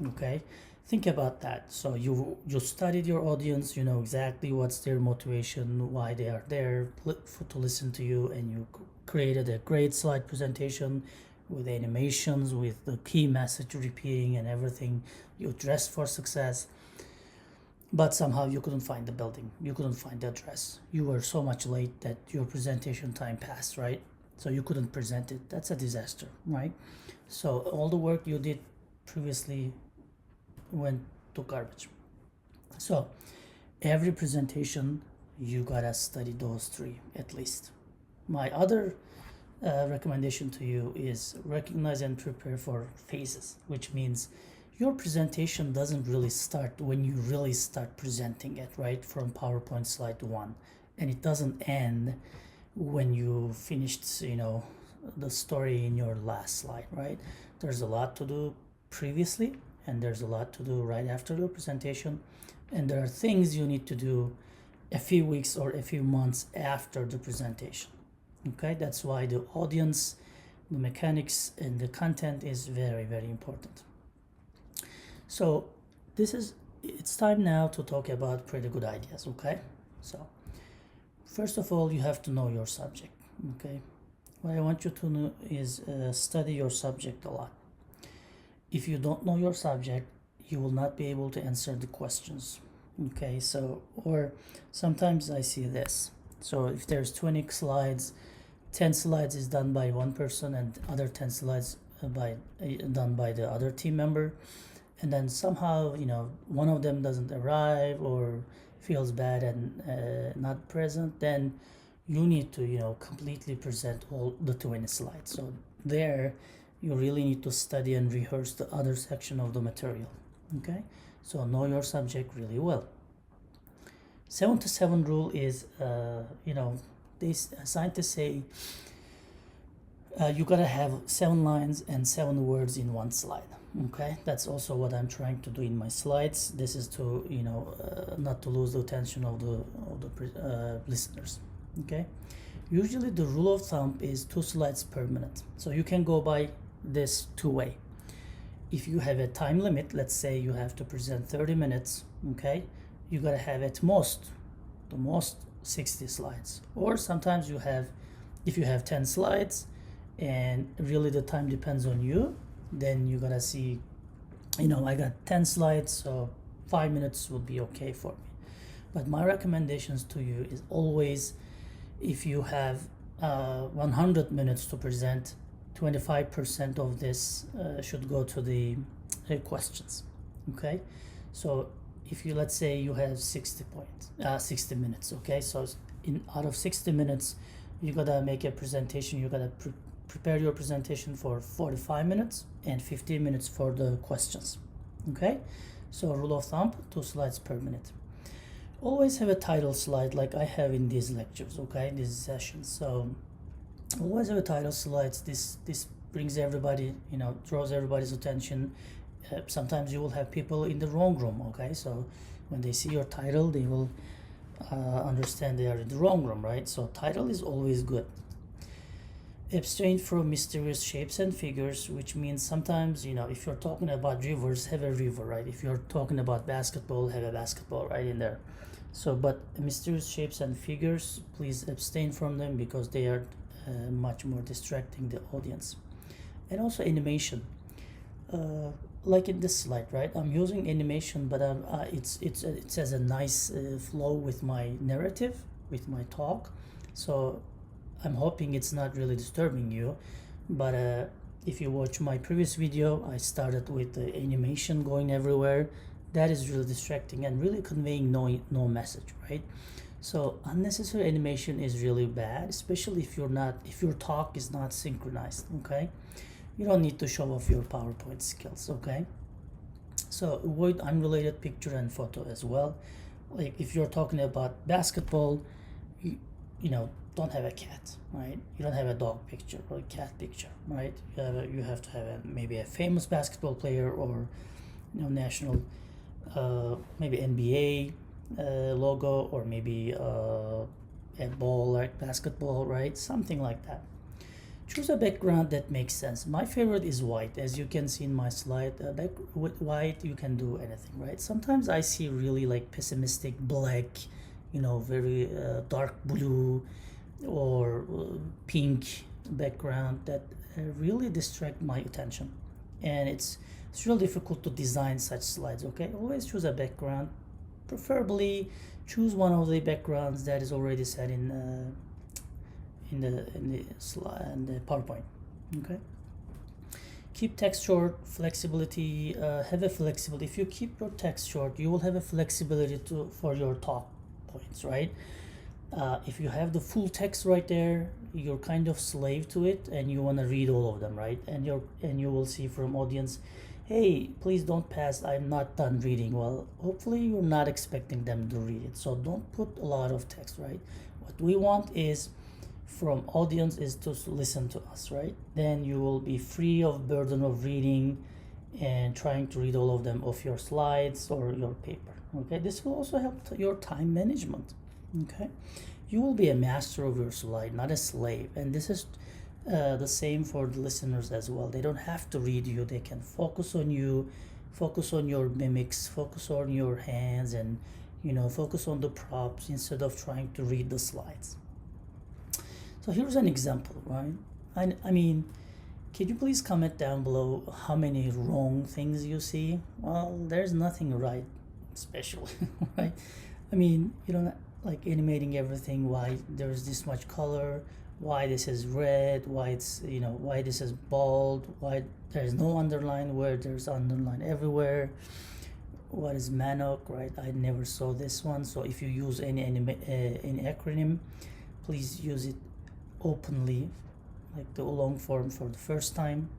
Okay, think about that. So you studied your audience, you know exactly what's their motivation, why they are there to listen to you, and you created a great slide presentation with animations, with the key message repeating and everything. You dressed for success, but somehow you couldn't find the building, you couldn't find the address, you were so much late that your presentation time passed, right? So you couldn't present it. That's a disaster, right? So all the work you did previously went to garbage. So every presentation you gotta study those three at least. My other recommendation to you is recognize and prepare for phases, which means your presentation doesn't really start when you really start presenting it, right, from PowerPoint slide 1, and it doesn't end when you finished the story in your last slide, right? There's a lot to do previously, and there's a lot to do right after your presentation, and there are things you need to do a few weeks or a few months after the presentation. Okay, that's why the audience, the mechanics, and the content is very, very important. So it's time now to talk about pretty good ideas. Okay, so first of all, you have to know your subject. Okay, what I want you to know is study your subject a lot. If you don't know your subject, you will not be able to answer the questions. Okay, so, or sometimes I see this. So if there's 20 slides, 10 slides is done by one person and other 10 slides done by the other team member. And then somehow, one of them doesn't arrive or feels bad and not present, then you need to, completely present all the 20 slides. So there, you really need to study and rehearse the other section of the material. Okay, so know your subject really well. 7 to 7 rule is, these scientists say you gotta have 7 lines and 7 words in one slide. Okay, that's also what I'm trying to do in my slides. This is to not to lose the attention of the listeners. Okay, usually the rule of thumb is 2 slides per minute, so you can go by this 2-way. If you have a time limit, let's say you have to present 30 minutes, okay, you gotta have at most 60 slides. Or sometimes if you have 10 slides and really the time depends on you, then you gotta see, I got 10 slides, so 5 minutes would be okay for me. But my recommendations to you is always, if you have 100 minutes to present, 25% of this should go to the questions. Okay, so if you, let's say you have 60 minutes, okay, so out of 60 minutes you gotta make a presentation, you gotta prepare your presentation for 45 minutes and 15 minutes for the questions. Okay, so rule of thumb, 2 slides per minute. Always have a title slide like I have in these lectures, okay, these sessions. So always have a title slides. This brings everybody, draws everybody's attention. Sometimes you will have people in the wrong room, okay, so when they see your title they will understand they are in the wrong room, right? So title is always good. Abstain from mysterious shapes and figures, which means sometimes, if you're talking about rivers, have a river, right? If you're talking about basketball, have a basketball right in there. So, but mysterious shapes and figures, please abstain from them because they are much more distracting the audience. And also animation, like in this slide, right? I'm using animation, but it has a nice flow with my narrative, with my talk. So I'm hoping it's not really disturbing you. But if you watch my previous video, I started with the animation going everywhere. That is really distracting and really conveying no message, right? So unnecessary animation is really bad, especially if your talk is not synchronized. Okay, You don't need to show off your PowerPoint skills, okay? So avoid unrelated picture and photo as well. Like if you're talking about basketball, you know, don't have a cat, right? You don't have a dog picture or a cat picture, right? You have to have maybe a famous basketball player, or national, maybe NBA logo, or maybe a ball like basketball, right? Something like that. Choose a background that makes sense. My favorite is white, as you can see in my slide. With white, you can do anything, right? Sometimes I see really like pessimistic black, very dark blue or pink background that really distract my attention, and it's real difficult to design such slides. Okay, always choose a background. Preferably, choose one of the backgrounds that is already set in the PowerPoint. Okay. Keep text short. Flexibility. Have a flexibility. If you keep your text short, you will have a flexibility for your talk points, right? If you have the full text right there, you're kind of slave to it, and you want to read all of them, right? And you will see from audience, hey, please don't pass. I'm not done reading. Well, hopefully you're not expecting them to read it, so don't put a lot of text, right? What we want is from audience is to listen to us, right? Then you will be free of burden of reading and trying to read all of them off your slides or your paper. Okay, this will also help your time management. Okay, you will be a master of your slide, not a slave. And this is the same for the listeners as well. They don't have to read you. They can focus on you, focus on your mimics, focus on your hands, and focus on the props instead of trying to read the slides. So here's an example, right? I mean, can you please comment down below how many wrong things you see? Well, there's nothing right, especially, right? I mean, you don't like animating everything, why there's this much color, why this is red, why it's, why this is bold, why there's no underline where there's underline everywhere. What is Manok, right? I never saw this one. So if you use any acronym, please use it openly, like the long form for the first time.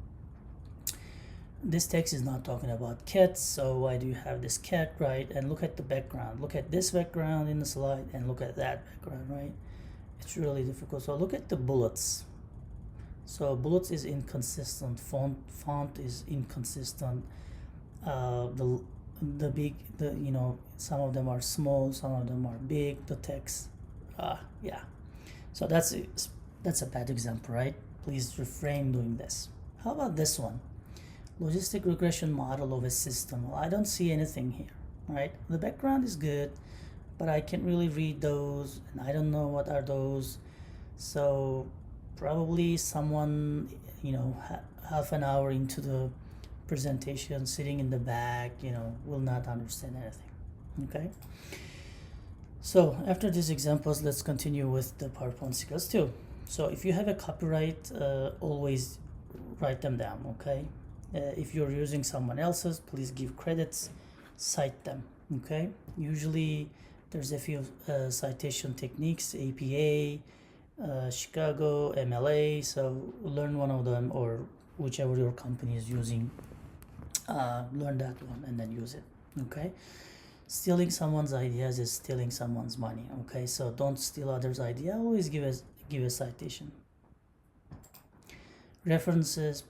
This text is not talking about cats, so why do you have this cat, right? And look at the background. Look at this background in the slide and look at that background, right? It's really difficult. So look at the bullets. So bullets is inconsistent. Font is inconsistent. The big, some of them are small, some of them are big. The text, yeah. So that's a bad example, right? Please refrain doing this. How about this one? Logistic regression model of a system. Well, I don't see anything here, right? The background is good, but I can't really read those, and I don't know what are those. So probably someone, half an hour into the presentation, sitting in the back, will not understand anything. Okay. So after these examples, let's continue with the PowerPoint skills too. So if you have a copyright, always write them down, okay? If you're using someone else's, please give credits, cite them, okay? Usually there's a few citation techniques, APA, Chicago, MLA, so learn one of them, or whichever your company is using, learn that one and then use it, okay? Stealing someone's ideas is stealing someone's money, okay? So don't steal others' idea, always give a citation. References,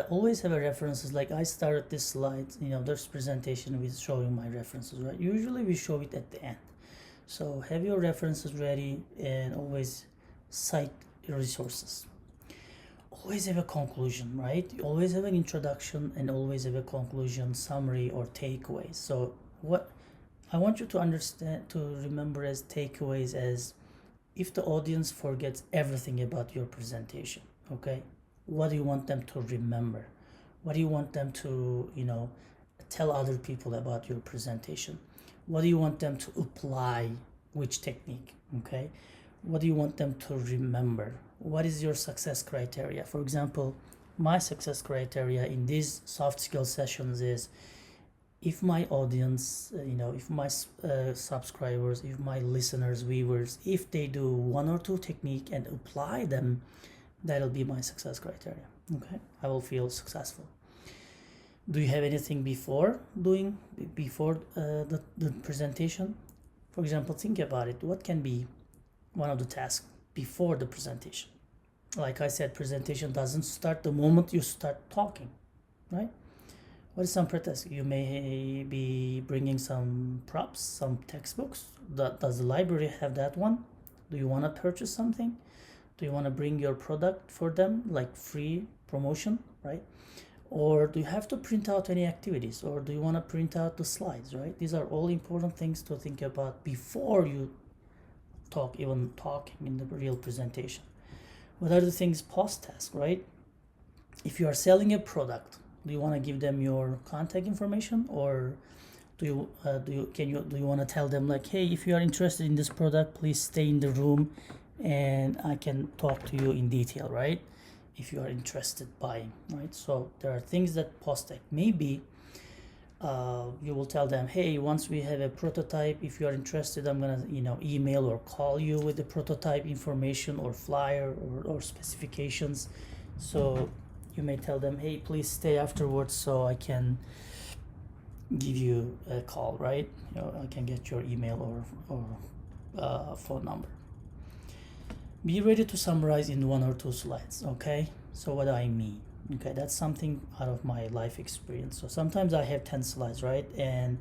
always have a references. Like I started this slide, there's presentation with showing my references, right? Usually we show it at the end. So have your references ready and always cite resources. Always have a conclusion, right? You always have an introduction and always have a conclusion, summary, or takeaways. So what I want you to understand, to remember as takeaways, as if the audience forgets everything about your presentation, okay? What do you want them to remember? What do you want them to, tell other people about your presentation? What do you want them to apply? Which technique, okay? What do you want them to remember? What is your success criteria? For example, my success criteria in these soft skill sessions is, if my audience, if my subscribers, if my listeners, viewers, if they do one or two technique and apply them, That'll be my success criteria. Okay, I will feel successful. Do you have anything before the presentation? For example, think about it. What can be one of the tasks before the presentation? Like I said, presentation doesn't start the moment you start talking, right? What is some pre-task? You may be bringing some props, some textbooks. Does the library have that one? Do you want to purchase something? Do you want to bring your product for them, like free promotion, right? Or do you have to print out any activities, or do you want to print out the slides, right? These are all important things to think about before you even talking in the real presentation. What are the things post-task, right? If you are selling a product, do you want to give them your contact information, or do you want to tell them like, hey, if you are interested in this product, please stay in the room and I can talk to you in detail, right? If you are interested buying, right? So there are things that post-task. Maybe you will tell them, hey, once we have a prototype, if you are interested, I'm gonna email or call you with the prototype information or flyer or specifications. So you may tell them, hey, please stay afterwards so I can give you a call, right? I can get your email or phone number. Be ready to summarize in 1 or 2 slides, okay? So what do I mean? Okay, that's something out of my life experience. So sometimes I have 10 slides, right? And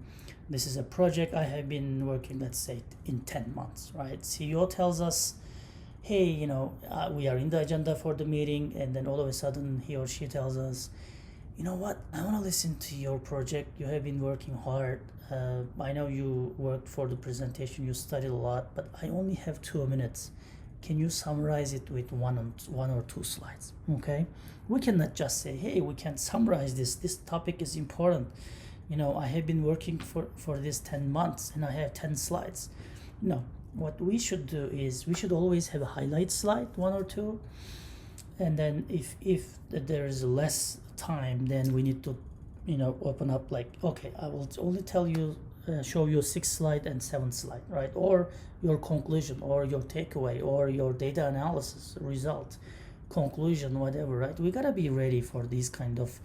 this is a project I have been working, let's say, in 10 months, right? CEO tells us, hey, we are in the agenda for the meeting, and then all of a sudden he or she tells us, you know what, I want to listen to your project. You have been working hard. I know you worked for the presentation, you studied a lot, but I only have 2 minutes. Can you summarize it with one or two slides? Okay, we cannot just say, hey, we can summarize this topic is important. I have been working for this 10 months and I have 10 slides. No, what we should do is we should always have a highlight slide, 1 or 2, and then if there is less time, then we need to open up like, okay, I will only show you 6 slide and 7 slide, right? Or your conclusion or your takeaway or your data analysis result, conclusion, whatever, right? We gotta be ready for these kind of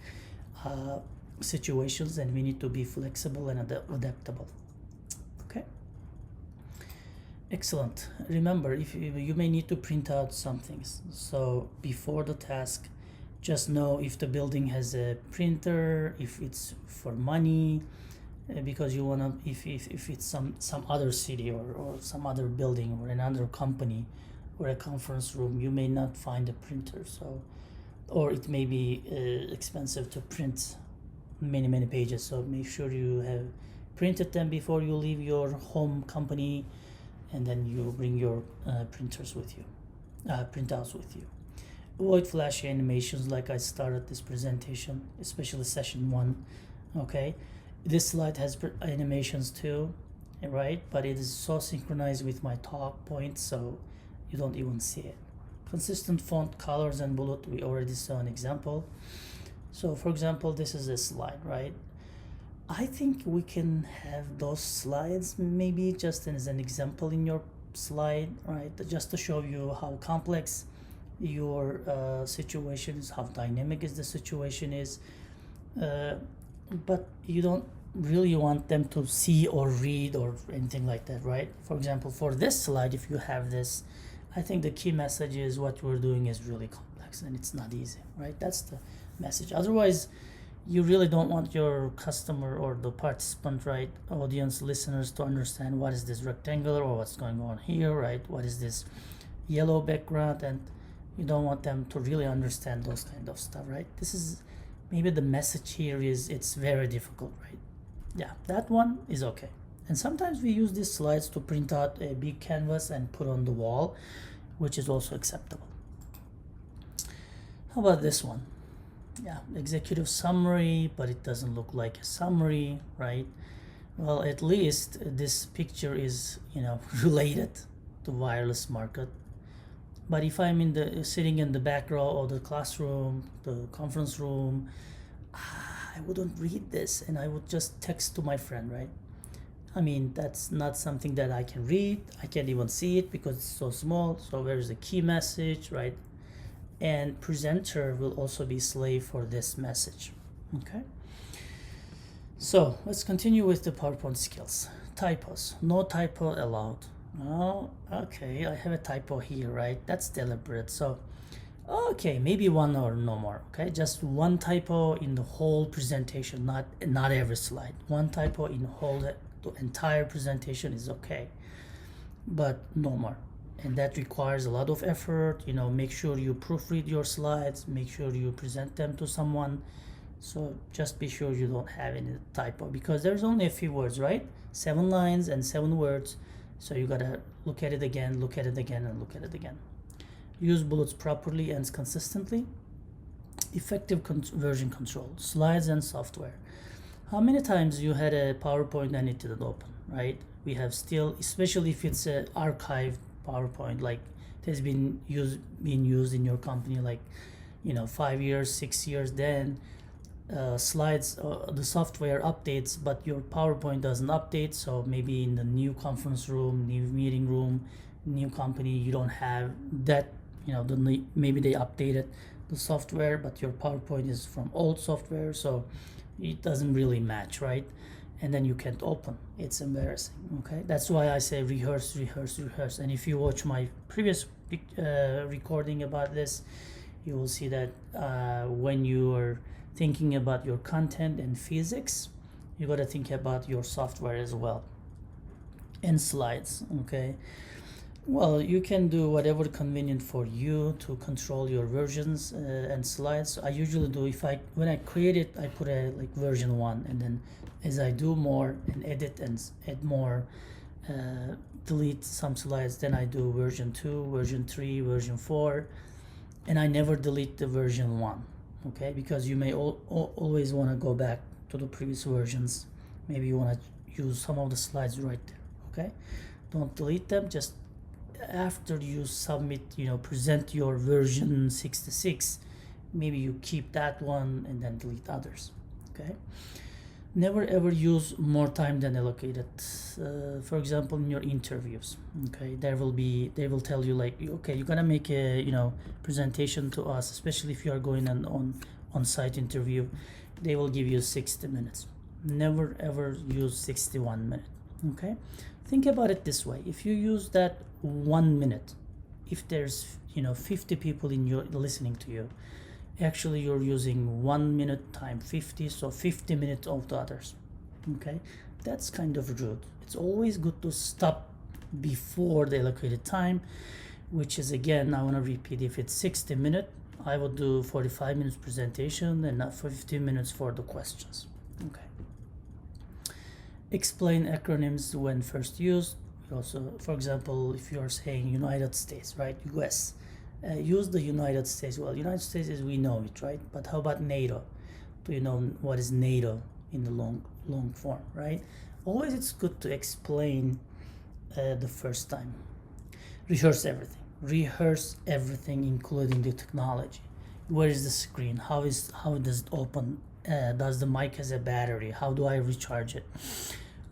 situations, and we need to be flexible and adaptable. Okay, excellent. Remember, if you may need to print out some things, so before the task, just know if the building has a printer, if it's for money, because you want to, if it's some other city or some other building or another company or a conference room, you may not find a printer. So, or it may be expensive to print many pages, so make sure you have printed them before you leave your home company, and then you bring your printers with you, printouts with you. Avoid flashy animations like I started this presentation, especially session 1. Okay, this slide has animations too, right? But it is so synchronized with my talk points, so you don't even see it. Consistent font colors and bullet, we already saw an example. So for example, this is a slide, right? I think we can have those slides maybe just as an example in your slide, right? Just to show you how complex your situation is, how dynamic is the situation is, but you don't really want them to see or read or anything like that, right? For example, for this slide, if you have this, I think the key message is what we're doing is really complex and it's not easy, right? That's the message. Otherwise, you really don't want your customer or the participant, right, audience, listeners, to understand what is this rectangular or what's going on here, right? What is this yellow background? And you don't want them to really understand those kind of stuff, right? This is maybe the message here is it's very difficult, right? Yeah, that one is okay. And sometimes we use these slides to print out a big canvas and put on the wall, which is also acceptable. How about this one? Yeah, executive summary, but it doesn't look like a summary, right? Well, at least this picture is, related to wireless market. But if I'm sitting in the back row of the classroom, the conference room, I wouldn't read this and I would just text to my friend, right? I mean, that's not something that I can read. I can't even see it because it's so small. So where is the key message, right? and presenter will also be slave for this message. Okay, so let's continue with the PowerPoint skills. Typos, no typo allowed. Oh, okay, I have a typo here, right? That's deliberate. So okay, maybe one or no more. Okay, just one typo in the whole presentation, not every slide. One typo in the entire presentation is okay, but no more. And that requires a lot of effort. Make sure you proofread your slides, make sure you present them to someone. So just be sure you don't have any typo, because there's only a few words, right? 7 lines and 7 words. So you gotta look at it again, look at it again, and look at it again. Use bullets properly and consistently. Effective version control, slides and software. How many times you had a PowerPoint and it didn't open, right? We have still, especially if it's an archived PowerPoint, like it has been used in your company, like 5 years, 6 years, then slides, the software updates, but your PowerPoint doesn't update. So maybe in the new conference room, new meeting room, new company, you don't have that. Maybe they updated the software, but your PowerPoint is from old software, so it doesn't really match, right? And then you can't open. It's embarrassing. Okay, that's why I say rehearse. And if you watch my previous recording about this, you will see that when you are thinking about your content and physics, you got to think about your software as well, and slides. Okay, well, you can do whatever convenient for you to control your versions and slides. I usually do, when I create it, I put a version 1, and then as I do more and edit and add more, delete some slides, then I do version 2, version 3, version 4, and I never delete the version 1. Okay, because you may always want to go back to the previous versions. Maybe you want to use some of the slides right there. Okay, don't delete them. Just after you submit, present your version 66, maybe you keep that one and then delete others. Okay, never ever use more time than allocated. For example, in your interviews, okay, they will tell you okay, you're gonna make a presentation to us, especially if you are going on site interview, they will give you 60 minutes. Never ever use 61 minutes. Okay, think about it this way: if you use that 1 minute, if there's 50 people listening to you, actually you're using 1 minute time 50, so 50 minutes of the others. Okay, that's kind of rude. It's always good to stop before the allocated time, which is, again, I want to repeat, if it's 60 minutes, I would do 45 minutes presentation and not 15 minutes for the questions. Okay, explain acronyms when first used. Also, for example, if you're saying United States, right, US, use the United States. Well, United States is, we know it, right? But how about NATO? Do you know what is NATO in the long form, right? Always it's good to explain the first time. Rehearse everything, including the technology. Where is the screen? How does it open? Does the mic has a battery? How do I recharge it?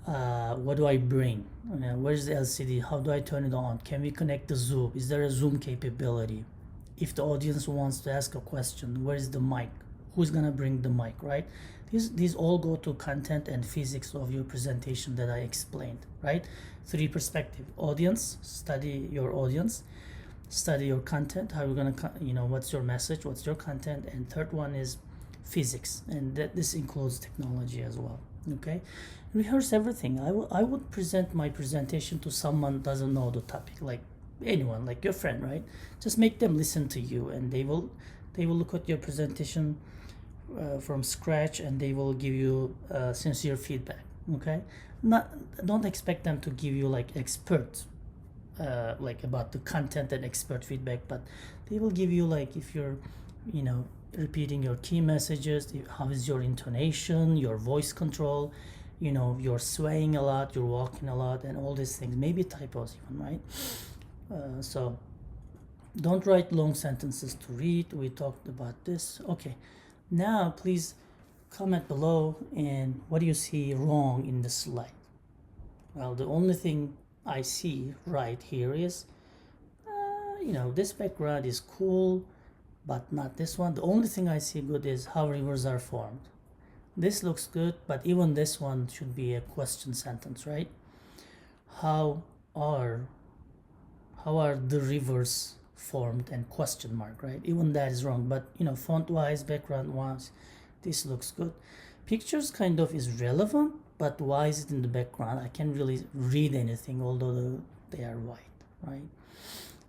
What do I bring? Where's the LCD? How do I turn it on? Can we connect the Zoom? Is there a Zoom capability? If the audience wants to ask a question, where's the mic? Who's gonna bring the mic, right? These all go to content and physics of your presentation that I explained, right? 3 perspective: audience, study your audience; study your content, how you're gonna, what's your message, what's your content; and third one is physics, and this includes technology as well. Okay, rehearse everything. I would present my presentation to someone doesn't know the topic, like anyone, like your friend, right? Just make them listen to you, and they will look at your presentation from scratch, and they will give you sincere feedback. Okay, don't expect them to give you experts about the content and expert feedback, but they will give you, if you're repeating your key messages, how is your intonation, your voice control, you're swaying a lot, you're walking a lot, and all these things, maybe typos even, right? So don't write long sentences to read. We talked about this. Okay, now please comment below, and what do you see wrong in the slide? Well, the only thing I see right here is this background is cool, but not this one. The only thing I see good is how rivers are formed. This looks good, but even this one should be a question sentence, right? How are the rivers formed, and question mark, right? Even that is wrong, but font wise, background wise, this looks good. Pictures kind of is relevant, but why is it in the background? I can't really read anything, although they are white, right?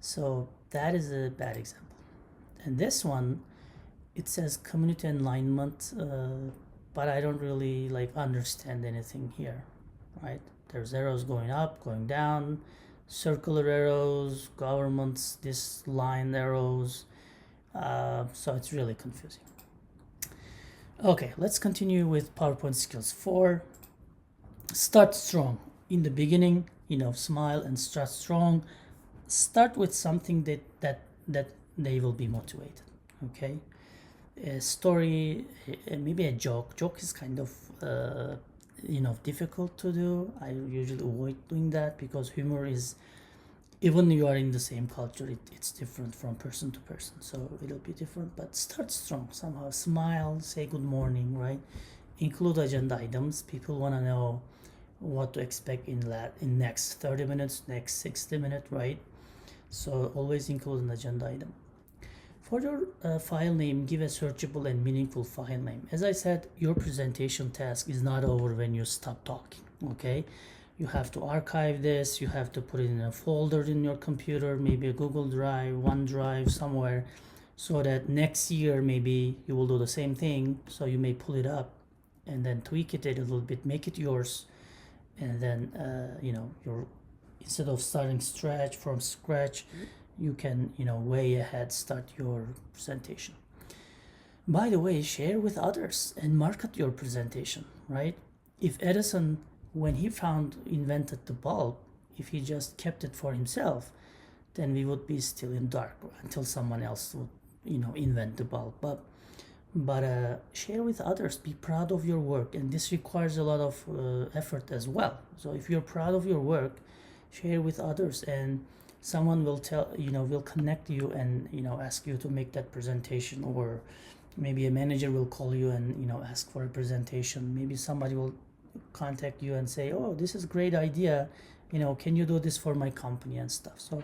So that is a bad example. And this one, it says community alignment, but I don't really understand anything here, right? There's arrows going up, going down, circular arrows, governments, this line arrows, so it's really confusing. Okay, let's continue with PowerPoint skills 4. Start strong. In the beginning, smile and start strong. Start with something that they will be motivated, okay? A story, maybe a joke. Joke is kind of difficult to do. I usually avoid doing that because humor is, even you are in the same culture, it's different from person to person, so it'll be different. But start strong somehow. Smile, say good morning, right? Include agenda items. People want to know what to expect in next 30 minutes, next 60 minutes, right? So always include an agenda item. For your file name, give a searchable and meaningful file name. As I said, your presentation task is not over when you stop talking, okay? You have to archive this, you have to put it in a folder in your computer, maybe a Google Drive, OneDrive, somewhere, so that next year maybe you will do the same thing, so you may pull it up and then tweak it a little bit, make it yours, and then you're, instead of starting from scratch, you can way ahead start your presentation. By the way, share with others and market your presentation, right? If Edison, when he invented the bulb, if he just kept it for himself, then we would be still in dark until someone else would invent the bulb. But share with others, be proud of your work, and this requires a lot of effort as well. So if you're proud of your work, share with others, and someone will will connect you and ask you to make that presentation, or maybe a manager will call you and ask for a presentation. Maybe somebody will contact you and say, oh, this is a great idea, can you do this for my company and stuff. So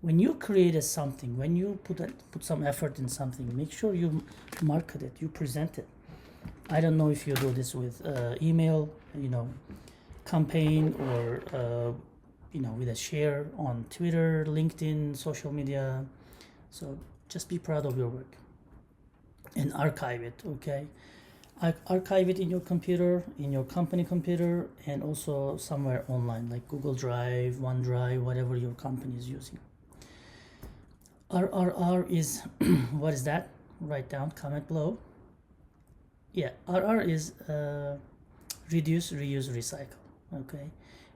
when you create something, when you put some effort in something, make sure you market it, you present it. I don't know if you do this with email, campaign, or with a share on Twitter, LinkedIn, social media. So just be proud of your work and archive it, okay? Archive it in your computer, in your company computer, and also somewhere online like Google Drive, OneDrive, whatever your company is using. RRR is what is that? Write down, comment below. Yeah, RR is reduce, reuse, recycle, okay?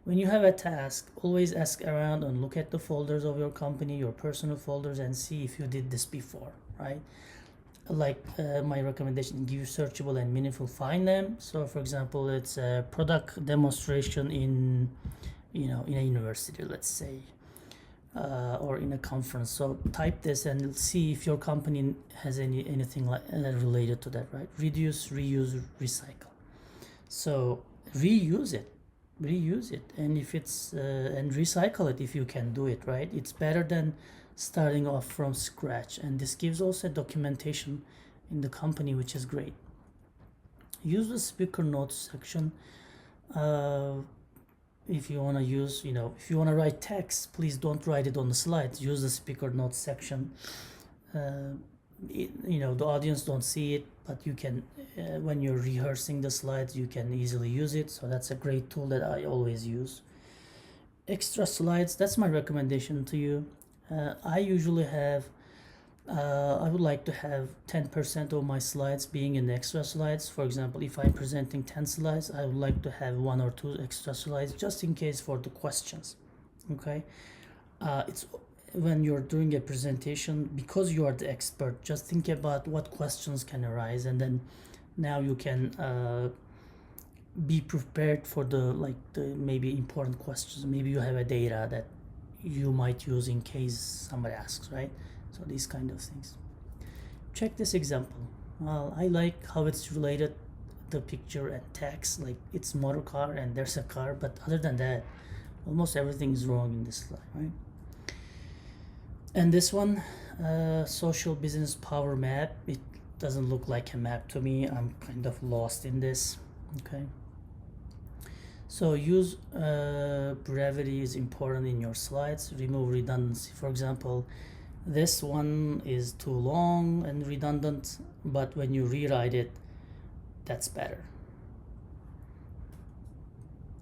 When you have a task, always ask around and look at the folders of your company, your personal folders, and see if you did this before, right? Like my recommendation, give searchable and meaningful file name. So for example, it's a product demonstration in in a university, let's say, or in a conference. So type this and see if your company has anything related to that, right? Reduce, reuse, recycle. So reuse it, and if it's and recycle it if you can do it, right? It's better than starting off from scratch, and this gives also documentation in the company, which is great. Use the speaker notes section. If you want to use, if you want to write text, please don't write it on the slides. Use the speaker notes section. The audience don't see it, but you can, when you're rehearsing the slides, you can easily use it. So that's a great tool that I always use. Extra slides, that's my recommendation to you. I usually have, I would like to have 10% of my slides being in extra slides. For example, if I'm presenting 10 slides, I would like to have 1 or 2 extra slides just in case for the questions, okay? It's when you're doing a presentation, because you are the expert, just think about what questions can arise, and then now you can be prepared for the maybe important questions. Maybe you have a data that you might use in case somebody asks, right? So these kind of things. check this example. Well, I like how it's related the picture and text, like it's motor car and there's a car, but other than that, almost everything is wrong in this slide, right? And this one, social business power map, it doesn't look like a map to me. I'm kind of lost in this. Okay, so use brevity is important in your slides. Remove redundancy. For example, this one is too long and redundant, but when you rewrite it, that's better.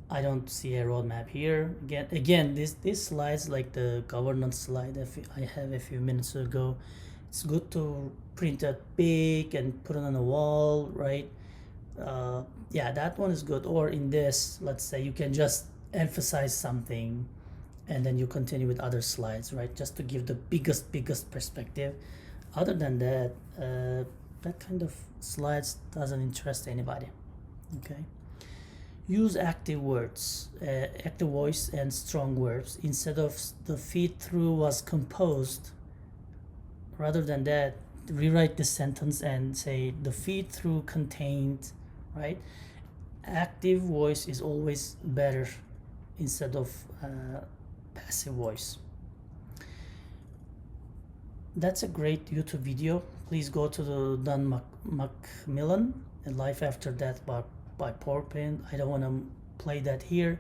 I don't see a roadmap here. Again, this slides like the governance slide I have a few minutes ago. It's good to print it big and put it on a wall, right? Yeah, that one is good. Or in this, let's say you can just emphasize something and then you continue with other slides, right? Just to give the biggest perspective. Other than that, that kind of slides doesn't interest anybody. Okay. Use active words, active voice and strong verbs. Instead of the feed through was composed, rather than that, rewrite the sentence and say the feed through contained, right? Active voice is always better instead of passive voice. That's a great YouTube video. Please go to the Don Macmillan, and Life After Death by PowerPoint. I don't want to play that here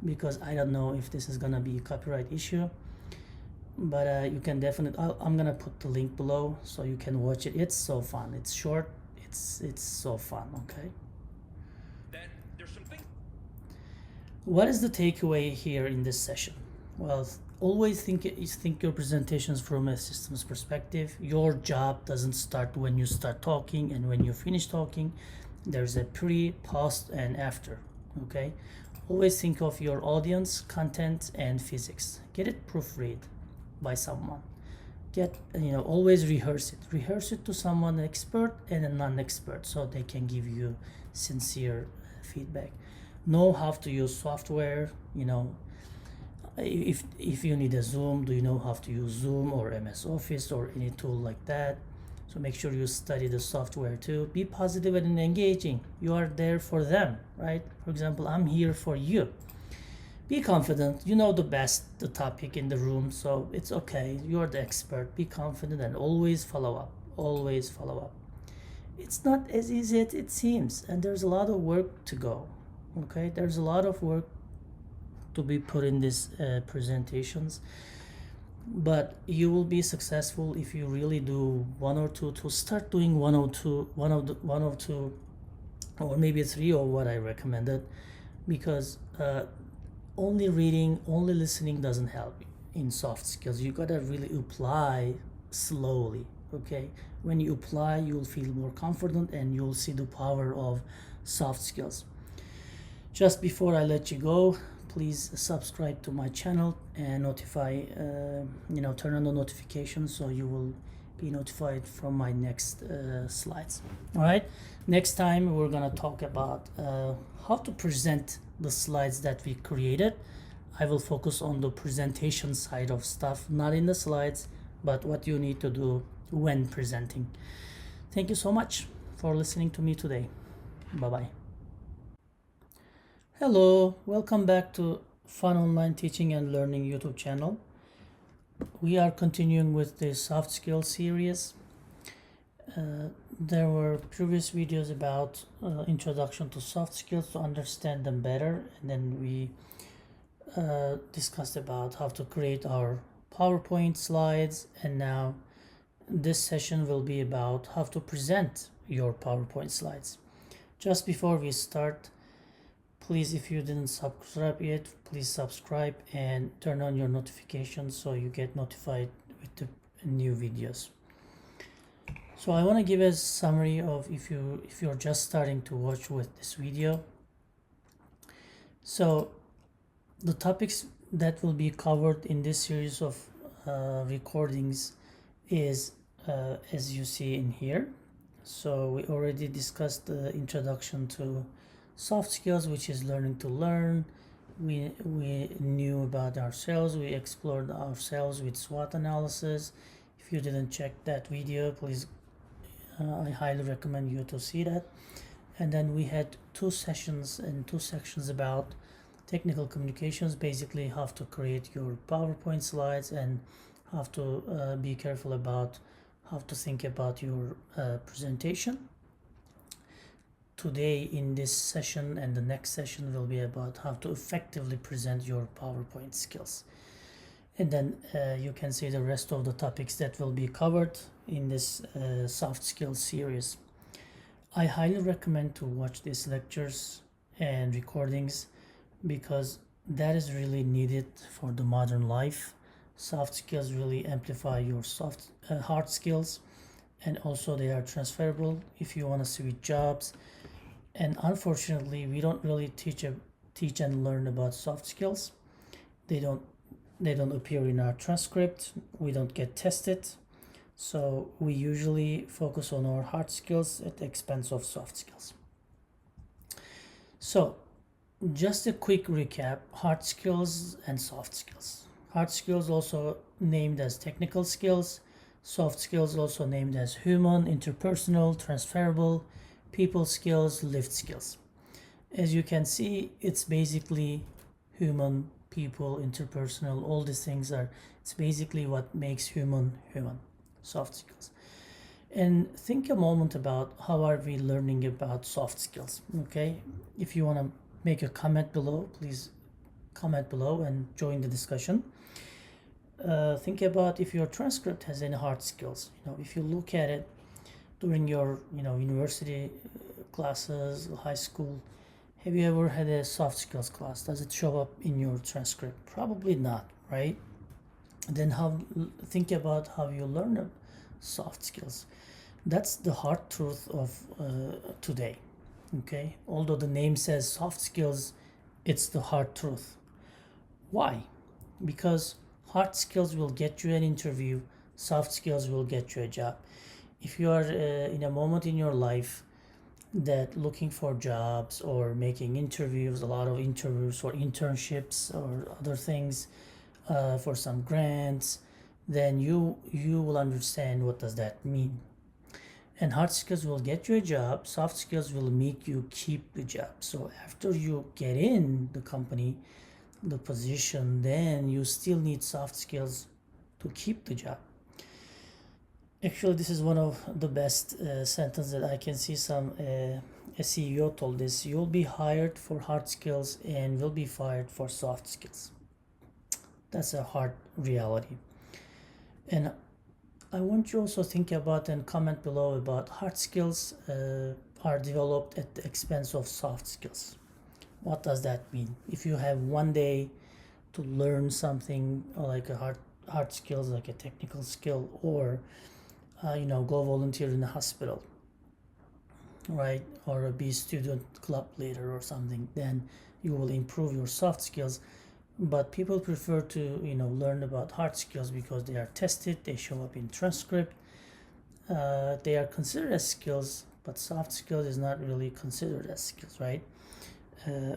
because I don't know if this is gonna be a copyright issue, but you can definitely, I'm gonna put the link below so you can watch it. It's so fun. It's short. It's so fun. Okay. What is the takeaway here in this session? Well, always think your presentations from a systems perspective. Your job doesn't start when you start talking and when you finish talking. There's a pre, post, and after. Okay, always think of your audience, content, and physics. Get it proofread by someone. Always rehearse it to someone expert and a non-expert so they can give you sincere feedback. Know how to use software. If you need a Zoom, do you know how to use Zoom or MS Office or any tool like that? So make sure you study the software too. Be positive and engaging. You are there for them, right? For example, I'm here for you. Be confident. You know the topic in the room, so it's okay. You're the expert. Be confident and always follow up. Always follow up. It's not as easy as it seems, and there's a lot of work to go. Okay, there's a lot of work to be put in these presentations, but you will be successful if you really do one or two. To start doing one or two, or maybe three, or what I recommended, because only reading, only listening doesn't help in soft skills. You gotta really apply slowly. Okay, when you apply, you'll feel more confident and you'll see the power of soft skills. Just before I let you go, please subscribe to my channel and turn on the notifications so you will be notified from my next slides. All right, next time we're gonna talk about how to present the slides that we created. I will focus on the presentation side of stuff, not in the slides, but what you need to do when presenting. Thank you so much for listening to me today. Bye-bye. Hello, welcome back to Fun Online Teaching and Learning YouTube channel. We are continuing with the soft skills series. There were previous videos about introduction to soft skills to understand them better, and then we discussed about how to create our PowerPoint slides, and now this session will be about how to present your PowerPoint slides. Just before we start, please, if you didn't subscribe yet, please subscribe and turn on your notifications so you get notified with the new videos. So I want to give a summary of if you're just starting to watch with this video. So the topics that will be covered in this series of recordings is as you see in here. So we already discussed the introduction to soft skills, which is learning to learn. We knew about ourselves. We explored ourselves with SWOT analysis. If you didn't check that video, please I highly recommend you to see that. And then we had two sessions and two sections about technical communications, basically how to create your PowerPoint slides and how to be careful about how to think about your presentation. Today in this session and the next session will be about how to effectively present your PowerPoint skills. And then you can see the rest of the topics that will be covered in this soft skills series. I highly recommend to watch these lectures and recordings because that is really needed for the modern life. Soft skills really amplify your hard skills, and also they are transferable if you want to switch jobs. And unfortunately, we don't really teach and learn about soft skills. They don't appear in our transcript. We don't get tested. So we usually focus on our hard skills at the expense of soft skills. So just a quick recap: hard skills and soft skills. Hard skills also named as technical skills. Soft skills also named as human, interpersonal, transferable, people skills, lift skills. As you can see, it's basically human, people, interpersonal, all these things it's basically what makes human, soft skills. And think a moment about how are we learning about soft skills, okay? If you want to make a comment below, please comment below and join the discussion. Think about if your transcript has any hard skills. If you look at it during your university classes, high school, have you ever had a soft skills class? Does it show up in your transcript? Probably not, right? Then think about how you learn soft skills. That's the hard truth of today, okay? Although the name says soft skills, it's the hard truth. Why? Because hard skills will get you an interview, soft skills will get you a job. If you are in a moment in your life that looking for jobs or making interviews, a lot of interviews or internships or other things for some grants, then you will understand what does that mean. And hard skills will get you a job, soft skills will make you keep the job. So after you get in the company, the position, then you still need soft skills to keep the job. Actually, this is one of the best sentences that I can see. A CEO told this: you'll be hired for hard skills and will be fired for soft skills. That's a hard reality. And I want you also think about and comment below about hard skills are developed at the expense of soft skills. What does that mean? If you have one day to learn something like a hard skills, like a technical skill, or go volunteer in a hospital, right? Or be student club leader or something, then you will improve your soft skills. But people prefer to learn about hard skills because they are tested, they show up in transcript, they are considered as skills, but soft skills is not really considered as skills, right?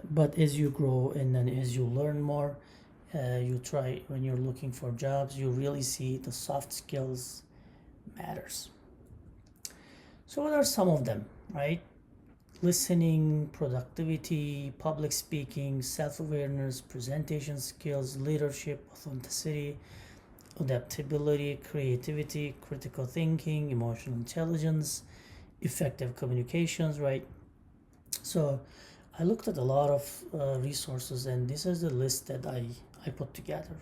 But as you grow and then as you learn more, you try, when you're looking for jobs, you really see the soft skills matters. So what are some of them, right? Listening, productivity, public speaking, self-awareness, presentation skills, leadership, authenticity, adaptability, creativity, critical thinking, emotional intelligence, effective communications, right? So I looked at a lot of resources, and this is the list that I put together.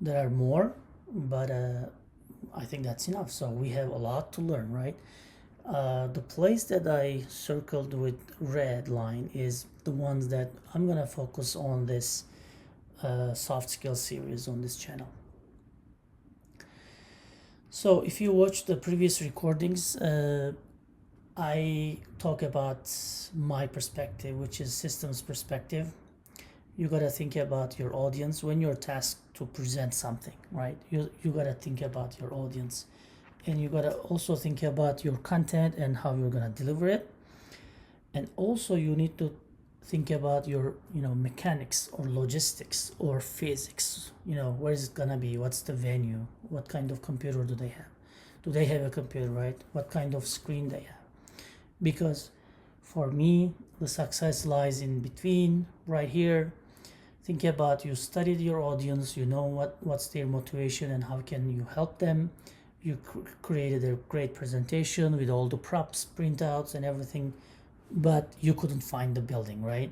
There are more, but I think that's enough. So we have a lot to learn, right? The place that I circled with red line is the ones that I'm gonna focus on this soft skills series on this channel. So if you watch the previous recordings, I talk about my perspective, which is systems perspective. You gotta think about your audience when you're tasked to present something, right? You gotta think about your audience, and you gotta also think about your content and how you're gonna deliver it. And also you need to think about your mechanics or logistics or physics. Where is it gonna be? What's the venue? What kind of computer do they have? Do they have a computer, right? What kind of screen they have? Because for me, the success lies in between, right here. Think about, you studied your audience, you know what's their motivation and how can you help them. You created a great presentation with all the props, printouts and everything, but you couldn't find the building, right?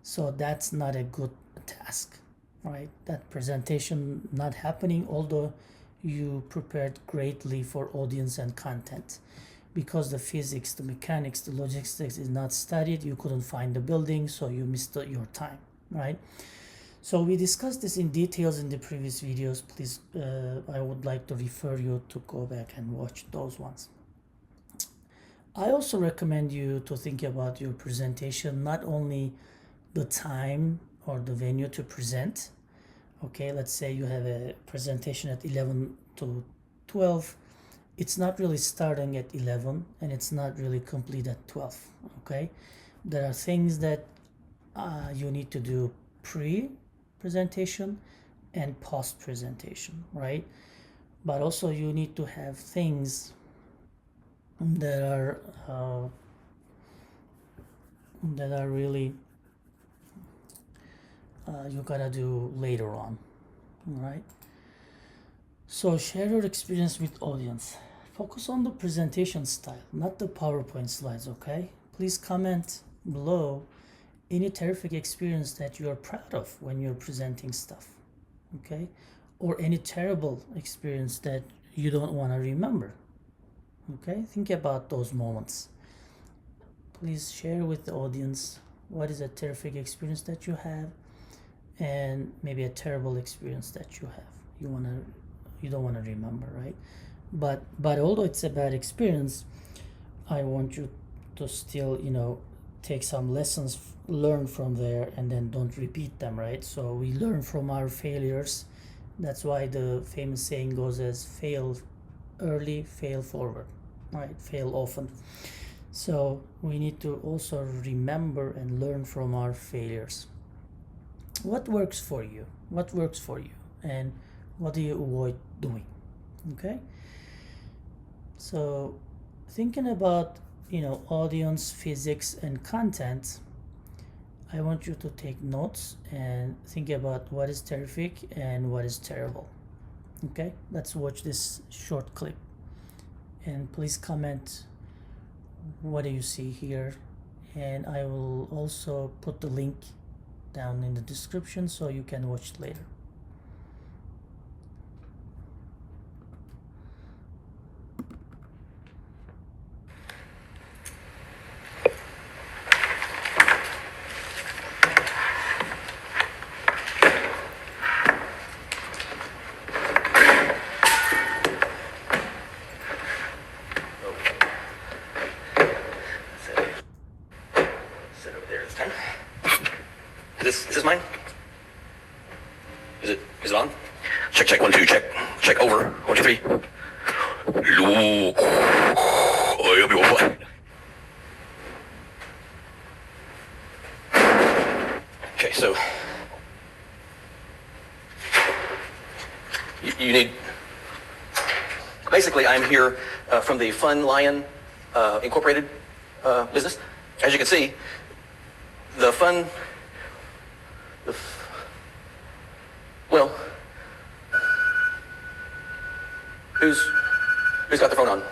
So that's not a good task, right? That presentation not happening, although you prepared greatly for audience and content. Because the physics, the mechanics, the logistics is not studied, you couldn't find the building, so you missed your time, right? So we discussed this in details in the previous videos. Please, I would like to refer you to go back and watch those ones. I also recommend you to think about your presentation, not only the time or the venue to present. Okay, let's say you have a presentation at 11 to 12. It's not really starting at 11 and it's not really complete at 12. Okay, there are things that you need to do pre-presentation and post-presentation, right? But also you need to have things that are really you gotta do later on, right? So share your experience with audience. Focus on the presentation style, not the PowerPoint slides, okay? Please comment below any terrific experience that you are proud of when you're presenting stuff, okay? Or any terrible experience that you don't want to remember, okay? Think about those moments. Please share with the audience what is a terrific experience that you have and maybe a terrible experience that you have. You don't want to remember, right? But although it's a bad experience, I want you to still, take some lessons, learn from there, and then don't repeat them, right? So we learn from our failures. That's why the famous saying goes as fail early, fail forward, right? Fail often. So we need to also remember and learn from our failures. What works for you? What works for you? And what do you avoid doing? Okay. So thinking about, audience, physics, and content, I want you to take notes and think about what is terrific and what is terrible. Okay, let's watch this short clip. And please comment what do you see here. And I will also put the link down in the description so you can watch it later. Is this mine? Is it on? Check, check, 1, 2, check. Check, over. 1, 2, 3. Okay, so you need. Basically, I'm here from the Fun Lion Incorporated business. As you can see, the fun. Well, who's got the phone on?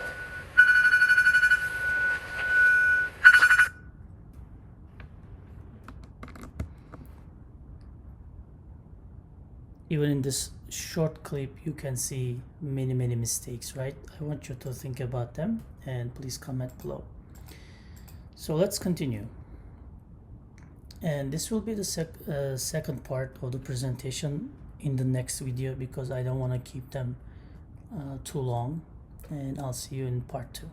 Even in this short clip, you can see many mistakes, right? I want you to think about them and please comment below. So let's continue. And this will be the second part of the presentation in the next video because I don't want to keep them too long, and I'll see you in part 2.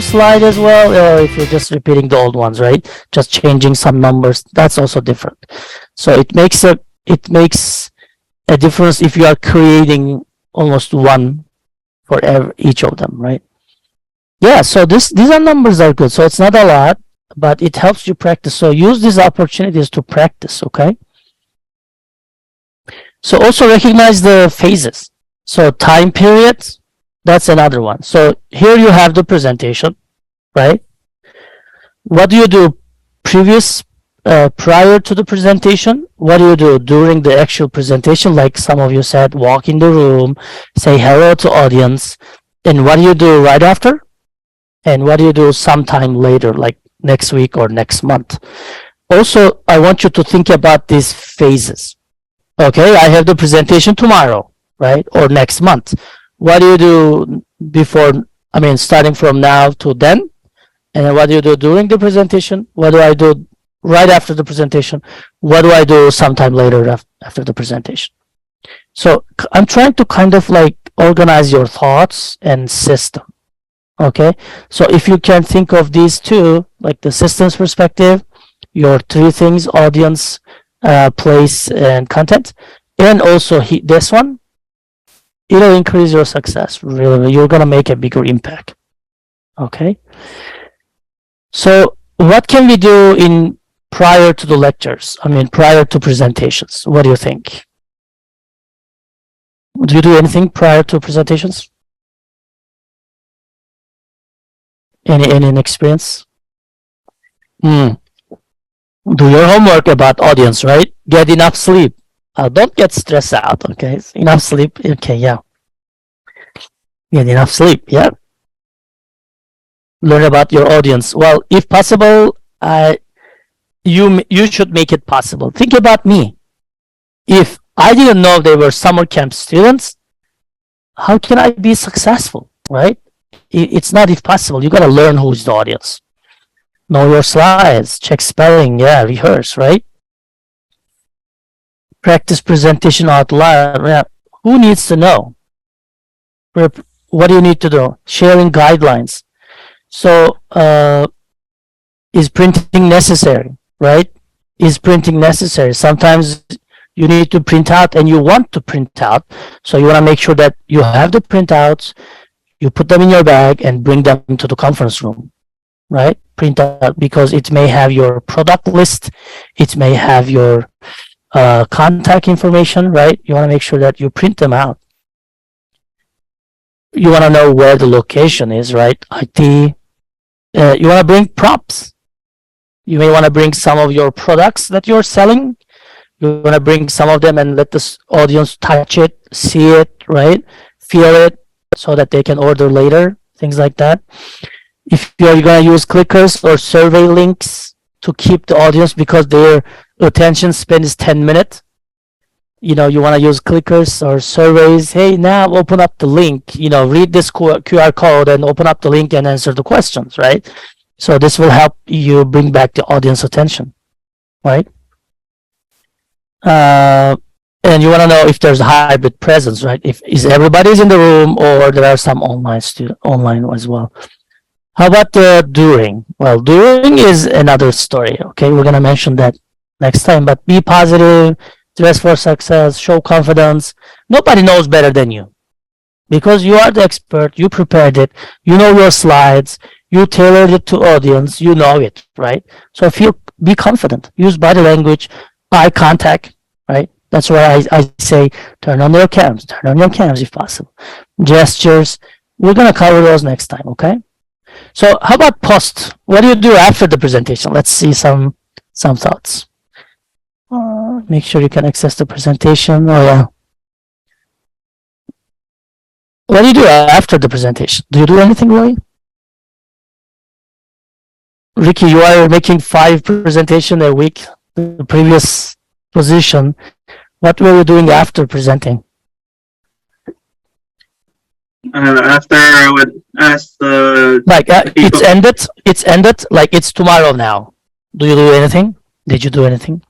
Slide as well, or if you're just repeating the old ones, right? Just changing some numbers, that's also different. So it makes a difference if you are creating almost one for each of them, right? Yeah, so these numbers are good. So it's not a lot. but it helps you practice. So use these opportunities to practice, okay? So also recognize the phases. So time periods, that's another one. So here you have the presentation, right? What do you do prior to the presentation? What do you do during the actual presentation? Like some of you said, walk in the room, say hello to audience. And what do you do right after? And what do you do sometime later, like next week or next month? Also, I want you to think about these phases. Okay, I have the presentation tomorrow, right? Or next month. What do you do before, starting from now to then? And then what do you do during the presentation? What do I do right after the presentation? What do I do sometime later after the presentation? So I'm trying to kind of like organize your thoughts and system. Okay, so if you can think of these two, like the systems perspective, your three things, audience, place, and content, and also this one, it'll increase your success. Really, you're gonna make a bigger impact. Okay. So what can we do prior to the lectures? Prior to presentations. What do you think? Do you do anything prior to presentations? Any experience? Do your homework about audience, right? Get enough sleep. Don't get stressed out, okay? Enough sleep, okay, yeah. Get enough sleep, yeah. Learn about your audience. Well, if possible, you should make it possible. Think about me. If I didn't know they were summer camp students, how can I be successful, right? It's not if possible. You got to learn who's the audience. Know your slides, check spelling, yeah, rehearse, right? Practice presentation out loud. Yeah. Who needs to know? What do you need to do? Sharing guidelines. So, is printing necessary, right? Is printing necessary? Sometimes you need to print out and you want to print out. So you want to make sure that you have the printouts, you put them in your bag and bring them to the conference room, right? Print out, because it may have your product list, it may have your contact information, right? You want to make sure that you print them out. You want to know where the location is, right? IT. You want to bring props. You may want to bring some of your products that you're selling. You want to bring some of them and let the audience touch it, see it, right? Feel it, so that they can order later, things like that. If you're going to use clickers or survey links to keep the audience, because their attention span is 10 minutes, you want to use clickers or surveys. Hey, now open up the link, read this QR code and open up the link and answer the questions, right? So this will help you bring back the audience attention, right? And you want to know if there's a hybrid presence, right? Is everybody's in the room, or there are some online as well. How about during? Well, during is another story. Okay, we're gonna mention that next time. But be positive, dress for success, show confidence. Nobody knows better than you, because you are the expert. You prepared it. You know your slides. You tailored it to audience. You know it, right? So be confident. Use body language, eye contact, right? That's why I say turn on your cams if possible. Gestures. We're gonna cover those next time, okay? So how about post? What do you do after the presentation? Let's see some thoughts. Make sure you can access the presentation. Oh yeah. What do you do after the presentation? Do you do anything, Roy? Ricky, you are making 5 presentations a week. The previous position. What were you doing after presenting? After I would ask the it's ended, like it's tomorrow now. Do you do anything? Did you do anything?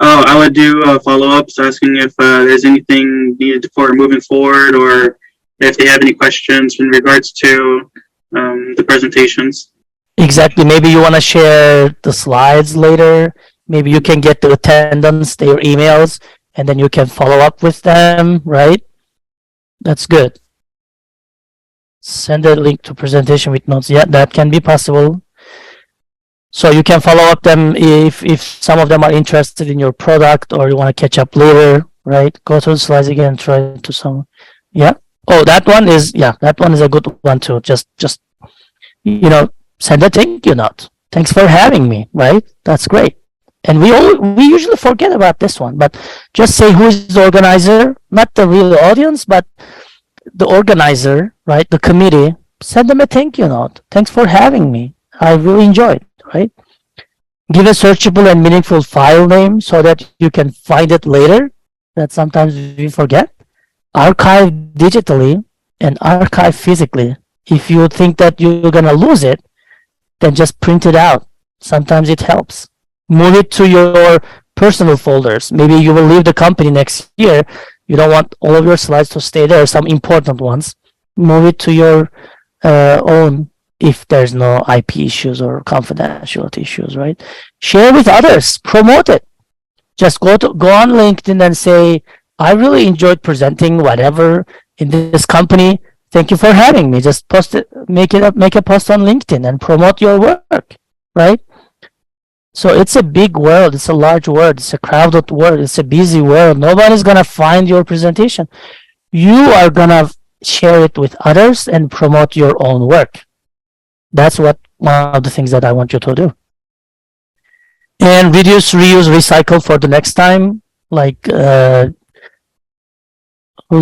Oh, I would do follow-ups, asking if there's anything needed for moving forward, or if they have any questions in regards to the presentations. Exactly. Maybe you want to share the slides later. Maybe you can get the attendance, their emails, and then you can follow up with them, right? That's good. Send a link to presentation with notes. Yeah, that can be possible. So you can follow up them if some of them are interested in your product or you want to catch up later, right? Go to the slides again and try to some. Yeah. Oh, that one is a good one too. Just send a thank you note. Thanks for having me, right? That's great. And we usually forget about this one, but just say who is the organizer, not the real audience, but the organizer, right? The committee. Send them a thank you note. Thanks for having me. I really enjoyed, right? Give a searchable and meaningful file name so that you can find it later. That sometimes we forget. Archive digitally and archive physically. If you think that you're gonna lose it, then just print it out. Sometimes it helps. Move it to your personal folders. Maybe you will leave the company next year. You don't want all of your slides to stay there, some important ones. Move it to your own if there's no IP issues or confidentiality issues, right? Share with others, promote it. Just go on LinkedIn and say, I really enjoyed presenting whatever in this company. Thank you for having me. Just post it, make a post on LinkedIn and promote your work, right? So it's a big world. It's a large world. It's a crowded world. It's a busy world. Nobody's going to find your presentation. You are going to share it with others and promote your own work. That's one of the things that I want you to do. And reduce, reuse, recycle for the next time. Like, who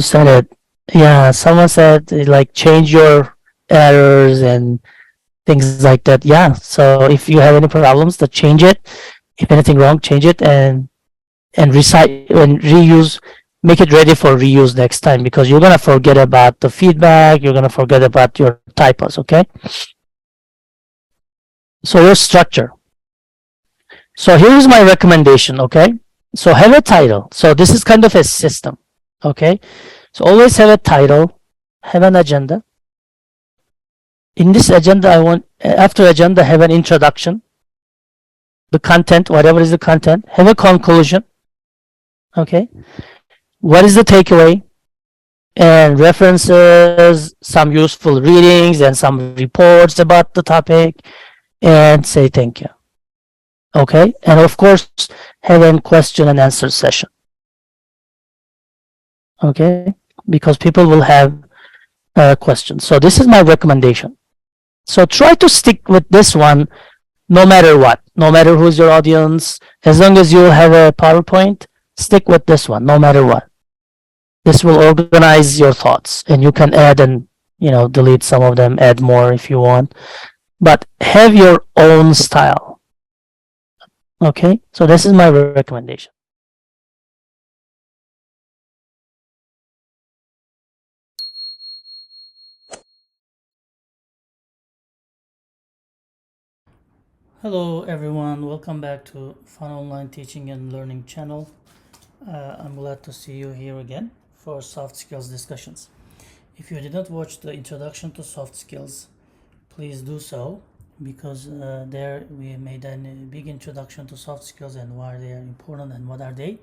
said it? Yeah, someone said, like, change your errors and things like that. Yeah, so if you have any problems, to change it. If anything wrong, change it and recycle and reuse. Make it ready for reuse next time, because you're gonna forget about the feedback. You're gonna forget about your typos. Okay. So your structure. So here's my recommendation. Okay. So have a title. So this is kind of a system. Okay. So always have a title. Have an agenda. In this agenda, after agenda, have an introduction, the content, whatever is the content, have a conclusion. Okay. What is the takeaway? And references, some useful readings and some reports about the topic, and say thank you. Okay. And of course, have a question and answer session. Okay. Because people will have questions. So this is my recommendation. So try to stick with this one no matter what, no matter who's your audience. As long as you have a PowerPoint, stick with this one no matter what. This will organize your thoughts, and you can add and delete some of them, add more if you want, but have your own style. Okay, so this is my recommendation. Hello everyone, welcome back to Fun Online Teaching and Learning channel. I'm glad to see you here again for soft skills discussions. If you did not watch the introduction to soft skills, please do so, because there we made a big introduction to soft skills and why they are important and what are they.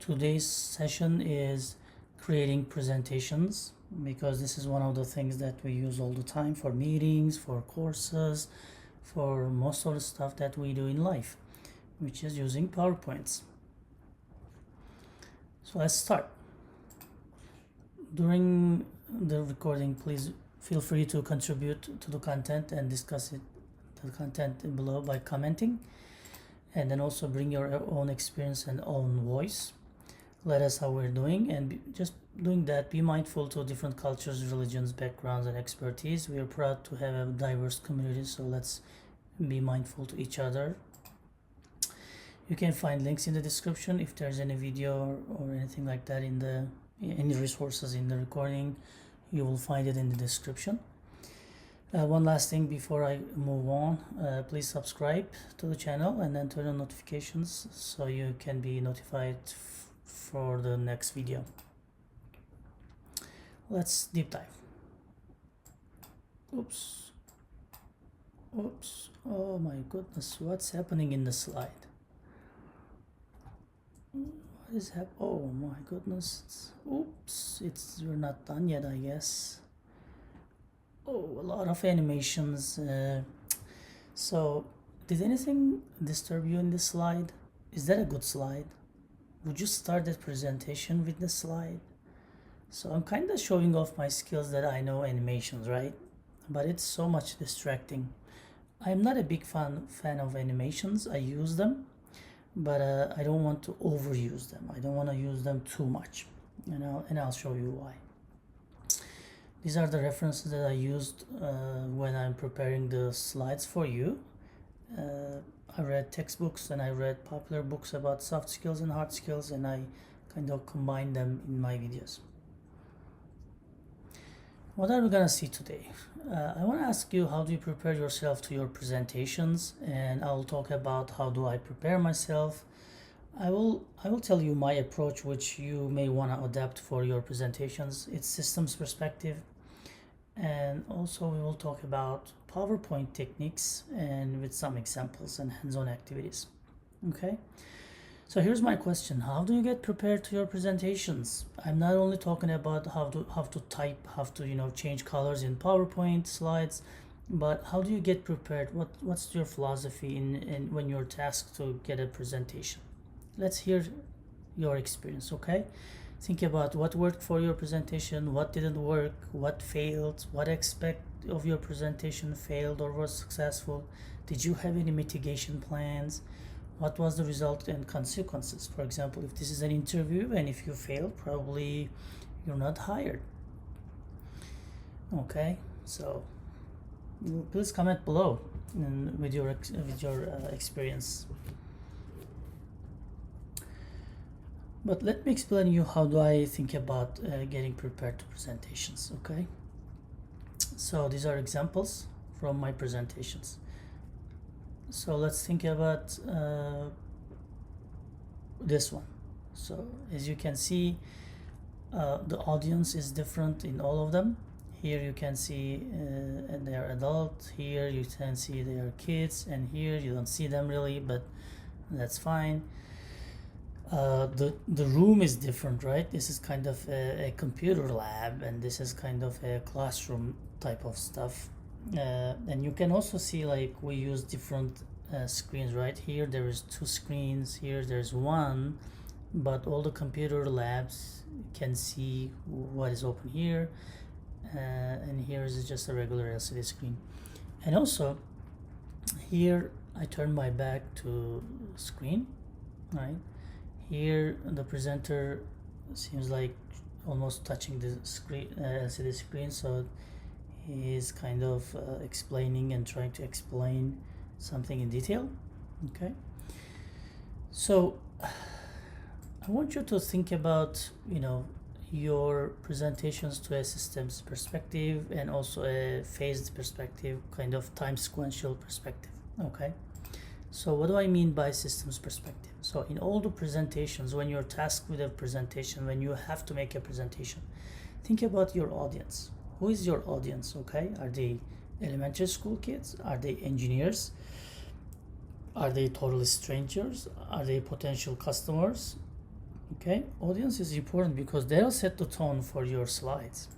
Today's session is creating presentations, because this is one of the things that we use all the time for meetings, for courses, for most of the stuff that we do in life, which is using PowerPoints. So let's start. During the recording, please feel free to contribute to the content and discuss the content below by commenting, and then also bring your own experience and own voice. Let us how we're doing, and just doing that, be mindful to different cultures, religions, backgrounds, and expertise. We are proud to have a diverse community, so let's be mindful to each other. You can find links in the description if there's any video or anything like that in any resources in the recording. You will find it in the description. One last thing before I move on, please subscribe to the channel and then turn on notifications so you can be notified for the next video. Let's deep dive. Oops. Oh my goodness, what's happening in the slide? What is happening? Oh my goodness. Oops, we're not done yet, I guess. Oh, a lot of animations. So did anything disturb you in this slide? Is that a good slide? Would you start that presentation with the slide? So I'm kind of showing off my skills that I know animations, right? But it's so much distracting. I'm not a big fan of animations. I use them, but I don't want to overuse them. I don't want to use them too much, and I'll show you why. These are the references that I used when I'm preparing the slides for you. I read textbooks and I read popular books about soft skills and hard skills, and I kind of combine them in my videos. What are we gonna see today? I want to ask you, how do you prepare yourself to your presentations? And I will talk about how do I prepare myself. I will tell you my approach, which you may want to adapt for your presentations. It's systems perspective. And also we will talk about PowerPoint techniques and with some examples and hands-on activities. Okay. So here's my question: how do you get prepared to your presentations? I'm not only talking about how to type, how to change colors in PowerPoint slides, but how do you get prepared? What's your philosophy in when you're tasked to get a presentation? Let's hear your experience, okay? Think about what worked for your presentation, what didn't work, what failed, what aspect of your presentation failed or was successful. Did you have any mitigation plans? What was the result and consequences? For example, if this is an interview and if you fail, probably you're not hired. Okay, so please comment below with your experience. But let me explain you how do I think about getting prepared to presentations. Okay, so these are examples from my presentations. So let's think about this one. So as you can see, the audience is different in all of them. Here you can see and they are adult. Here you can see they are kids, and here you don't see them really, but that's fine. The room is different, right? This is kind of a computer lab, and this is kind of a classroom type of stuff. And you can also see, like, we use different screens, right? Here there is 2 screens, here there's 1, but all the computer labs can see what is open here, and here is just a regular LCD screen. And also here I turn my back to screen, right? Here the presenter seems like almost touching the screen, LCD screen, so he's kind of explaining and trying to explain something in detail. Okay, so I want you to think about your presentations to a systems perspective and also a phased perspective, kind of time sequential perspective. Okay, so what do I mean by systems perspective? So in all the presentations, when you're tasked with a presentation, when you have to make a presentation, think about your audience. Who is your audience? Okay, are they elementary school kids? Are they engineers? Are they totally strangers? Are they potential customers? Okay, audience is important because they'll set the tone for your slides.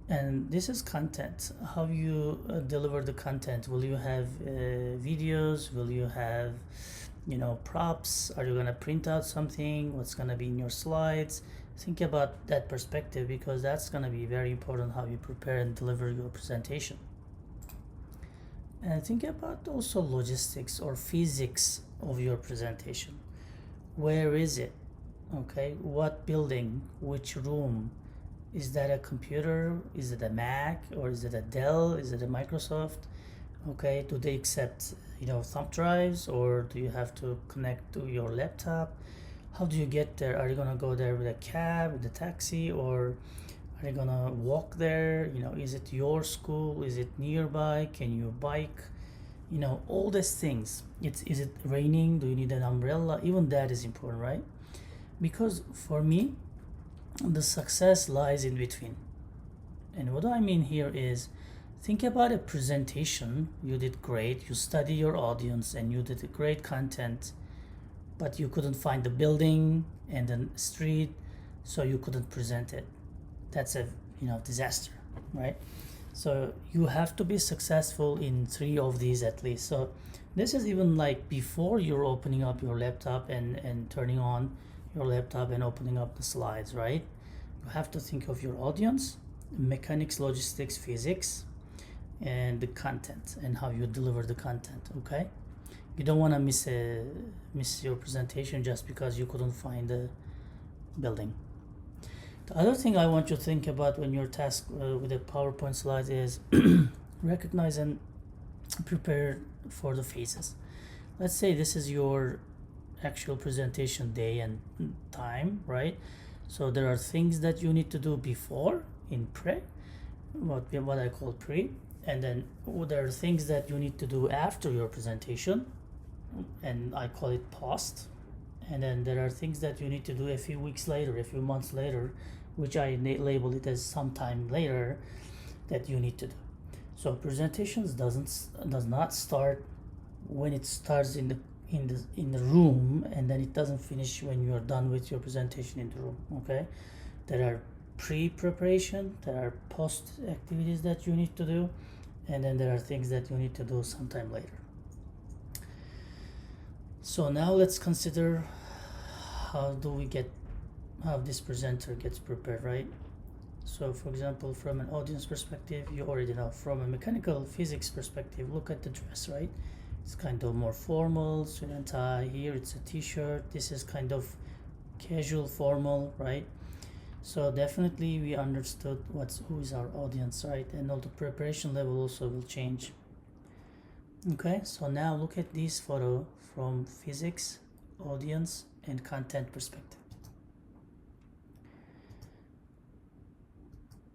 And this is content. How you deliver the content? Will you have videos? Will you have props? Are you gonna print out something? What's gonna be in your slides? Think about that perspective, because that's gonna be very important how you prepare and deliver your presentation. And think about also logistics or physics of your presentation. Where is it? Okay, what building? Which room? Is that a computer? Is it a Mac, or is it a Dell? Is it a Microsoft? Okay, do they accept thumb drives, or do you have to connect to your laptop? How do you get there? Are you gonna go there with a cab, with a taxi, or are you gonna walk there? Is it your school? Is it nearby? Can you bike? All these things. Is it raining? Do you need an umbrella? Even that is important, right? Because for me, the success lies in between. And what I mean here is, think about a presentation. You did great, you study your audience, and you did a great content, but you couldn't find the building and the street, so you couldn't present it. That's a disaster, right? So you have to be successful in 3 of these at least. So this is even like before you're opening up your laptop and turning on your laptop and opening up the slides, right? You have to think of your audience, mechanics, logistics, physics, and the content and how you deliver the content. Okay, you don't want to miss your presentation just because you couldn't find the building. The other thing I want you to think about when you're tasked with a PowerPoint slide is recognize and prepare for the phases. Let's say this is your actual presentation day and time, right? So there are things that you need to do before in pre, what I call pre, and then there are things that you need to do after your presentation, and I call it post. And then there are things that you need to do a few weeks later, a few months later, which I label it as sometime later that you need to do. So presentations does not start when it starts in the room, and then it doesn't finish when you are done with your presentation in the room. Okay, there are pre-preparation, there are post activities that you need to do, and then there are things that you need to do sometime later. So now let's consider how this presenter gets prepared, right? So for example, from an audience perspective, you already know. From a mechanical physics perspective, look at the dress, right? It's kind of more formal, suit and tie. Here it's a t-shirt. This is kind of casual formal, right? So definitely we understood who is our audience, right? And all the preparation level also will change. Okay, so now look at this photo from physics, audience, and content perspective.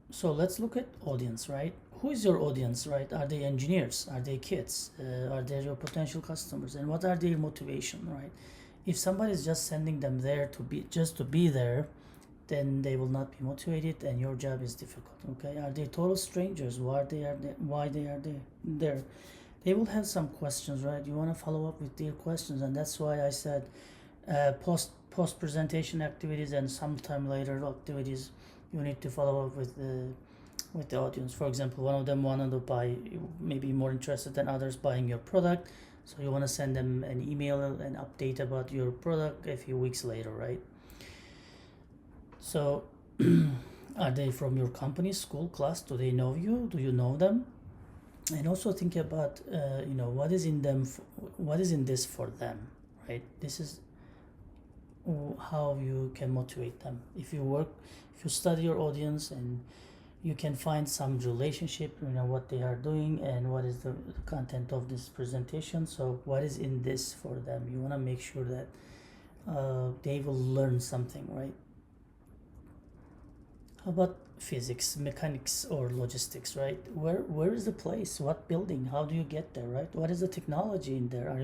So let's look at audience, right? Who is your audience, right? Are they engineers? Are they kids? Are they your potential customers? And what are their motivation, right? If somebody is just sending them there to be there, then they will not be motivated, and your job is difficult. Okay, are they total strangers? Why they are there? They will have some questions, right? You want to follow up with their questions, and that's why I said post presentation activities and sometime later activities. You need to follow up with the audience. For example, one of them wanted to buy, maybe more interested than others buying your product, so you want to send them an email, an update about your product a few weeks later, right? So are they from your company, school, class? Do they know you? Do you know them? And also think about what is in them, what is in this for them, right? This is how you can motivate them. If you study your audience, and you can find some relationship, what they are doing and what is the content of this presentation. So what is in this for them? You want to make sure that they will learn something, right? How about physics, mechanics, or logistics, right? Where is the place? What building? How do you get there, right? What is the technology in there?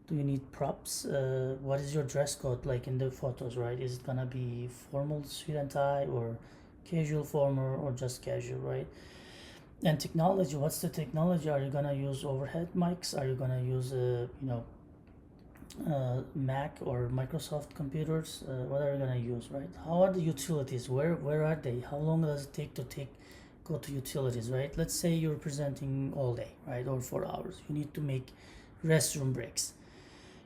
Do you need props? What is your dress code like in the photos, right? Is it gonna be formal suit and tie, or casual formal, or just casual, right? And technology, what's the technology? Are you gonna use overhead mics? Are you gonna use Mac or Microsoft computers? What are you gonna use, right? How are the utilities? Where are they? How long does it take to go to utilities, right? Let's say you're presenting all day, right, or 4 hours. You need to make restroom breaks.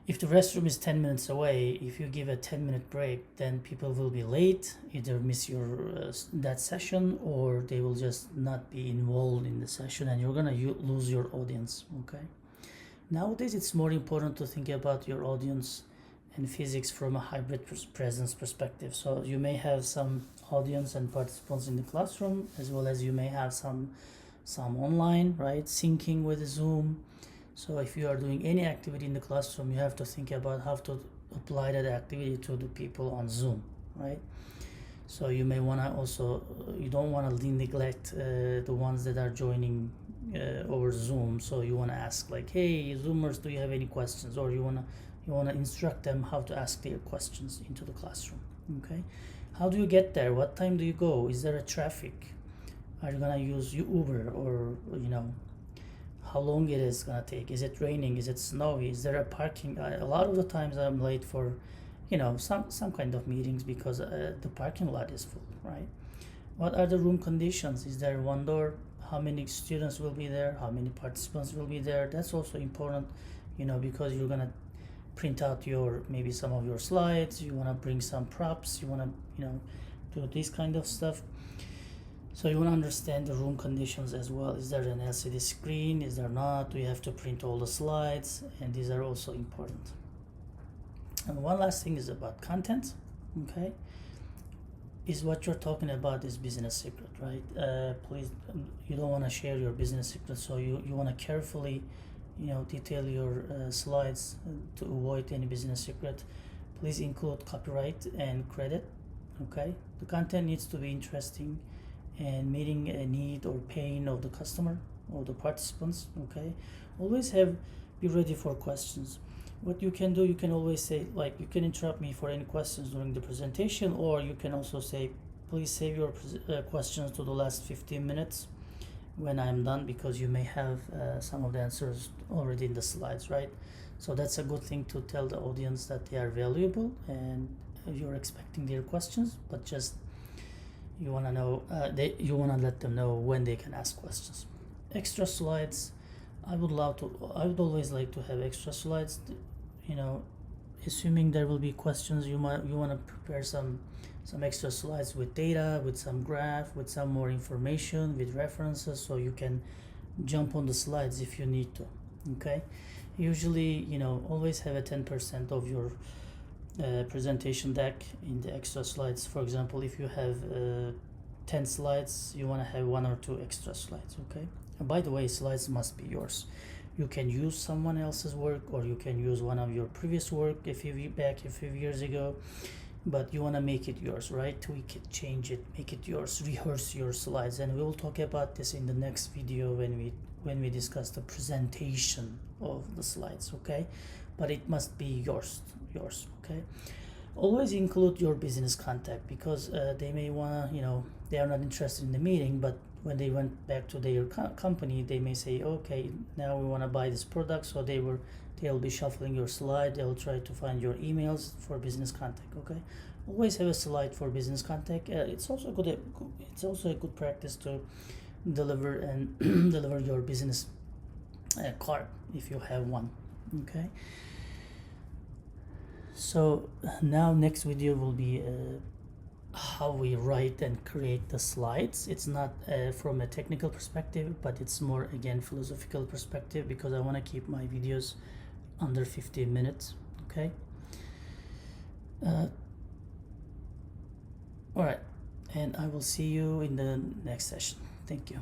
If the restroom is 10 minutes away, if you give a 10-minute break, then people will be late, either miss your that session, or they will just not be involved in the session, and you're gonna lose your audience. Okay. Nowadays, it's more important to think about your audience and physics from a hybrid presence perspective. So you may have some audience and participants in the classroom, as well as you may have some online, right, syncing with Zoom. So if you are doing any activity in the classroom, you have to think about how to apply that activity to the people on Zoom, right? So you may want to also, you don't want to neglect the ones that are joining over Zoom. So you want to ask like, hey, Zoomers, do you have any questions? Or you want to instruct them how to ask their questions into the classroom. Okay, how do you get there? What time do you go? Is there a traffic? Are you gonna use Uber, or how long it is gonna take? Is it raining? Is it snowy? Is there a parking? A lot of the times I'm late for some kind of meetings because the parking lot is full, right? What are the room conditions? Is there one door? how many students will be there, how many participants will be there. That's also important, because you're gonna print out your maybe some of your slides. You want to bring some props. You want to do this kind of stuff. So you want to understand the room conditions as well. Is there an LCD screen? Is there not? Do you have to print all the slides? And these are also important. And one last thing is about content. Okay, is what you're talking about is business secret, right? Please, you don't want to share your business secret, so you want to carefully detail your slides to avoid any business secret. Please include copyright and credit. Okay, the content needs to be interesting and meeting a need or pain of the customer or the participants. Okay, always be ready for questions. What you can do, you can always say, like, you can interrupt me for any questions during the presentation, or you can also say, please save your questions to the last 15 minutes when I'm done, because you may have some of the answers already in the slides, right? So that's a good thing to tell the audience that they are valuable and you're expecting their questions, but just you want to know, you want to let them know when they can ask questions. Extra slides, I would always like to have extra slides, assuming there will be questions. You want to prepare some extra slides with data, with some graph, with some more information, with references, so you can jump on the slides if you need to. Okay, usually always have a 10% of your presentation deck in the extra slides. For example, if you have 10 slides, you want to have 1 or 2 extra slides. Okay, and by the way, slides must be yours. You can use someone else's work, or you can use one of your previous work a few years ago, but you want to make it yours, right? Tweak it, change it, make it yours, rehearse your slides. And we will talk about this in the next video when we discuss the presentation of the slides. Okay, but it must be yours. Okay, always include your business contact, because they may want to, they are not interested in the meeting, but when they went back to their company, they may say, okay, now we want to buy this product. So they'll be shuffling your slide. They'll try to find your emails for business contact. Okay, always have a slide for business contact. It's also a good practice to deliver deliver your business card if you have one. Okay, so now next video will be how we write and create the slides. It's not from a technical perspective, but it's more, again, philosophical perspective, because I want to keep my videos under 15 minutes. Okay, all right, and I will see you in the next session. Thank you.